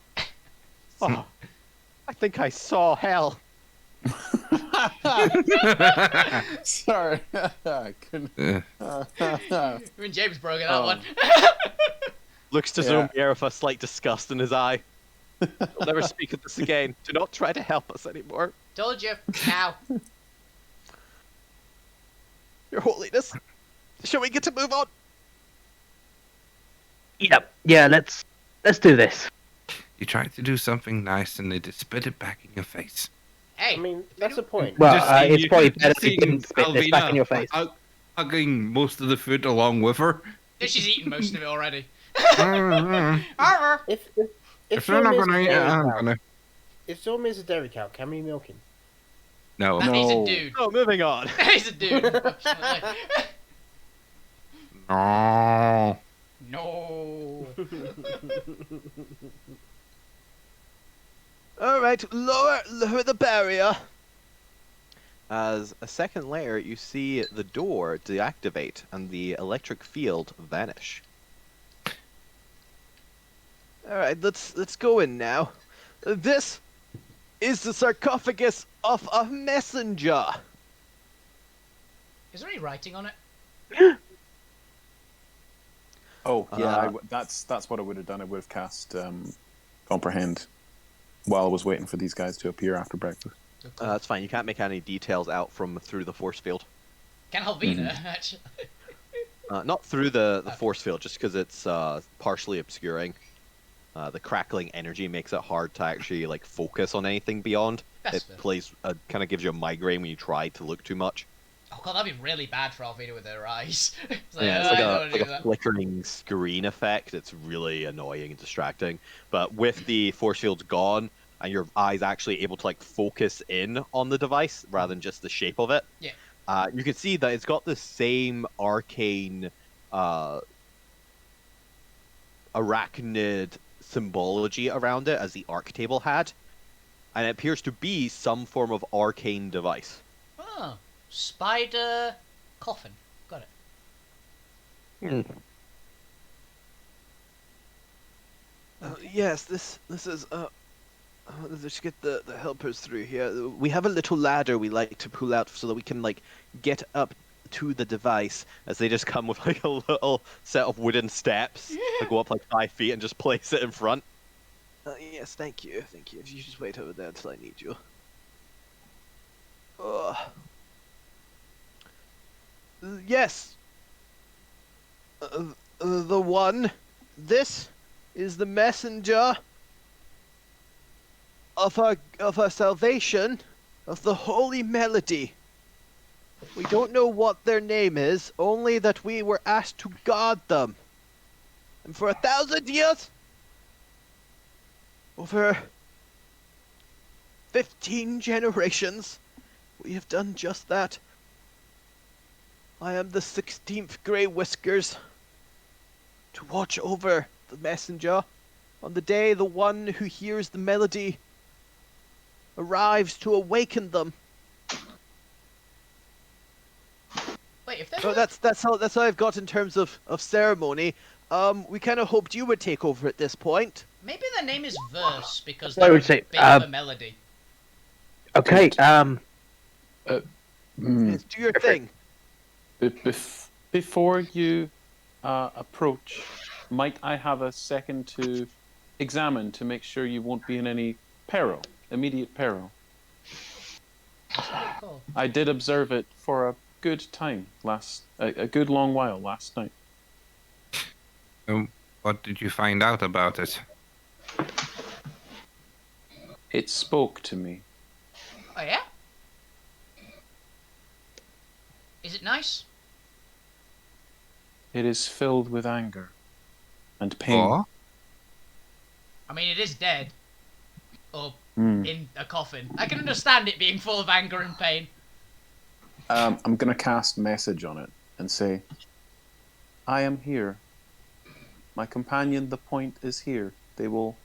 Speaker 1: Oh, I think I saw hell.
Speaker 11: Sorry, I couldn't.
Speaker 3: Even James broke it, that
Speaker 11: Oh.
Speaker 3: one.
Speaker 1: Looks to
Speaker 11: Yeah.
Speaker 1: Zombier with a slight disgust in his eye. We'll never speak of this again. Do not try to help us anymore.
Speaker 3: Told you. Now.
Speaker 1: Your Holiness. Shall we get to move on?
Speaker 8: Yep. Yeah, let's do this.
Speaker 5: You tried to do something nice and they just spit it back in your face.
Speaker 3: Hey.
Speaker 6: I mean, that's the point.
Speaker 8: Well,
Speaker 5: Just seeing
Speaker 8: it's
Speaker 5: you-
Speaker 8: probably better
Speaker 5: just
Speaker 8: if you
Speaker 5: seeing
Speaker 8: didn't spit this back in your face.
Speaker 5: Hugging most of the food along with her.
Speaker 3: She's eaten most of it already.
Speaker 5: Mm,
Speaker 3: Arr.
Speaker 6: If
Speaker 5: if you're not gonna eat it, I'm gonna.
Speaker 6: If Zormir's a dairy cow, can we milk him?
Speaker 5: No.
Speaker 3: He's a
Speaker 11: No.
Speaker 3: dude.
Speaker 1: Oh, moving on.
Speaker 3: He's a dude. Unfortunately.
Speaker 5: No.
Speaker 3: No.
Speaker 1: Alright, lower the barrier. As a second layer, you see the door deactivate and the electric field vanish. Alright, let's go in now. This is the sarcophagus of a messenger.
Speaker 3: Is there any writing on it?
Speaker 11: Oh yeah, that's what I would have done. I would have cast comprehend while I was waiting for these guys to appear after breakfast.
Speaker 1: That's fine. You can't make any details out from through the force field.
Speaker 3: Can Alvina, actually.
Speaker 1: Not through the force field, just because it's partially obscuring. The crackling energy makes it hard to actually like focus on anything beyond.
Speaker 3: That's
Speaker 1: It
Speaker 3: fair.
Speaker 1: kind of gives you a migraine when you try to look too much.
Speaker 3: Oh god, that'd be really bad for Alvina with her eyes. It's like,
Speaker 1: Yeah,
Speaker 3: I
Speaker 1: it's
Speaker 3: don't
Speaker 1: like
Speaker 3: wanna
Speaker 1: a,
Speaker 3: do
Speaker 1: like a
Speaker 3: that.
Speaker 1: flickering screen effect. It's really annoying and distracting. But with the force fields gone and your eyes actually able to like focus in on the device rather than just the shape of it,
Speaker 3: Yeah.
Speaker 1: You can see that it's got the same arcane arachnid symbology around it as the arc table had, and it appears to be some form of arcane device.
Speaker 3: Oh, spider coffin. Got it.
Speaker 8: Hmm.
Speaker 1: Yes, this is let's get the helpers through here. We have a little ladder we like to pull out so that we can like get up to the device, as they just come with like a little set of wooden steps that go up like 5 feet and just place it in front. Yes, thank you. If you just wait over there until I need you. Yes. The one. This is the messenger of our salvation, of the holy melody. We don't know what their name is, only that we were asked to guard them. And for 1,000 years, over 15 generations, we have done just that. I am the 16th Grey Whiskers, to watch over the messenger. On the day the one who hears the melody arrives to awaken them.
Speaker 3: Wait, if there's
Speaker 1: So that's all I've got in terms of ceremony. We kind of hoped you would take over at this point.
Speaker 3: maybe their name is Verse because
Speaker 8: I
Speaker 3: they're a
Speaker 8: would say,
Speaker 3: bit of a melody.
Speaker 8: Okay.
Speaker 1: Yes, do your thing.
Speaker 11: Before you approach, might I have a second to examine to make sure you won't be in any peril, immediate peril?
Speaker 3: Cool.
Speaker 11: I did observe it for a good time a good long while last night.
Speaker 5: What did you find out about it?
Speaker 11: It spoke to me.
Speaker 3: Oh yeah? Is it nice?
Speaker 11: It is filled with anger and pain.
Speaker 5: Oh?
Speaker 3: I mean, it is dead. Or
Speaker 11: Hmm.
Speaker 3: in a coffin. I can understand it being full of anger and pain.
Speaker 11: I'm going to cast message on it and say, I am here. My companion, the point, is here. They will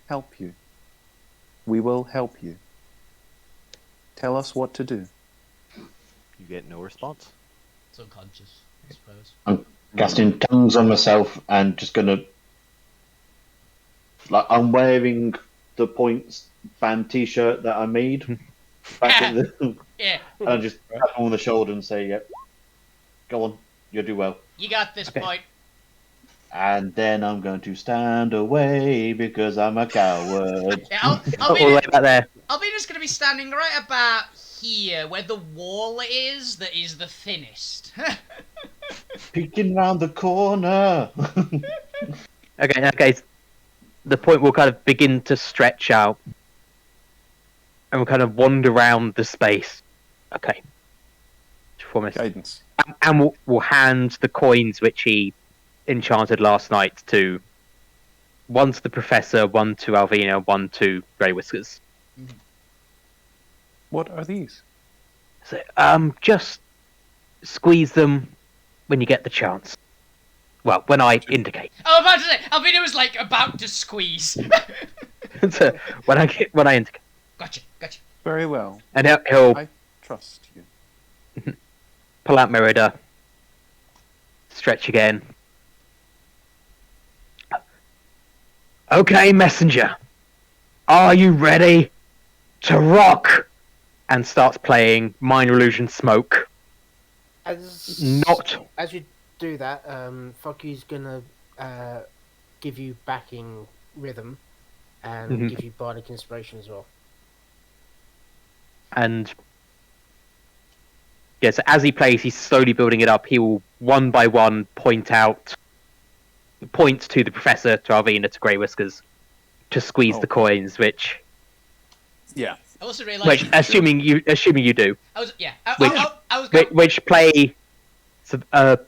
Speaker 11: help you. We will help you. Tell us what to do.
Speaker 1: You get no response.
Speaker 3: It's unconscious, I suppose.
Speaker 7: I'm casting tongues on myself and just gonna, like, I'm wearing the points band T-shirt that I made back in the.
Speaker 3: Yeah.
Speaker 7: And I just tap him on the shoulder and say, "Yep, go on, you'll do well."
Speaker 3: You got this, point.
Speaker 7: And then I'm going to stand away because I'm a coward.
Speaker 3: Yeah,
Speaker 8: All the way back there.
Speaker 3: Albina's going to be standing right about here, where the wall is that is the thinnest.
Speaker 7: Peeking round the corner.
Speaker 8: Okay. The point will kind of begin to stretch out, and we'll kind of wander around the space. Okay.
Speaker 11: Guidance.
Speaker 8: And we'll hand the coins which he enchanted last night to one to the professor, one to Alvina, one to Grey Whiskers.
Speaker 11: What are these?
Speaker 8: So, just squeeze them when you get the chance. Well, when I indicate.
Speaker 3: I was about to say, Albina was like about to squeeze.
Speaker 8: So, when I indicate.
Speaker 3: Gotcha.
Speaker 11: Very well.
Speaker 8: And he'll
Speaker 11: I trust you.
Speaker 8: pull out Merida, stretch again. Okay, messenger. Are you ready to rock? And starts playing Minor Illusion Smoke.
Speaker 6: As you do that, Fucky's gonna give you backing rhythm and give you bardic inspiration as well.
Speaker 8: And yes, as he plays, he's slowly building it up. He will one by one point to the professor, to Alvina, to Grey Whiskers, to squeeze the coins, which.
Speaker 11: Yeah.
Speaker 3: I also realised.
Speaker 8: Which, assuming you do. Which play a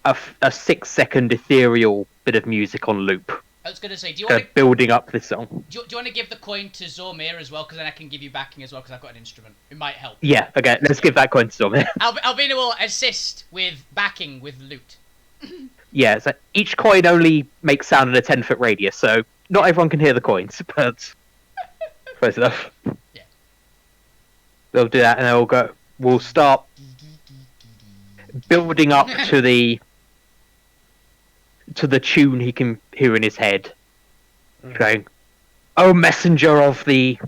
Speaker 8: 6-second ethereal bit of music on loop.
Speaker 3: I was gonna say, do you want to
Speaker 8: building up this song?
Speaker 3: Do you want to give the coin to Zormir as well? Because then I can give you backing as well. Because I've got an instrument. It might help.
Speaker 8: Yeah. Okay. Let's give that coin to Storm.
Speaker 3: Albina will assist with backing with loot.
Speaker 8: Yeah. So each coin only makes sound in a 10-foot radius, so not everyone can hear the coins, but close enough.
Speaker 3: Yeah.
Speaker 8: They'll do that, and they'll go. We'll start building up to the tune he can hear in his head, going, "Oh, messenger of melody,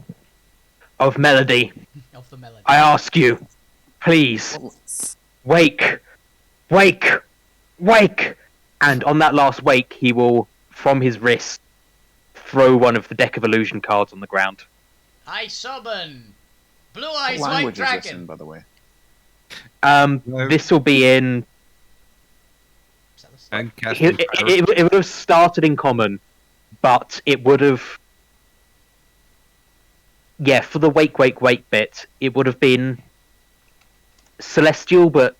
Speaker 3: Of the melody.
Speaker 8: I ask you, please, wake. And on that last wake, he will, from his wrist, throw one of the deck of illusion cards on the ground.
Speaker 3: I summon Blue Eyes
Speaker 11: What
Speaker 3: White
Speaker 11: language is this
Speaker 3: Dragon.
Speaker 11: in, by the way?
Speaker 8: This will be in. It would have started in common, but it would have. Yeah, for the wake bit, it would have been celestial, but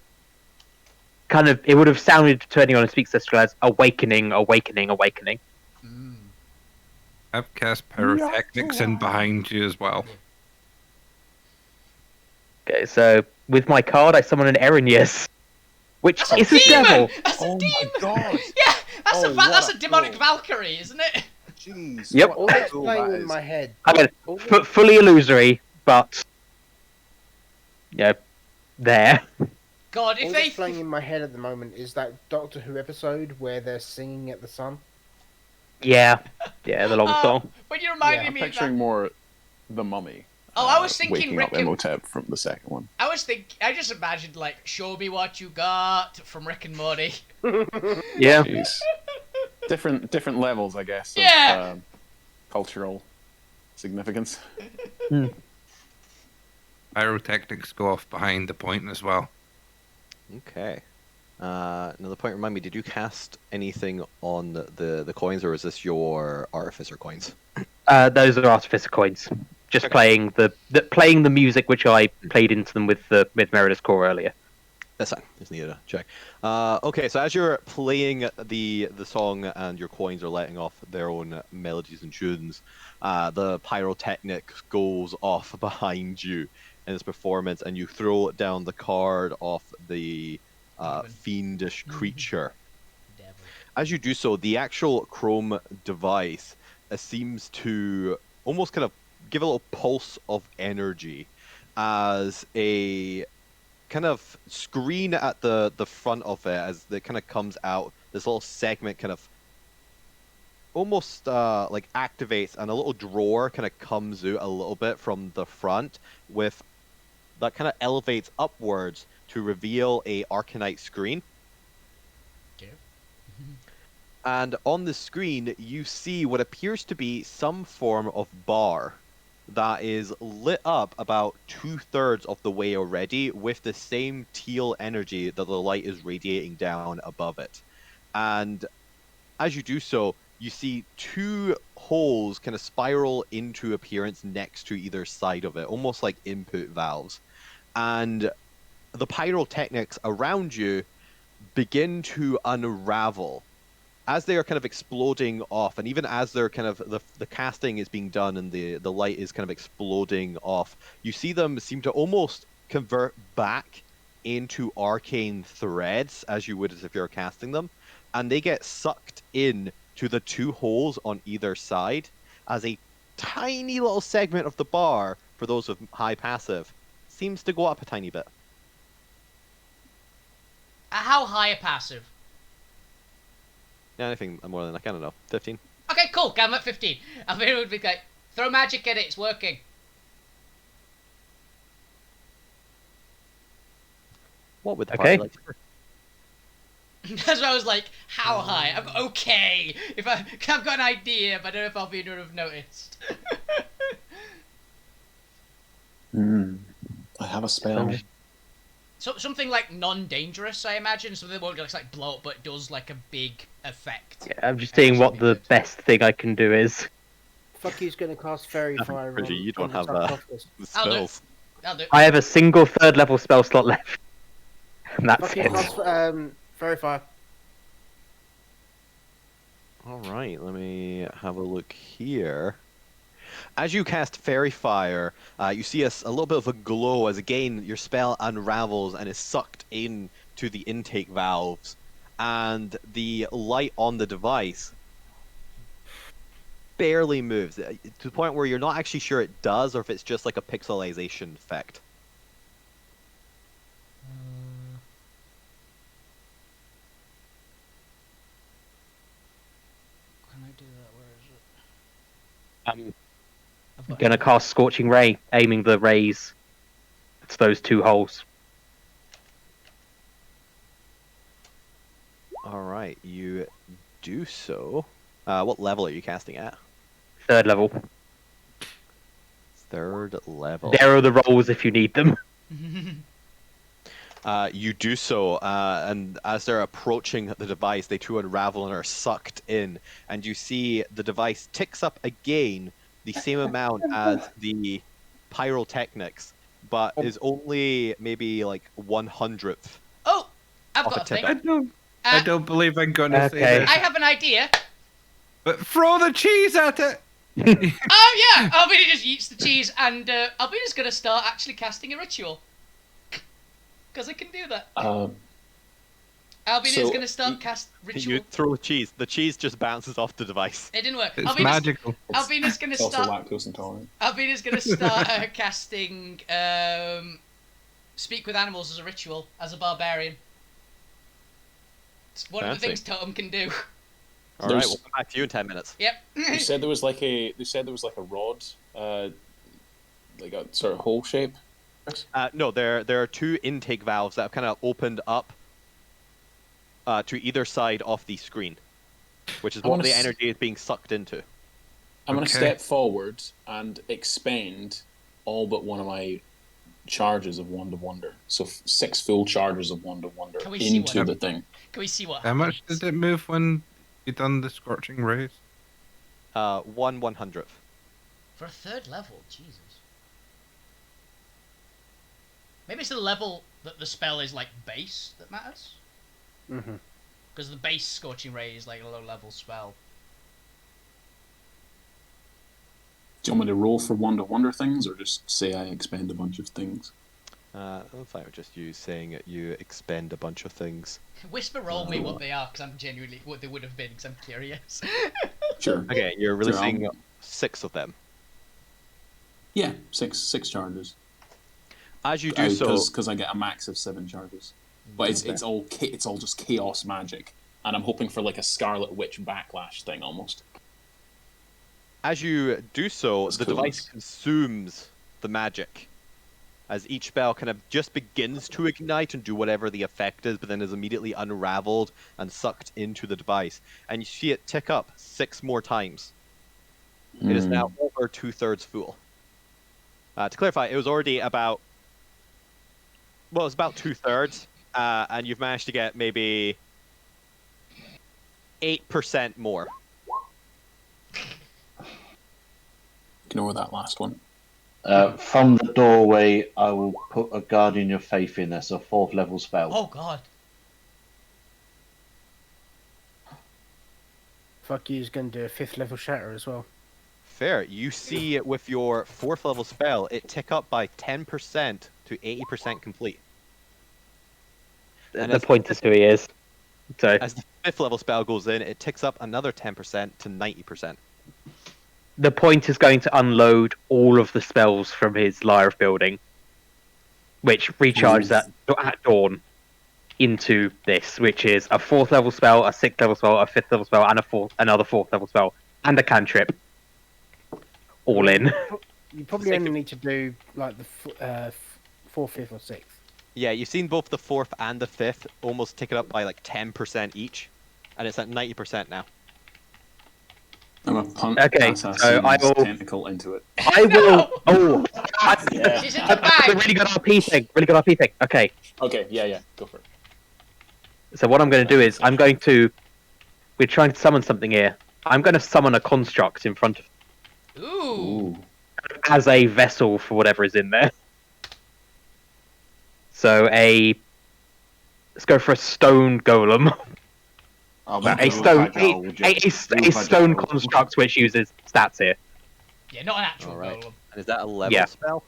Speaker 8: kind of it would have sounded to anyone who speaks celestial as awakening, awakening, awakening.
Speaker 5: I've cast pyrotechnics in behind you as well.
Speaker 8: Okay, so with my card, I summon an Erinius, which
Speaker 3: That's a
Speaker 8: is a
Speaker 3: demon!
Speaker 8: devil.
Speaker 3: That's a
Speaker 11: Oh my
Speaker 3: demon!
Speaker 11: god!
Speaker 3: Yeah, that's
Speaker 11: Oh,
Speaker 3: that's
Speaker 11: what
Speaker 3: a
Speaker 11: a
Speaker 3: demonic
Speaker 11: cool.
Speaker 3: Valkyrie, isn't it?
Speaker 11: Jeez.
Speaker 8: Yep.
Speaker 11: what
Speaker 6: All
Speaker 11: a
Speaker 6: that's
Speaker 11: cool
Speaker 6: playing
Speaker 11: that
Speaker 6: in
Speaker 11: is.
Speaker 6: my head.
Speaker 8: Okay,
Speaker 6: all-
Speaker 8: fully illusory, but yeah, there.
Speaker 3: God,
Speaker 6: All
Speaker 3: if
Speaker 6: that's
Speaker 3: they
Speaker 6: playing in my head at the moment is that Doctor Who episode where they're singing at the sun.
Speaker 8: Yeah, the long song.
Speaker 3: But you reminded
Speaker 6: Yeah,
Speaker 3: me
Speaker 11: I'm
Speaker 3: of that.
Speaker 11: picturing more the mummy.
Speaker 3: Oh, I was thinking
Speaker 11: waking
Speaker 3: Rick
Speaker 11: up
Speaker 3: and...
Speaker 11: Imhotep from the second one.
Speaker 3: I just imagined, like, show me what you got from Rick and Morty.
Speaker 8: Yeah.
Speaker 11: Jeez. different levels, I guess. Of,
Speaker 3: Yeah.
Speaker 11: cultural significance.
Speaker 5: Pyrotechnics go off behind the point as well.
Speaker 1: Okay. Another point. Remind me, did you cast anything on the coins, or is this your artificer coins?
Speaker 8: Those are artificer coins. Just playing the music which I played into them with Meredith's core earlier.
Speaker 1: That's fine. Just needed to check. Okay, so as you're playing the song and your coins are letting off their own melodies and tunes, the pyrotechnic goes off behind you in its performance, and you throw down the card of the fiendish creature.
Speaker 3: Devil.
Speaker 1: As you do so, the actual chrome device seems to almost kind of give a little pulse of energy as a kind of screen at the front of it, as it kind of comes out, this little segment kind of almost like activates, and a little drawer kind of comes out a little bit from the front, with that kind of elevates upwards to reveal a Arcanite screen.
Speaker 3: Okay.
Speaker 1: And on the screen, you see what appears to be some form of bar that is lit up about 2/3 of the way already, with the same teal energy that the light is radiating down above it. And as you do so, you see two holes kind of spiral into appearance next to either side of it, almost like input valves. And the pyrotechnics around you begin to unravel as they are kind of exploding off, and even as they're kind of the casting is being done and the light is kind of exploding off, you see them seem to almost convert back into arcane threads, as you would as if you're casting them, and they get sucked in to the two holes on either side, as a tiny little segment of the bar, for those with high passive, seems to go up a tiny bit.
Speaker 3: How high a passive?
Speaker 1: Yeah, anything more than, like, I don't know, 15?
Speaker 3: Okay, cool. I'm at 15. I think it would be like, throw magic at it. It's working.
Speaker 1: What would the
Speaker 8: Okay.
Speaker 1: party like?
Speaker 3: That's why I was like, how high? I'm okay. If I've got an idea, but I don't know if I'll be able to have noticed.
Speaker 11: I have a spell.
Speaker 3: So something like non-dangerous, I imagine. Something that won't just like blow up, but does like a big effect.
Speaker 8: Yeah, I'm just seeing what the best thing I can do is.
Speaker 6: Fuck, he's going to cast Fairy Fire.
Speaker 1: Pretty,
Speaker 6: on-
Speaker 1: you don't
Speaker 6: on
Speaker 1: have
Speaker 6: the sarcophagus.
Speaker 1: the
Speaker 3: I'll do it.
Speaker 1: spells.
Speaker 3: I'll do it.
Speaker 8: I have a single third level spell slot left. And that's
Speaker 6: Fuck, he
Speaker 8: it.
Speaker 6: cast Fairy Fire.
Speaker 1: All right, let me have a look here. As you cast Fairy Fire, you see a little bit of a glow as, again, your spell unravels and is sucked in to the intake valves. And the light on the device barely moves, to the point where you're not actually sure it does, or if it's just like a pixelization effect.
Speaker 3: Can I do that? Where is it?
Speaker 8: I'm gonna cast Scorching Ray, aiming the rays to those two holes.
Speaker 1: All right, you do so. What level are you casting at?
Speaker 8: Third level.
Speaker 1: Third level.
Speaker 8: There are the rolls if you need them.
Speaker 1: You do so, and as they're approaching the device, they too unravel and are sucked in. And you see the device ticks up again, the same amount as the pyrotechnics, but is only maybe like 1/100th.
Speaker 3: Oh, I've
Speaker 1: Of
Speaker 3: got
Speaker 1: a
Speaker 3: a thing.
Speaker 1: tippet.
Speaker 5: I don't believe I'm gonna say
Speaker 8: Okay.
Speaker 5: this.
Speaker 3: I have an idea.
Speaker 5: But throw the cheese at it.
Speaker 3: Oh yeah, Albina just eats the cheese, and Albina's gonna start actually casting a ritual. Because I can do that. Albina's
Speaker 2: so
Speaker 3: gonna start cast ritual.
Speaker 1: You throw the cheese. The cheese just bounces off the device.
Speaker 3: It didn't work.
Speaker 5: It's magical.
Speaker 3: Albina's gonna
Speaker 11: It's also
Speaker 3: start.
Speaker 11: lactose intolerant.
Speaker 3: Albina's gonna start casting speak with animals as a ritual as a barbarian. It's one of the
Speaker 1: Fancy.
Speaker 3: things Totem can do.
Speaker 1: All right,
Speaker 2: There's-
Speaker 1: we'll come back to you in 10 minutes.
Speaker 3: Yep.
Speaker 2: They said there was like a rod, like a sort of hole shape.
Speaker 1: No, there are 2 intake valves that have kind of opened up to either side of the screen, which is
Speaker 2: I
Speaker 1: what
Speaker 2: wanna
Speaker 1: the
Speaker 2: s-
Speaker 1: energy is being sucked into.
Speaker 2: I'm going to
Speaker 5: Okay.
Speaker 2: step forward and expend all but one of my charges of Wand of Wonder. So 6 full charges of Wand of Wonder
Speaker 3: Can we see
Speaker 2: into
Speaker 3: what-
Speaker 2: the thing.
Speaker 3: Can we see what
Speaker 5: How much
Speaker 3: happens?
Speaker 5: did it move when you done the scorching rays?
Speaker 1: 1/100th.
Speaker 3: For a 3rd level, Jesus. Maybe it's the level that the spell is like base that matters.
Speaker 6: Mm-hmm.
Speaker 3: Because the base Scorching Ray is like a low level spell.
Speaker 2: Do you want me to roll for Wand of Wonder things, or just say I expend a bunch of things?
Speaker 1: I would just use saying that you expend a bunch of things.
Speaker 3: Whisper roll me what they are, because I'm genuinely what they would have been, because I'm curious.
Speaker 2: Sure.
Speaker 1: Okay, you're
Speaker 2: Sure,
Speaker 1: releasing
Speaker 2: I'll-
Speaker 1: 6 of them.
Speaker 2: Yeah, six charges.
Speaker 1: As you do so,
Speaker 2: because I get a max of 7 charges. But it's all just chaos magic, and I'm hoping for like a Scarlet Witch backlash thing almost.
Speaker 1: as you do so,
Speaker 2: That's
Speaker 1: the
Speaker 2: cool.
Speaker 1: device consumes the magic. As each spell kind of just begins to ignite and do whatever the effect is, but then is immediately unraveled and sucked into the device. And you see it tick up 6 more times. It is now over 2/3 full. To clarify, it was already about... Well, it's about 2/3, and you've managed to get maybe 8% more.
Speaker 2: Ignore that last one.
Speaker 7: From the doorway, I will put a Guardian of Faith in. That's a 4th level spell.
Speaker 3: Oh god.
Speaker 6: Fuck you's going to do a 5th level shatter as well.
Speaker 1: Fair. You see with your 4th level spell, it tick up by 10% to 80% complete. And
Speaker 8: The point is who he is. So
Speaker 1: As the 5th level spell goes in, it ticks up another 10% to 90%.
Speaker 8: the point is going to unload all of the spells from his Lyre of Building, which recharges at dawn into this, which is a 4th level spell, a 6th level spell, a 5th level spell, and another 4th level spell, and a cantrip. All in.
Speaker 6: You probably only need to do like the 4th, 5th, or 6th.
Speaker 1: Yeah, you've seen both the 4th and the 5th almost tick it up by like 10% each, and it's at 90% now.
Speaker 2: I'm gonna punt
Speaker 8: Okay,
Speaker 2: Assassin's
Speaker 8: so I will-
Speaker 2: tentacle into it.
Speaker 8: I will. Oh,
Speaker 3: She's in the
Speaker 8: I've got a
Speaker 3: bag.
Speaker 8: really good RP thing. Really good RP thing. Okay,
Speaker 2: Okay, yeah, go for it.
Speaker 8: so what I'm going to do is we're trying to summon something here. I'm going to summon a construct in front of
Speaker 3: Ooh.
Speaker 8: as a vessel for whatever is in there. So let's go for a stone golem.
Speaker 7: Oh,
Speaker 8: A stone construct which uses stats here.
Speaker 3: Yeah, not an actual
Speaker 1: Alright.
Speaker 3: golem.
Speaker 1: And is that a level
Speaker 8: Yeah.
Speaker 1: spell?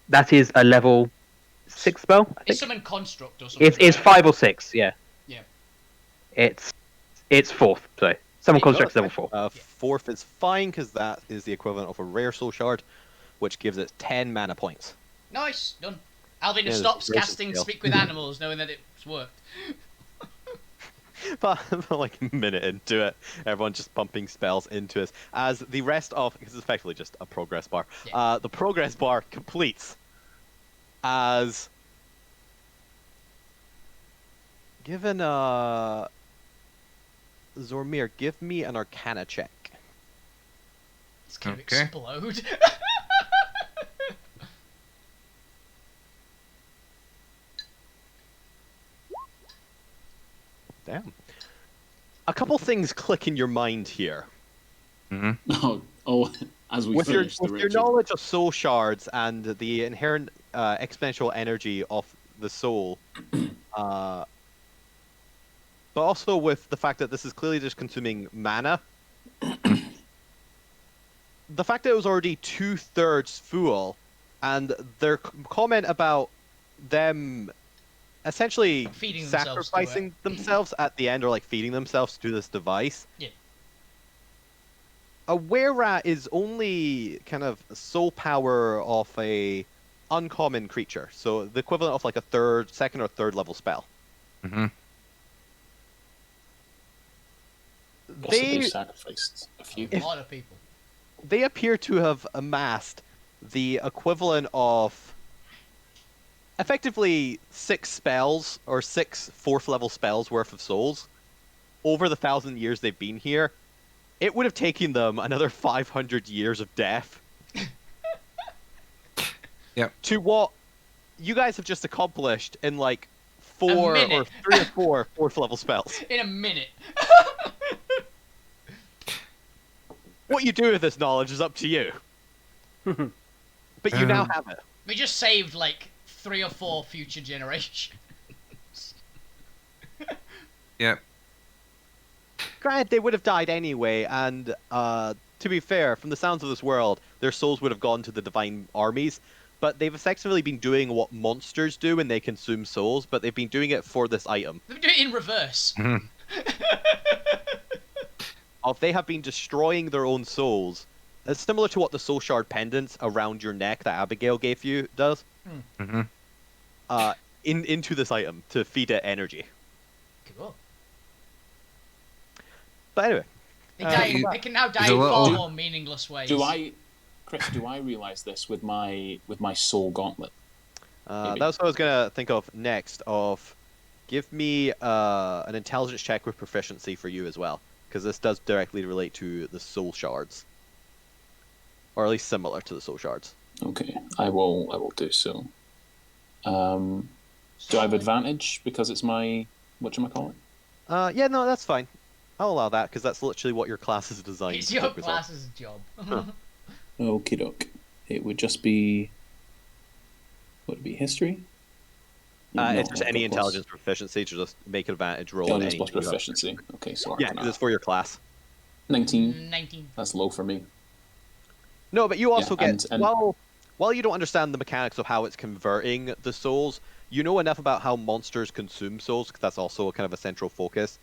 Speaker 8: That is a level 6 spell, I
Speaker 3: It's
Speaker 8: think.
Speaker 3: summon construct or something.
Speaker 8: It's
Speaker 3: right?
Speaker 8: 5 or 6, yeah.
Speaker 3: Yeah.
Speaker 8: It's 4th, so summon
Speaker 3: Yeah,
Speaker 8: construct is level 4.
Speaker 1: 4th is fine, because that is the equivalent of a rare soul shard, which gives it 10 mana points.
Speaker 3: Nice, done. Alvina
Speaker 1: Yeah,
Speaker 3: stops
Speaker 1: there's a
Speaker 3: casting
Speaker 1: skill.
Speaker 3: Speak with Animals, knowing that it's worked.
Speaker 1: But like a minute into it, everyone just pumping spells into us. As the rest of, because it's effectively just a progress bar,
Speaker 3: Yeah.
Speaker 1: the progress bar completes as given Zormir, give me an Arcana check.
Speaker 3: It's gonna
Speaker 5: Okay.
Speaker 3: explode.
Speaker 1: Damn. A couple things click in your mind here.
Speaker 5: Mm-hmm.
Speaker 2: Oh,
Speaker 11: as we
Speaker 1: with your
Speaker 11: finish the
Speaker 1: with your
Speaker 11: ritual.
Speaker 1: knowledge of soul shards and the inherent exponential energy of the soul, but also with the fact that this is clearly just consuming mana, the fact that it was already 2/3 full, and their comment about them essentially
Speaker 3: Feeding themselves to
Speaker 1: sacrificing themselves at the end, or like feeding themselves to this device.
Speaker 3: Yeah.
Speaker 1: A were-rat is only kind of soul power of a uncommon creature, so the equivalent of like a second or third level spell.
Speaker 5: Mm-hmm.
Speaker 11: Possibly sacrificed a few.
Speaker 3: A lot of people.
Speaker 1: They appear to have amassed the equivalent of effectively 6 spells or 6 fourth level spells worth of souls over the 1,000 years they've been here. It would have taken them another 500 years of death.
Speaker 5: Yep.
Speaker 1: To what you guys have just accomplished in like 4 or
Speaker 3: minute.
Speaker 1: 3 or 4 fourth level spells.
Speaker 3: In a minute.
Speaker 1: What you do with this knowledge is up to you. But you now have it.
Speaker 3: We just saved like 3 or 4 future generations.
Speaker 5: Yep.
Speaker 1: Granted, they would have died anyway, and to be fair, from the sounds of this world, their souls would have gone to the divine armies, but they've effectively been doing what monsters do when they consume souls, but they've been doing it for this item.
Speaker 3: They've been doing it in reverse.
Speaker 1: They have been destroying their own souls. It's similar to what the soul shard pendants around your neck that Abigail gave you does.
Speaker 5: Mm-hmm.
Speaker 1: Into this item to feed it energy.
Speaker 3: Cool.
Speaker 1: But anyway.
Speaker 3: They can now die in far more meaningless ways.
Speaker 11: Chris, do I realize this with my soul gauntlet?
Speaker 1: That's what I was gonna think of next. Give me an intelligence check with proficiency for you as well, because this does directly relate to the soul shards, or at least similar to the soul shards.
Speaker 11: Okay, I will do so. Do I have advantage because it's my whatchamacallit?
Speaker 1: Yeah, no, that's fine. I'll allow that because that's literally what your class is designed
Speaker 3: It's
Speaker 1: to
Speaker 3: your
Speaker 1: focus on.
Speaker 3: class's job.
Speaker 11: Okie doke. It would just be. Would it be history?
Speaker 1: It's just any
Speaker 11: plus-
Speaker 1: intelligence proficiency to just make an advantage roll.
Speaker 11: Intelligence
Speaker 1: any
Speaker 11: plus proficiency. Okay, so
Speaker 1: Yeah, because it's for your class.
Speaker 11: 19.
Speaker 3: 19.
Speaker 11: That's low for me.
Speaker 1: No, but you also
Speaker 11: Yeah,
Speaker 1: get
Speaker 11: and-
Speaker 1: while you don't understand the mechanics of how it's converting the souls, you know enough about how monsters consume souls, because that's also a kind of a central focus,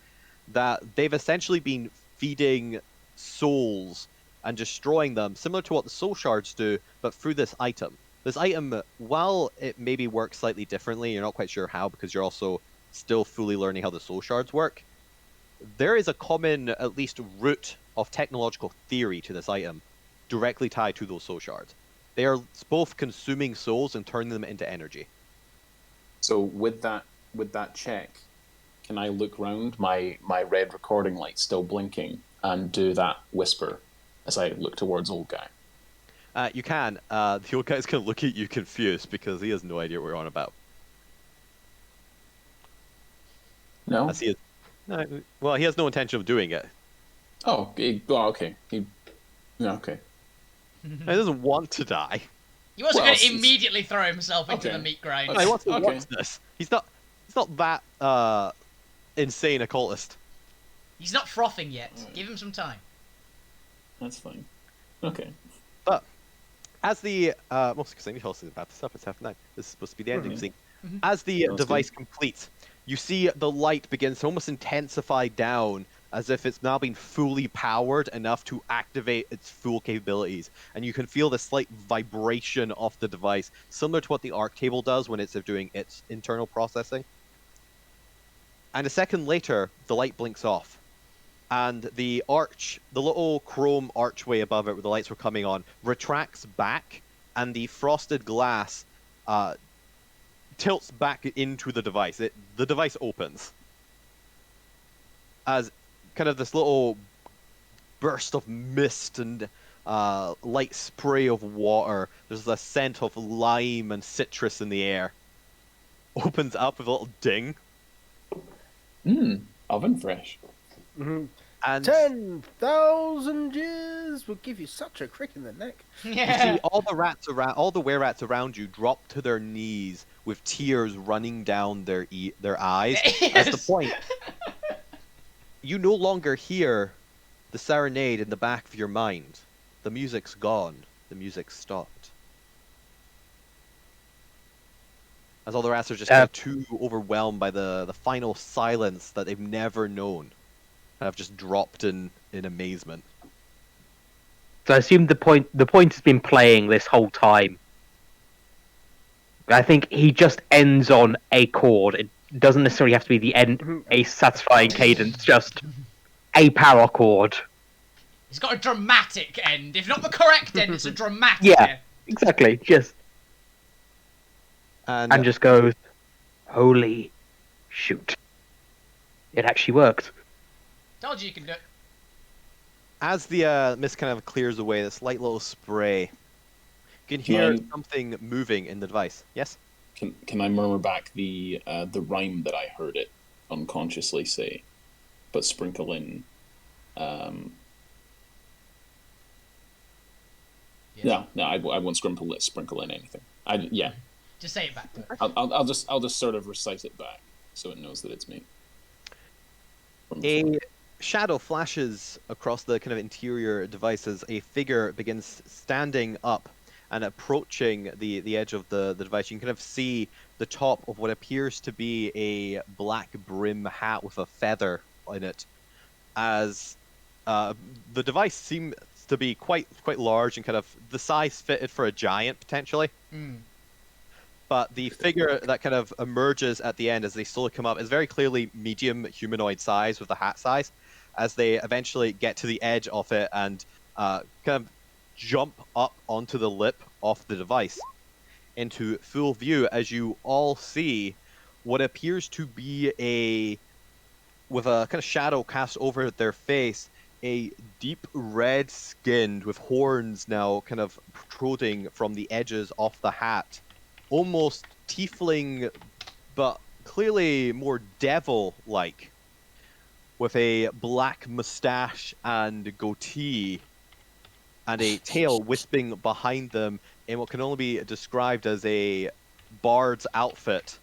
Speaker 1: that they've essentially been feeding souls and destroying them, similar to what the soul shards do, but through this item. This item, while it maybe works slightly differently, you're not quite sure how because you're also still fully learning how the soul shards work, there is a common, at least, root of technological theory to this item, directly tied to those soul shards. They are both consuming souls and turning them into energy.
Speaker 11: So with that check, can I look round my red recording light still blinking and do that whisper as I look towards old guy?
Speaker 1: You can. The old guy's going to look at you confused because he has no idea what you're on about.
Speaker 11: No?
Speaker 1: As he is, no, well, he has no intention of doing it.
Speaker 11: Okay. Okay. Okay.
Speaker 1: He doesn't want to die.
Speaker 3: He wasn't
Speaker 11: Well,
Speaker 3: going to immediately throw himself into
Speaker 11: okay.
Speaker 3: the meat grind.
Speaker 1: He wants to
Speaker 11: Okay.
Speaker 1: watch this. He's not that insane occultist.
Speaker 3: He's not frothing yet. Give him some time.
Speaker 11: That's fine. Okay.
Speaker 1: But as the most because I need to also about this up. It's 9:30. This is supposed to be the ending scene. As the
Speaker 11: That's
Speaker 1: device completes, you see the light begins to almost intensify down, as if it's now been fully powered enough to activate its full capabilities. And you can feel the slight vibration of the device, similar to what the arc table does when it's doing its internal processing. And a second later, the light blinks off. And the little chrome archway above it where the lights were coming on, retracts back, and the frosted glass tilts back into the device. The device opens. As kind of this little burst of mist and light spray of water, there's a scent of lime and citrus in the air, opens up with a little ding.
Speaker 11: Oven fresh.
Speaker 6: Mm-hmm.
Speaker 1: And
Speaker 6: 10,000 years will give you such a crick in the neck.
Speaker 1: you
Speaker 3: Yeah.
Speaker 1: see all the rats around, all the were-rats around you drop to their knees with tears running down their eyes. As the point, you no longer hear the serenade in the back of your mind. The music's gone. The music stopped. As all the rats are just kind of too overwhelmed by the final silence that they've never known. Kind of just dropped in amazement.
Speaker 8: So I assume the point has been playing this whole time. I think he just ends on a chord. It doesn't necessarily have to be the end, a satisfying cadence, just a power chord.
Speaker 3: It's got a dramatic end. If not the correct end, it's a dramatic
Speaker 8: Yeah,
Speaker 3: end.
Speaker 8: exactly. Just and just goes, holy shoot. It actually worked.
Speaker 3: Told you can do it.
Speaker 1: As the mist kind of clears away, this light little spray, you can hear something moving in the device. Yes?
Speaker 2: Can I murmur back the rhyme that I heard it unconsciously say, but sprinkle in?
Speaker 3: Yes.
Speaker 2: No, I won't sprinkle in anything.
Speaker 3: Just say it back to it.
Speaker 2: I'll just sort of recite it back so it knows that it's me.
Speaker 1: A shadow flashes across the kind of interior device as a figure begins standing up and approaching the edge of the device. You can kind of see the top of what appears to be a black brim hat with a feather in it, as the device seems to be quite large and kind of the size fitted for a giant potentially. But the figure that kind of emerges at the end as they slowly come up is very clearly medium humanoid size with the hat size, as they eventually get to the edge of it and kind of jump up onto the lip of the device into full view, as you all see what appears to be with a kind of shadow cast over their face, a deep red skinned with horns now kind of protruding from the edges of the hat. Almost tiefling, but clearly more devil-like, with a black mustache and goatee, and a tail wisping behind them in what can only be described as a bard's outfit.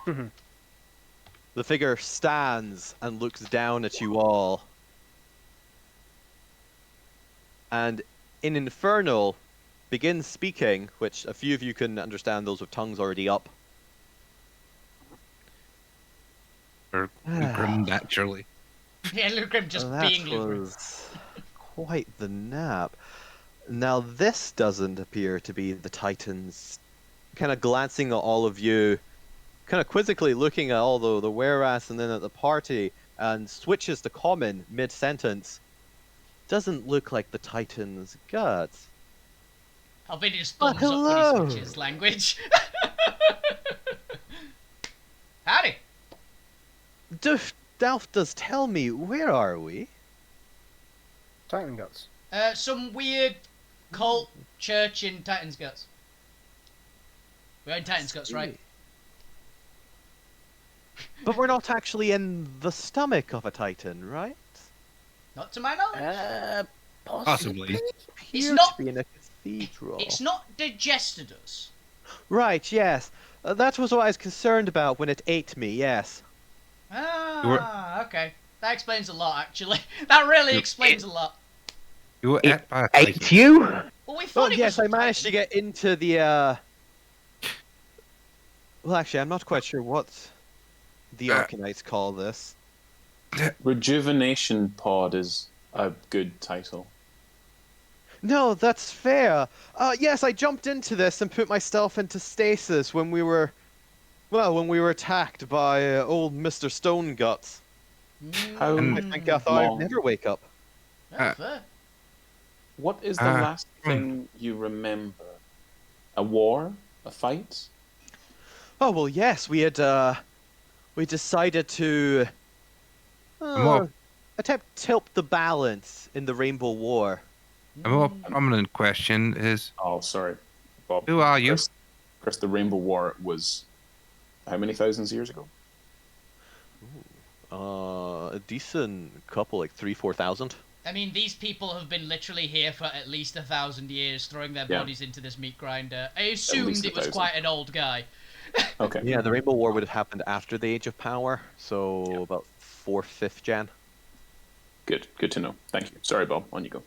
Speaker 1: The figure stands and looks down at you all. And in Infernal, begins speaking, which a few of you can understand, those with tongues already up.
Speaker 5: Or Grim naturally.
Speaker 3: Yeah, Luke Grimm just being Luke Grimm.
Speaker 1: Was quite the nap. Now this doesn't appear to be the Titans. Kind of glancing at all of you, kind of quizzically looking at all the were-rats and then at the party, and switches to common mid-sentence. Doesn't look like the Titans' guts.
Speaker 3: Albini just thumbs up when he switches language. Howdy.
Speaker 1: Dalf does tell me, where are we?
Speaker 6: Titan Guts.
Speaker 3: Some weird cult church in Titan's Guts. We're in Titan's Guts, right?
Speaker 1: But we're not actually in the stomach of a Titan, right?
Speaker 3: Not to my knowledge.
Speaker 5: Possibly.
Speaker 3: It's not.
Speaker 1: To be in a cathedral.
Speaker 3: It's not digested us.
Speaker 1: Right. Yes. That was what I was concerned about when it ate me. Yes.
Speaker 3: Okay. That explains a lot, actually. That really explains a lot.
Speaker 5: You were ate by a
Speaker 8: Ate
Speaker 5: Titan.
Speaker 8: you?
Speaker 3: Well, we thought
Speaker 1: yes, I managed to get into the. Well, actually, I'm not quite sure what the Arcanites call this.
Speaker 2: Rejuvenation Pod is a good title.
Speaker 1: No, that's fair. Yes, I jumped into this and put myself into stasis when we were attacked by old Mr. Stone Guts.
Speaker 2: How
Speaker 1: I think I thought I'd never wake up.
Speaker 3: Fair.
Speaker 2: What is the last thing you remember? A war? A fight?
Speaker 1: Oh well, yes, we decided to attempt to tilt the balance in the Rainbow War.
Speaker 5: A more prominent question is...
Speaker 2: Oh, sorry, Bob.
Speaker 5: Who are you?
Speaker 2: Chris, the Rainbow War was how many thousands years ago?
Speaker 1: A decent couple, like 3,000-4,000.
Speaker 3: I mean, these people have been literally here for at least 1,000 years, throwing their
Speaker 11: Yeah.
Speaker 3: bodies into this meat grinder. I assumed it was
Speaker 11: 1,000.
Speaker 3: quite an old guy.
Speaker 11: Okay.
Speaker 1: Yeah, the Rainbow War would have happened after the Age of Power, so about 4th, 5th gen.
Speaker 11: Good to know. Thank you. Sorry, Bob. On you go.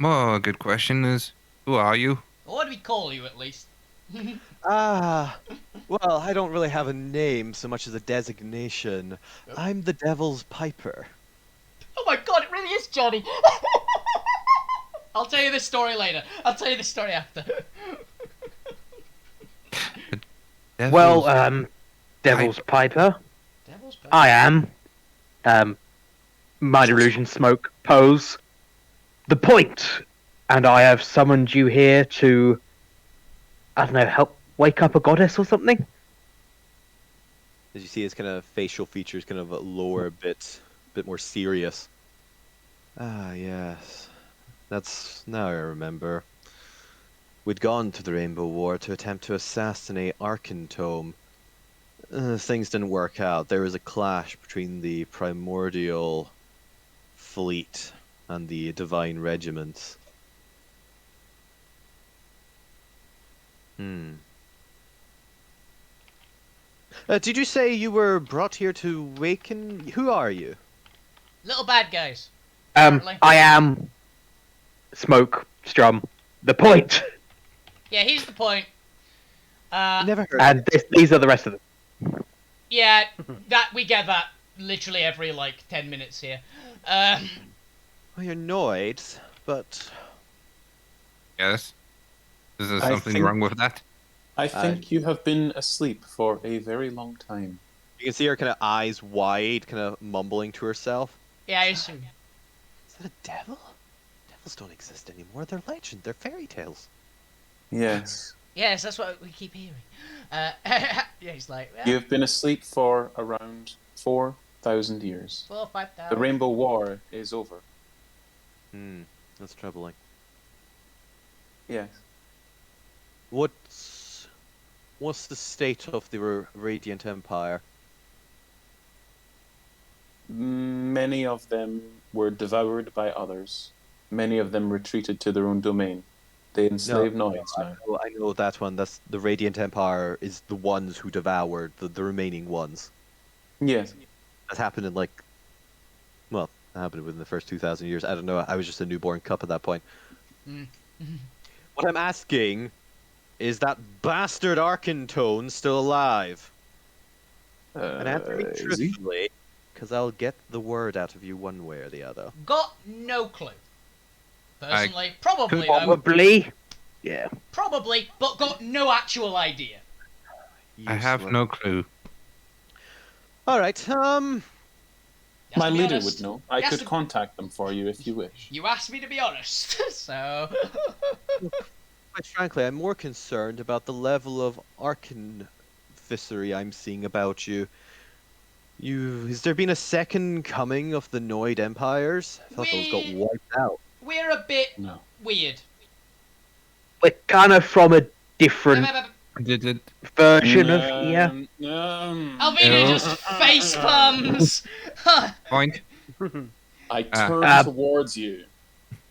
Speaker 5: Well, a good question is, who are you?
Speaker 3: What do we call you, at least?
Speaker 1: Well, I don't really have a name so much as a designation. I'm the Devil's Piper.
Speaker 3: Oh my god, it really is Johnny! I'll tell you this story later. I'll tell you this story after.
Speaker 8: Well, Devil's Piper.
Speaker 3: Devil's Piper.
Speaker 8: I am. Minor illusion, smoke, pose. The point, and I have summoned you here to, I don't know, help wake up a goddess or something.
Speaker 1: As you see, his kind of facial features kind of lower a bit more serious. Ah, yes. That's now I remember. We'd gone to the Rainbow War to attempt to assassinate Arkentome. Things didn't work out. There was a clash between the primordial fleet and the divine regiments. Did you say you were brought here to waken? Who are you?
Speaker 3: Little bad guys. Apparently.
Speaker 8: I am. Smoke, strum. The point.
Speaker 3: Yeah, here's the point.
Speaker 1: Never heard.
Speaker 8: And these are the rest of them.
Speaker 3: Yeah, that we get that literally every like 10 minutes here.
Speaker 1: Well, you're annoyed, but
Speaker 5: Yes. Is there
Speaker 11: I
Speaker 5: something
Speaker 11: think-
Speaker 5: wrong with that?
Speaker 11: I think you have been asleep for a very long time.
Speaker 1: you can see her kind of eyes wide, kind of mumbling to herself.
Speaker 3: Yeah, I assume.
Speaker 1: Is that a devil? Devils don't exist anymore. They're legend. They're fairy tales.
Speaker 11: Yes.
Speaker 3: Yes, that's what we keep hearing. Yeah, he's like, well,
Speaker 11: You have been asleep for around 4,000 years.
Speaker 3: 4 or 5,000.
Speaker 11: The Rainbow War is over.
Speaker 1: That's troubling.
Speaker 11: Yes.
Speaker 1: What's the state of the Radiant Empire?
Speaker 11: Many of them were devoured by others. Many of them retreated to their own domain. They enslave Noids now.
Speaker 1: I know that one. That's the Radiant Empire is the ones who devoured the remaining ones.
Speaker 11: Yes.
Speaker 1: That happened in that happened within the first 2,000 years. I don't know. I was just a newborn cup at that point. What I'm asking is that bastard Arkentone still alive? And answer me
Speaker 11: Is he?
Speaker 1: truthfully, because I'll get the word out of you one way or the other.
Speaker 3: Got no clue. Personally, probably, though.
Speaker 8: Probably. Yeah.
Speaker 3: Probably, but got no actual idea.
Speaker 5: I have no clue.
Speaker 1: All right.
Speaker 11: My
Speaker 3: to be
Speaker 11: leader
Speaker 3: honest.
Speaker 11: would know. I
Speaker 3: Yes,
Speaker 11: could
Speaker 3: to-
Speaker 11: contact them for you if you wish.
Speaker 3: You asked me to be honest, so.
Speaker 1: Quite frankly, I'm more concerned about the level of archonficery I'm seeing about you. Has there been a second coming of the Noid empires? I thought those got wiped out.
Speaker 3: We're a bit
Speaker 11: No.
Speaker 3: weird.
Speaker 8: We're kind of from a different
Speaker 5: Did it?
Speaker 8: version of yeah.
Speaker 3: Alvina just face palms.
Speaker 5: Point.
Speaker 11: I turn
Speaker 8: Ah.
Speaker 11: towards you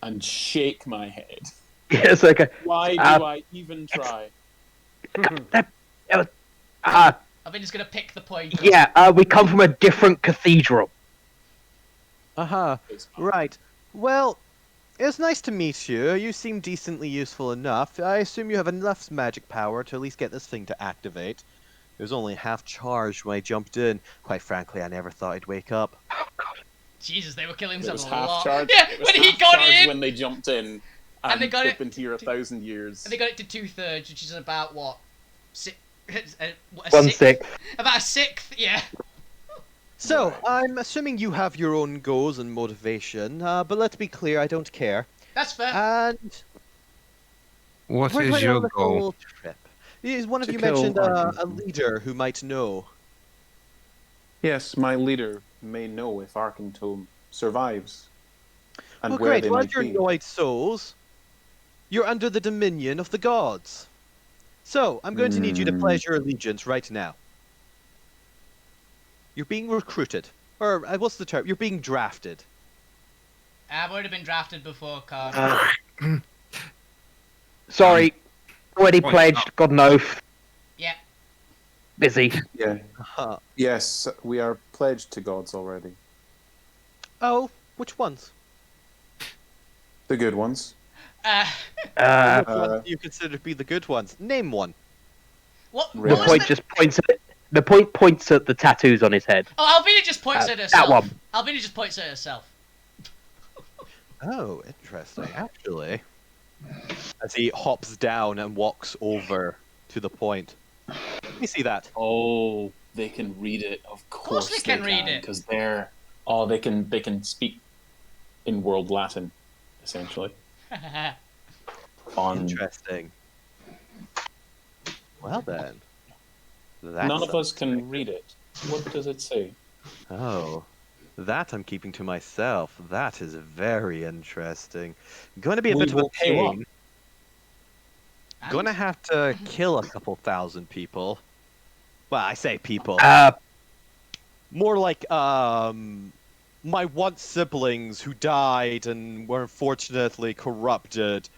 Speaker 11: and shake my head.
Speaker 8: It's like a.
Speaker 11: Why do I even try?
Speaker 3: Alvina's gonna pick the point.
Speaker 8: Yeah, we come from a different cathedral.
Speaker 1: Aha. Right. Well, it was nice to meet you. You seem decently useful enough. I assume you have enough magic power to at least get this thing to activate. It was only half charged when I jumped in. Quite frankly, I never thought I'd wake up.
Speaker 3: Jesus, they were killing
Speaker 11: It
Speaker 3: themselves
Speaker 11: was
Speaker 3: a
Speaker 11: half
Speaker 3: lot.
Speaker 11: charged.
Speaker 3: Yeah,
Speaker 11: It was
Speaker 3: when he
Speaker 11: half
Speaker 3: got
Speaker 11: charged
Speaker 3: in,
Speaker 11: when they jumped in,
Speaker 3: And they got
Speaker 11: they've
Speaker 3: it
Speaker 11: been here 1,000 years.
Speaker 3: and they got it to 2/3, which is about what?
Speaker 8: One sixth.
Speaker 3: About a sixth, yeah.
Speaker 1: So, I'm assuming you have your own goals and motivation, but let's be clear, I don't care.
Speaker 3: That's fair.
Speaker 1: And
Speaker 5: What
Speaker 1: we're
Speaker 5: is
Speaker 1: going
Speaker 5: your
Speaker 1: on a
Speaker 5: goal?
Speaker 1: little trip. Is one of
Speaker 11: To
Speaker 1: you
Speaker 11: kill
Speaker 1: mentioned a
Speaker 11: Arkentome.
Speaker 1: leader who might know?
Speaker 11: Yes, my leader may know if Arkentome survives. And
Speaker 1: Well,
Speaker 11: where
Speaker 1: great.
Speaker 11: they
Speaker 1: Well,
Speaker 11: might
Speaker 1: as your
Speaker 11: be.
Speaker 1: Noid souls, you're under the dominion of the gods. So, I'm going to need you to pledge your allegiance right now. You're being recruited. Or, what's the term? You're being drafted.
Speaker 3: I've already been drafted before, Card.
Speaker 8: Sorry, already
Speaker 5: point
Speaker 8: pledged. Got an oath.
Speaker 3: Yeah.
Speaker 2: Yeah.
Speaker 8: Busy.
Speaker 11: Yes, we are pledged to gods already.
Speaker 1: Oh, which ones?
Speaker 11: The good ones.
Speaker 1: Which ones do you consider to be the good ones? Name one.
Speaker 3: What?
Speaker 8: The
Speaker 3: What was
Speaker 8: point
Speaker 3: the...
Speaker 8: just points at the point points at the tattoos on his head.
Speaker 3: Oh, Alvina just points at herself.
Speaker 8: That one.
Speaker 3: Alvina just points at herself.
Speaker 1: Oh, interesting. Actually, as he hops down and walks over to the point. Let me see that.
Speaker 2: Oh, they can read it. Of course
Speaker 3: they can read it.
Speaker 2: because they're they can speak in world Latin, essentially.
Speaker 1: Interesting. Well then, that's
Speaker 2: None of us can read it. What does it say?
Speaker 1: Oh, that I'm keeping to myself. That is very interesting. Going to be a
Speaker 2: We
Speaker 1: bit of a
Speaker 2: will pay up.
Speaker 1: pain. Going to have to kill a couple thousand people. Well, I say people. More like my once siblings who died and were unfortunately corrupted.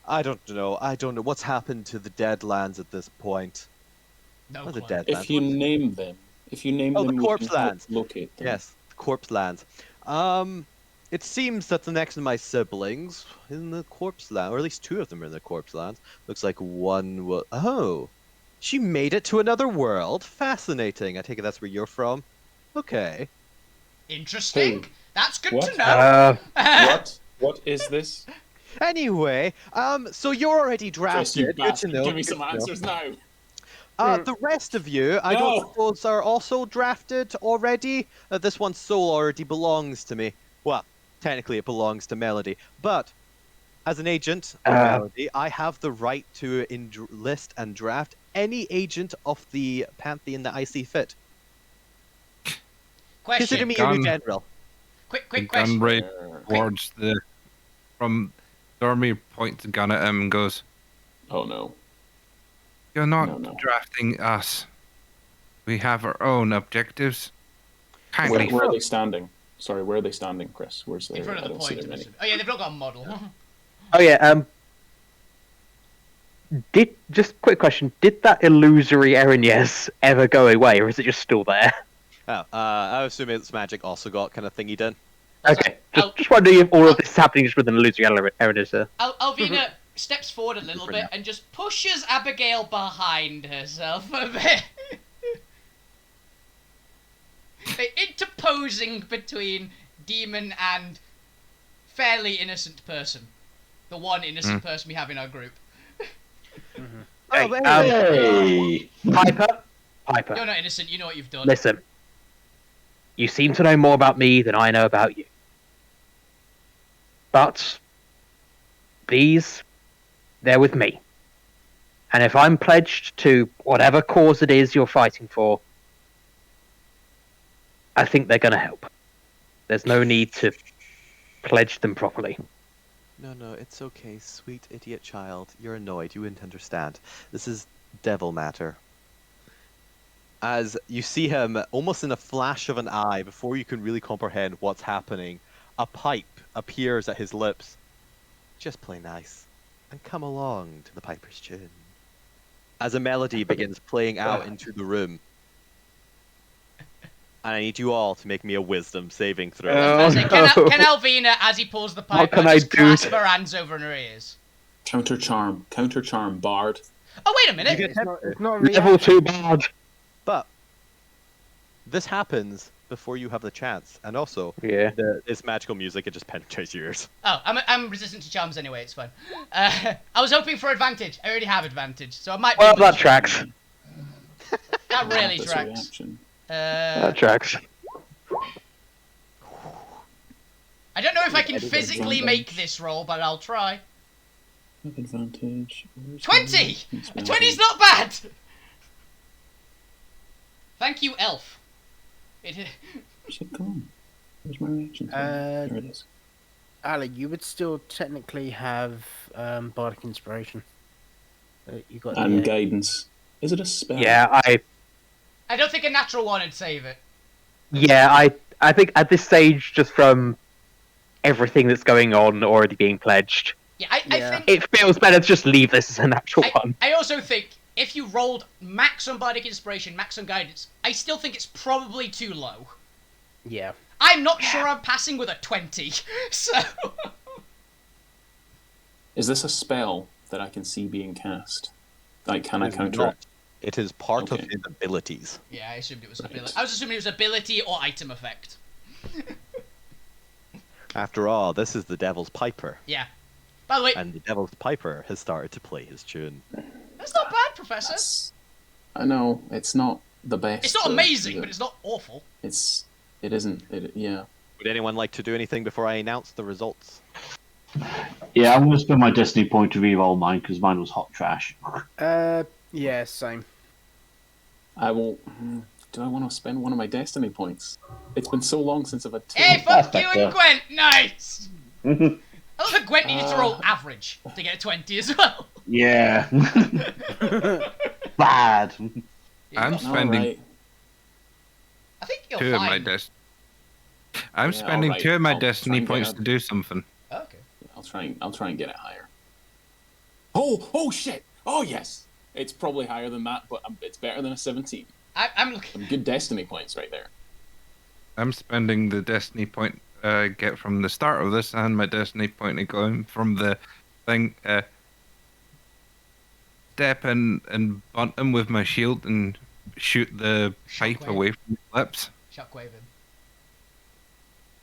Speaker 1: I don't know. What's happened to the Deadlands at this point.
Speaker 3: No.
Speaker 1: The Deadlands.
Speaker 2: If you name them,
Speaker 1: the corpse lands.
Speaker 2: Locate them.
Speaker 1: Yes, the corpse lands. It seems that the next of my siblings in the corpse land, or at least two of them are in the corpse lands. Looks like one will. Oh, she made it to another world. Fascinating. I take it that's where you're from. Okay.
Speaker 3: Interesting.
Speaker 2: Hey.
Speaker 3: That's good
Speaker 2: What?
Speaker 3: to know.
Speaker 2: What is this?
Speaker 1: Anyway, so you're already
Speaker 2: Chris, you
Speaker 1: drafted. Good to
Speaker 2: bastard.
Speaker 1: know.
Speaker 2: Give me
Speaker 1: good
Speaker 2: some
Speaker 1: to know.
Speaker 2: answers now.
Speaker 1: The rest of you, I don't
Speaker 2: No.
Speaker 1: suppose are also drafted already. This one's soul already belongs to me. Well, technically it belongs to Melody, but as an agent of Melody, I have the right to enlist and draft any agent of the Pantheon that I see fit.
Speaker 3: Question.
Speaker 1: Consider me your new general.
Speaker 3: Quick
Speaker 5: The
Speaker 3: question.
Speaker 5: gun right towards the from Dormy points a gun at him and goes,
Speaker 2: Oh no.
Speaker 5: "You're not
Speaker 2: No.
Speaker 5: drafting us. We have our own objectives."
Speaker 2: Where are they standing? Sorry, where are they standing, Chris? Where's
Speaker 3: In front
Speaker 2: I
Speaker 3: of the
Speaker 2: don't see
Speaker 3: point.
Speaker 2: them any.
Speaker 3: Oh yeah, they've not got a model.
Speaker 8: Oh yeah. Just quick question? Did that illusory Erinyes ever go away, or is it just still there?
Speaker 1: Oh, I assume it's magic also got kind of thingy done.
Speaker 8: Okay. Just wondering if all of this is happening just with an illusory Erinyes.
Speaker 3: Alvina steps forward a little bit and just pushes Abigail behind herself a bit. They're interposing between demon and fairly innocent person. The one innocent person we have in our group.
Speaker 8: Hey, Piper.
Speaker 3: You're not innocent, you know what you've done.
Speaker 8: Listen. You seem to know more about me than I know about you. But they're with me. And if I'm pledged to whatever cause it is you're fighting for, I think they're going to help. There's no need to pledge them properly.
Speaker 1: No, it's okay, sweet idiot child. You're annoyed. You wouldn't understand. This is devil matter. As you see him, almost in a flash of an eye, before you can really comprehend what's happening, a pipe appears at his lips. Just play nice, and come along to the piper's tune. As a melody begins playing out into the room. And I need you all to make me a wisdom saving throw.
Speaker 3: Can Alvina, as he pulls the pipe out, just clasp her hands over her ears?
Speaker 2: Counter charm, bard.
Speaker 3: Oh, wait a minute.
Speaker 6: It's not
Speaker 8: Level 2 bard.
Speaker 1: But this happens before you have the chance, and also this magical music, it just penetrates your ears.
Speaker 3: Oh, I'm resistant to charms anyway. It's fine. I was hoping for advantage. I already have advantage, so I might.
Speaker 8: Well, that tracks.
Speaker 3: That really tracks.
Speaker 8: That tracks.
Speaker 3: I don't know if I can physically make this roll, but I'll try.
Speaker 2: Advantage.
Speaker 3: 20. 20's not bad. Thank you, elf.
Speaker 2: Where's it gone? Where's my reaction? There it is.
Speaker 6: Ali, you would still technically have bardic inspiration. You got
Speaker 2: guidance. Is it a spell?
Speaker 8: Yeah,
Speaker 3: I don't think a natural one would save it.
Speaker 8: Yeah, I think at this stage, just from everything that's going on already being pledged,
Speaker 3: Yeah, I think
Speaker 8: it feels better to just leave this as a natural one.
Speaker 3: I also think if you rolled max on Bardic Inspiration, max on Guidance, I still think it's probably too low.
Speaker 6: Yeah.
Speaker 3: I'm not sure I'm passing with a 20, so...
Speaker 11: Is this a spell that I can see being cast? Like, can I counter it?
Speaker 1: It is part of
Speaker 11: Okay.
Speaker 1: his abilities.
Speaker 3: Yeah, I assumed it was
Speaker 11: Right.
Speaker 3: ability. I was assuming it was ability or item effect.
Speaker 1: After all, this is the Devil's Piper,
Speaker 3: Yeah. By the way,
Speaker 1: and the Devil's Piper has started to play his tune.
Speaker 3: that's not bad, Professor.
Speaker 11: I know it's not the best.
Speaker 3: It's not
Speaker 11: though,
Speaker 3: amazing,
Speaker 11: is it?
Speaker 3: but it's not awful.
Speaker 11: It isn't. Yeah.
Speaker 1: Would anyone like to do anything before I announce the results?
Speaker 7: Yeah, I'm going to spend my Destiny point to re-roll mine because mine was hot trash.
Speaker 6: Yeah, same.
Speaker 11: I will. Do I want to spend one of my Destiny points? It's been so long since I've had two.
Speaker 3: Hey, fuck
Speaker 7: That's
Speaker 3: you
Speaker 7: better.
Speaker 3: and Gwent! Nice! I love that Gwent needed to roll average to get a 20 as well.
Speaker 7: Yeah. Bad.
Speaker 5: I'm
Speaker 3: All
Speaker 5: spending
Speaker 11: Alright.
Speaker 3: I think you're
Speaker 5: two of my
Speaker 3: fine.
Speaker 5: I'm
Speaker 11: Yeah,
Speaker 5: spending
Speaker 11: alright.
Speaker 5: 2 of my
Speaker 11: I'll try
Speaker 5: destiny
Speaker 11: and get
Speaker 5: points
Speaker 11: a-
Speaker 5: to do something.
Speaker 3: Okay.
Speaker 11: I'll try and get it higher. Oh shit! Oh yes! It's probably higher than that, but it's better than a 17.
Speaker 3: I'm looking.
Speaker 11: Some good Destiny points right there.
Speaker 5: I'm spending the destiny point I get from the start of this and my destiny point going from the thing. Step in and bunt him with my shield and shoot the pipe
Speaker 3: Shockwave.
Speaker 5: away from his lips.
Speaker 3: Shockwave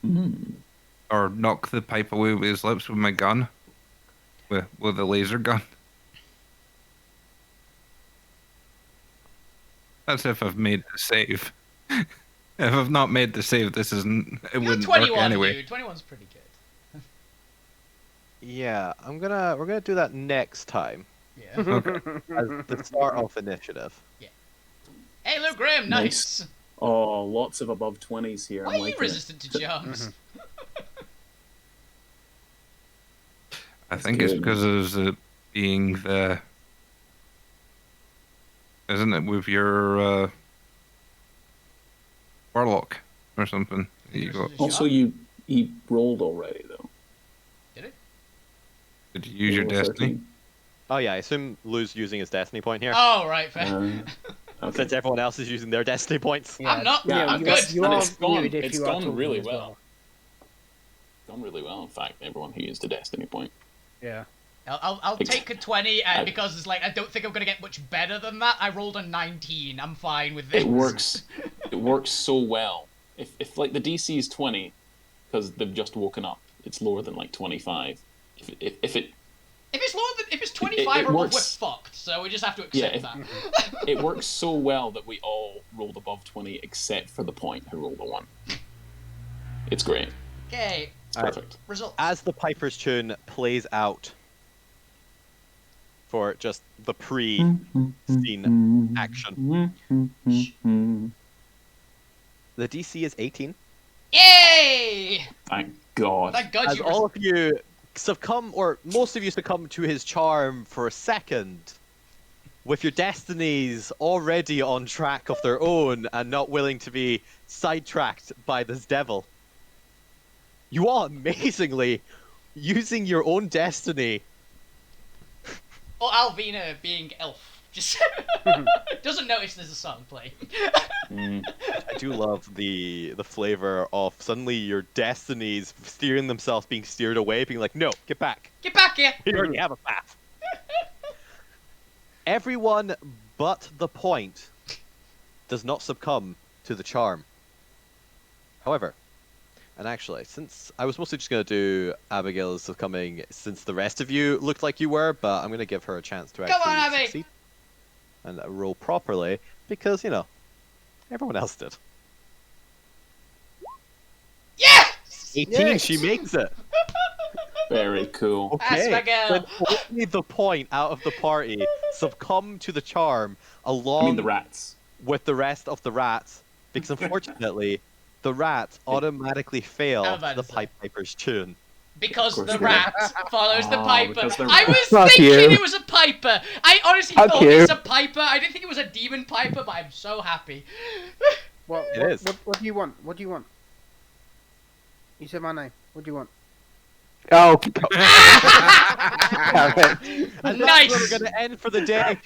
Speaker 3: him.
Speaker 5: Or knock the pipe away with his lips with my gun. With a laser gun. That's if I've made the save. If I've not made the save, this isn't. It
Speaker 3: You're
Speaker 5: wouldn't work
Speaker 3: 21,
Speaker 5: anyway.
Speaker 3: dude. 21's pretty good.
Speaker 1: Yeah, we're gonna do that next time
Speaker 3: Yeah.
Speaker 1: as the start of initiative.
Speaker 3: Hey, Luke Graham, nice.
Speaker 11: Oh, lots of above 20s here.
Speaker 3: Why
Speaker 11: I'm
Speaker 3: are you
Speaker 11: liking it.
Speaker 3: resistant to charms?
Speaker 5: I think it's
Speaker 11: good.
Speaker 5: because of being the. Isn't it with your warlock or something? that You got.
Speaker 11: Also, he rolled already though.
Speaker 3: Did it?
Speaker 5: Did you use your
Speaker 11: Roll
Speaker 5: destiny?
Speaker 1: Oh yeah, I assume Lou's using his destiny point here,
Speaker 3: Oh, right, fair.
Speaker 11: 13. Okay.
Speaker 1: since everyone else is using their destiny points.
Speaker 3: I'm not.
Speaker 11: Yeah,
Speaker 3: I'm
Speaker 11: you
Speaker 3: good.
Speaker 11: are- and it's gone-
Speaker 6: muted if
Speaker 11: it's
Speaker 6: you are
Speaker 11: gone
Speaker 6: talking
Speaker 11: really
Speaker 6: as
Speaker 11: well. Done really well, in fact, everyone who used a Destiny point.
Speaker 6: Yeah.
Speaker 3: I'll take a 20, and because it's like I don't think I'm gonna get much better than that. I rolled a 19. I'm fine with this.
Speaker 11: It works. It works so well. If like the DC is 20, because they've just woken up, it's lower than like 25. If it
Speaker 3: If it's 25
Speaker 11: it
Speaker 3: or above, we're
Speaker 11: works.
Speaker 3: fucked. So we just have to
Speaker 11: Yeah,
Speaker 3: accept
Speaker 11: if-
Speaker 3: that.
Speaker 11: it works so well that we all rolled above 20 except for the point who rolled a 1. It's great.
Speaker 3: Okay.
Speaker 11: It's
Speaker 1: Alright.
Speaker 11: perfect.
Speaker 3: Results.
Speaker 1: As the Piper's tune plays out for just the pre-scene action, the DC is 18.
Speaker 3: Yay!
Speaker 11: Thank God.
Speaker 3: Thank God
Speaker 1: As
Speaker 3: you.
Speaker 1: all of you succumb, or most of you succumb to his charm for a second, with your destinies already on track of their own and not willing to be sidetracked by this devil. You are amazingly using your own destiny.
Speaker 3: Or Alvina being elf. Just doesn't notice there's a song playing.
Speaker 1: I do love the flavor of suddenly your destinies steering themselves being steered away, being like, no, get back.
Speaker 3: Get back here!
Speaker 1: You already have a path. Everyone but the point does not succumb to the charm. However, and actually, since I was mostly just going to do Abigail's succumbing since the rest of you looked like you were, but I'm going to give her a chance to
Speaker 3: Come on,
Speaker 1: actually
Speaker 3: Abby!
Speaker 1: succeed and roll properly because, you know, everyone else did.
Speaker 3: Yes!
Speaker 1: 18,
Speaker 6: Yes!
Speaker 1: she makes it.
Speaker 11: Very cool.
Speaker 3: That's my girl.
Speaker 1: Then only the point out of the party succumb to the charm along
Speaker 11: I mean the rats.
Speaker 1: with the rest of the rats, because unfortunately, the rats automatically fail
Speaker 3: I'm about
Speaker 1: the
Speaker 3: to say.
Speaker 1: Pied Piper's tune.
Speaker 3: Because
Speaker 11: Of course
Speaker 3: the
Speaker 11: they
Speaker 3: rat follows the
Speaker 11: Oh,
Speaker 3: piper.
Speaker 11: because they're
Speaker 3: I was
Speaker 8: Fuck
Speaker 3: thinking
Speaker 8: you.
Speaker 3: it was a piper. I honestly
Speaker 8: Fuck
Speaker 3: thought
Speaker 8: you.
Speaker 3: it was a piper. I didn't think it was a demon piper, but I'm so happy.
Speaker 1: It is.
Speaker 6: What do you want? What do you want? You said my name. What do you want?
Speaker 8: Oh,
Speaker 1: And
Speaker 3: Nice!
Speaker 1: that's where we're going to end for the day.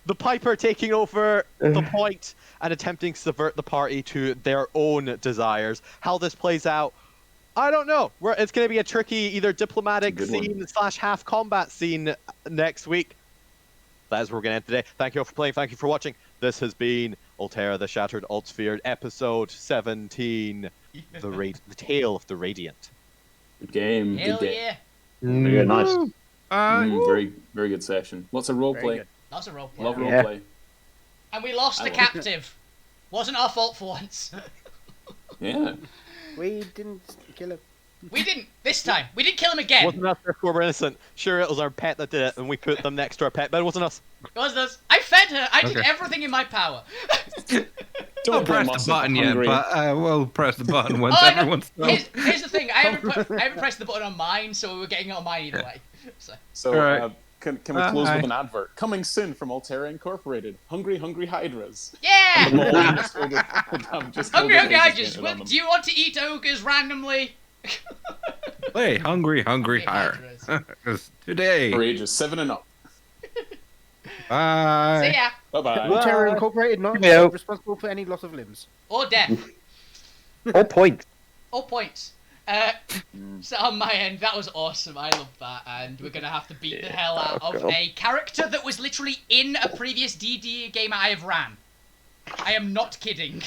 Speaker 1: The Piper taking over the point and attempting to subvert the party to their own desires. How this plays out, I don't know. It's going to be a tricky either diplomatic
Speaker 2: It's a good
Speaker 1: scene / half combat scene next week. That is where we're going to end today. Thank you all for playing. Thank you for watching. This has been Alterra, the Shattered Altsphere, episode 17, the Tale of the Radiant.
Speaker 2: Good game.
Speaker 3: Hell
Speaker 2: good game.
Speaker 3: yeah.
Speaker 7: Yeah, nice.
Speaker 2: Very, very good session. Lots of
Speaker 6: Very
Speaker 2: roleplay.
Speaker 6: good.
Speaker 3: That's a roleplay.
Speaker 2: Love
Speaker 8: Yeah.
Speaker 2: roleplay.
Speaker 3: And we lost
Speaker 2: I
Speaker 3: the
Speaker 2: love it.
Speaker 3: captive. Wasn't our fault for once.
Speaker 2: Yeah.
Speaker 6: We didn't kill him.
Speaker 3: We didn't this time. We didn't kill him again.
Speaker 1: Wasn't us, therefore we're innocent. Sure, it was our pet that did it, and we put them next to our pet, but it wasn't us.
Speaker 3: It wasn't us. I fed her. I did
Speaker 5: Okay.
Speaker 3: everything in my power.
Speaker 5: Don't
Speaker 2: blame
Speaker 5: press
Speaker 2: us
Speaker 5: the
Speaker 2: if
Speaker 5: button
Speaker 2: we're
Speaker 5: yet,
Speaker 2: hungry.
Speaker 5: but we'll press the button once
Speaker 3: Oh, no.
Speaker 5: everyone's done.
Speaker 3: Here's the thing. I haven't pressed the button on mine, so we were getting it on mine either way. So.
Speaker 2: So,
Speaker 5: Alright.
Speaker 2: can we close
Speaker 5: Bye.
Speaker 2: with an advert? Coming soon from Alterra Incorporated. Hungry Hydras.
Speaker 3: Yeah!
Speaker 2: I'm just holding- I'm just
Speaker 3: Hungry
Speaker 2: holding
Speaker 3: Hydras,
Speaker 2: pages painted on them.
Speaker 3: do you want to eat ogres randomly?
Speaker 5: Hey, hungry higher.
Speaker 3: Hydras.
Speaker 5: 'Cause today.
Speaker 2: For ages 7 and up.
Speaker 5: Bye.
Speaker 3: See ya.
Speaker 2: Bye-bye.
Speaker 6: Terror Incorporated not
Speaker 8: No.
Speaker 6: responsible for any loss of limbs.
Speaker 3: Or death.
Speaker 8: all points.
Speaker 3: All points. So on my end, that was awesome. I love that, and we're gonna have to beat the hell out of
Speaker 8: God.
Speaker 3: a character that was literally in a previous DD game I have ran. I am not kidding.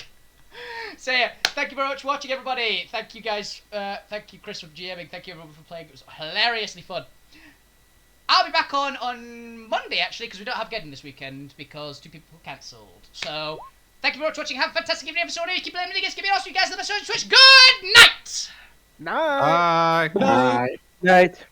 Speaker 3: So yeah, thank you very much for watching, everybody. Thank you guys. Thank you, Chris, for GMing. Thank you everyone for playing. It was hilariously fun. I'll be back on Monday actually, because we don't have Geddon this weekend because 2 people cancelled. So thank you very much for watching. Have a fantastic evening, episode. Keep playing minigames. Give me an awesome you guys on the Twitch. Good night.
Speaker 6: Night.
Speaker 5: Bye.
Speaker 8: Night.